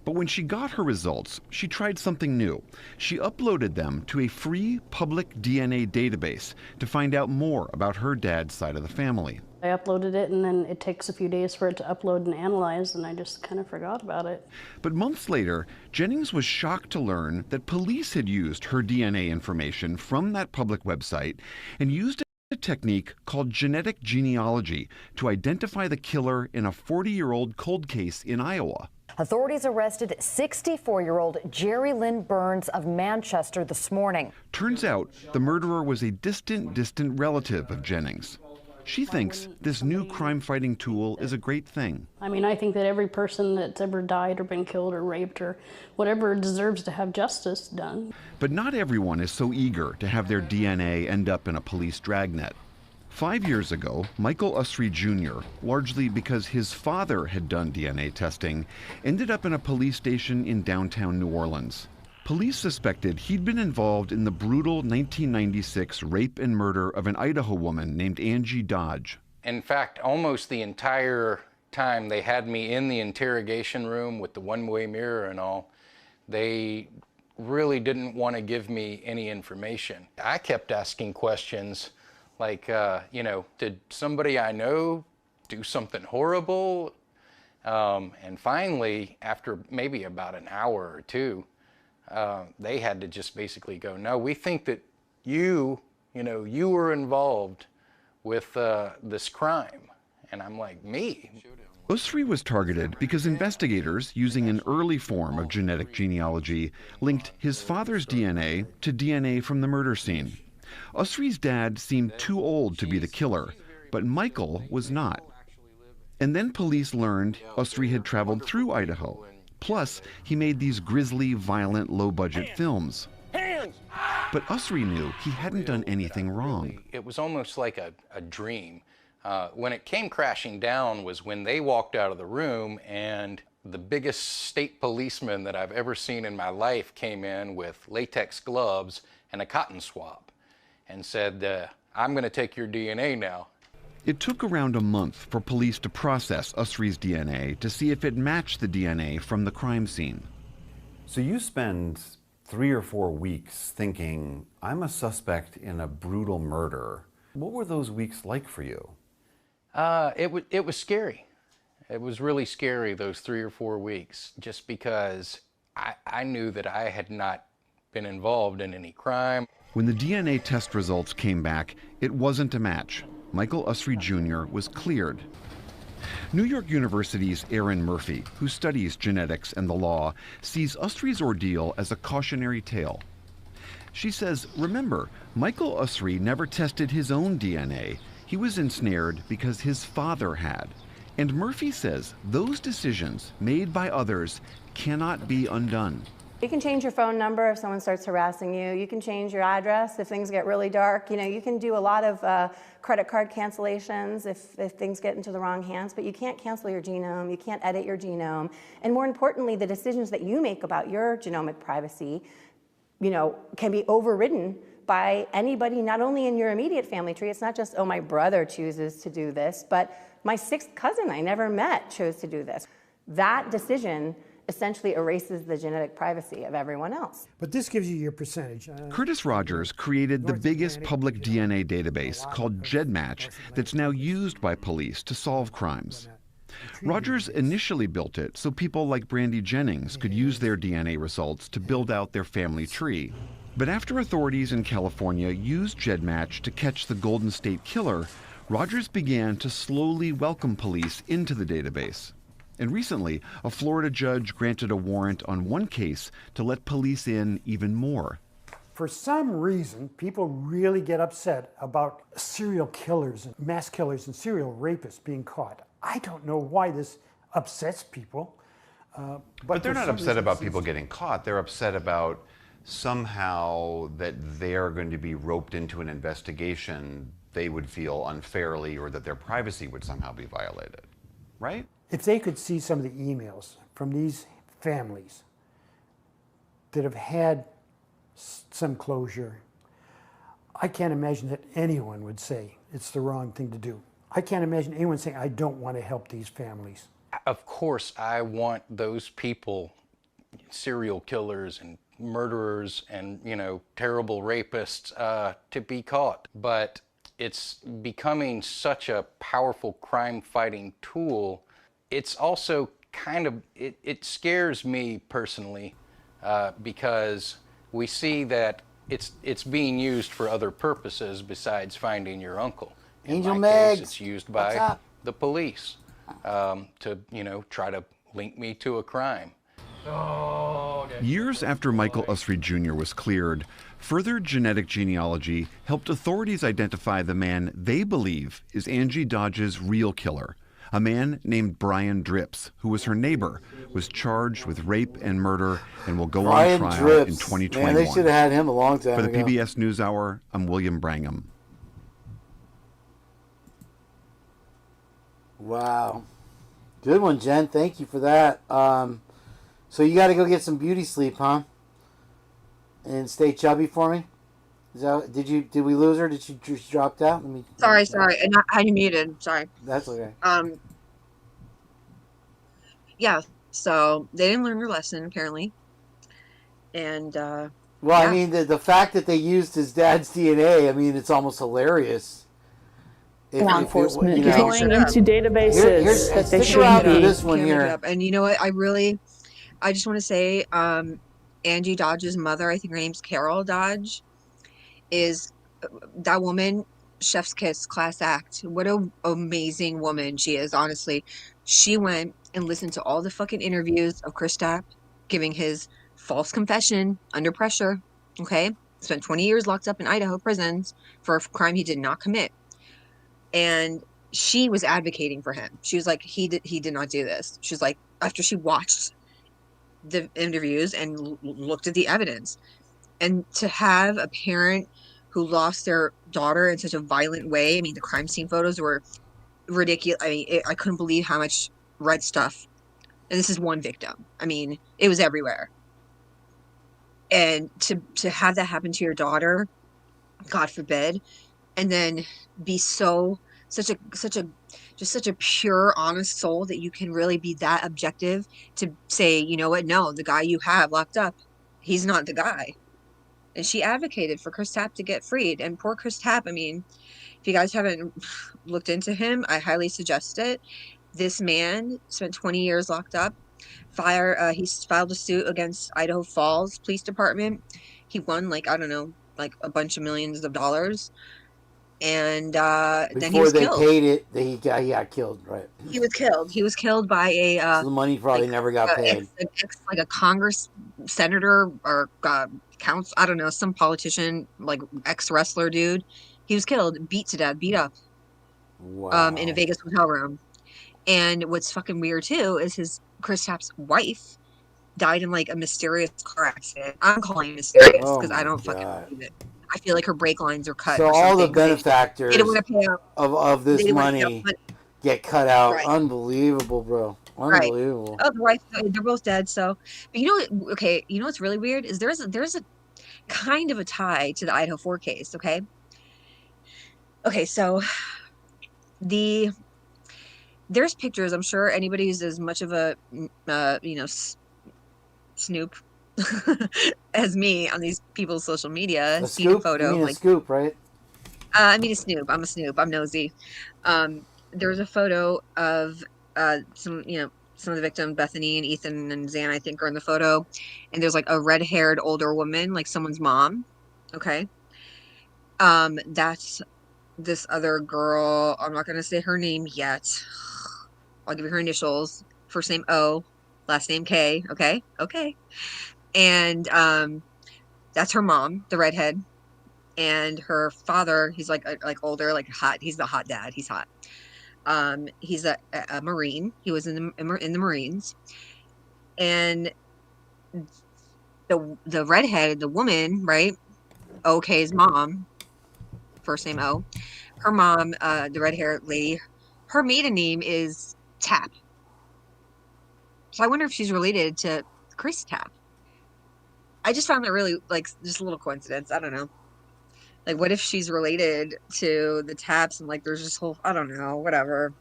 But when she got her results, she tried something new. She uploaded them to a free public DNA database to find out more about her dad's side of the family. I uploaded it, and then it takes a few days for it to upload and analyze, and I just kind of forgot about it. But months later, Jennings was shocked to learn that police had used her DNA information from that public website and used a technique called genetic genealogy to identify the killer in a 40-year-old cold case in Iowa. Authorities arrested 64-year-old Jerry Lynn Burns of Manchester this morning. Turns out the murderer was a distant relative of Jennings. She thinks this new crime-fighting tool is a great thing. I mean, I think that every person that's ever died or been killed or raped or whatever deserves to have justice done. But not everyone is so eager to have their DNA end up in a police dragnet. 5 years ago, Michael Usry Jr., largely because his father had done DNA testing, ended up in a police station in downtown New Orleans. Police suspected he'd been involved in the brutal 1996 rape and murder of an Idaho woman named Angie Dodge. In fact, almost the entire time they had me in the interrogation room with the one-way mirror and all, they really didn't want to give me any information. I kept asking questions like, did somebody I know do something horrible? And finally, after maybe about an hour or two, they had to just basically go, no, we think that you were involved with this crime. And I'm like, me? Usry was targeted because investigators, using an early form of genetic genealogy, linked his father's DNA to DNA from the murder scene. Usry's dad seemed too old to be the killer, but Michael was not. And then police learned Usry had traveled through Idaho. Plus, he made these grisly, violent, low-budget films. But Usry knew he hadn't done anything wrong. It was almost like a dream. When it came crashing down was when they walked out of the room and the biggest state policeman that I've ever seen in my life came in with latex gloves and a cotton swab and said, I'm going to take your DNA now. It took around a month for police to process Usry's DNA to see if it matched the DNA from the crime scene. So you spend 3 or 4 weeks thinking, I'm a suspect in a brutal murder. What were those weeks like for you? It was scary. It was really scary, those 3 or 4 weeks, just because I knew that I had not been involved in any crime. When the DNA test results came back, it wasn't a match. Michael Usry Jr. was cleared. New York University's Erin Murphy, who studies genetics and the law, sees Usry's ordeal as a cautionary tale. She says, remember, Michael Usry never tested his own DNA. He was ensnared because his father had. And Murphy says those decisions made by others cannot be undone. You can change your phone number if someone starts harassing you. You can change your address if things get really dark. You can do a lot of credit card cancellations if things get into the wrong hands, but you can't cancel your genome, you can't edit your genome. And more importantly, the decisions that you make about your genomic privacy, can be overridden by anybody, not only in your immediate family tree. It's not just, oh, my brother chooses to do this, but my 6th cousin I never met chose to do this. That decision essentially erases the genetic privacy of everyone else. But this gives you your percentage. Curtis Rogers created the biggest public DNA database called GEDmatch that's now used by police to solve crimes. Rogers initially built it so people like Brandy Jennings could use their DNA results to build out their family tree. But after authorities in California used GEDmatch to catch the Golden State Killer, Rogers began to slowly welcome police into the database. And recently, a Florida judge granted a warrant on one case to let police in even more. For some reason, people really get upset about serial killers and mass killers and serial rapists being caught. I don't know why this upsets people. But they're not upset about people getting caught. They're upset about somehow that they're going to be roped into an investigation they would feel unfairly, or that their privacy would somehow be violated, right? If they could see some of the emails from these families that have had some closure, I can't imagine that anyone would say it's the wrong thing to do. I can't imagine anyone saying, I don't want to help these families. Of course, I want those people, serial killers and murderers and, you know, terrible rapists, to be caught. But it's becoming such a powerful crime-fighting tool. It's also kind of, it scares me personally, because we see that it's being used for other purposes besides finding your uncle. Angel In my case, Megs, it's used what's by up? the police to, you know, try to link me to a crime. Years after Michael Usry Jr. was cleared, further genetic genealogy helped authorities identify the man they believe is Angie Dodge's real killer. A man named Brian Drips, who was her neighbor, was charged with rape and murder and will go on trial Drips. in 2021. Man, they should have had him a long time For the ago. PBS NewsHour, I'm William Brangham. Wow. Good one, Jen. Thank you for that. So you got to go get some beauty sleep, huh? And stay chubby for me. Is that, did we lose her? Did she just dropped out? Let me. Sorry. And I had you muted. Sorry. That's okay. Yeah. So they didn't learn their lesson apparently. And Well, yeah. I mean, the fact that they used his dad's DNA, I mean, it's almost hilarious. Law enforcement you know, going into databases that they shouldn't be. This one Can't make it here. up. And you know what? I just want to say, Angie Dodge's mother, I think her name's Carol Dodge, is that woman, chef's kiss, class act. What an amazing woman she is, honestly. She went and listened to all the fucking interviews of Chris Stapp giving his false confession under pressure, okay? Spent 20 years locked up in Idaho prisons for a crime he did not commit. And she was advocating for him. She was like, he did not do this. She was like, after she watched the interviews and looked at the evidence, and to have a parent who lost their daughter in such a violent way. I mean, the crime scene photos were ridiculous. I mean, I couldn't believe how much red stuff. And this is one victim. I mean, it was everywhere. And to have that happen to your daughter, God forbid, and then be such a pure, honest soul that you can really be that objective to say, you know what, no, the guy you have locked up, he's not the guy. And she advocated for Chris Tapp to get freed. And poor Chris Tapp, I mean, if you guys haven't looked into him, I highly suggest it. This man spent 20 years locked up. He filed a suit against Idaho Falls Police Department. He won, like, I don't know, like a bunch of millions of dollars. And then he was killed. Before they paid it, he got killed, right? He was killed. He was killed by a so the money probably never got paid. Like a Congress senator or council, I don't know, some politician, like ex-wrestler dude. He was killed, beat to death, beat up. Wow. In a Vegas hotel room. And what's fucking weird too is Chris Tapp's wife died in like a mysterious car accident. I'm calling it mysterious because I don't fucking believe it. I feel like her brake lines are cut. So all the benefactors of this money get cut out. Right. Unbelievable, bro. Unbelievable. Right. Oh, the wife, they're both dead. So, but you know, okay, you know what's really weird is there's a kind of a tie to the Idaho4 case. Okay, so there's pictures. I'm sure anybody who's as much of a snoop as me on these people's social media seen a photo. You mean a scoop, right? I mean a snoop. I'm a snoop. I'm nosy. There's a photo of some of the victims, Bethany and Ethan and Zan, I think, are in the photo, and there's like a red-haired older woman, like someone's mom. Okay, that's this other girl. I'm not gonna say her name yet. I'll give you her initials. First name O, last name K. Okay. And that's her mom, the redhead, and her father. He's like older, like hot. He's the hot dad. He's hot. He's a Marine. He was in the Marines, and the redhead, the woman, right? OK's mom, first name O. Her mom, the red-haired lady, her maiden name is Tap. So I wonder if she's related to Chris Tap. I just found that really, like, just a little coincidence. I don't know. Like, what if she's related to the Taps and, like, there's this whole, I don't know, whatever.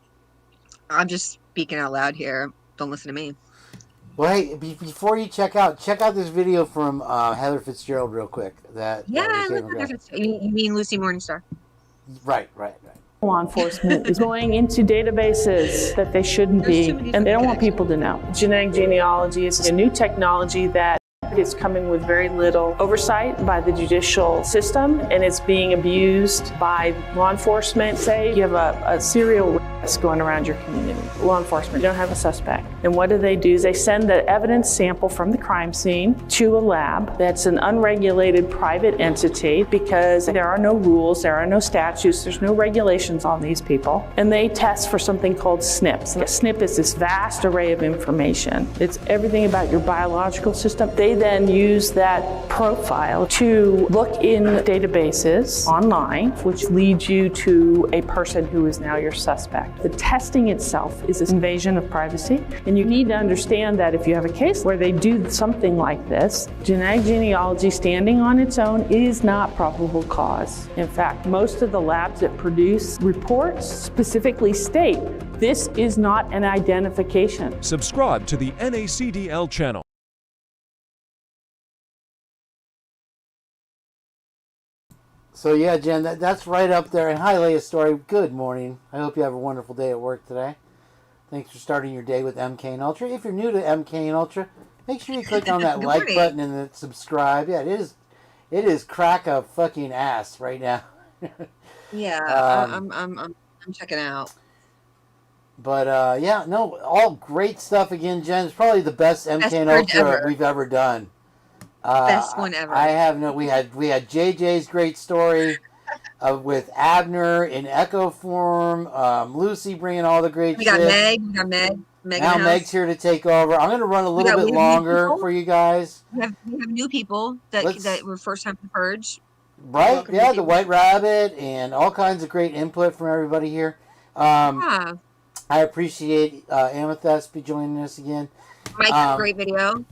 I'm just speaking out loud here. Don't listen to me. Well, hey, before you check out this video from Heather Fitzgerald real quick. I look at Heather. You mean Lucy Morningstar? Right. Law enforcement is going into databases that they shouldn't be, and they don't want people to know. Genetic genealogy is a new technology that is coming with very little oversight by the judicial system, and it's being abused by law enforcement. Say you have a serial risk going around your community. Law enforcement, you don't have a suspect. And what do? Is they send the evidence sample from the crime scene to a lab that's an unregulated private entity, because there are no rules, there are no statutes, there's no regulations on these people. And they test for something called SNPs. And a SNP is this vast array of information. It's everything about your biological system. They then use that profile to look in databases online, which leads you to a person who is now your suspect. The testing itself is an invasion of privacy, and you need to understand that if you have a case where they do something like this, genetic genealogy standing on its own is not probable cause. In fact, most of the labs that produce reports specifically state this is not an identification. Subscribe to the NACDL channel. So yeah, Jen, that's right up there. And hi, Leah Story. Good morning. I hope you have a wonderful day at work today. Thanks for starting your day with MK and Ultra. If you're new to MK and Ultra, make sure you click on that like button and then subscribe. Yeah, it is crack a fucking ass right now. I'm checking out. But yeah, no, all great stuff again, Jen. It's probably the best MK and Ultra we've ever done. Best one ever. We had JJ's great story with Abner in echo form. Lucy bringing all the great shit. We got Meg. Now Meg's here to take over. I'm going to run a little bit longer for you guys. We have new people that were first time to Purge. Right? Yeah, the White Rabbit and all kinds of great input from everybody here. I appreciate Amethyst be joining us again. Mike's great video.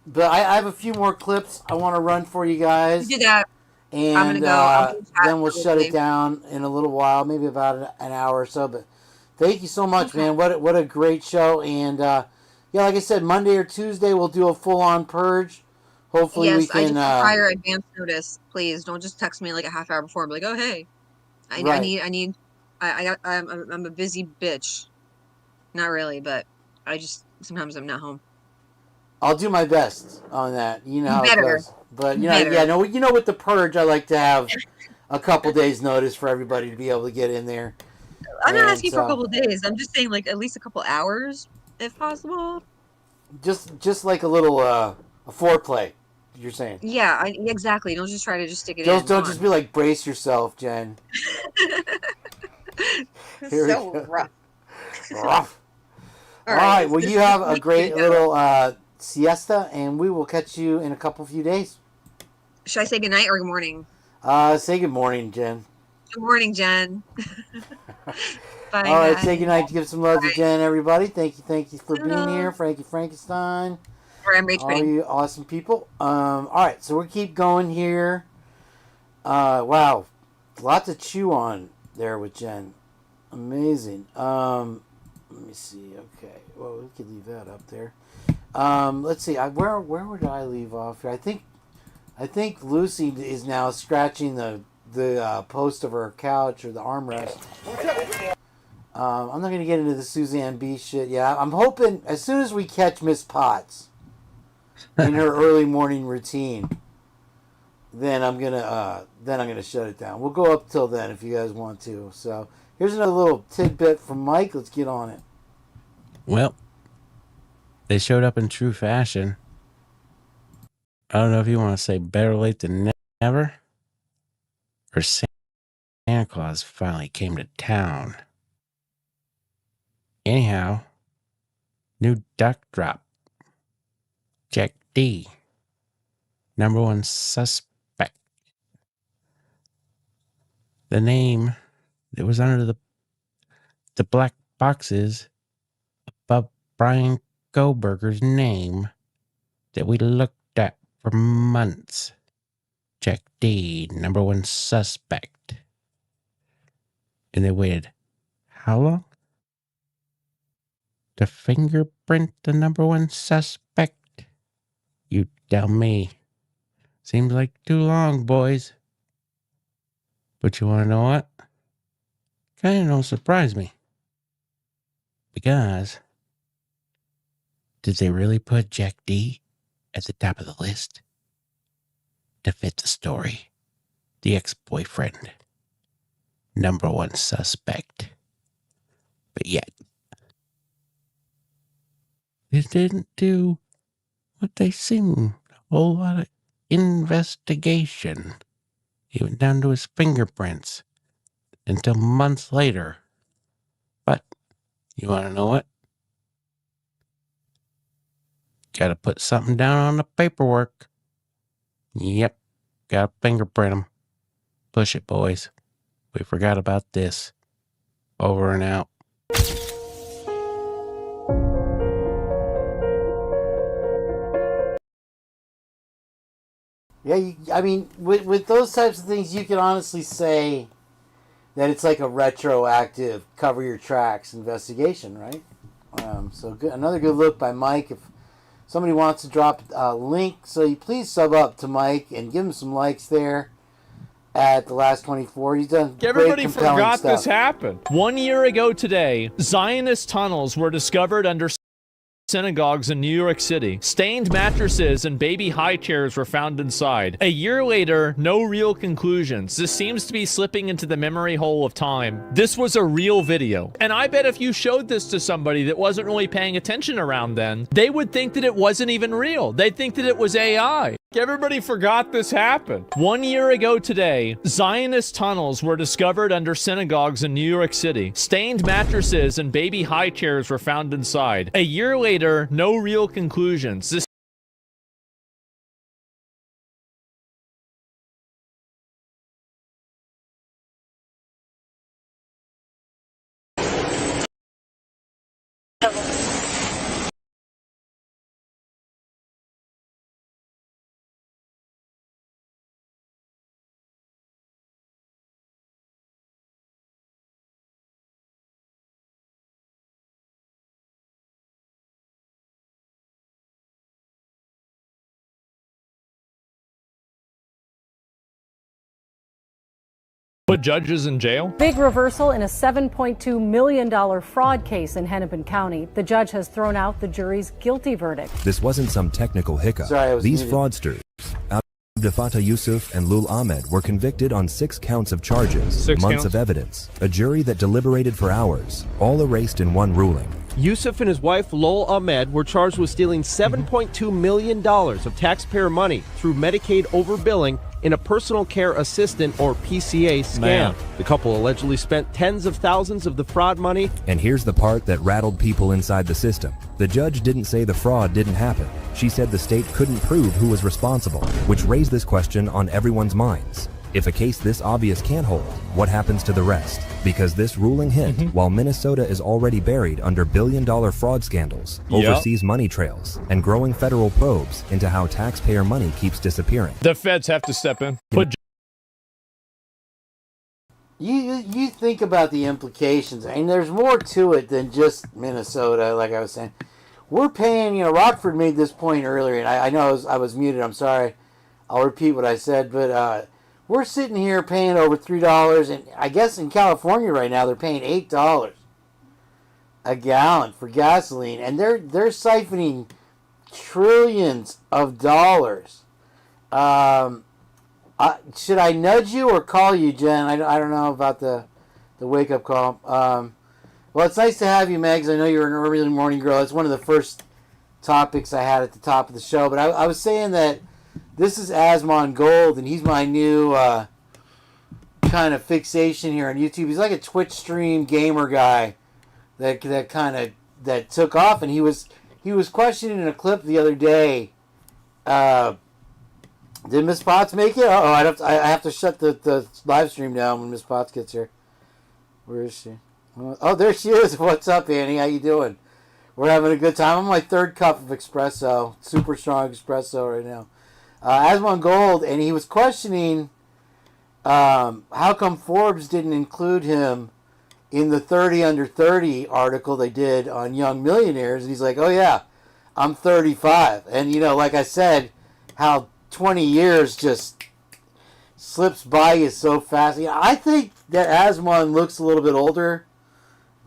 But I have a few more clips I want to run for you guys. You do that. And I'm gonna go. then we'll shut it down in a little while, maybe about an hour or so. But thank you so much, man. What a great show. And yeah, like I said, Monday or Tuesday we'll do a full-on purge. Hopefully we can. Yes, prior advance notice, please. Don't just text me like a half hour before and be like, oh hey, I'm a busy bitch. Not really, but sometimes I'm not home. I'll do my best on that. You know how it goes. But you know, with the purge, I like to have a couple days notice for everybody to be able to get in there. I'm not asking for a couple of days. I'm just saying like at least a couple hours, if possible. Just like a little a foreplay. You're saying? Yeah, exactly. Don't just try to stick it in. Don't just be like brace yourself, Jen. Here so rough. Rough. All right. Well, you have a great little siesta, and we will catch you in a few days. Should I say good night or good morning? Say good morning, Jen. Good morning, Jen. Bye. All right, say good night. Give some love to Jen, everybody. Thank you for being here, Frankie Frankenstein. All you awesome people. All right, so we'll keep going here. Wow, lots to chew on there with Jen. Amazing. Let me see. Okay, well, we could leave that up there. Let's see. Where would I leave off here? I think Lucy is now scratching the post of her couch or the armrest. I'm not going to get into the Suzanne B shit. Yeah, I'm hoping as soon as we catch Miss Potts in her early morning routine, then I'm gonna shut it down. We'll go up till then if you guys want to. So here's another little tidbit from Mike. Let's get on it. Well, they showed up in true fashion. I don't know if you want to say better late than never, or Santa Claus finally came to town. Anyhow, new duck drop. Jack D, #1 suspect. The name that was under the black boxes above Brian Goldberger's name that we looked at for months. Jack D, #1 suspect. And they waited how long? To fingerprint the #1 suspect? You tell me. Seems like too long, boys. But you want to know what? Kind of don't surprise me. Because did they really put Jack D at the top of the list? To fit the story. The ex-boyfriend. #1 suspect. But yet, they didn't do what they seemed. A whole lot of investigation. Even down to his fingerprints. Until months later. But, you want to know what? Gotta put something down on the paperwork. Yep, gotta fingerprint him. Push it, boys. We forgot about this. Over and out. Yeah, I mean, with those types of things, you can honestly say that it's like a retroactive cover your tracks investigation, right? So good, another good look by Mike. If somebody wants to drop a link, so you please sub up to Mike and give him some likes there at the last 24. He's done Everybody great, compelling forgot stuff. this happened. 1 year ago today, Zionist tunnels were discovered under synagogues in New York City. Stained mattresses and baby high chairs were found inside. A year later, no real conclusions. This seems to be slipping into the memory hole of time. This was a real video. And I bet if you showed this to somebody that wasn't really paying attention around then, they would think that it wasn't even real. They'd think that it was AI. Everybody forgot this happened. 1 year ago today, Zionist tunnels were discovered under synagogues in New York City. Stained mattresses and baby high chairs were found inside. A year later, no real conclusions. This put judges in jail? Big reversal in a $7.2 million fraud case in Hennepin County. The judge has thrown out the jury's guilty verdict. This wasn't some technical hiccup. These fraudsters, Abdefata Yusuf and Lul Ahmed, were convicted on 6 counts of charges, months of evidence, a jury that deliberated for hours, all erased in one ruling. Yusuf and his wife Lul Ahmed were charged with stealing $7.2 million of taxpayer money through Medicaid overbilling in a personal care assistant or PCA scam. Man. The couple allegedly spent tens of thousands of the fraud money. And here's the part that rattled people inside the system. The judge didn't say the fraud didn't happen. She said the state couldn't prove who was responsible, which raised this question on everyone's minds. If a case this obvious can't hold, what happens to the rest? Because this ruling hint, while Minnesota is already buried under billion-dollar fraud scandals, overseas money trails, and growing federal probes into how taxpayer money keeps disappearing. The feds have to step in. Put You think about the implications. I mean, there's more to it than just Minnesota, like I was saying. We're paying, Rockford made this point earlier, and I know I was muted, I'm sorry. I'll repeat what I said, but we're sitting here paying over $3, and I guess in California right now they're paying $8 a gallon for gasoline, and they're siphoning trillions of dollars. Should I nudge you or call you, Jen? I don't know about the wake up call. Well, it's nice to have you, Megs. I know you're an early morning girl. It's one of the first topics I had at the top of the show. But I was saying that this is Asmon Gold, and he's my new kind of fixation here on YouTube. He's like a Twitch stream gamer guy that took off, and he was questioning in a clip the other day. Did Miss Potts make it? Oh, I have to shut the live stream down when Miss Potts gets here. Where is she? Oh, there she is. What's up, Annie? How you doing? We're having a good time. I'm on my third cup of espresso. Super strong espresso right now. Asmon Gold, and he was questioning how come Forbes didn't include him in the 30 under 30 article they did on young millionaires. And he's like, oh, yeah, I'm 35. And, like I said, how 20 years just slips by you so fast. I think that Asmon looks a little bit older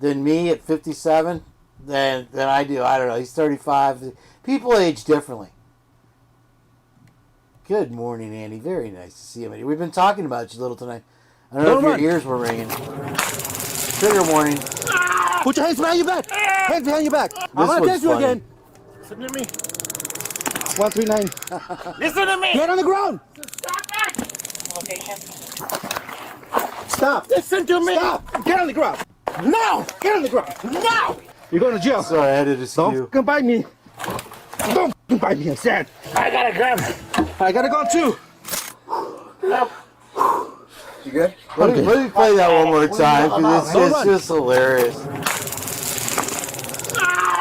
than me at 57 than I do. I don't know. He's 35. People age differently. Good morning, Andy. Very nice to see you. We've been talking about you a little tonight. I don't know if your ears were ringing. Trigger warning. Put your hands behind your back. Hands behind your back. I'm going to test you again. Listen to me. 139. Listen to me. Get on the ground. Stop. Location. Stop. Listen to me. Stop. Get on the ground. No. Get on the ground. No. You're going to jail. Sorry, I had to just Don't come bite me. Don't bite me, I said. I got to grab. I got to go too. You good? Let me play that one more time because it's just hilarious.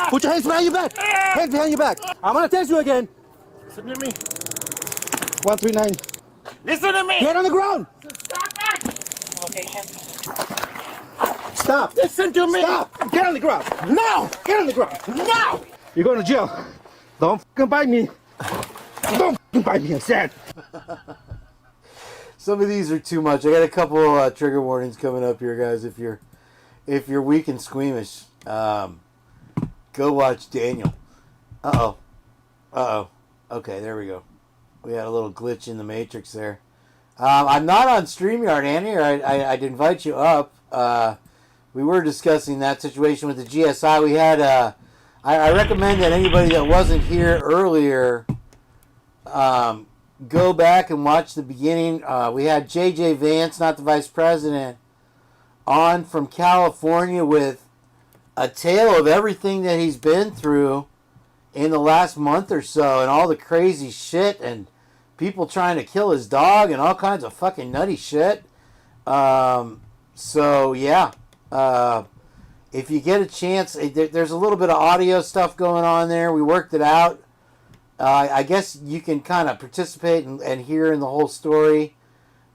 Put your hands behind your back. Hands behind your back. I'm going to test you again. Listen to me. 139. Listen to me. Get on the ground. Stop. Location. Stop. Listen to me. Stop. Get on the ground. No. Get on the ground. No. You're going to jail. Don't bite me. Don't bite me, I said. Some of these are too much. I got a couple trigger warnings coming up here, guys. If you're weak and squeamish, go watch Daniel. Okay, there we go. We had a little glitch in the matrix there. I'm not on StreamYard, Annie. I'd invite you up. We were discussing that situation with the GSI. We had. I recommend that anybody that wasn't here earlier go back and watch the beginning. We had JJ VANCE, not the vice president, on from California with a tale of everything that he's been through in the last month or so and all the crazy shit and people trying to kill his dog and all kinds of fucking nutty shit. So, yeah. If you get a chance, there's a little bit of audio stuff going on there. We worked it out. I guess you can kind of participate and hear in the whole story.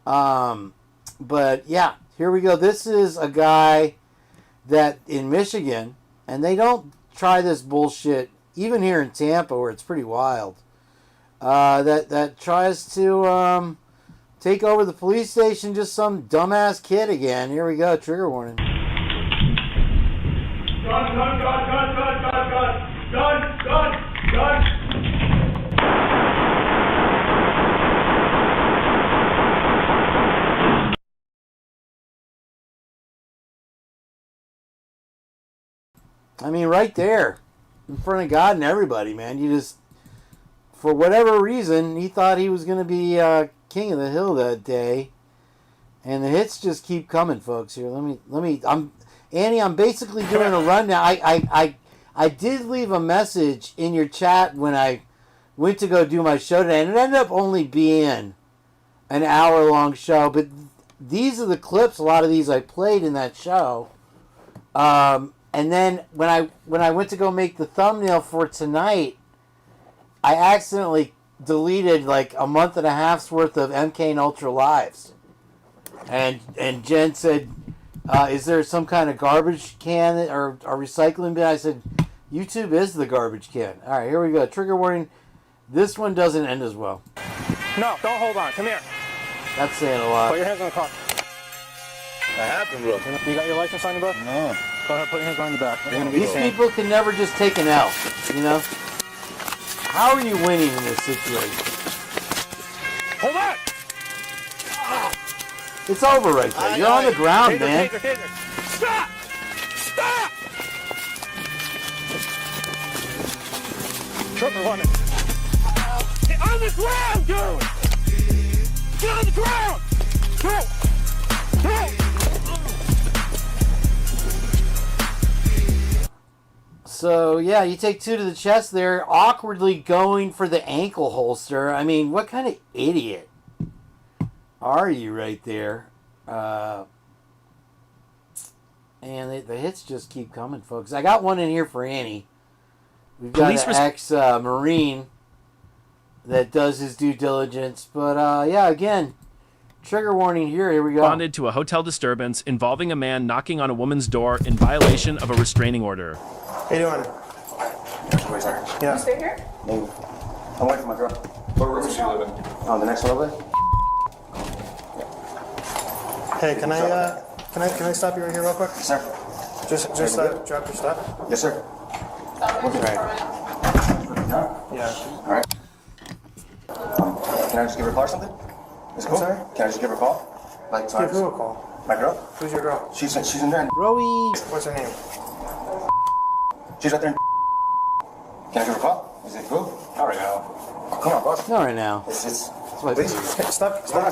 But, yeah, here we go. This is a guy that in Michigan, and they don't try this bullshit, even here in Tampa where it's pretty wild, that tries to take over the police station, just some dumbass kid again. Here we go, trigger warning. Gun, gun, gun, gun, gun, gun, gun, gun, gun, gun. I mean, right there, in front of God and everybody, man. You just, for whatever reason, he thought he was going to be king of the hill that day, and the hits just keep coming, folks. Here, Annie, I'm basically doing a rundown. I did leave a message in your chat when I went to go do my show today, and it ended up only being an hour-long show, but these are the clips, a lot of these I played in that show. And then when I went to go make the thumbnail for tonight, I accidentally deleted like a month and a half's worth of MK Ultra lives. And Jen said, is there some kind of garbage can or recycling bin? I said, YouTube is the garbage can. All right, here we go. Trigger warning. This one doesn't end as well. No, don't hold on. Come here. That's saying a lot. Put your hands on the car. That happened, bro. You got your license on you, bro? No. Go ahead, put your hands behind the back. These people can never just take an L, you know? How are you winning in this situation? Hold on! It's over right there. You're on the ground, man. Stop! Stop! Trevor, on it. Get on the ground, dude! Get on the ground! Go! Go! So, yeah, you take 2 to the chest there, awkwardly going for the ankle holster. I mean, what kind of idiot are you right there? And the hits just keep coming, folks. I got one in here for Annie. We've got an ex-Marine that does his due diligence. But, yeah, again, trigger warning here. Here we go. Responded to a hotel disturbance involving a man knocking on a woman's door in violation of a restraining order. How you doing? Yeah. You stay here? No. I'm waiting for my girl. What room does she live in? Oh, the next level? Hey, can I stop you right here real quick? Yes, sir. Just drop your stuff. Yes, sir. Okay. Yeah. All right. Can I just give her a call or something? Is it cool? Sorry? Can I just give her a call? Like, Give who a call? My girl? Who's your girl? She's in there. Rowie. What's her name? She's right there. Can I give her a call? Is it cool? All right now. Oh, come on, boss. Not right now. It's my please. baby. Stop. Hold on.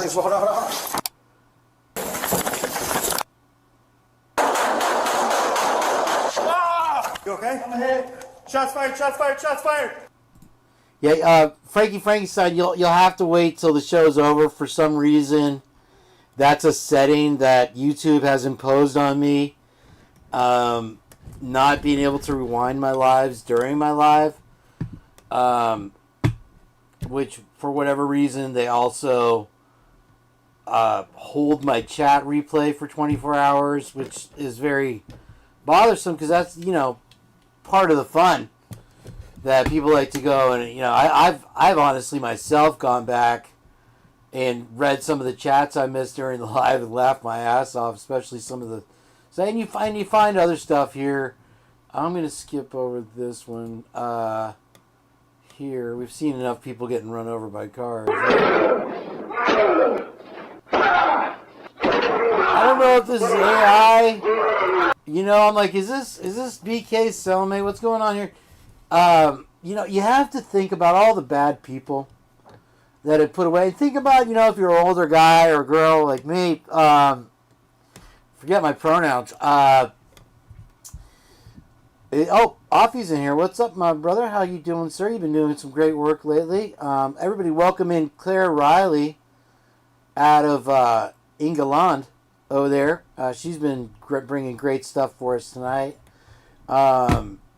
You okay? I'm ahead. Shots fired, shots fired, shots fired! Yeah, Frankenstein, you'll have to wait till the show's over. For some reason, that's a setting that YouTube has imposed on me. Not being able to rewind my lives during my live. Which, for whatever reason, they also hold my chat replay for 24 hours, which is very bothersome because that's, you know, part of the fun. That people like to go and, you know, I've honestly myself gone back and read some of the chats I missed during the live and laughed my ass off, especially some of the. So and you find other stuff here. I'm gonna skip over this one. Here we've seen enough people getting run over by cars. I don't know if this is AI. You know, I'm like, is this BK cellmate? What's going on here? You know, you have to think about all the bad people that had put away. Think about, you know, if you're an older guy or girl like me, forget my pronouns. Offie's in here. What's up, my brother? How you doing, sir? You've been doing some great work lately. Everybody welcome in Claire Riley out of England over there. She's been bringing great stuff for us tonight.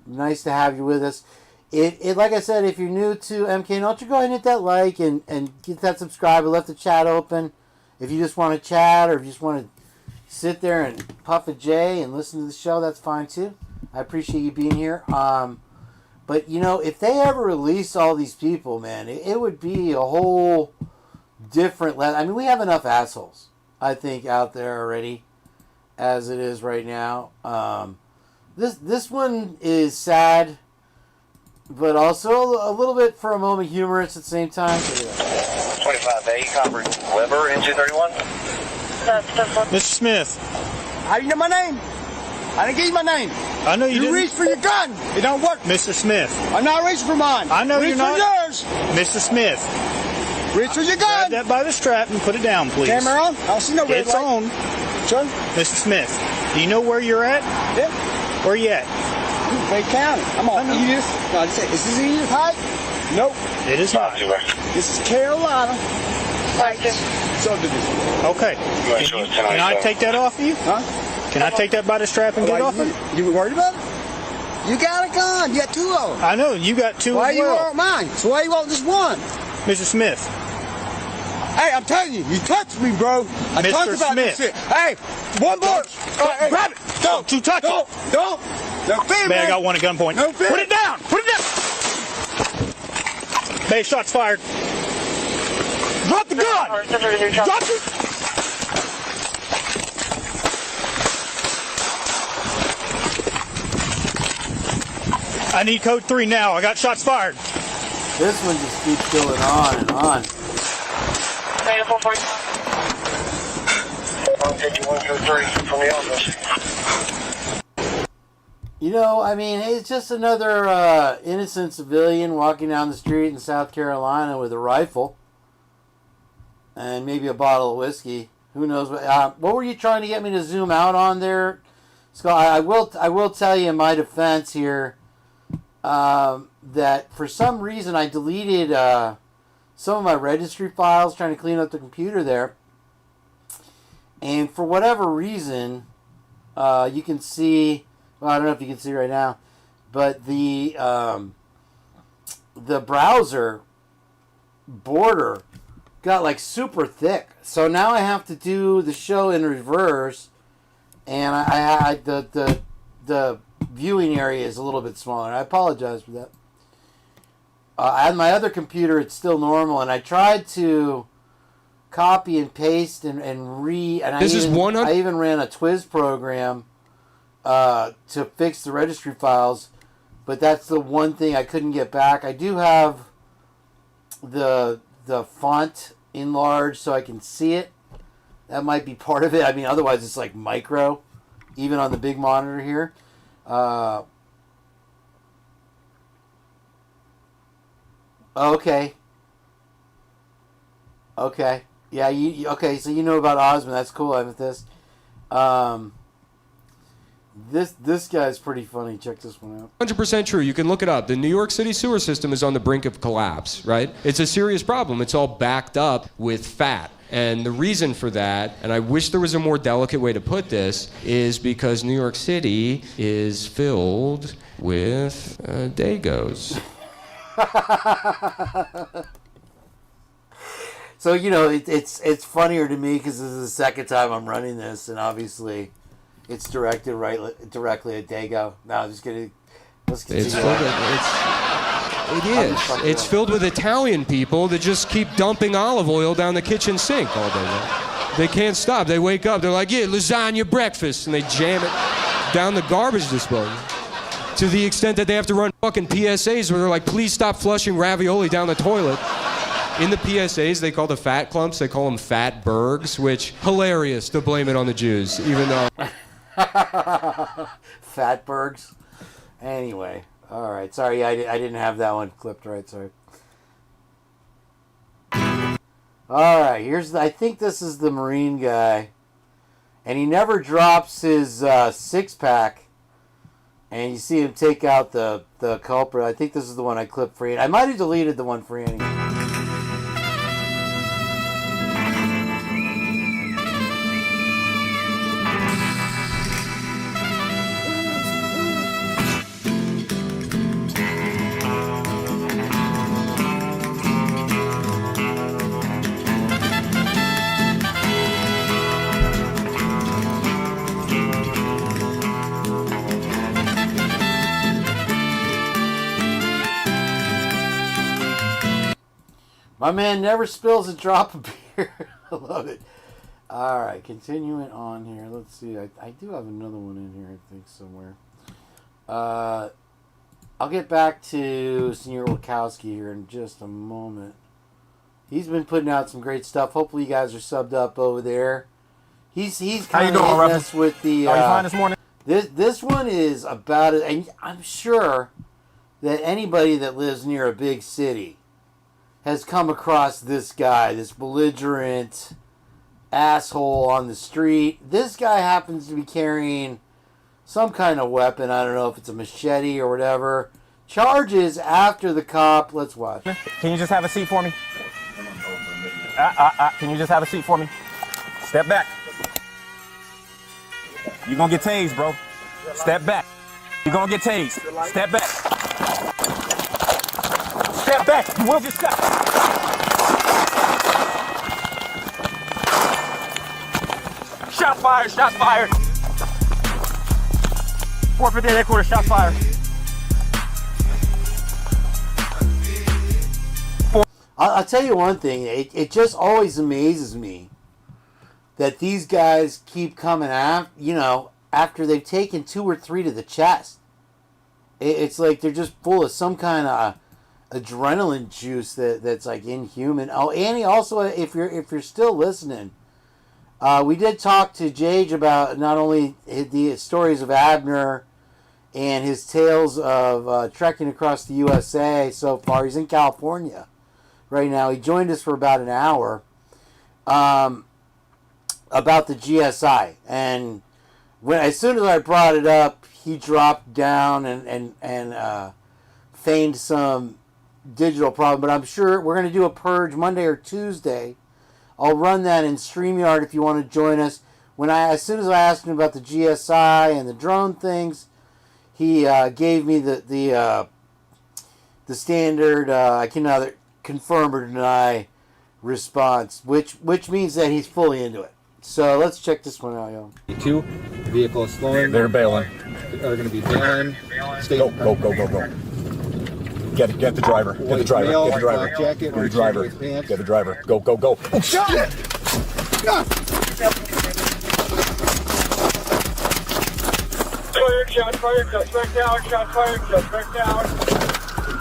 Nice to have you with us. It like I said, if you're new to MK Ultra, go ahead and hit that like and get that subscribe. I left the chat open. If you just want to chat or if you just want to sit there and puff a J and listen to the show, that's fine too. I appreciate you being here. But you know, if they ever release all these people, man, it would be a whole different I mean, we have enough assholes, I think, out there already as it is right now. This one is sad, but also a little bit, for a moment, humorous at the same time. 25A, covering Weber, engine 31. Mr. Smith. How do you know my name? I didn't give you my name. I know you didn't. You reached for your gun. It don't work. Mr. Smith. I'm not reaching for mine. I know you're not. Reach for yours. Mr. Smith. Reach for your gun. Grab that by the strap and put it down, please. Camera on? I don't see no red It's light. on. Sure. Mr. Smith, do you know where you're at? Yeah. Where you at? Wake County. I'm on. Edith. No, is this Edith Height? Nope. It is not. This is Carolina. Subdivision. Okay. Can I take that off of you? Huh? Can I take that by the strap and get off it? You worried about it? You got a gun. You got two of them. I know. You got two why as well. You want mine? So why you want just one? Mr. Smith. Hey, I'm telling you, you touched me, bro. I Mr. talked about Smith. this shit. Hey, one more. Hey, grab it. Don't you touch it. Don't. No fear, Man, I man. got one at gunpoint. No fear. Put it down. Put it down. Hey, shots fired. Drop the gun. Drop it. I need code 3 now. I got shots fired. This one just keeps going on and on. You know, I mean, it's just another innocent civilian walking down the street in South Carolina with a rifle and maybe a bottle of whiskey. Who knows what? What were you trying to get me to zoom out on there, Scott? I will tell you in my defense here that for some reason I deleted some of my registry files trying to clean up the computer there, and for whatever reason, you can see. Well, I don't know if you can see right now, but the browser border got like super thick. So now I have to do the show in reverse, and the viewing area is a little bit smaller. I apologize for that. On my other computer, it's still normal, and I tried to copy and paste and I even ran a Twiz program to fix the registry files, but that's the one thing I couldn't get back. I do have the font enlarged so I can see it. That might be part of it. I mean, otherwise it's like micro, even on the big monitor here. Okay. Yeah, okay, so you know about Osmond. That's cool, Amethyst. This guy's pretty funny. Check this one out. 100% true. You can look it up. The New York City sewer system is on the brink of collapse, right? It's a serious problem. It's all backed up with fat. And the reason for that, and I wish there was a more delicate way to put this, is because New York City is filled with Dagos. So, you know, it's funnier to me because this is the second time I'm running this, and obviously it's directed directly at Dago. No, I'm just kidding. Let's continue. It's filled with Italian people that just keep dumping olive oil down the kitchen sink all day long. They can't stop. They wake up, they're like, yeah, lasagna breakfast, and they jam it down the garbage disposal. To the extent that they have to run fucking PSAs where they're like, please stop flushing ravioli down the toilet. In the PSAs, they call the fat clumps, they call them fat bergs, which, hilarious to blame it on the Jews, even though... Fatbergs. Anyway, all right. Sorry, I didn't have that one clipped right. Sorry. All right. I think this is the Marine guy, and he never drops his six-pack. And you see him take out the culprit. I think this is the one I clipped for you. I might have deleted the one for you anyway. My man never spills a drop of beer. I love it. All right, continuing on here. Let's see. I do have another one in here, I think, somewhere. I'll get back to Senior Wachowski here in just a moment. He's been putting out some great stuff. Hopefully you guys are subbed up over there. He's kind of hitting us with the... Are you fine this morning? This one is about it, and I'm sure that anybody that lives near a big city has come across this guy, this belligerent asshole on the street. This guy happens to be carrying some kind of weapon. I don't know if it's a machete or whatever. Charges after the cop. Let's watch. Can you just have a seat for me? Can you just have a seat for me? Step back. You're gonna get tased, bro. Step back. You're gonna get tased. Step back. Step back. You will get shot. Shot fired. Shot fired. 450 headquarters. Shot fired. I'll tell you one thing. It just always amazes me that these guys keep coming after, after they've taken 2 or 3 to the chest. It's like they're just full of some kind of adrenaline juice that's like inhuman. Oh, Annie, also, if you're still listening, we did talk to Jage about not only the stories of Abner and his tales of trekking across the USA so far. He's in California right now. He joined us for about an hour about the GSI. And as soon as I brought it up, he dropped down and feigned some digital problem. But I'm sure we're going to do a purge Monday or Tuesday. I'll run that in StreamYard if you want to join us. As soon as I asked him about the GSI and the drone things, he gave me the standard I can neither confirm or deny response, which means that he's fully into it. So let's check this one out, yo. 2, vehicle is slowing. They're bailing. They're going to be bailing. Go. Get the driver. Get the driver. Get the driver. Get the driver. Get the driver. Go. Oh, shit! Shot fired, just back down, shot fired, just back down.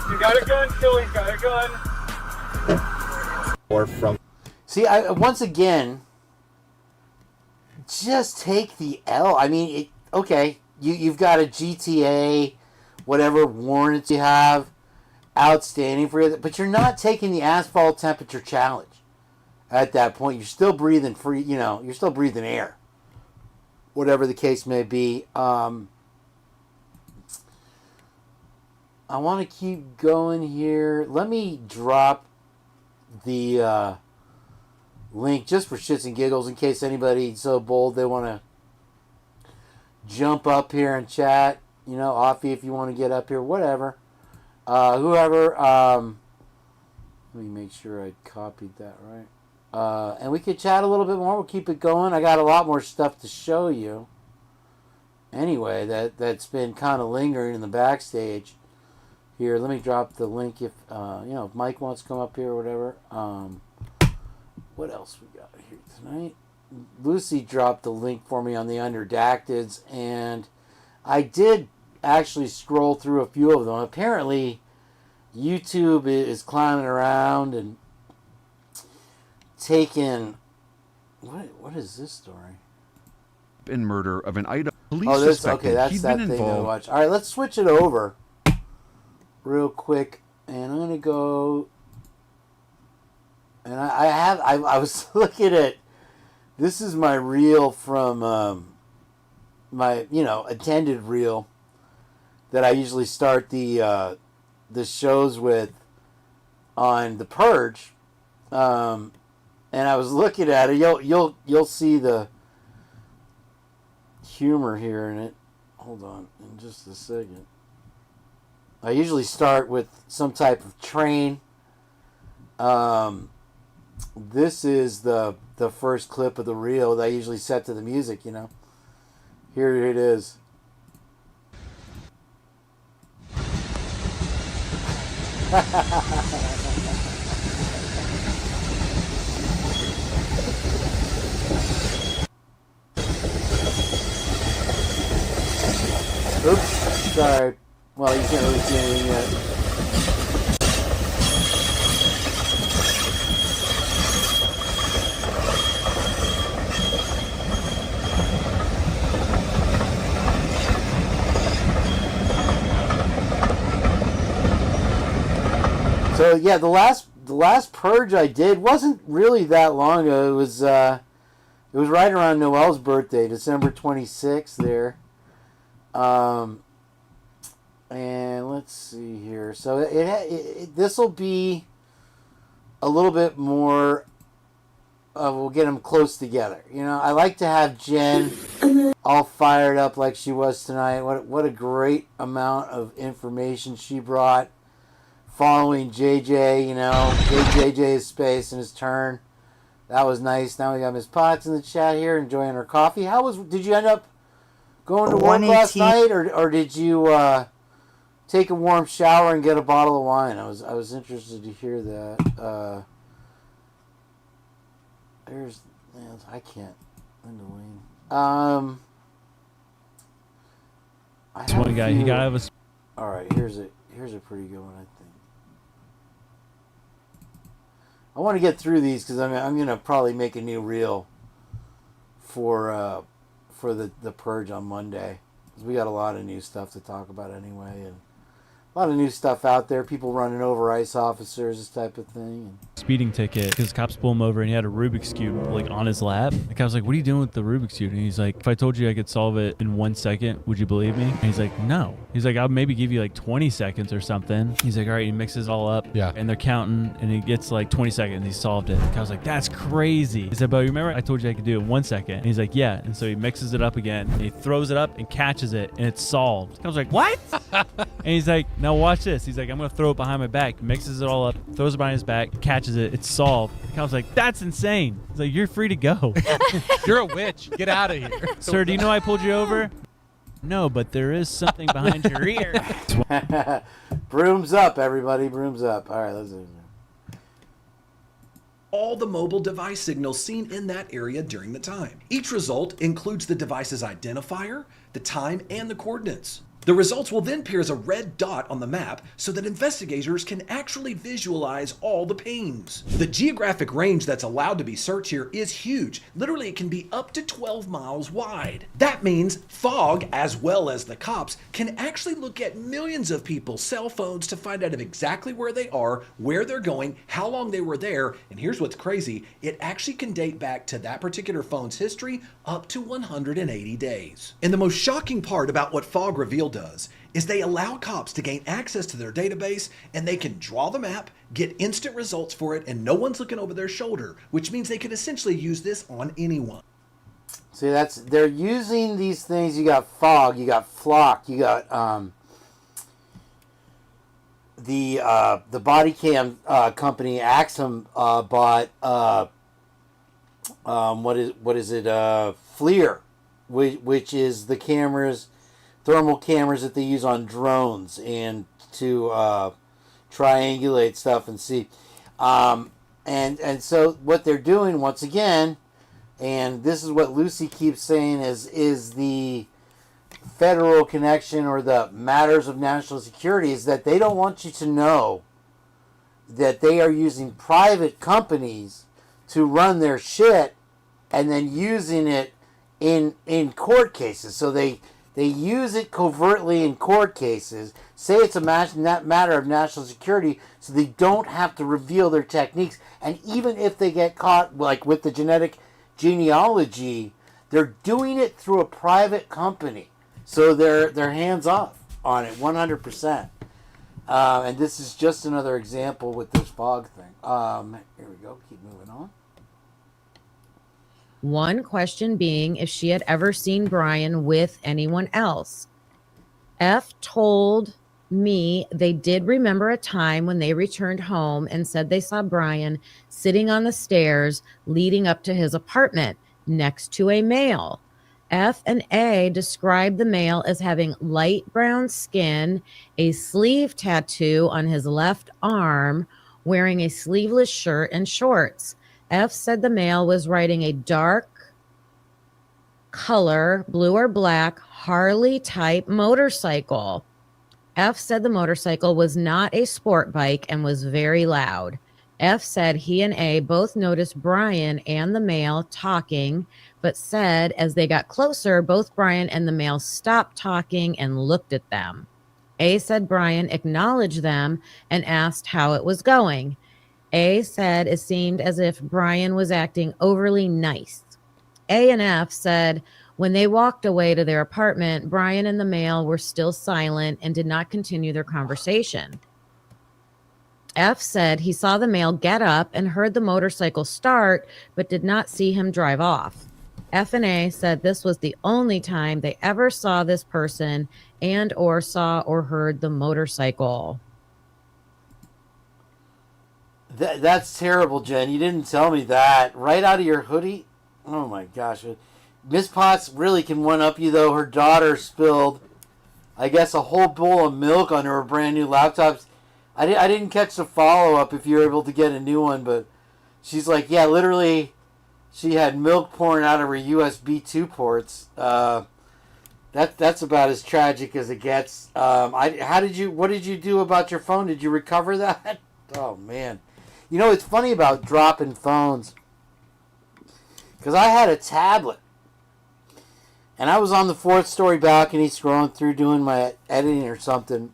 You got a gun, Philly, got a gun. Or from... See, once again, just take the L. I mean, okay, you've got a GTA, whatever warrants you have, outstanding for you, but you're not taking the asphalt temperature challenge. At that point, you're still breathing free, you're still breathing air. Whatever the case may be. I want to keep going here. Let me drop the link just for shits and giggles in case anybody's so bold they want to jump up here and chat. Offie, if you want to get up here, whatever. Whoever. Let me make sure I copied that right. And we could chat a little bit more. We'll keep it going. I got a lot more stuff to show you. Anyway, that's been kind of lingering in the backstage. Here, let me drop the link if if Mike wants to come up here or whatever. What else we got here tonight? Lucy dropped the link for me on the Underdactids, and I did actually scroll through a few of them. Apparently, YouTube is climbing around and taking... What is this story? And murder of an Idaho police that's suspected that he'd thing been to involved. watch. All right, let's switch it over real quick, and I'm gonna go. And I was looking at, this is my reel from my attended reel that I usually start the shows with on the Purge, and I was looking at it. You'll see the humor here in it. Hold on, in just a second. I usually start with some type of train. This is the first clip of the reel that I usually set to the music, Here it is. Oops, sorry. Well, you can't really see anything yet. So yeah, the last purge I did wasn't really that long ago. It was right around Noel's birthday, December 26th there. And let's see here. So this will be a little bit more. We'll get them close together. I like to have Jen all fired up like she was tonight. What a great amount of information she brought. Following JJ, gave JJ his space and his turn. That was nice. Now we got Miss Potts in the chat here enjoying her coffee. Did you end up going to work last night, or did you take a warm shower and get a bottle of wine? I was interested to hear that. I can't. Linda Wayne. This one guy, he gotta have a All right, here's a pretty good one, I think. I want to get through these because I'm gonna probably make a new reel for the purge on Monday, because we got a lot of new stuff to talk about anyway, and a lot of new stuff out there. People running over ICE officers, this type of thing. Speeding ticket because cops pulled him over and he had a Rubik's Cube like on his lap. The cop's like, "What are you doing with the Rubik's Cube?" And he's like, "If I told you I could solve it in 1 second, would you believe me?" And he's like, "No." He's like, "I'll maybe give you like 20 seconds or something." He's like, "All right." He mixes it all up. Yeah. And they're counting and he gets like 20 seconds. He solved it. The cop's like, "That's crazy." He said, "But remember I told you I could do it in 1 second?" And he's like, "Yeah." And so he mixes it up again and he throws it up and catches it and it's solved. The cop's like, "What?" And he's like, "Now watch this." He's like, "I'm going to throw it behind my back." Mixes it all up, throws it behind his back, catches it. It's solved. The cop's like, "That's insane." He's like, "You're free to go." You're a witch. Get out of here. "Sir, do you know I pulled you over?" "No, but there is something behind your ear." Brooms up, everybody. Brooms up. All right, let's do it. All the mobile device signals seen in that area during the time. Each result includes the device's identifier, the time, and the coordinates. The results will then appear as a red dot on the map so that investigators can actually visualize all the pings. The geographic range that's allowed to be searched here is huge. Literally, it can be up to 12 miles wide. That means FOG, as well as the cops, can actually look at millions of people's cell phones to find out of exactly where they are, where they're going, how long they were there, and here's what's crazy, it actually can date back to that particular phone's history up to 180 days. And the most shocking part about what FOG revealed does is they allow cops to gain access to their database and they can draw the map, get instant results for it, and no one's looking over their shoulder, which means they can essentially use this on anyone. See, they're using these things. You got FOG, you got Flock, you got the body cam company Axum bought what is it FLIR, which is the cameras, thermal cameras that they use on drones and to triangulate stuff and see. And so what they're doing once again, and this is what Lucy keeps saying is the federal connection or the matters of national security, is that they don't want you to know that they are using private companies to run their shit and then using it in court cases. So they use it covertly in court cases, say it's a matter of national security, so they don't have to reveal their techniques. And even if they get caught, like with the genetic genealogy, they're doing it through a private company. So they're hands off on it 100%. And this is just another example with this FOG thing. Here we go. Keep moving on. One question being if she had ever seen Brian with anyone else. F told me they did remember a time when they returned home and said they saw Brian sitting on the stairs leading up to his apartment next to a male. F and A described the male as having light brown skin, a sleeve tattoo on his left arm, wearing a sleeveless shirt and shorts. F said the male was riding a dark color, blue or black, Harley-type motorcycle. F said the motorcycle was not a sport bike and was very loud. F said he and A both noticed Brian and the male talking, but said as they got closer, both Brian and the male stopped talking and looked at them. A said Brian acknowledged them and asked how it was going. A said it seemed as if Brian was acting overly nice. A and F said when they walked away to their apartment, Brian and the male were still silent and did not continue their conversation. F said he saw the male get up and heard the motorcycle start, but did not see him drive off. F and A said this was the only time they ever saw this person and or saw or heard the motorcycle. That's terrible, Jen. You didn't tell me that. Right out of your hoodie? Oh my gosh. Miss Potts really can one-up you, though. Her daughter spilled, I guess, a whole bowl of milk on her brand new laptops. I didn't catch the follow-up if you were able to get a new one, but she's like, yeah, literally, she had milk pouring out of her USB 2 ports. That's about as tragic as it gets. What did you do about your phone? Did you recover that? Oh man, you know it's funny about dropping phones, because I had a tablet, and I was on the 4th story balcony scrolling through doing my editing or something.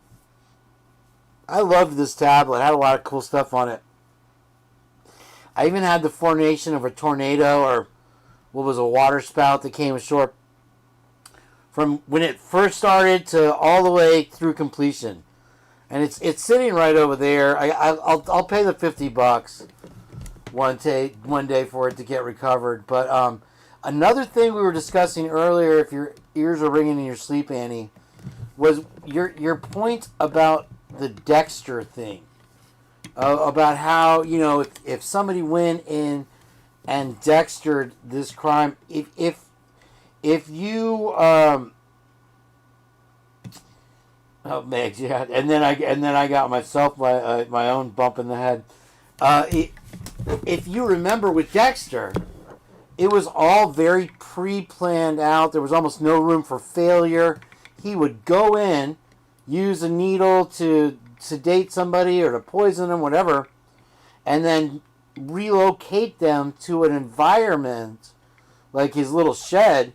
I loved this tablet. It had a lot of cool stuff on it. I even had the formation of a tornado, or what was a water spout that came ashore, from when it first started to all the way through completion, and it's sitting right over there. I'll pay the $50 one day for it to get recovered. But another thing we were discussing earlier, if your ears are ringing in your sleep, Annie, was your point about the Dexter thing, about how, you know, if somebody went in and Dextered this crime, if you oh man, yeah, and then I got myself my own bump in the head. If you remember with Dexter, it was all very pre-planned out. There was almost no room for failure. He would go in, use a needle to sedate somebody or to poison them, whatever, and then relocate them to an environment like his little shed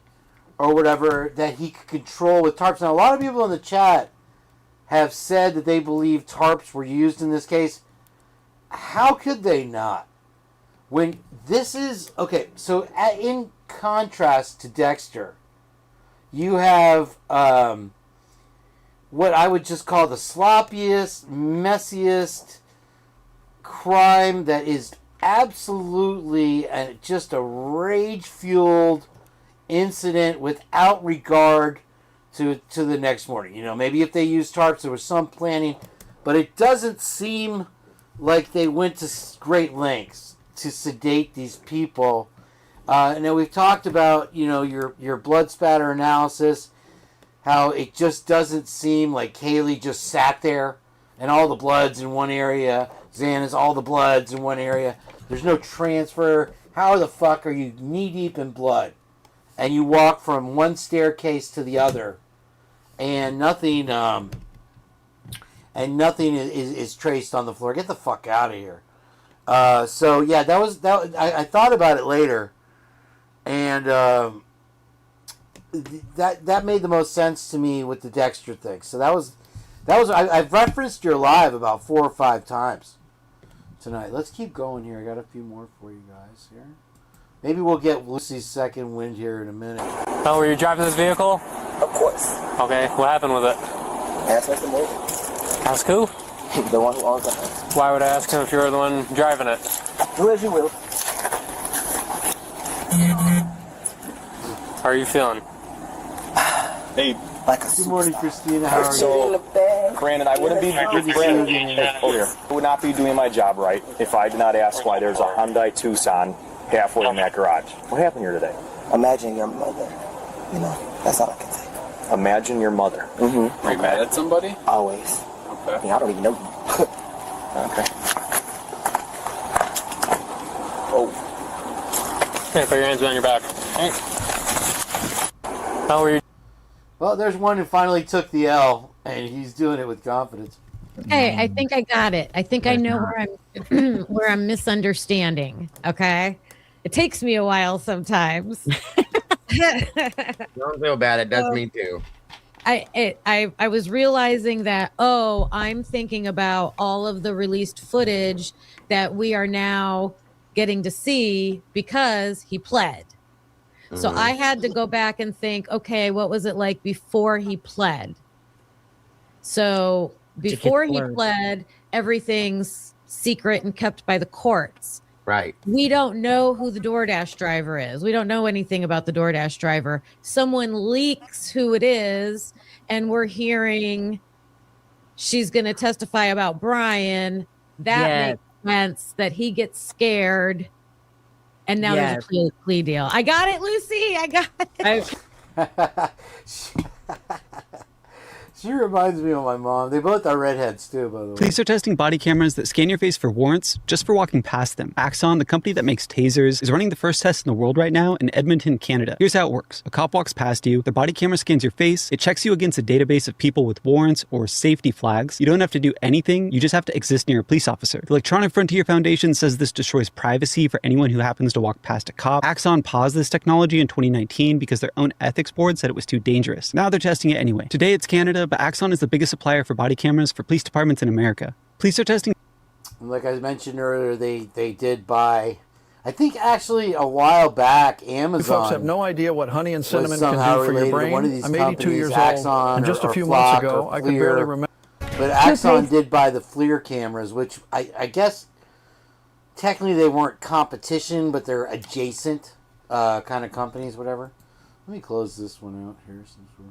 or whatever that he could control with tarps. Now, a lot of people in the chat have said that they believe tarps were used in this case. How could they not? When this is... Okay, so in contrast to Dexter, you have what I would just call the sloppiest, messiest crime that is absolutely just a rage-fueled incident without regard to the next morning. You know, maybe if they used tarps, there was some planning, but it doesn't seem like they went to great lengths to sedate these people. And then we've talked about, you know, your blood spatter analysis, how it just doesn't seem like Kaylee just sat there and all the blood's in one area. Xana's all the blood's in one area. There's no transfer. How the fuck are you knee-deep in blood? And you walk from one staircase to the other, and nothing is traced on the floor. Get the fuck out of here. So yeah, I thought about it later, and that made the most sense to me with the Dexter thing. So I've referenced your live about 4 or 5 times tonight. Let's keep going here. I got a few more for you guys here. Maybe we'll get Lucy's second wind here in a minute. Oh, were you driving this vehicle? Of course. Okay, what happened with it? Ask Mr. Morgan. Ask who? The one who owns the house. Why would I ask him if you were the one driving it? Do as you will. How are you feeling? Hey. Good morning, Christina. How are you? So, Brandon, I wouldn't be would not be doing my job right if I did not ask why there's a Hyundai Tucson halfway in that garage. What happened here today? Imagine your mother. You know, that's all I can say. Imagine your mother. Mm-hmm. Are you mad at somebody? Always. Okay. I mean, I don't even know you. Okay. Oh. Okay, put your hands behind your back. How are you? Well, there's one who finally took the L, and he's doing it with confidence. Okay, I think I got it. I think I know where I'm misunderstanding. Okay, it takes me a while sometimes. Don't feel bad. It does me too. I was realizing that, I'm thinking about all of the released footage that we are now getting to see because he pled. So I had to go back and think, okay, what was it like before he pled? So before he pled, everything's secret and kept by the courts. Right. We don't know who the DoorDash driver is. We don't know anything about the DoorDash driver. Someone leaks who it is, and we're hearing she's going to testify about Brian. That makes sense that he gets scared. And now there's a plea deal. I got it, Lucy. I got it. She reminds me of my mom. They both are redheads too, by the way. Police are testing body cameras that scan your face for warrants just for walking past them. Axon, the company that makes tasers, is running the first test in the world right now in Edmonton, Canada. Here's how it works. A cop walks past you, their body camera scans your face, it checks you against a database of people with warrants or safety flags. You don't have to do anything, you just have to exist near a police officer. The Electronic Frontier Foundation says this destroys privacy for anyone who happens to walk past a cop. Axon paused this technology in 2019 because their own ethics board said it was too dangerous. Now they're testing it anyway. Today it's Canada, but Axon is the biggest supplier for body cameras for police departments in America. Police are testing. Like I mentioned earlier, they did buy, I think actually a while back, Amazon. You folks have no idea what honey and cinnamon can somehow do for your related to brain. one of these I'm 82 companies, years Axon old, and just a or few Flock months ago, or I could barely FLIR. remember. But Axon did buy the FLIR cameras, which I guess technically they weren't competition, but they're adjacent kind of companies, whatever. Let me close this one out here since we're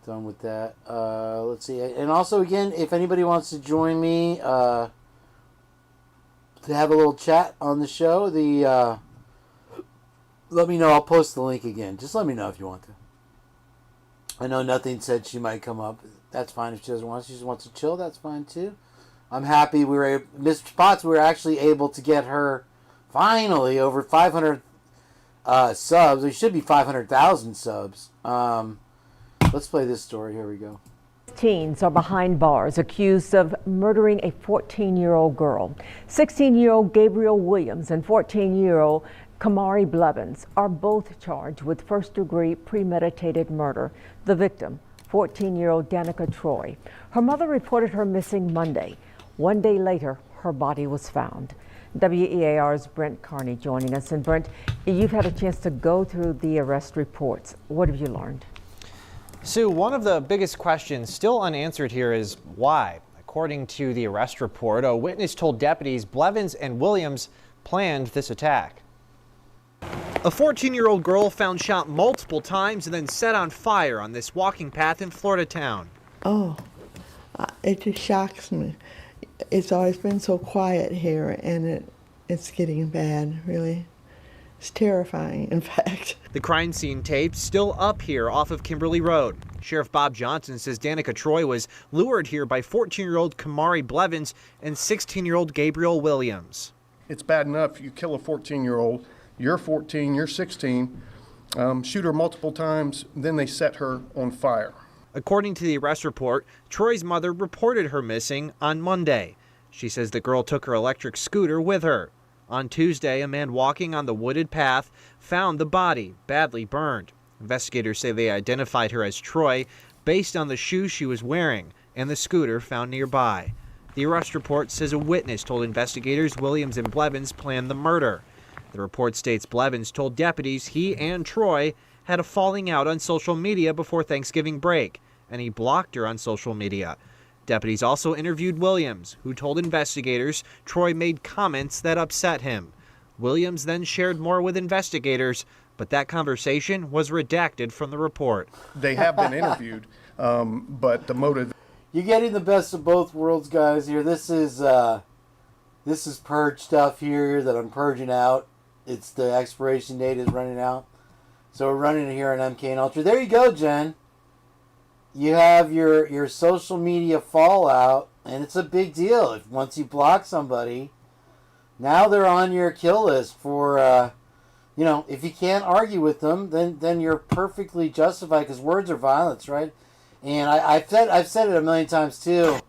done with that. Let's see. And also, again, if anybody wants to join me to have a little chat on the show, let me know. I'll post the link again. Just let me know if you want to. I know nothing said she might come up. That's fine if she doesn't want to. She just wants to chill. That's fine too. I'm happy Miss Spots, we were actually able to get her finally over 500 subs. It should be 500,000 subs. Let's play this story. Here we go. Teens are behind bars accused of murdering a 14-year-old girl. 16-year-old Gabriel Williams and 14-year-old Kamari Blevins are both charged with first-degree premeditated murder. The victim, 14-year-old Danica Troy. Her mother reported her missing Monday. One day later, her body was found. WEAR's Brent Carney joining us. And Brent, you've had a chance to go through the arrest reports. What have you learned? Sue, one of the biggest questions still unanswered here is why. According to the arrest report, a witness told deputies Blevins and Williams planned this attack. A 14-year-old girl found shot multiple times and then set on fire on this walking path in Florida town. Oh, it just shocks me. It's always been so quiet here, and it's getting bad, really. It's terrifying, in fact. The crime scene tape still up here off of Kimberly Road. Sheriff Bob Johnson says Danica Troy was lured here by 14-year-old Kamari Blevins and 16-year-old Gabriel Williams. It's bad enough you kill a 14-year-old, you're 14, you're 16, shoot her multiple times, then they set her on fire. According to the arrest report, Troy's mother reported her missing on Monday. She says the girl took her electric scooter with her. On Tuesday, a man walking on the wooded path found the body, badly burned. Investigators say they identified her as Troy based on the shoes she was wearing and the scooter found nearby. The arrest report says a witness told investigators Williams and Blevins planned the murder. The report states Blevins told deputies he and Troy had a falling out on social media before Thanksgiving break, and he blocked her on social media. Deputies also interviewed Williams, who told investigators Troy made comments that upset him. Williams then shared more with investigators, but that conversation was redacted from the report. They have been interviewed, but the motive... You're getting the best of both worlds, guys, here. This is purge stuff here that I'm purging out. It's the expiration date is running out. So we're running it here on MK and Ultra. There you go, Jen. You have your social media fallout, and it's a big deal. If once you block somebody, now they're on your kill list for, if you can't argue with them, then you're perfectly justified because words are violence, right? And I've said it a million times too,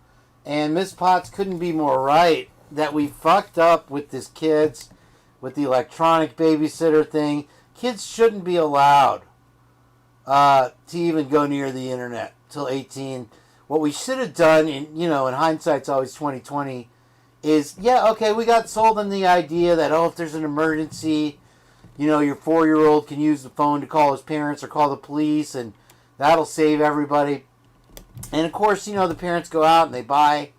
and Miss Potts couldn't be more right that we fucked up with this kids, with the electronic babysitter thing. Kids shouldn't be allowed to even go near the internet till 18. What we should have done, in hindsight's always 20/20, is we got sold on the idea that if there's an emergency, your 4-year-old can use the phone to call his parents or call the police, and that'll save everybody. And of course, the parents go out and they buy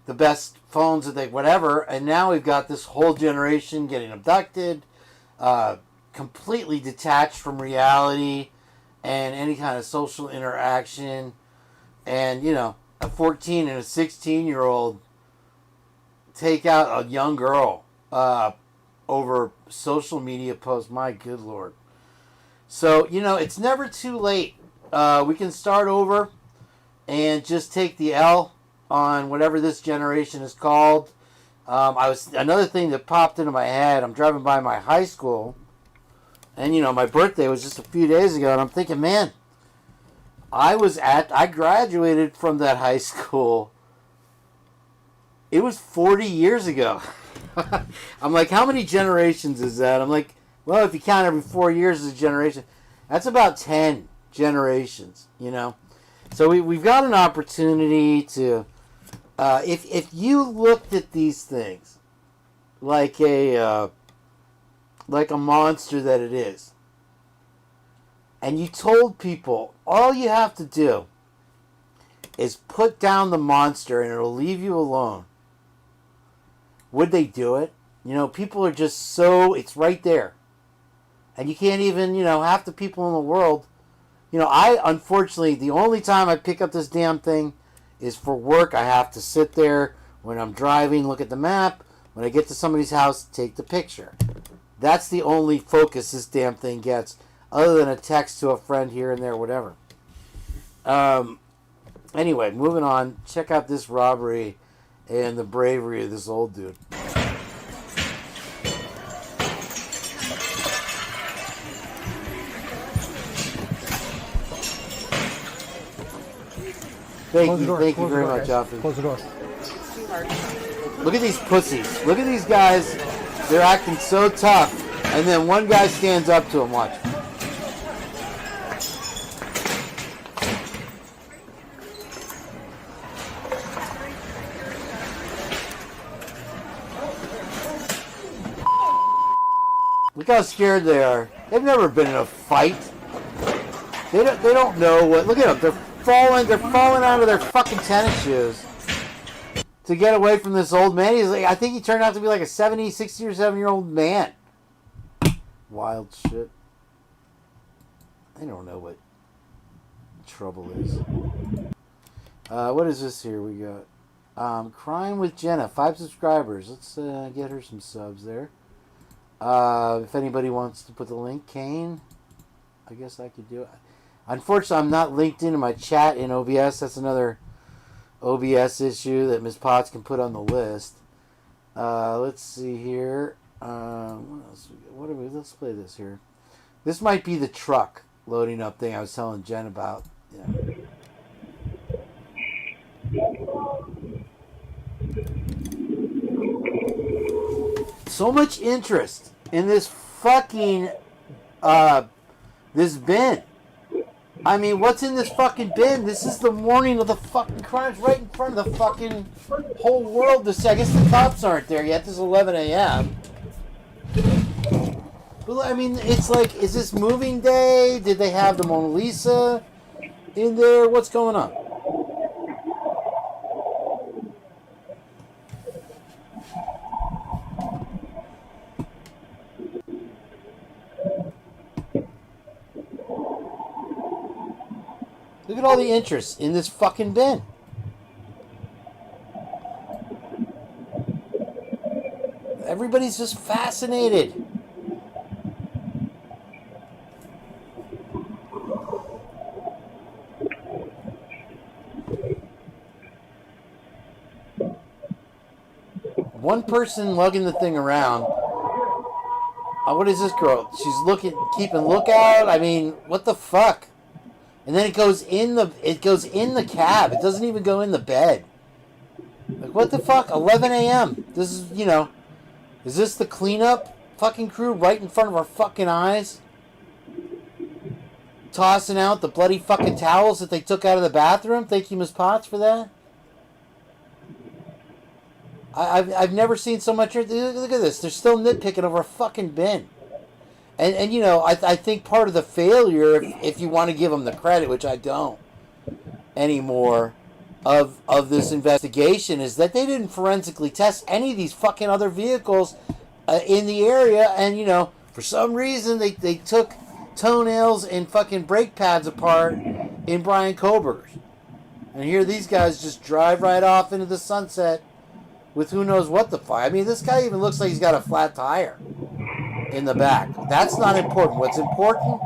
the best phones that they whatever, and now we've got this whole generation getting abducted, completely detached from reality and any kind of social interaction. And a 14 and a 16-year-old take out a young girl over social media posts. My good Lord. So it's never too late. We can start over. and just take the L on whatever this generation is called. Another thing that popped into my head. I'm driving by my high school, and my birthday was just a few days ago, and I'm thinking, man, I graduated from that high school. It was 40 years ago. I'm like, how many generations is that? I'm like, well, if you count every 4 years as a generation, that's about 10 generations, So we've got an opportunity to, if you looked at these things like a monster that it is, and you told people all you have to do is put down the monster and it'll leave you alone, would they do it? People are just so, it's right there. And you can't even, half the people in the world, unfortunately, the only time I pick up this damn thing is for work. I have to sit there when I'm driving, look at the map. When I get to somebody's house, take the picture. That's the only focus this damn thing gets, other than a text to a friend here and there, whatever. Anyway, moving on. Check out this robbery and the bravery of this old dude. Thank you very much, Alfred. Close the door. Look at these pussies. Look at these guys. They're acting so tough. And then one guy stands up to him. Watch. Look how scared they are. They've never been in a fight. They don't know what. Look at them. They're falling out of their fucking tennis shoes to get away from this old man. I think he turned out to be like a 70, 60 or 7-year-old man. Wild shit. I don't know what trouble is. What is this here we got? Crime with Jenna. 5 subscribers. Let's get her some subs there. If anybody wants to put the link, Kane, I guess I could do it. Unfortunately, I'm not linked into my chat in OBS. That's another OBS issue that Ms. Potts can put on the list. Let's see here. What else? What are we? Let's play this here. This might be the truck loading up thing I was telling Jen about. Yeah. So much interest in this fucking this bin. I mean, what's in this fucking bin? This is the morning of the fucking crimes, right in front of the fucking whole world. I guess the cops aren't there yet. This is 11 a.m. But I mean, it's like, is this moving day? Did they have the Mona Lisa in there? What's going on? Look at all the interest in this fucking bin. Everybody's just fascinated. One person lugging the thing around. What is this girl? She's keeping lookout. I mean, what the fuck? And then it goes in the cab. It doesn't even go in the bed. Like, what the fuck? 11 a.m. This is, is this the cleanup fucking crew right in front of our fucking eyes? Tossing out the bloody fucking towels that they took out of the bathroom? Thank you, Ms. Potts, for that. I've never seen so much. Look at this. They're still nitpicking over a fucking bin. And I think part of the failure, if you want to give them the credit, which I don't anymore, of this investigation, is that they didn't forensically test any of these fucking other vehicles in the area. And, for some reason, they took toenails and fucking brake pads apart in Brian Koberger's. And here these guys just drive right off into the sunset with who knows what the fuck. I mean, this guy even looks like he's got a flat tire in the back. That's not important. What's important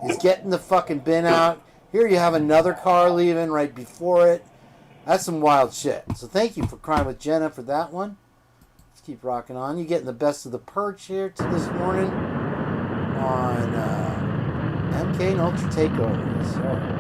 is getting the fucking bin out. Here you have another car leaving right before it. That's some wild shit. So thank you for Crime with Jenna for that one. Let's keep rocking on. You're getting the best of the perch here to this morning on MK Ultra Takeover. Yes, sir.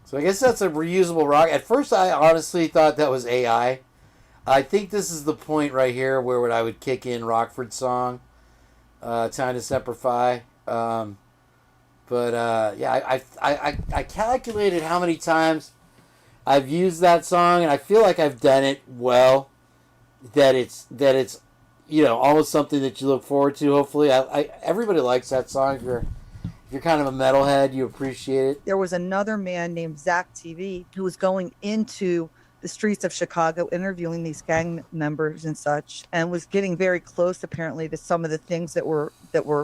So I guess that's a reusable rock. At first, I honestly thought that was AI. I think this is the point right here where I would kick in Rockford's song, "Time to Semperfi." Yeah, I calculated how many times I've used that song, and I feel like I've done it well. That it's almost something that you look forward to. Hopefully, everybody likes that song. If you're kind of a metalhead, you appreciate it. There was another man named Zach TV who was going into the streets of Chicago interviewing these gang members and such, and was getting very close apparently to some of the things that were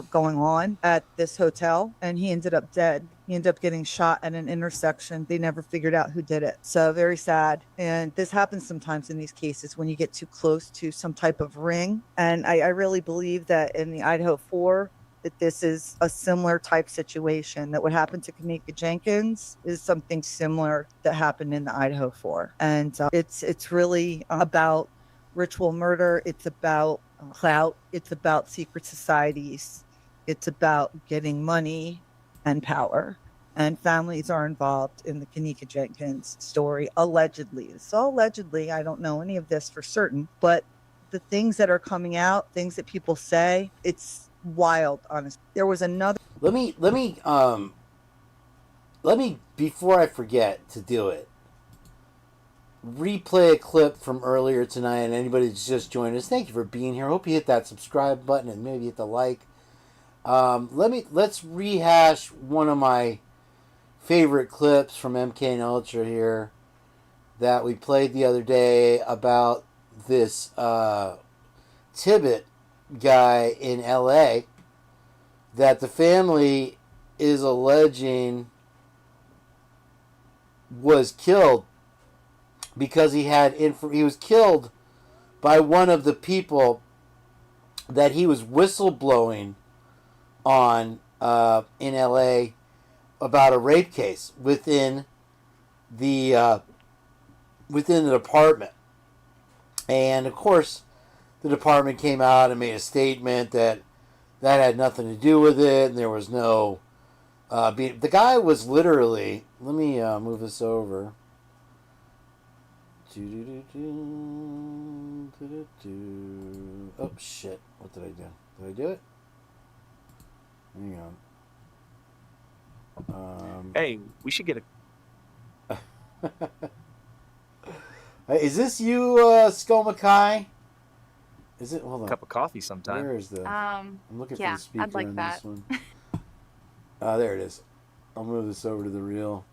going on at this hotel, and he ended up dead. He ended up getting shot at an intersection. They never figured out who did it. So very sad. And this happens sometimes in these cases when you get too close to some type of ring. And I really believe that in the Idaho4, that this is a similar type situation. That what happened to Kenneka Jenkins is something similar that happened in the Idaho4. And it's really about ritual murder. It's about clout. It's about secret societies. It's about getting money and power. And families are involved in the Kenneka Jenkins story, allegedly. So allegedly, I don't know any of this for certain, but the things that are coming out, things that people say, it's wild, honestly. There was another. Let me before I forget to do it, replay a clip from earlier tonight. And anybody that's just joined us, thank you for being here. Hope you hit that subscribe button and maybe hit the like. Let's rehash one of my favorite clips from MK Ultra here that we played the other day about this Tibbet guy in LA that the family is alleging was killed because he was killed by one of the people that he was whistleblowing on in LA about a rape case within the department. And of course the department came out and made a statement that had nothing to do with it, and there was no the guy was literally, let me move this over. Oh shit, what did I do? Did I do it? Hang on. Hey, we should get a... Is this you, Skomakai? Is it? Hold on. Cup of coffee sometime. Where is the? I'm looking for the speaker I'd like on that. this one. There it is. I'll move this over to the reel.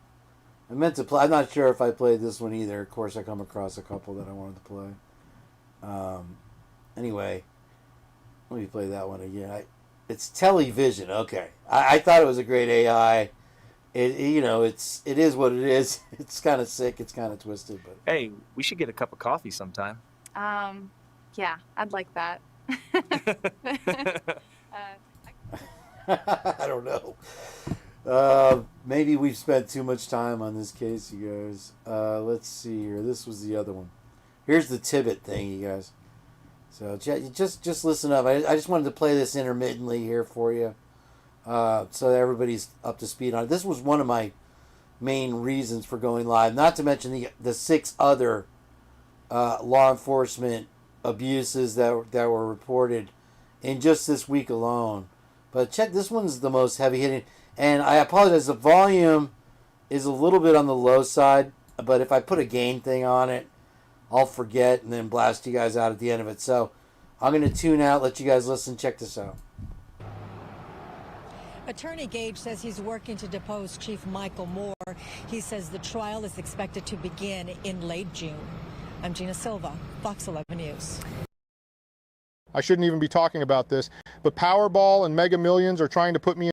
I meant to play. I'm not sure if I played this one either. Of course, I come across a couple that I wanted to play. Anyway, let me play that one again. It's television. Okay, I thought it was a great AI. It is what it is. It's kind of sick. It's kind of twisted, but Hey, we should get a cup of coffee sometime. Yeah, I'd like that. I don't know. Maybe we've spent too much time on this case, you guys. Let's see here. This was the other one. Here's the Tibbet thing, you guys. So just listen up. I just wanted to play this intermittently here for you, so that everybody's up to speed on it. This was one of my main reasons for going live. Not to mention the 6 other law enforcement abuses that were reported in just this week alone. But check, this one's the most heavy hitting. And I apologize, the volume is a little bit on the low side, but if I put a gain thing on it, I'll forget and then blast you guys out at the end of it. So I'm going to tune out, let you guys listen. Check this out. Attorney Gage says he's working to depose Chief Michael Moore. He says the trial is expected to begin in late June. I'm Gina Silva, Fox 11 News. I shouldn't even be talking about this, but Powerball and Mega Millions are trying to put me in.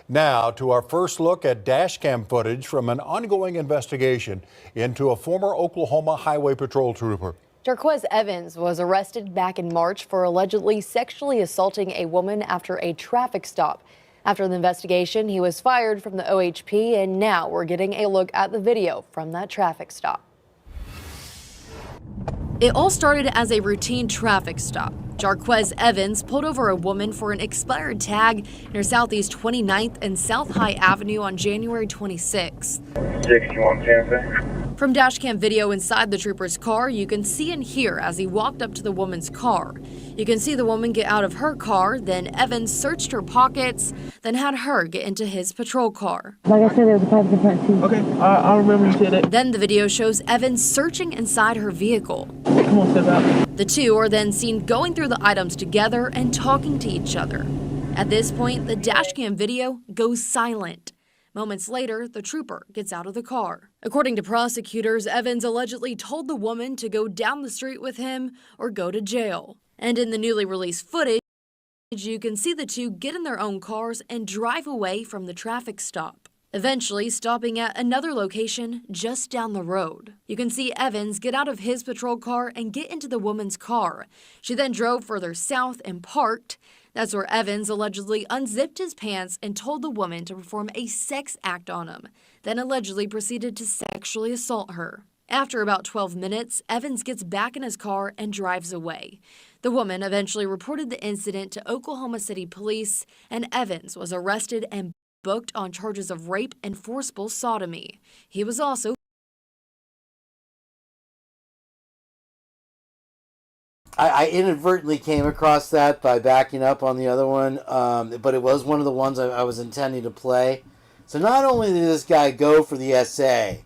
Now to our first look at dashcam footage from an ongoing investigation into a former Oklahoma Highway Patrol trooper. Jarquez Evans was arrested back in March for allegedly sexually assaulting a woman after a traffic stop. After the investigation, he was fired from the OHP, and now we're getting a look at the video from that traffic stop. It all started as a routine traffic stop. Jarquez Evans pulled over a woman for an expired tag near Southeast 29th and South High Avenue on January 26. 6110. From dashcam video inside the trooper's car, you can see and hear as he walked up to the woman's car. You can see the woman get out of her car, then Evans searched her pockets, then had her get into his patrol car. Like I said, there was a pipe in the front too. Okay, I remember you said that. Then the video shows Evans searching inside her vehicle. Come on, step out. The two are then seen going through the items together and talking to each other. At this point, the dashcam video goes silent. Moments later, the trooper gets out of the car. According to prosecutors, Evans allegedly told the woman to go down the street with him or go to jail. And in the newly released footage, you can see the two get in their own cars and drive away from the traffic stop, eventually stopping at another location just down the road. You can see Evans get out of his patrol car and get into the woman's car. She then drove further south and parked. That's where Evans allegedly unzipped his pants and told the woman to perform a sex act on him, then allegedly proceeded to sexually assault her. After about 12 minutes, Evans gets back in his car and drives away. The woman eventually reported the incident to Oklahoma City police, and Evans was arrested and booked on charges of rape and forcible sodomy. He was also I inadvertently came across that by backing up on the other one, but it was one of the ones I was intending to play. So not only did this guy go for the SA,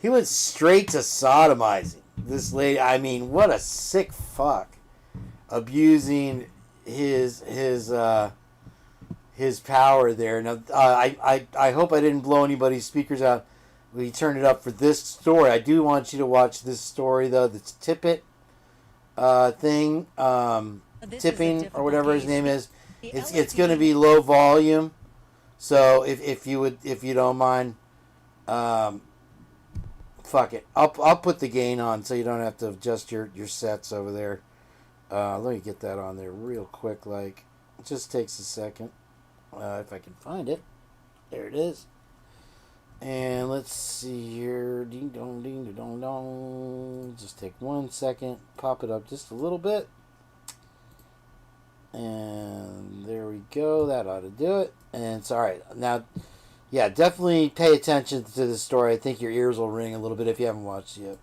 he went straight to sodomizing this lady. I mean, what a sick fuck. Abusing his power there. Now, I hope I didn't blow anybody's speakers out. We turned it up for this story. I do want you to watch this story, though. This Tippett thing, Tipping or whatever his name is. It's going to be low volume. So if you don't mind, fuck it. I'll put the gain on so you don't have to adjust your sets over there. Let me get that on there real quick. Like, it just takes a second. If I can find it. There it is. And let's see here. Ding dong, ding dong dong. Just take 1 second. Pop it up just a little bit. And there we go. That ought to do it. And it's all right. Now, yeah, definitely pay attention to this story. I think your ears will ring a little bit if you haven't watched it yet.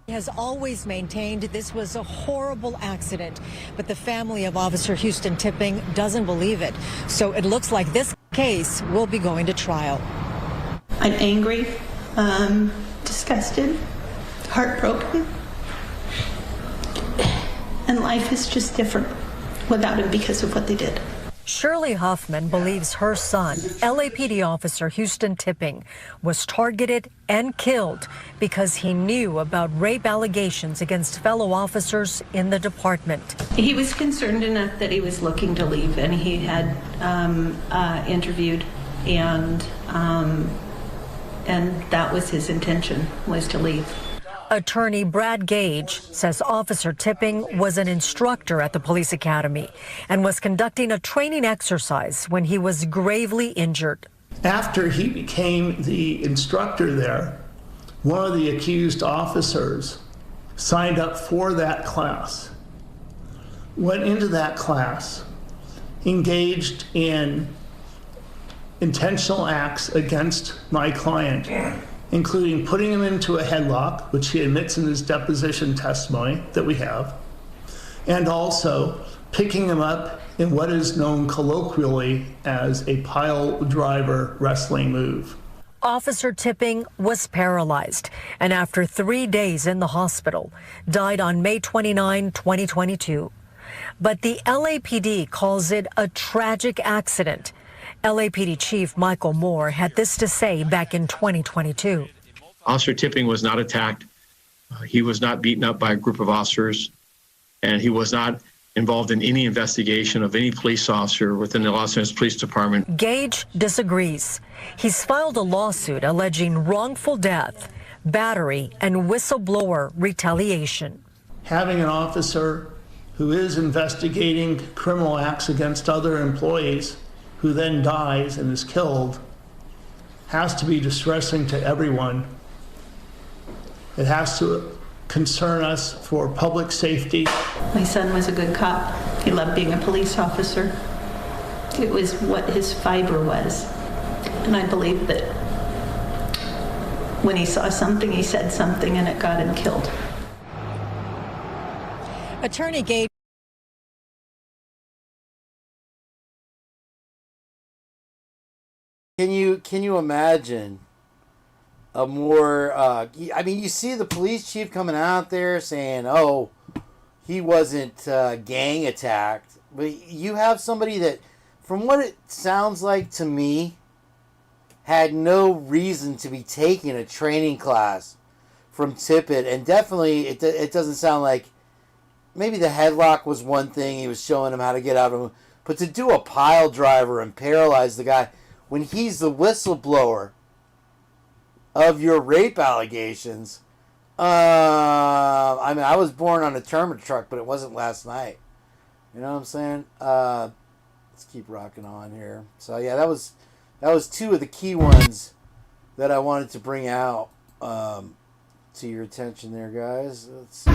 Has always maintained this was a horrible accident, but the family of Officer Houston Tipping doesn't believe it. So it looks like this case will be going to trial. I'm angry, disgusted, heartbroken, and life is just different without him because of what they did. Shirley Huffman believes her son, LAPD officer Houston Tipping, was targeted and killed because he knew about rape allegations against fellow officers in the department. He was concerned enough that he was looking to leave, and he had interviewed, and that was his intention, was to leave. Attorney Brad Gage says Officer Tipping was an instructor at the police academy and was conducting a training exercise when he was gravely injured. After he became the instructor there, one of the accused officers signed up for that class, went into that class, engaged in intentional acts against my client, including putting him into a headlock, which he admits in his deposition testimony that we have, and also picking him up in what is known colloquially as a pile driver wrestling move. Officer Tipping was paralyzed and after 3 days in the hospital, died on May 29, 2022. But the LAPD calls it a tragic accident. LAPD Chief Michael Moore had this to say back in 2022. Officer Tipping was not attacked. He was not beaten up by a group of officers, and he was not involved in any investigation of any police officer within the Los Angeles Police Department. Gage disagrees. He's filed a lawsuit alleging wrongful death, battery, and whistleblower retaliation. Having an officer who is investigating criminal acts against other employees who then dies and is killed has to be distressing to everyone. It has to concern us for public safety. My son was a good cop. He loved being a police officer. It was what his fiber was. And I believe that when he saw something, he said something, and it got him killed. Attorney Gage. Can you imagine a more, I mean, you see the police chief coming out there saying, oh, he wasn't gang attacked. But you have somebody that, from what it sounds like to me, had no reason to be taking a training class from Tippett. And definitely, it doesn't sound like, maybe the headlock was one thing. He was showing him how to get out of him. But to do a pile driver and paralyze the guy when he's the whistleblower of your rape allegations. I mean, I was born on a Terma truck, but it wasn't last night. You know what I'm saying? Let's keep rocking on here. So yeah, that was two of the key ones that I wanted to bring out to your attention there, guys. Let's see.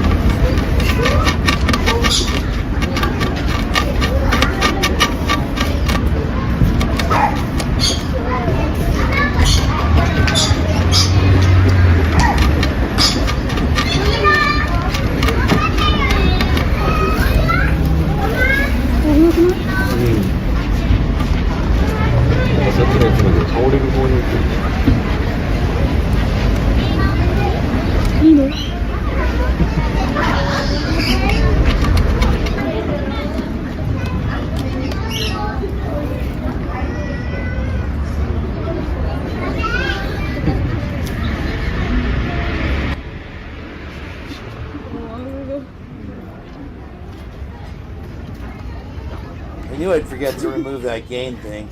I knew I'd forget to remove that Kane thing.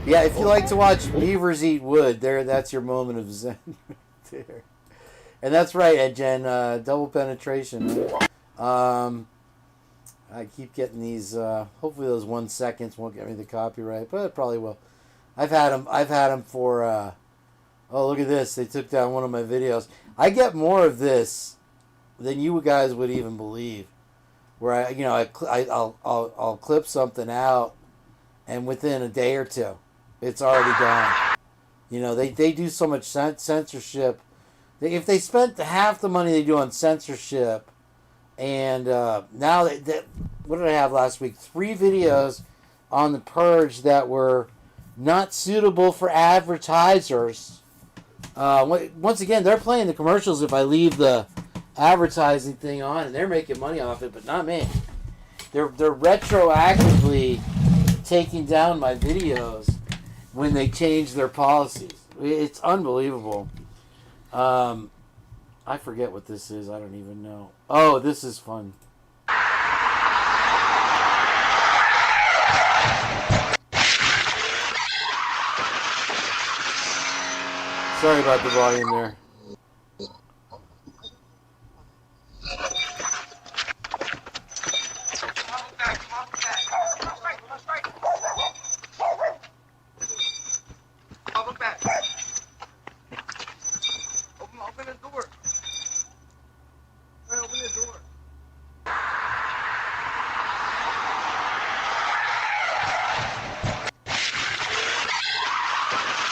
Yeah, if you like to watch beavers eat wood, that's your moment of zen right there. And that's right, Jen, double penetration. Right? I keep getting these. Hopefully, those 1 seconds won't get me the copyright, but it probably will. I've had them for. Oh, look at this! They took down one of my videos. I get more of this than you guys would even believe. Where I'll clip something out, and within a day or two, it's already gone. You know, they do so much censorship. If they spent half the money they do on censorship, and now what did I have last week? 3 videos on the purge that were not suitable for advertisers. Once again, they're playing the commercials if I leave the advertising thing on, and they're making money off it, but not me. They're retroactively taking down my videos when they change their policies. It's unbelievable. I forget what this is. I don't even know. Oh, this is fun. Sorry about the volume there.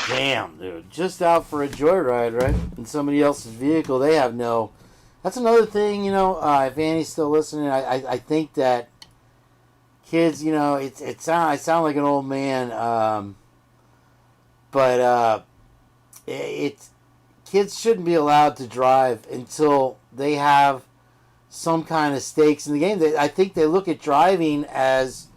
Damn, dude. Just out for a joyride, right? In somebody else's vehicle. They have no... That's another thing, you know, if Annie's still listening, I think that kids, you know, I sound like an old man, but kids shouldn't be allowed to drive until they have some kind of stakes in the game. I think they look at driving as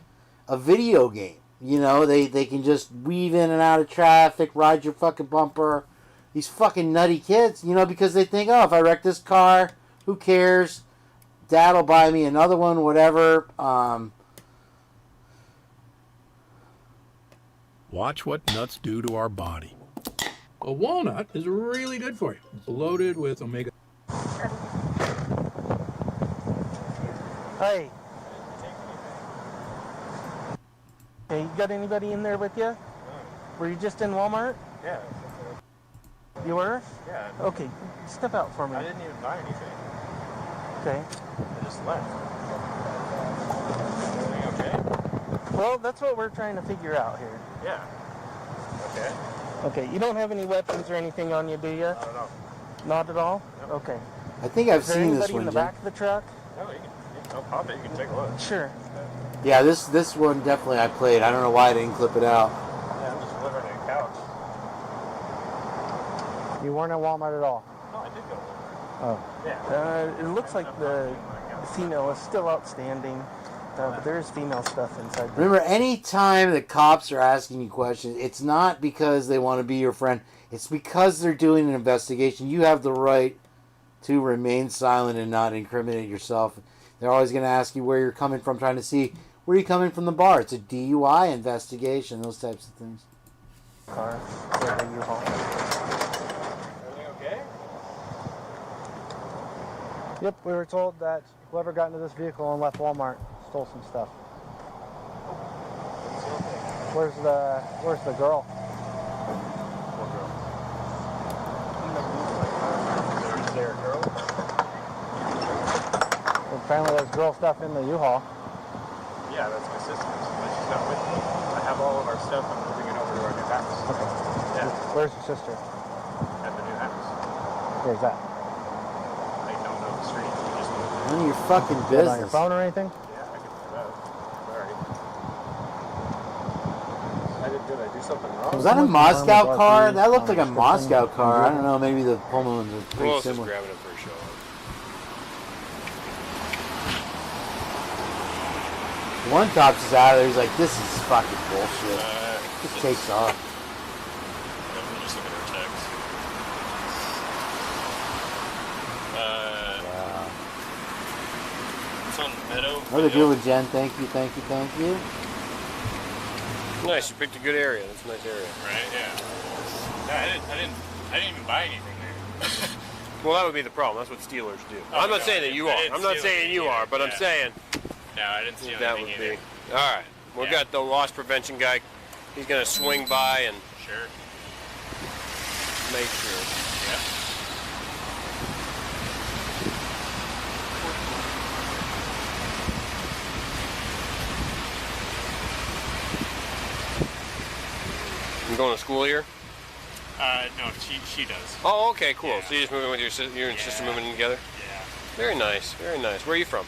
a video game. You know, they can just weave in and out of traffic, ride your fucking bumper. These fucking nutty kids, you know, because they think, oh, if I wreck this car, who cares? Dad'll buy me another one, whatever. Watch what nuts do to our body. A walnut is really good for you. It's loaded with omega. Hey. Hey, you got anybody in there with you? Were you just in Walmart? Yeah. You were? Yeah. Okay, step out for me. I didn't even buy anything. Okay. I just left. Everything okay? Well, that's what we're trying to figure out here. Yeah. Okay. Okay, you don't have any weapons or anything on you, do you? Not at all. Not at all? Nope. Okay. I think I've Is there seen this anybody one, in the Jen. back of the truck? No, you can I'll pop it. You can take a look. Sure. Yeah, this one definitely I played. I don't know why I didn't clip it out. Yeah, I'm just delivering a couch. You weren't at Walmart at all? No, I did go to Walmart. Oh. Yeah. It looks like the female is still outstanding, but there is female stuff inside. Remember, any time the cops are asking you questions, it's not because they want to be your friend. It's because they're doing an investigation. You have the right to remain silent and not incriminate yourself. They're always going to ask you where you're coming from, trying to see where you're coming from the bar. It's a DUI investigation, those types of things. Car, U-Haul. Everything okay? Yep, we were told that whoever got into this vehicle and left Walmart stole some stuff. Where's the girl? What girl? Is there a girl? Well, apparently there's girl stuff in the U-Haul. Yeah, that's my sister's, but she's not with me. I have all of our stuff. I'm moving it over to our new house. Okay. Yeah. Where's your sister? At the new house. Where's that? I don't know the street. We just moved it. None of your fucking Is it on your business. phone or anything? Yeah, I can look it up. Sorry. I did I do something wrong? Was that a Moscow car? That looked like a Moscow car. I don't know, maybe the Pullman ones are Who pretty else is similar. grabbing it for a show? One cop is out of there, he's like, this is fucking bullshit. Just takes off. Let me just look at our text. It's on Meadow. Another good one, Jen. Thank you, thank you, thank you. Nice, you picked a good area. That's a nice area. Right, yeah. I didn't even buy anything there. Well, that would be the problem. That's what Steelers do. I'm not saying that you are. I'm not saying you are, but I'm saying. No, I didn't see that would be. All right. We've got the loss prevention guy. He's going to swing by and make sure. Yeah. You going to school here? No, she does. Oh, okay, cool. Yeah. So you're just moving with your sister moving in together? Yeah. Very nice, very nice. Where are you from?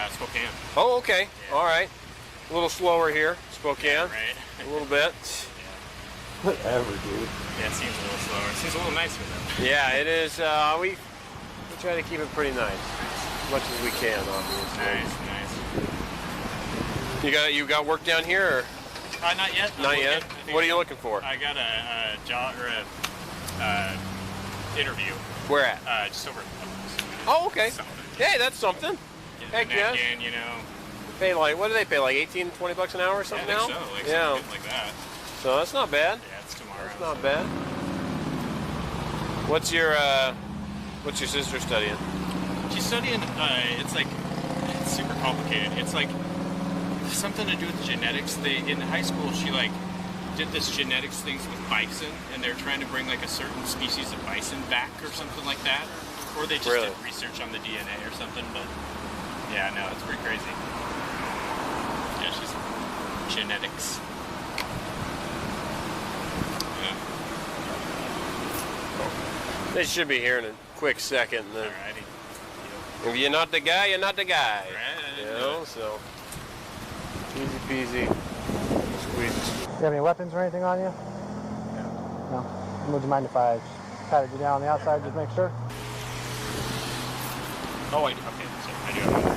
Spokane. Oh, okay. Yeah. All right. A little slower here, Spokane. Yeah, right. A little bit. Yeah. Whatever, dude. Yeah, it seems a little slower. It seems a little nicer though. Yeah, it is. We try to keep it pretty nice, as much as we can, obviously. Nice. You got work down here, or? Not yet. Not yet. What are you looking for? I got a job or a interview. Where at? Just over. Oh, okay. Hey, that's something. Heck yeah. Again, you know. Pay like, what do they pay, like 18, 20 bucks an hour or something now? I think so, like yeah. something like that. So that's not bad. Yeah, it's tomorrow. That's not bad. What's your sister studying? She's studying, it's super complicated. It's like something to do with genetics. In high school, she did this genetics things with bison, and they're trying to bring like a certain species of bison back or something like that. Or they just did research on the DNA or something, but yeah, no, it's pretty crazy. Yeah, she's genetics. Yeah. They should be here in a quick second. Then. If you're not the guy, you're not the guy. Right, you know, so. peasy. Squeeze. You have any weapons or anything on you? No. Would you mind if I patted you down on the outside, just make sure? Oh, okay. So I do have that.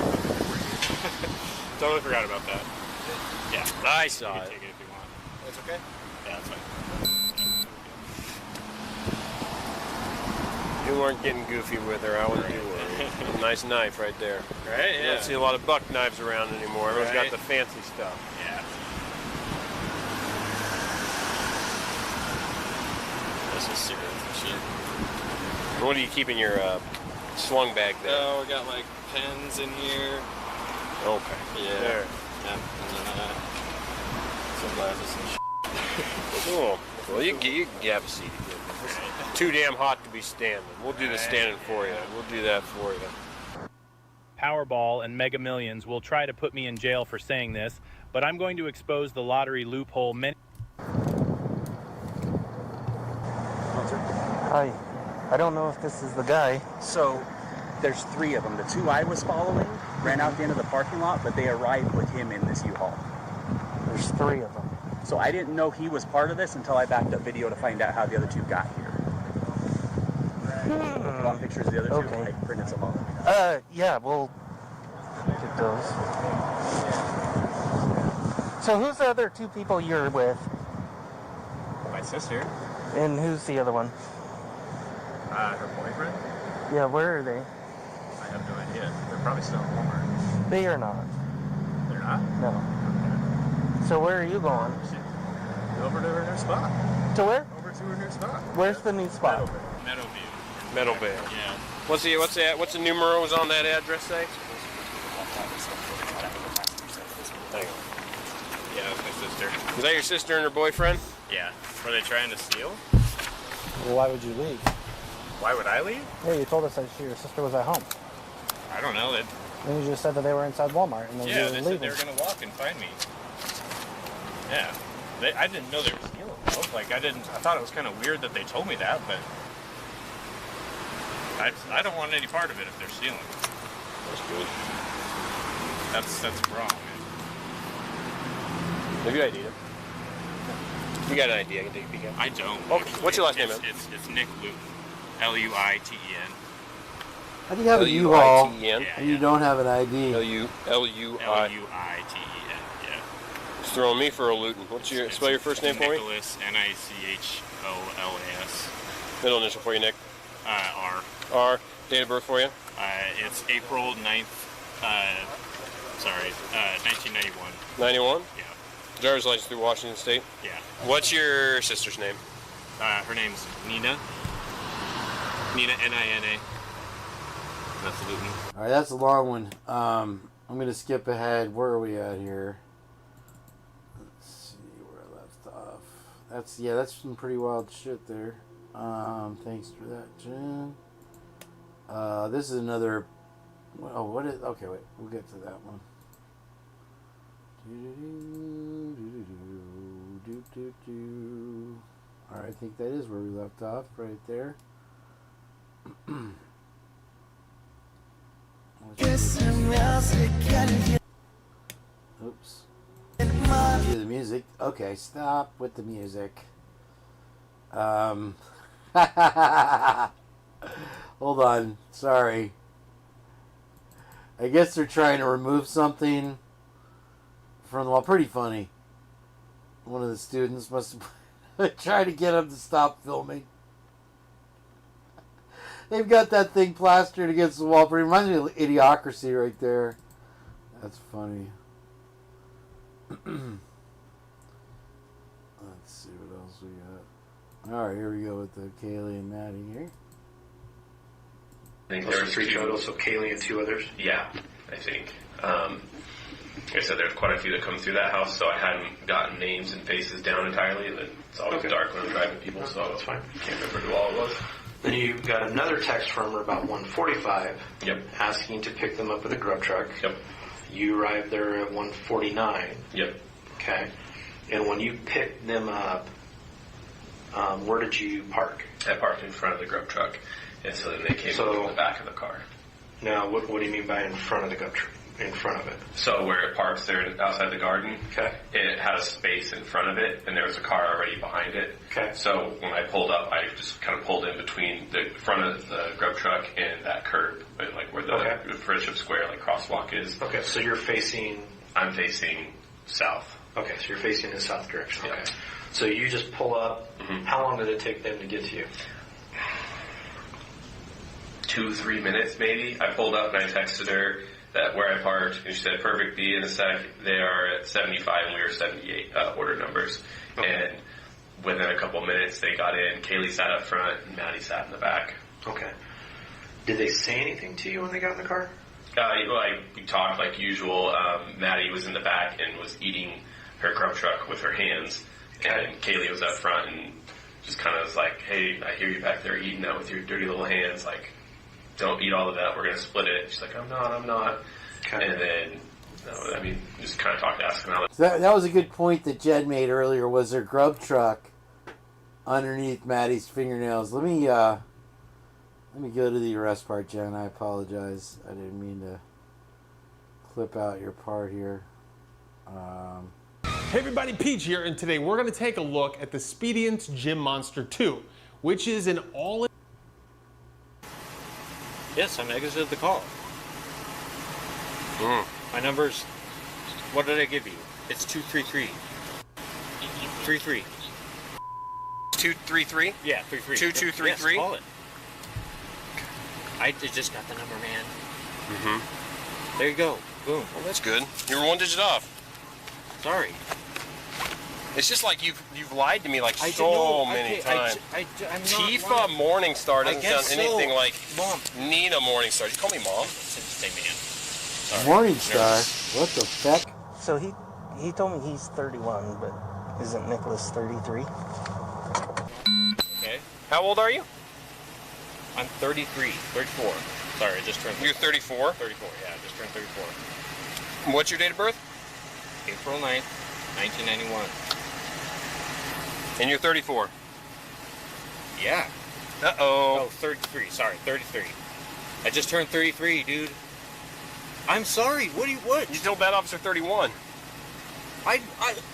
Totally forgot about that. Yeah. I saw you it. can take it if you want. That's okay? Yeah, that's fine. You weren't getting goofy with her. I wouldn't you were. Nice knife right there. Right? You Yeah. don't see a lot of buck knives around anymore. Everyone's got Right. the fancy stuff. Yeah. This is cigarettes and shit. What do you keep in your slung bag there? Oh, we got like pens in here. Okay. Yeah. There. Yeah. Sunglasses and shit. Cool. Well, you can have a seat. It's too damn hot to be standing. We'll do the standing for you. We'll do that for you. Powerball and Mega Millions will try to put me in jail for saying this, but I'm going to expose the lottery loophole many. Hi. I don't know if this is the guy. So there's 3 of them. The 2 I was following ran out the end of the parking lot, but they arrived with him in this U-Haul. There's 3 of them. So I didn't know he was part of this until I backed up video to find out how the other 2 got here. Put on pictures of the other 2. Okay. I printed some of them. Yeah, we'll get those. So who's the other 2 people you're with? My sister. And who's the other one? Her boyfriend? Yeah, where are they? I have no idea. They're probably still in Walmart. They are not. They're not? No. So where are you going? Over to her new spot. To where? Over to her new spot. Where's the new spot? Meadowview. Meadowvale. Yeah. What's the numerals on that address say? Hang on. Yeah, that's my sister. Is that your sister and her boyfriend? Yeah. Were they trying to steal? Well, why would you leave? Why would I leave? Yeah, you told us that your sister was at home. I don't know. And you just said that they were inside Walmart and then you were They leaving. said they were going to walk and find me. Yeah. I didn't know they were stealing though. Like I thought it was kind of weird that they told me that, but I don't want any part of it if they're stealing. That's good. That's wrong, man. Have you ID? You got an ID? I can take a peek at. I don't. Oh, what's your last name, man? It's Nick Luton. Luiten. How do you have a U-Haul L-U-I-T-E-N? and you don't have an ID? L-U-I-T-E-N. Yeah. It's throwing me for a Luton. Spell your first name for me? Nicholas, Nicholas. Middle initial for you, Nick? R. R. Date of birth for you? It's April 9th, 1991. 91? Yeah. Driver's license through Washington State? Yeah. What's your sister's name? Her name's Nina. Nina, N-I-N-A. That's Luton. All right, that's a long one. I'm going to skip ahead. Where are we at here? Let's see where I left off. That's some pretty wild shit there. Thanks for that, Jen. This is another... Okay, wait. We'll get to that one. All right, I think that is where we left off, right there. Oops. Do the music. Okay, stop with the music. Hold on. Sorry. I guess they're trying to remove something from the wall. Pretty funny. One of the students must have tried to get him to stop filming. They've got that thing plastered against the wall. Pretty reminds me of Idiocracy right there. That's funny. Let's see what else we got. All right, here we go with the Kaylee and Maddie here. I think there were 3 total, so Kaylee and 2 others? Yeah, I think. Like I said, there's quite a few that come through that house, so I hadn't gotten names and faces down entirely. It's always dark when I'm driving people, so that's fine. Can't remember who all it was. Then you got another text from her about 1:45. Yep. Asking to pick them up with a grub truck. Yep. You arrived there at 1:49. Yep. Okay. And when you picked them up, where did you park? I parked in front of the grub truck, and so then they came from the back of the car. Now, what do you mean by in front of the grub in front of it? So where it parks there outside the garden, it had a space in front of it, and there was a car already behind it. Okay. So when I pulled up, I just kind of pulled in between the front of the grub truck and that curb, like where the Friendship Square crosswalk is. Okay, so you're facing... I'm facing south. Okay, so you're facing the south direction. Okay. So you just pull up. Mm-hmm. How long did it take them to get to you? 2-3 minutes maybe. I pulled up and I texted her that where I parked, and she said, "Perfect, be in a sec." They are at 75 and we were 78 order numbers. Okay. And within a couple minutes they got in. Kaylee sat up front and Maddie sat in the back. Okay. Did they say anything to you when they got in the car? We talked like usual. Maddie was in the back and was eating her grub truck with her hands. And Kaylee was up front and just kind of was like, "Hey, I hear you back there eating that with your dirty little hands. Like, don't eat all of that. We're going to split it." She's like, I'm not. Okay. And then, just kind of talked to us. So that was a good point that Jed made earlier, was her grub truck underneath Maddie's fingernails. Let me go to the arrest part, Jen. I apologize. I didn't mean to clip out your part here. Hey everybody, Peach here, and today we're going to take a look at the Speediance Gym Monster 2, which is an all-in... Yes, I'm exited the car. My number's... What did I give you? It's 233. 33. 233? Yeah, 33. 2233? Yes, call it. I just got the number, man. Mm-hmm. There you go. Boom. Well, that's good. You were 1 digit off. Sorry. It's just like you've lied to me like so many times. Tifa Morningstar doesn't sound anything like Mom. Nina Morningstar. You call me Mom? Say man. Morningstar? What the feck? So he told me he's 31, but isn't Nicholas 33? Okay. How old are you? I'm 33. 34. Sorry, I just turned 34. You're 34? 34, yeah, I just turned 34. And what's your date of birth? April 9th, 1991. And you're 34? Yeah. Uh-oh. Oh, 33. Sorry, 33. I just turned 33, dude. I'm sorry. What? You still bad officer 31.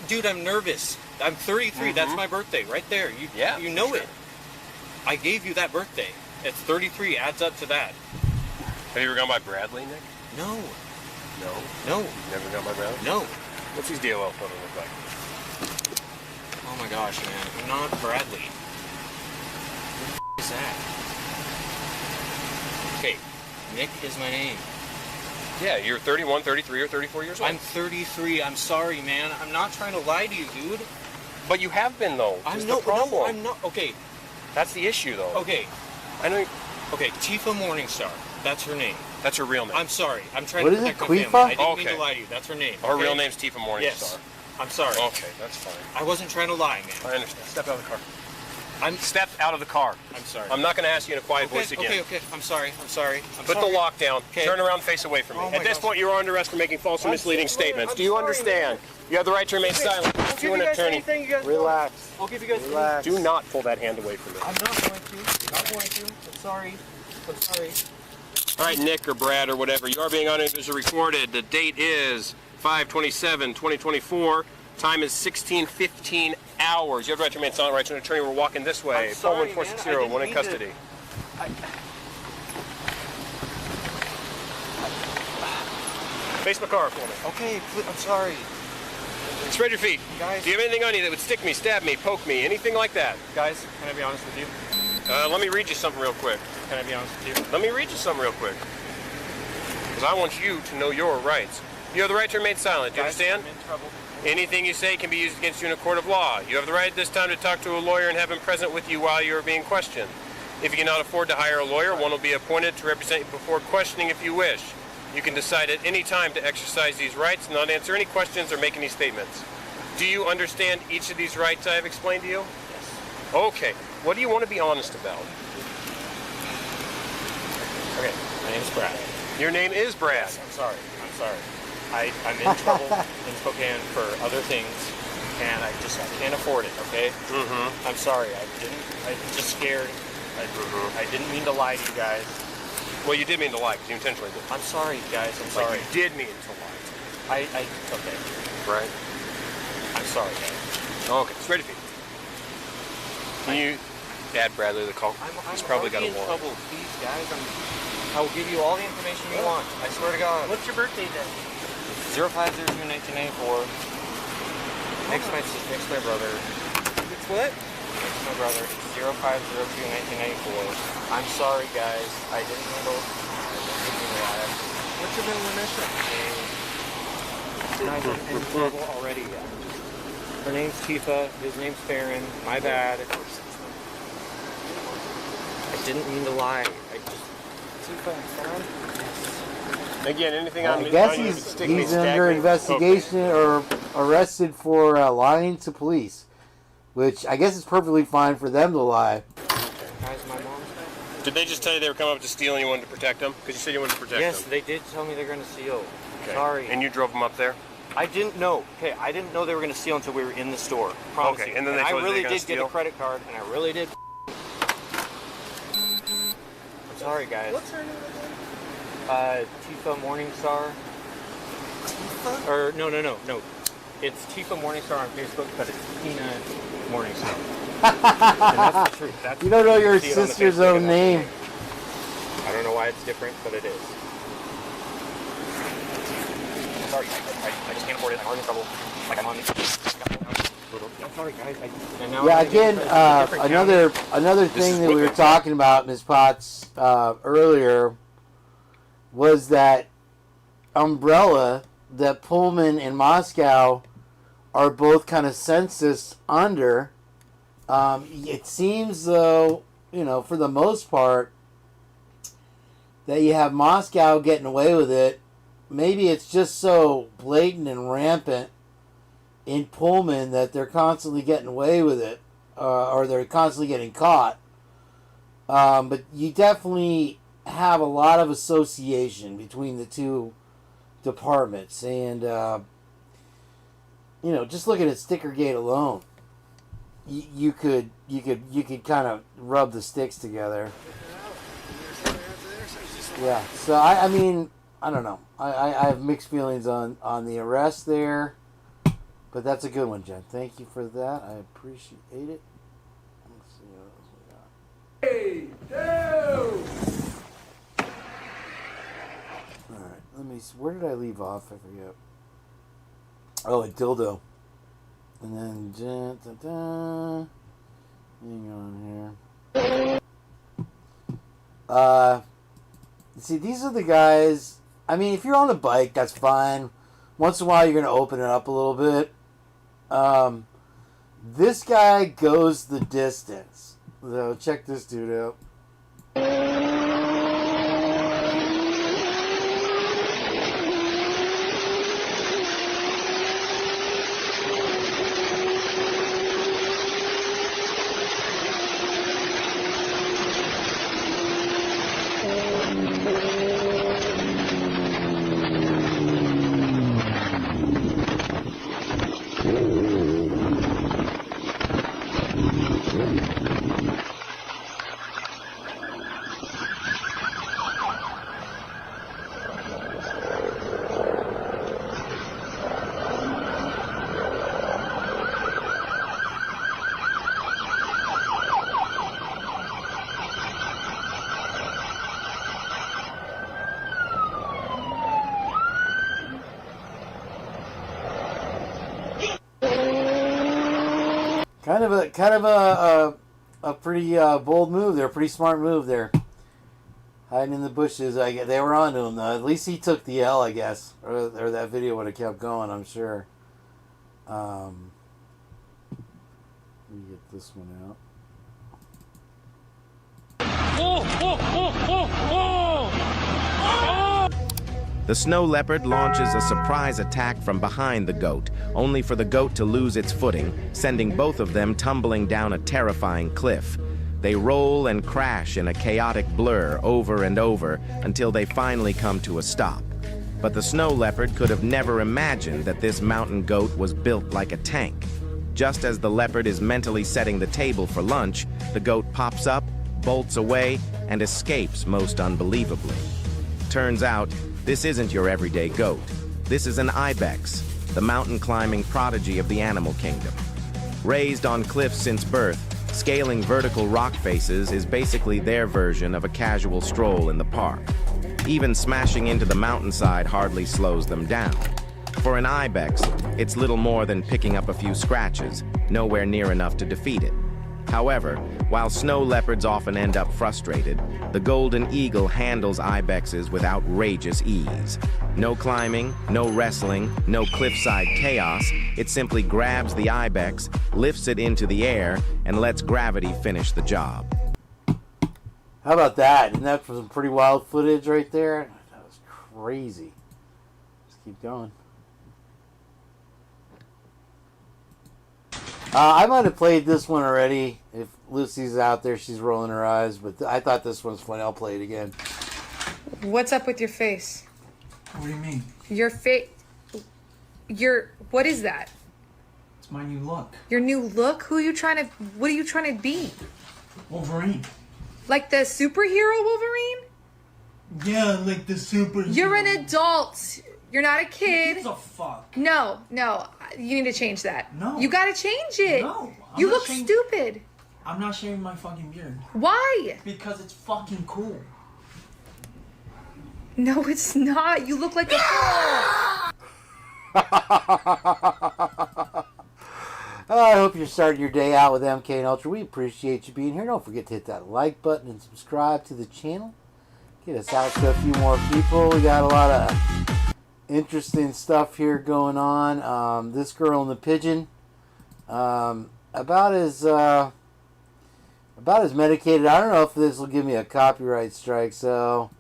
Dude, I'm nervous. I'm 33. Mm-hmm. That's my birthday right there. You know it. I gave you that birthday. It's 33. Adds up to that. Have you ever gone by Bradley, Nick? No. No? No. You've never gone by Bradley? No. What's his DOL photo look like? Oh my gosh, man. I'm not Bradley. What is that? Okay, Nick is my name. Yeah, you're 31, 33, or 34 years old. I'm 33. I'm sorry, man. I'm not trying to lie to you, dude. But you have been, though. I'm no problem. No, I'm not. Okay. That's the issue, though. Okay. I know. Okay, Tifa Morningstar. That's her name. That's her real name. I'm sorry. I'm trying to protect my family. I didn't mean to lie to you. That's her name. Her real name's Tifa Morningstar. Yes. I'm sorry. Okay, that's fine. I wasn't trying to lie, man. I understand. Step out of the car. Step out of the car. I'm sorry. I'm not going to ask you in a quiet voice again. Okay. I'm sorry. Put the lock down. Okay. Turn around, face away from me. At this point, you're under arrest for making false or misleading statements. Do you understand? You have the right to remain silent. To an attorney. Relax. I'll give you guys Relax. Do not pull that hand away from me. I'm not going to. Not going to. I'm sorry. All right, Nick or Brad or whatever. You are being unofficially recorded. The date is 5/27/2024. Time is 16:15 hours. You have the right to remain silent. Right to an attorney. We're walking this way. I'm sorry, 41460, one in custody. Face my car for me. Okay, I'm sorry. Spread your feet. Guys. Do you have anything on you that would stick me, stab me, poke me, anything like that? Guys, can I be honest with you? Let me read you something real quick. Can I be honest with you? Let me read you something real quick. Because I want you to know your rights. You have the right to remain silent. Do you understand? I'm in trouble. Anything you say can be used against you in a court of law. You have the right at this time to talk to a lawyer and have him present with you while you are being questioned. If you cannot afford to hire a lawyer, one will be appointed to represent you before questioning if you wish. You can decide at any time to exercise these rights and not answer any questions or make any statements. Do you understand each of these rights I have explained to you? Yes. Okay. What do you want to be honest about? Okay, my name is Brad. Your name is Brad. Yes, I'm sorry. I'm in trouble in Spokane for other things, and I can't afford it, okay? Mm-hmm. I'm sorry. I'm just scared. I didn't mean to lie to you guys. Well, you did mean to lie, because you intentionally did. I'm sorry, guys. I'm sorry. Like, you did mean to lie. Okay. Right? I'm sorry, guys. Okay, it's ready for you. Can you add Bradley the call? He's probably got a in warrant. trouble. Please, guys. I will give you all the information you want. I swear to God. What's your birthday then? 0502-1994. Next my brother. It's what? Next my brother. 0502-1994. I'm sorry, guys. I didn't know. What's your middle initial? Guys, I'm in trouble already. Her name's Tifa. His name's Farron. My bad. I didn't mean to lie. Tifa and Farron? Again, anything on I guess on you he's stick me under staggering? investigation or arrested for lying to police, which I guess is perfectly fine for them to lie. Guys, my mom's back. Did they just tell you they were coming up to steal and you wanted to protect them? Because you said you wanted to protect Yes, them. they did tell me they're going to steal. Okay. Sorry. And you drove them up there? I didn't know. Okay, I didn't know they were going to steal until we were in the store. Promise Okay, you. and then they told you I really they were gonna did get steal? a credit card, and I really did. I'm sorry, guys. What's her name again? Tifa Morningstar. Tifa? Or no. It's Tifa Morningstar on Facebook, but it's Tina Morningstar. And that's the truth. That's You don't know your see it on the sister's Facebook, own and that's her name. I don't know why it's different, but it is. I'm sorry, I just can't afford it. I'm already in trouble. Like I'm on. I'm sorry, guys. Yeah, again, another thing that we were talking about, Ms. Potts, earlier, was that umbrella that Pullman and Moscow are both kind of census under. It seems, though, for the most part, that you have Moscow getting away with it. Maybe it's just so blatant and rampant in Pullman that they're constantly getting away with it, or they're constantly getting caught. But you definitely have a lot of association between the two departments, and just looking at Stickergate alone, you could kind of rub the sticks together. Yeah. So I mean, I don't know. I have mixed feelings on the arrest there. But that's a good one, Jen. Thank you for that. I appreciate it. Let's see what else we got. Alright, let me see. Where did I leave off? I forget. Oh, a dildo. And then hang on here. See, these are the guys. I mean, if you're on the bike, that's fine. Once in a while, you're going to open it up a little bit. This guy goes the distance. So check this dude out. Kind of a pretty bold move there, pretty smart move there. Hiding in the bushes. They were on to him though. At least he took the L, I guess, or that video would have kept going, I'm sure. Let me get this one out. The snow leopard launches a surprise attack from behind the goat, only for the goat to lose its footing, sending both of them tumbling down a terrifying cliff. They roll and crash in a chaotic blur over and over until they finally come to a stop. But the snow leopard could have never imagined that this mountain goat was built like a tank. Just as the leopard is mentally setting the table for lunch, the goat pops up, bolts away, and escapes most unbelievably. Turns out, this isn't your everyday goat. This is an ibex, the mountain climbing prodigy of the animal kingdom. Raised on cliffs since birth, scaling vertical rock faces is basically their version of a casual stroll in the park. Even smashing into the mountainside hardly slows them down. For an ibex, it's little more than picking up a few scratches, nowhere near enough to defeat it. However, while snow leopards often end up frustrated, the golden eagle handles ibexes with outrageous ease. No climbing, no wrestling, no cliffside chaos. It simply grabs the ibex, lifts it into the air, and lets gravity finish the job. How about that? Isn't that some pretty wild footage right there? That was crazy. Let's keep going. I might have played this one already. If Lucy's out there, she's rolling her eyes. But I thought this one's fun. I'll play it again. What's up with your face? What do you mean? Your face. What is that? It's my new look. Your new look? What are you trying to be? Wolverine. Like the superhero Wolverine? Yeah, like the superhero. You're an adult. You're not a kid. What the fuck? No. You need to change that. No. You gotta change it. No. You look stupid. I'm not shaving my fucking beard. Why? Because it's fucking cool. No, it's not. You look like a fool. I hope you're starting your day out with MK and Ultra. We appreciate you being here. Don't forget to hit that like button and subscribe to the channel. Get us out to a few more people. We got a lot of interesting stuff here going on. This girl and the pigeon, about as medicated. I don't know if this will give me a copyright strike, so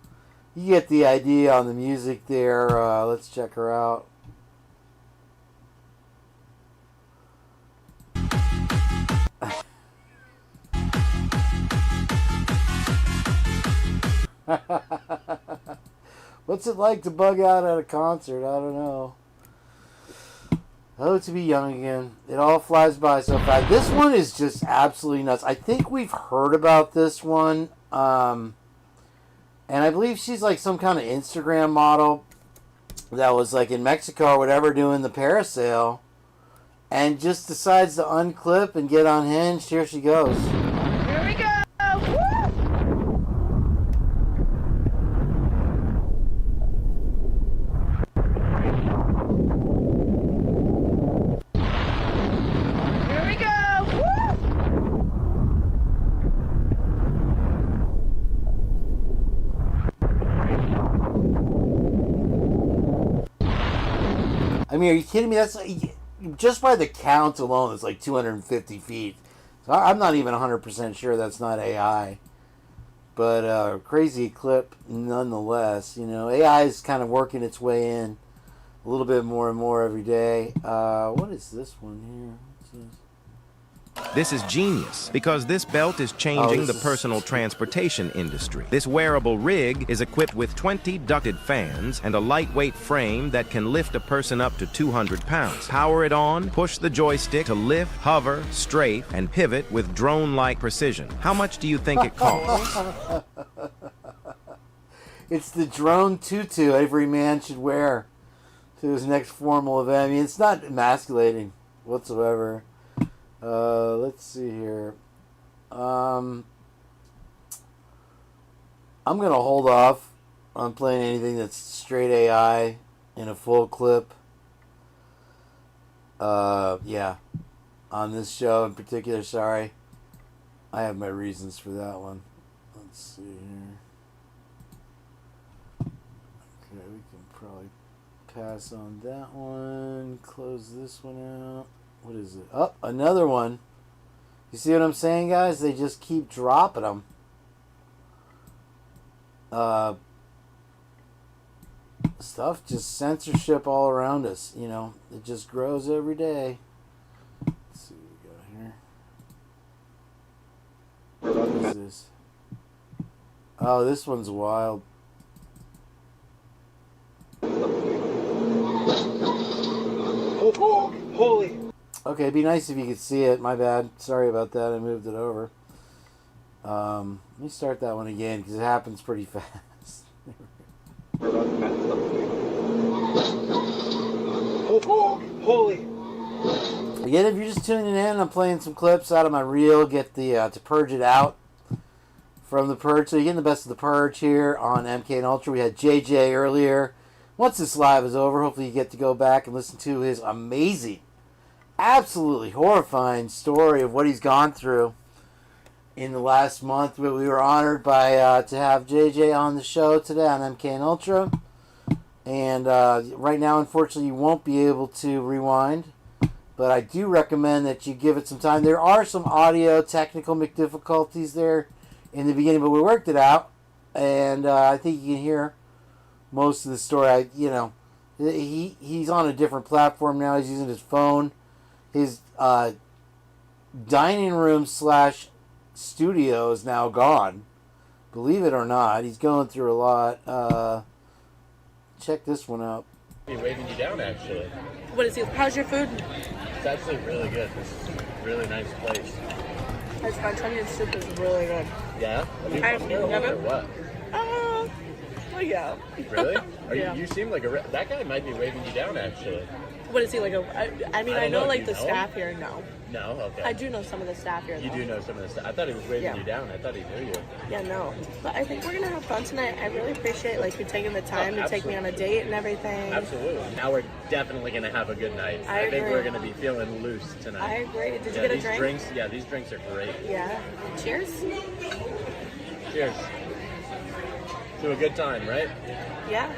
you get the idea on the music there. Let's check her out. What's it like to bug out at a concert? I don't know. Oh, to be young again. It all flies by so fast. This one is just absolutely nuts. I think we've heard about this one. And I believe she's like some kind of Instagram model that was like in Mexico or whatever doing the parasail. And just decides to unclip and get unhinged. Here she goes. Here we go. I mean, are you kidding me? That's like, just by the count alone, it's like 250 feet. So I'm not even 100% sure that's not AI. But crazy clip nonetheless. You know, AI is kind of working its way in a little bit more and more every day. What is this one here? What's this? This is genius, because this belt is changing the personal transportation industry. This wearable rig is equipped with 20 ducted fans and a lightweight frame that can lift a person up to 200 pounds. Power it on, push the joystick to lift, hover, strafe, and pivot with drone-like precision. How much do you think it costs? It's the drone tutu every man should wear to his next formal event. I mean, it's not emasculating whatsoever. Let's see here. I'm going to hold off on playing anything that's straight AI in a full clip. Yeah. On this show in particular, sorry. I have my reasons for that one. Let's see here. Okay, we can probably pass on that one. Close this one out. What is it? Oh, another one. You see what I'm saying, guys? They just keep dropping them. Stuff, just censorship all around us. You know, it just grows every day. Let's see what we got here. What is this? Oh, this one's wild. Oh, holy. Okay, it'd be nice if you could see it. My bad. Sorry about that. I moved it over. Let me start that one again because it happens pretty fast. Holy. Again, if you're just tuning in, I'm playing some clips out of my reel. Get the to purge it out from the purge. So you're getting the best of the purge here on MK and Ultra. We had JJ earlier. Once this live is over, hopefully you get to go back and listen to his amazing, absolutely horrifying story of what he's gone through in the last month. But we were honored by to have JJ on the show today on MK and Ultra. And right now, unfortunately, you won't be able to rewind. But I do recommend that you give it some time. There are some audio technical difficulties there in the beginning, but we worked it out. And I think you can hear most of the story. He's on a different platform now. He's using his phone. His dining room / studio is now gone. Believe it or not, he's going through a lot. Check this one out. He's waving you down, actually. What is it? How's your food? It's actually really good. This is a really nice place. His Onion soup is really good. Yeah? I've never. Or what? Well, yeah. Really? You seem like that guy might be waving you down, actually. What is he like? I know like the staff here. No. No? Okay. I do know some of the staff here. You do know some of the staff. I thought he was waving you down. I thought he knew you. Yeah, no. But I think we're gonna have fun tonight. I really appreciate you taking the time to take me on a date and everything. Absolutely. Now we're definitely gonna have a good night. I think we're gonna be feeling loose tonight. I agree. Did you get a drink? These drinks are great. Yeah. Cheers. Cheers. To a good time, right? Yeah.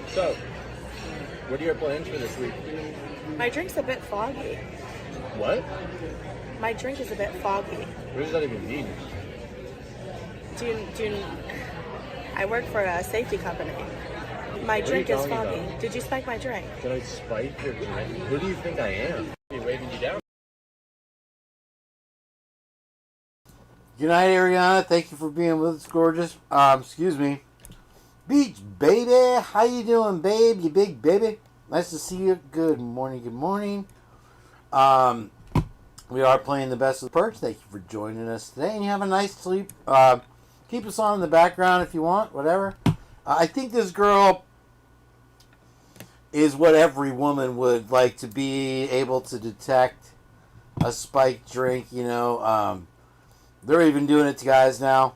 So, what are your plans for this week? My drink's a bit foggy. What? My drink is a bit foggy. What does that even mean? I work for a safety company. My drink is foggy. About? Did you spike my drink? Did I spike your drink? Who do you think I am? Are you waving you down? Good night, Ariana. Thank you for being with us, gorgeous. Excuse me. Beach, baby. How you doing, babe? You big baby. Nice to see you. Good morning, good morning. We are playing the best of the perch. Thank you for joining us today. And you have a nice sleep. Keep us on in the background if you want, whatever. I think this girl is what every woman would like to be able to detect a spiked drink, They're even doing it to guys now.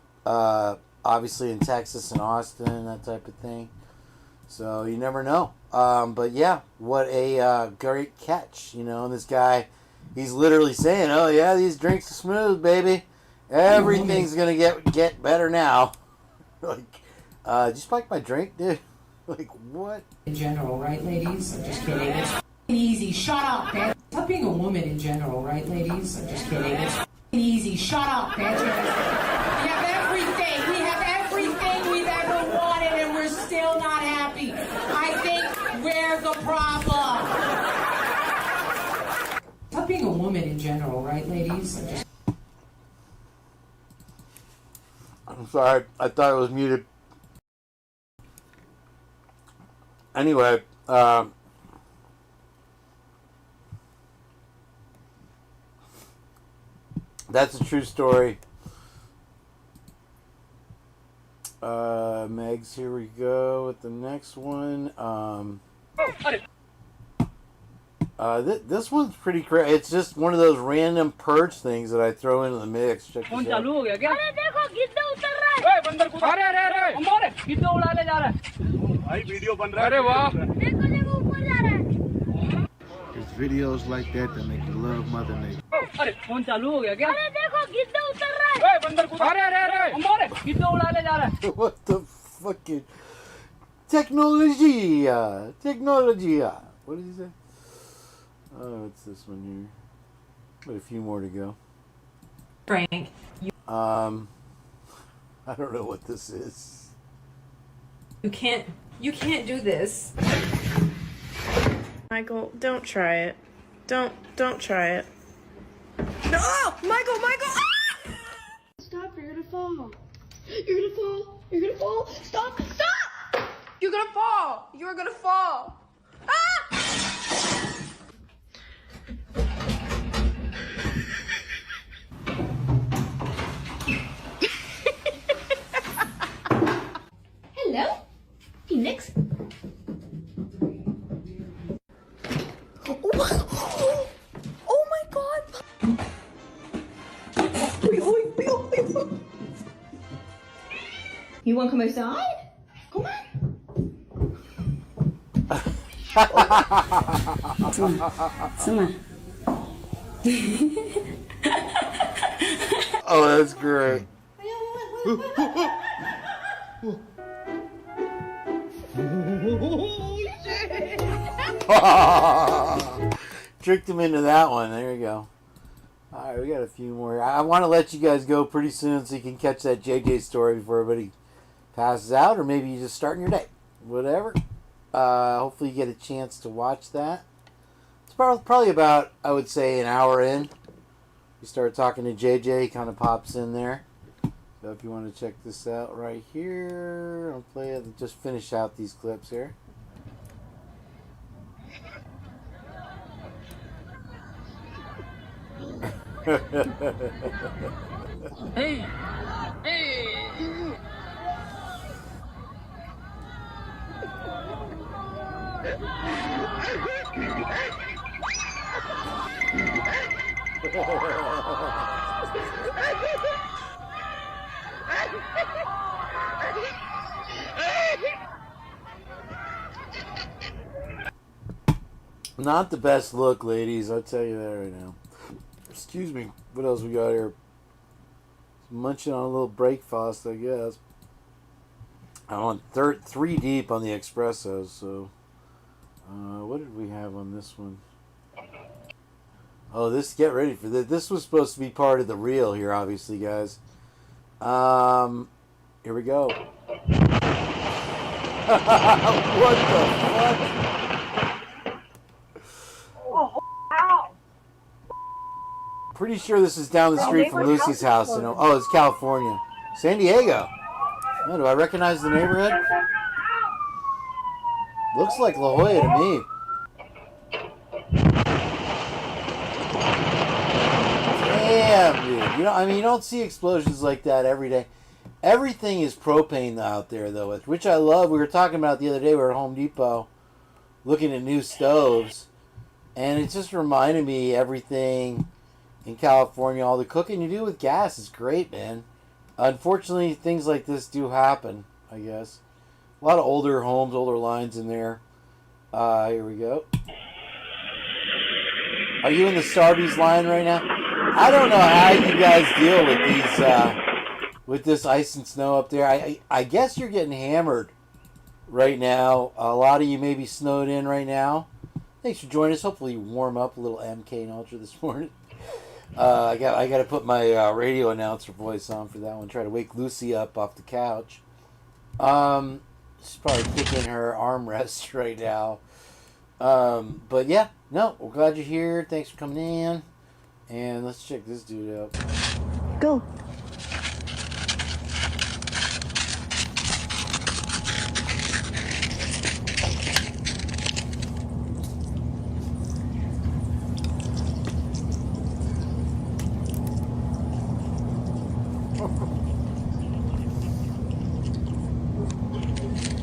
Obviously in Texas and Austin, that type of thing. So you never know. But yeah, what a great catch, And this guy, he's literally saying, "Oh yeah, these drinks are smooth, baby. Everything's gonna get better now." Did you spike my drink, dude? What? In general, right, ladies? I'm just kidding. It's easy. Shut up, bitch. Stop being a woman in general, right, ladies? I'm just kidding. It's easy. Shut up, bitch. We have everything. We have everything we've ever wanted, and we're still not happy. I think we're the problem. Stop being a woman in general, right, ladies? I'm sorry. I thought it was muted. Anyway, that's a true story. Megs, here we go with the next one. This one's pretty crazy. It's just one of those random purge things that I throw into the mix. Check this out. It's videos like that that make you love Mother Nature. What the fucking technology? What did he say? Oh, it's this one here. But a few more to go. Frank. I don't know what this is. You can't do this. Michael, don't try it. Don't try it. No! Michael! Ah! Stop, you're gonna fall. You're gonna fall. You're gonna fall. Stop! You're gonna fall. You're gonna fall. Ah! Hello? Phoenix? Oh my god! You want to come outside? Come on. Oh, that's great. Tricked him into that one. There you go. Alright, we got a few more. I want to let you guys go pretty soon so you can catch that JJ story before everybody passes out, or maybe you're just starting your day. Whatever. Hopefully you get a chance to watch that. It's probably about, I would say, an hour in. You start talking to JJ, he kind of pops in there. So if you want to check this out right here, I'll play it. Just finish out these clips here. Hey! Hey! Not the best look, ladies. I'll tell you that right now. Excuse me. What else we got here? Munching on a little breakfast, I guess. I'm on 3 deep on the espressos, so... what did we have on this one? Oh, this, get ready for this. This was supposed to be part of the reel here, obviously, guys. Here we go. What the fuck? Oh, ow! Pretty sure this is down the street from Lucy's house. You know, oh, it's California, San Diego. Oh, do I recognize the neighborhood? Looks like La Jolla to me. Damn, dude. You know, I mean, you don't see explosions like that every day. Everything is propane out there, though, which I love. We were talking about the other day. We were at Home Depot looking at new stoves, and it just reminded me everything in California, all the cooking you do with gas is great, man. Unfortunately, things like this do happen, I guess. A lot of older homes, older lines in there. Here we go. Are you in the Starbucks line right now? I don't know how you guys deal with these, with this ice and snow up there. I guess you're getting hammered right now. A lot of you may be snowed in right now. Thanks for joining us. Hopefully you warm up a little MK and Ultra this morning. I got to put my radio announcer voice on for that one. Try to wake Lucy up off the couch. She's probably kicking her armrest right now. But yeah, no, we're glad you're here. Thanks for coming in. And let's check this dude out. Go.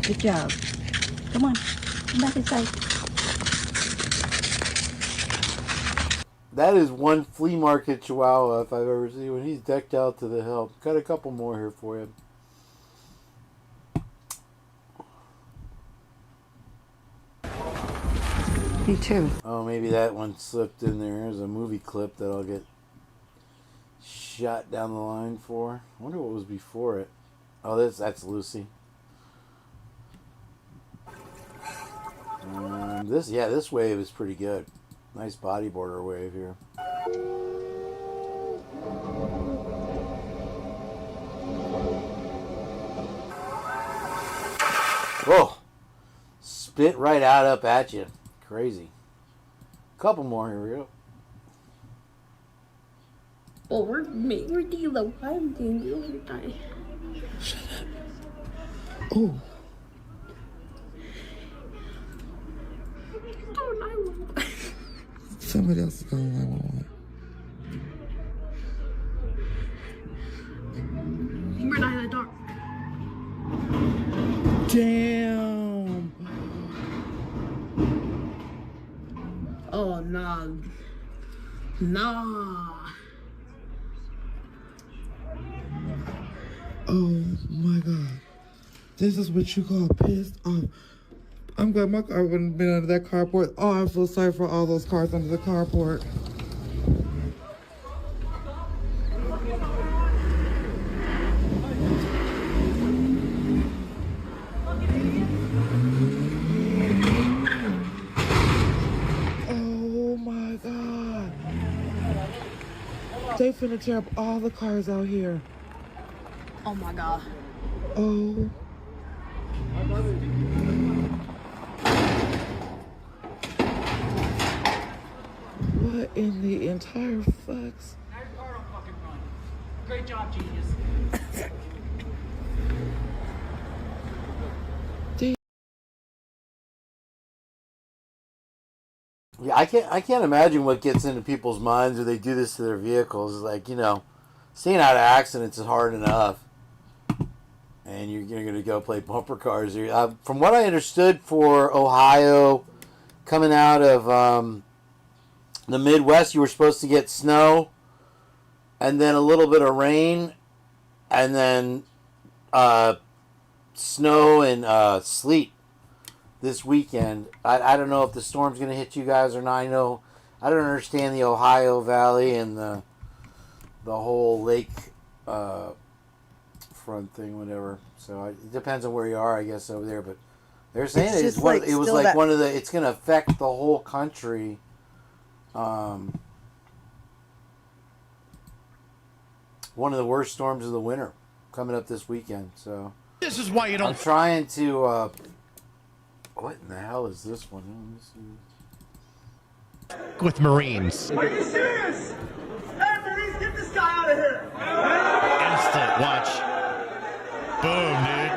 Good job. Come on. Come back inside. That is one flea market chihuahua if I've ever seen one. He's decked out to the hilt. Got a couple more here for you. Me too. Oh, maybe that one slipped in there. There's a movie clip that I'll get shot down the line for. I wonder what was before it. Oh, that's Lucy. This wave is pretty good. Nice bodyboarder wave here. Whoa! Spit right out up at you. Crazy. Couple more, here we go. Oh, we're dealing. I'm doing overtime. Shut up. Oh. Somebody else is calling 911. We're not in the dark. Damn. Oh, nah. Nah. Oh my God. This is what you call pissed off. I'm glad my car wouldn't have been under that carport. Oh, I feel sorry for all those cars under the carport. Oh my God. They finna tear up all the cars out here. Oh my God. Oh. What in the entire fucks? Great job, genius. Yeah, I can't imagine what gets into people's minds when they do this to their vehicles. Like, you know, staying out of accidents is hard enough, and you're going to go play bumper cars. From what I understood, for Ohio, coming out of the Midwest, you were supposed to get snow, and then a little bit of rain, and then snow and sleet this weekend. I don't know if the storm's going to hit you guys or not. I don't understand the Ohio Valley and the whole lake front thing, whatever. So it depends on where you are, I guess, over there. But they're saying it's one of the. It's going to affect the whole country. One of the worst storms of the winter coming up this weekend. So this is why you don't. I'm trying to. What in the hell is this one? With Marines. Are you serious? Hey, Marines, get this guy out of here! Instant watch. Boom, dude.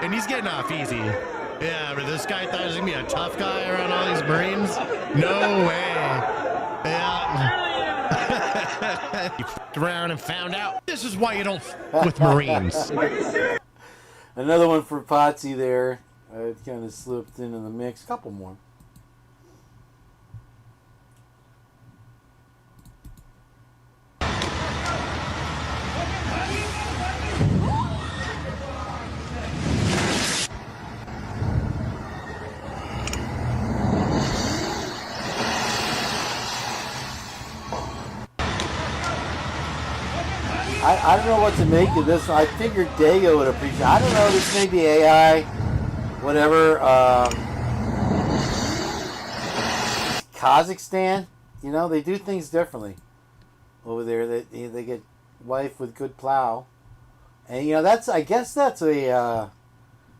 And he's getting off easy. Yeah, but this guy thought he was going to be a tough guy around all these Marines? No way. Yeah. He f***ed around and found out. This is why you don't f*** with Marines. Another one for Potsy there. It kind of slipped into the mix. Couple more. I don't know what to make of this one. I figured Dago would appreciate it. I don't know, this may be AI, whatever. Kazakhstan, you know, they do things differently over there. They get wife with good plow. And, you know, I guess that's that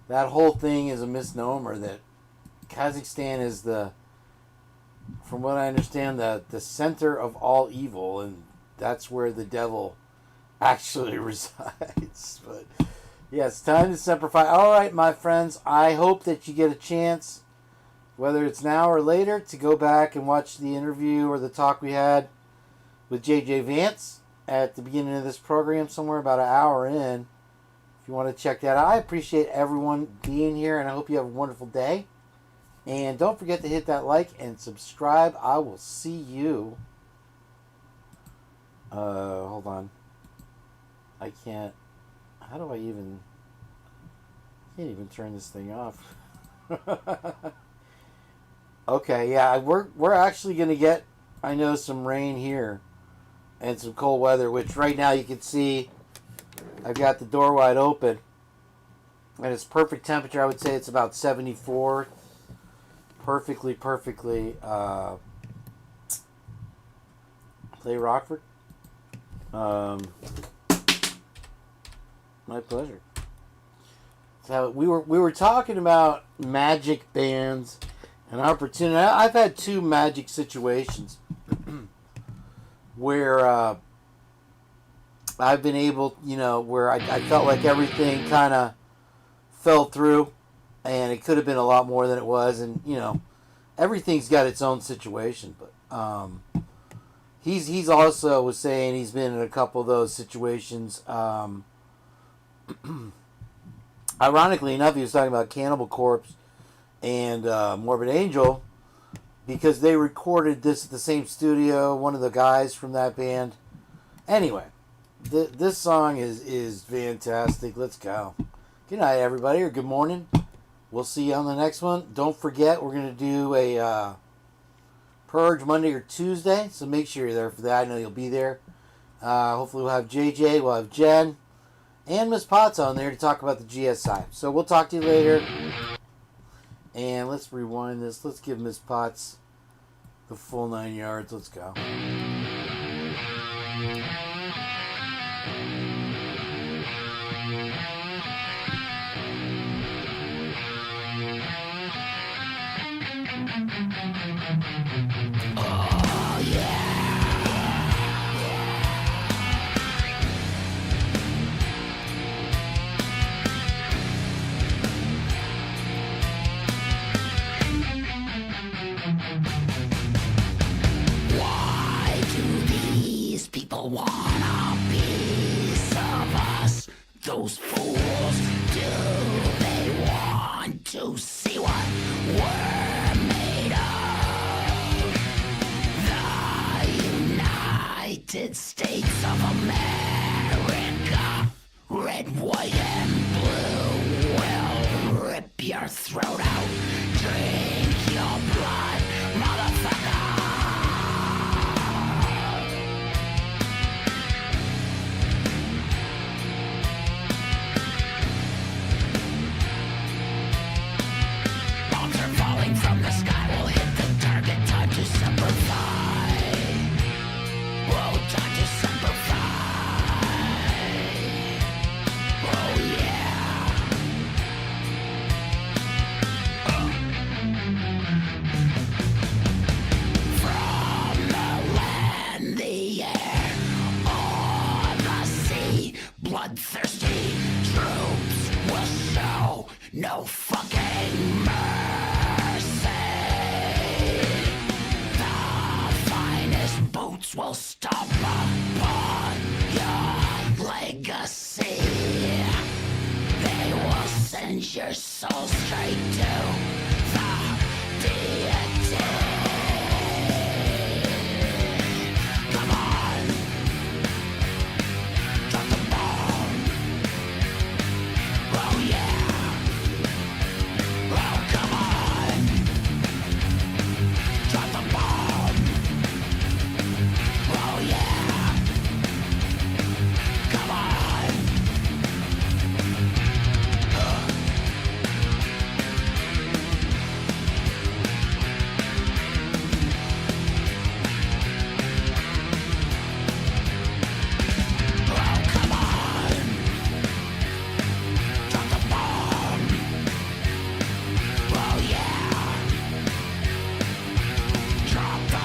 whole thing is a misnomer, that Kazakhstan is from what I understand, the center of all evil, and that's where the devil actually resides. But yeah, it's time to simplify. All right, my friends, I hope that you get a chance, whether it's now or later, to go back and watch the interview or the talk we had with JJ Vance at the beginning of this program, somewhere about an hour in. If you want to check that out, I appreciate everyone being here, and I hope you have a wonderful day. And don't forget to hit that like and subscribe. I will see you. Hold on. I can't. How do I even? I can't even turn this thing off. Okay, yeah, we're actually gonna get, I know, some rain here and some cold weather, which right now you can see I've got the door wide open and it's perfect temperature. I would say it's about 74. Perfectly. Play Rockford. My pleasure. So we were talking about magic bands and opportunity. I've had two magic situations where I've been able, you know, where I felt like everything kind of fell through, and it could have been a lot more than it was, and you know, everything's got its own situation. But he's also was saying he's been in a couple of those situations. Ironically enough, he was talking about Cannibal Corpse and Morbid Angel because they recorded this at the same studio. One of the guys from that band. Anyway, this song is fantastic. Let's go. Good night, everybody, or good morning. We'll see you on the next one. Don't forget, we're going to do a Purge Monday or Tuesday, so make sure you're there for that. I know you'll be there. Hopefully we'll have JJ, we'll have Jen, and Miss Potts on there to talk about the GSI. So we'll talk to you later. And let's rewind this. Let's give Miss Potts the full 9 yards. Let's go. Oh, yeah. Why do these people want a piece of us? Those fools, do they want to see what we're made of? The United States of America, red, white, and blue, will rip your throat out, drink your blood, motherfucker. Bombs are falling from the sky, we'll hit the target, time to simplify. Whoa, time to simplify. Oh yeah. From the land, the air, or the sea, bloodthirsty troops will show no fucking mercy. The finest boats will stomp upon your legacy. They will send your soul straight to the deity. Come on, drop the bomb. Oh yeah. Oh come on, drop the bomb. Oh yeah. Come on. Oh come on, drop the bomb. Oh yeah. Drop the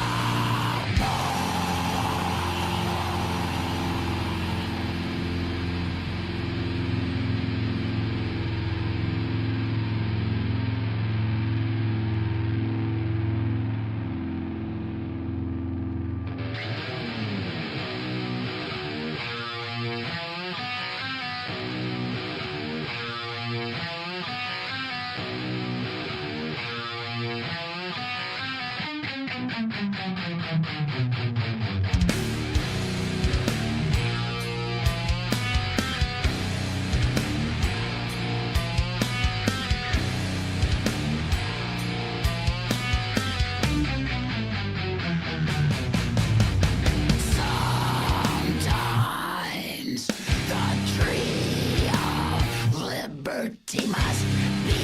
Sometimes the tree of liberty must be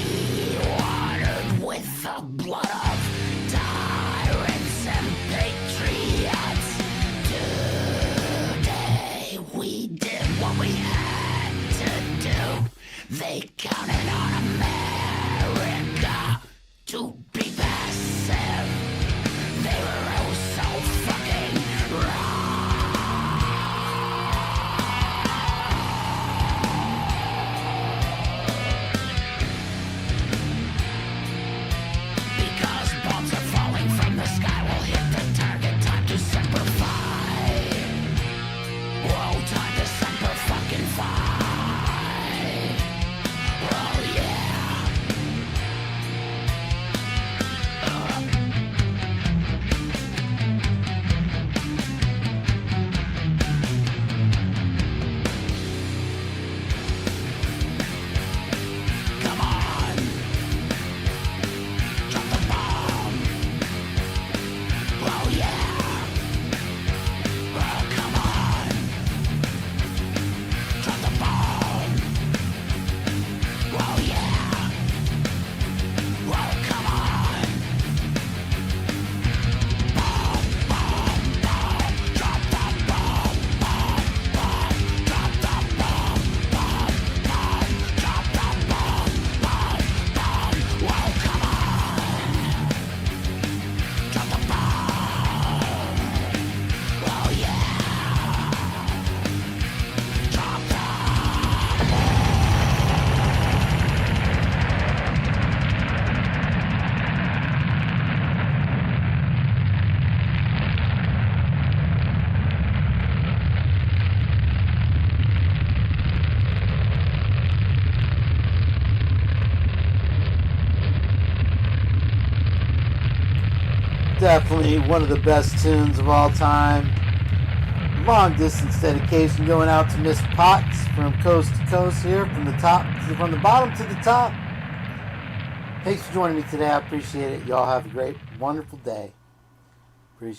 watered with the blood of tyrants and patriots. Today we did what we had to do. They counted on America to be passive. They were oh so fucking wrong. Because bombs are falling from the sky, we'll hit the target, time to simplify. Whoa, time to simplify. Definitely one of the best tunes of all time. Long distance dedication going out to Miss Potts from coast to coast here, from the bottom to the top. Thanks for joining me today. I appreciate it. Y'all have a great, wonderful day.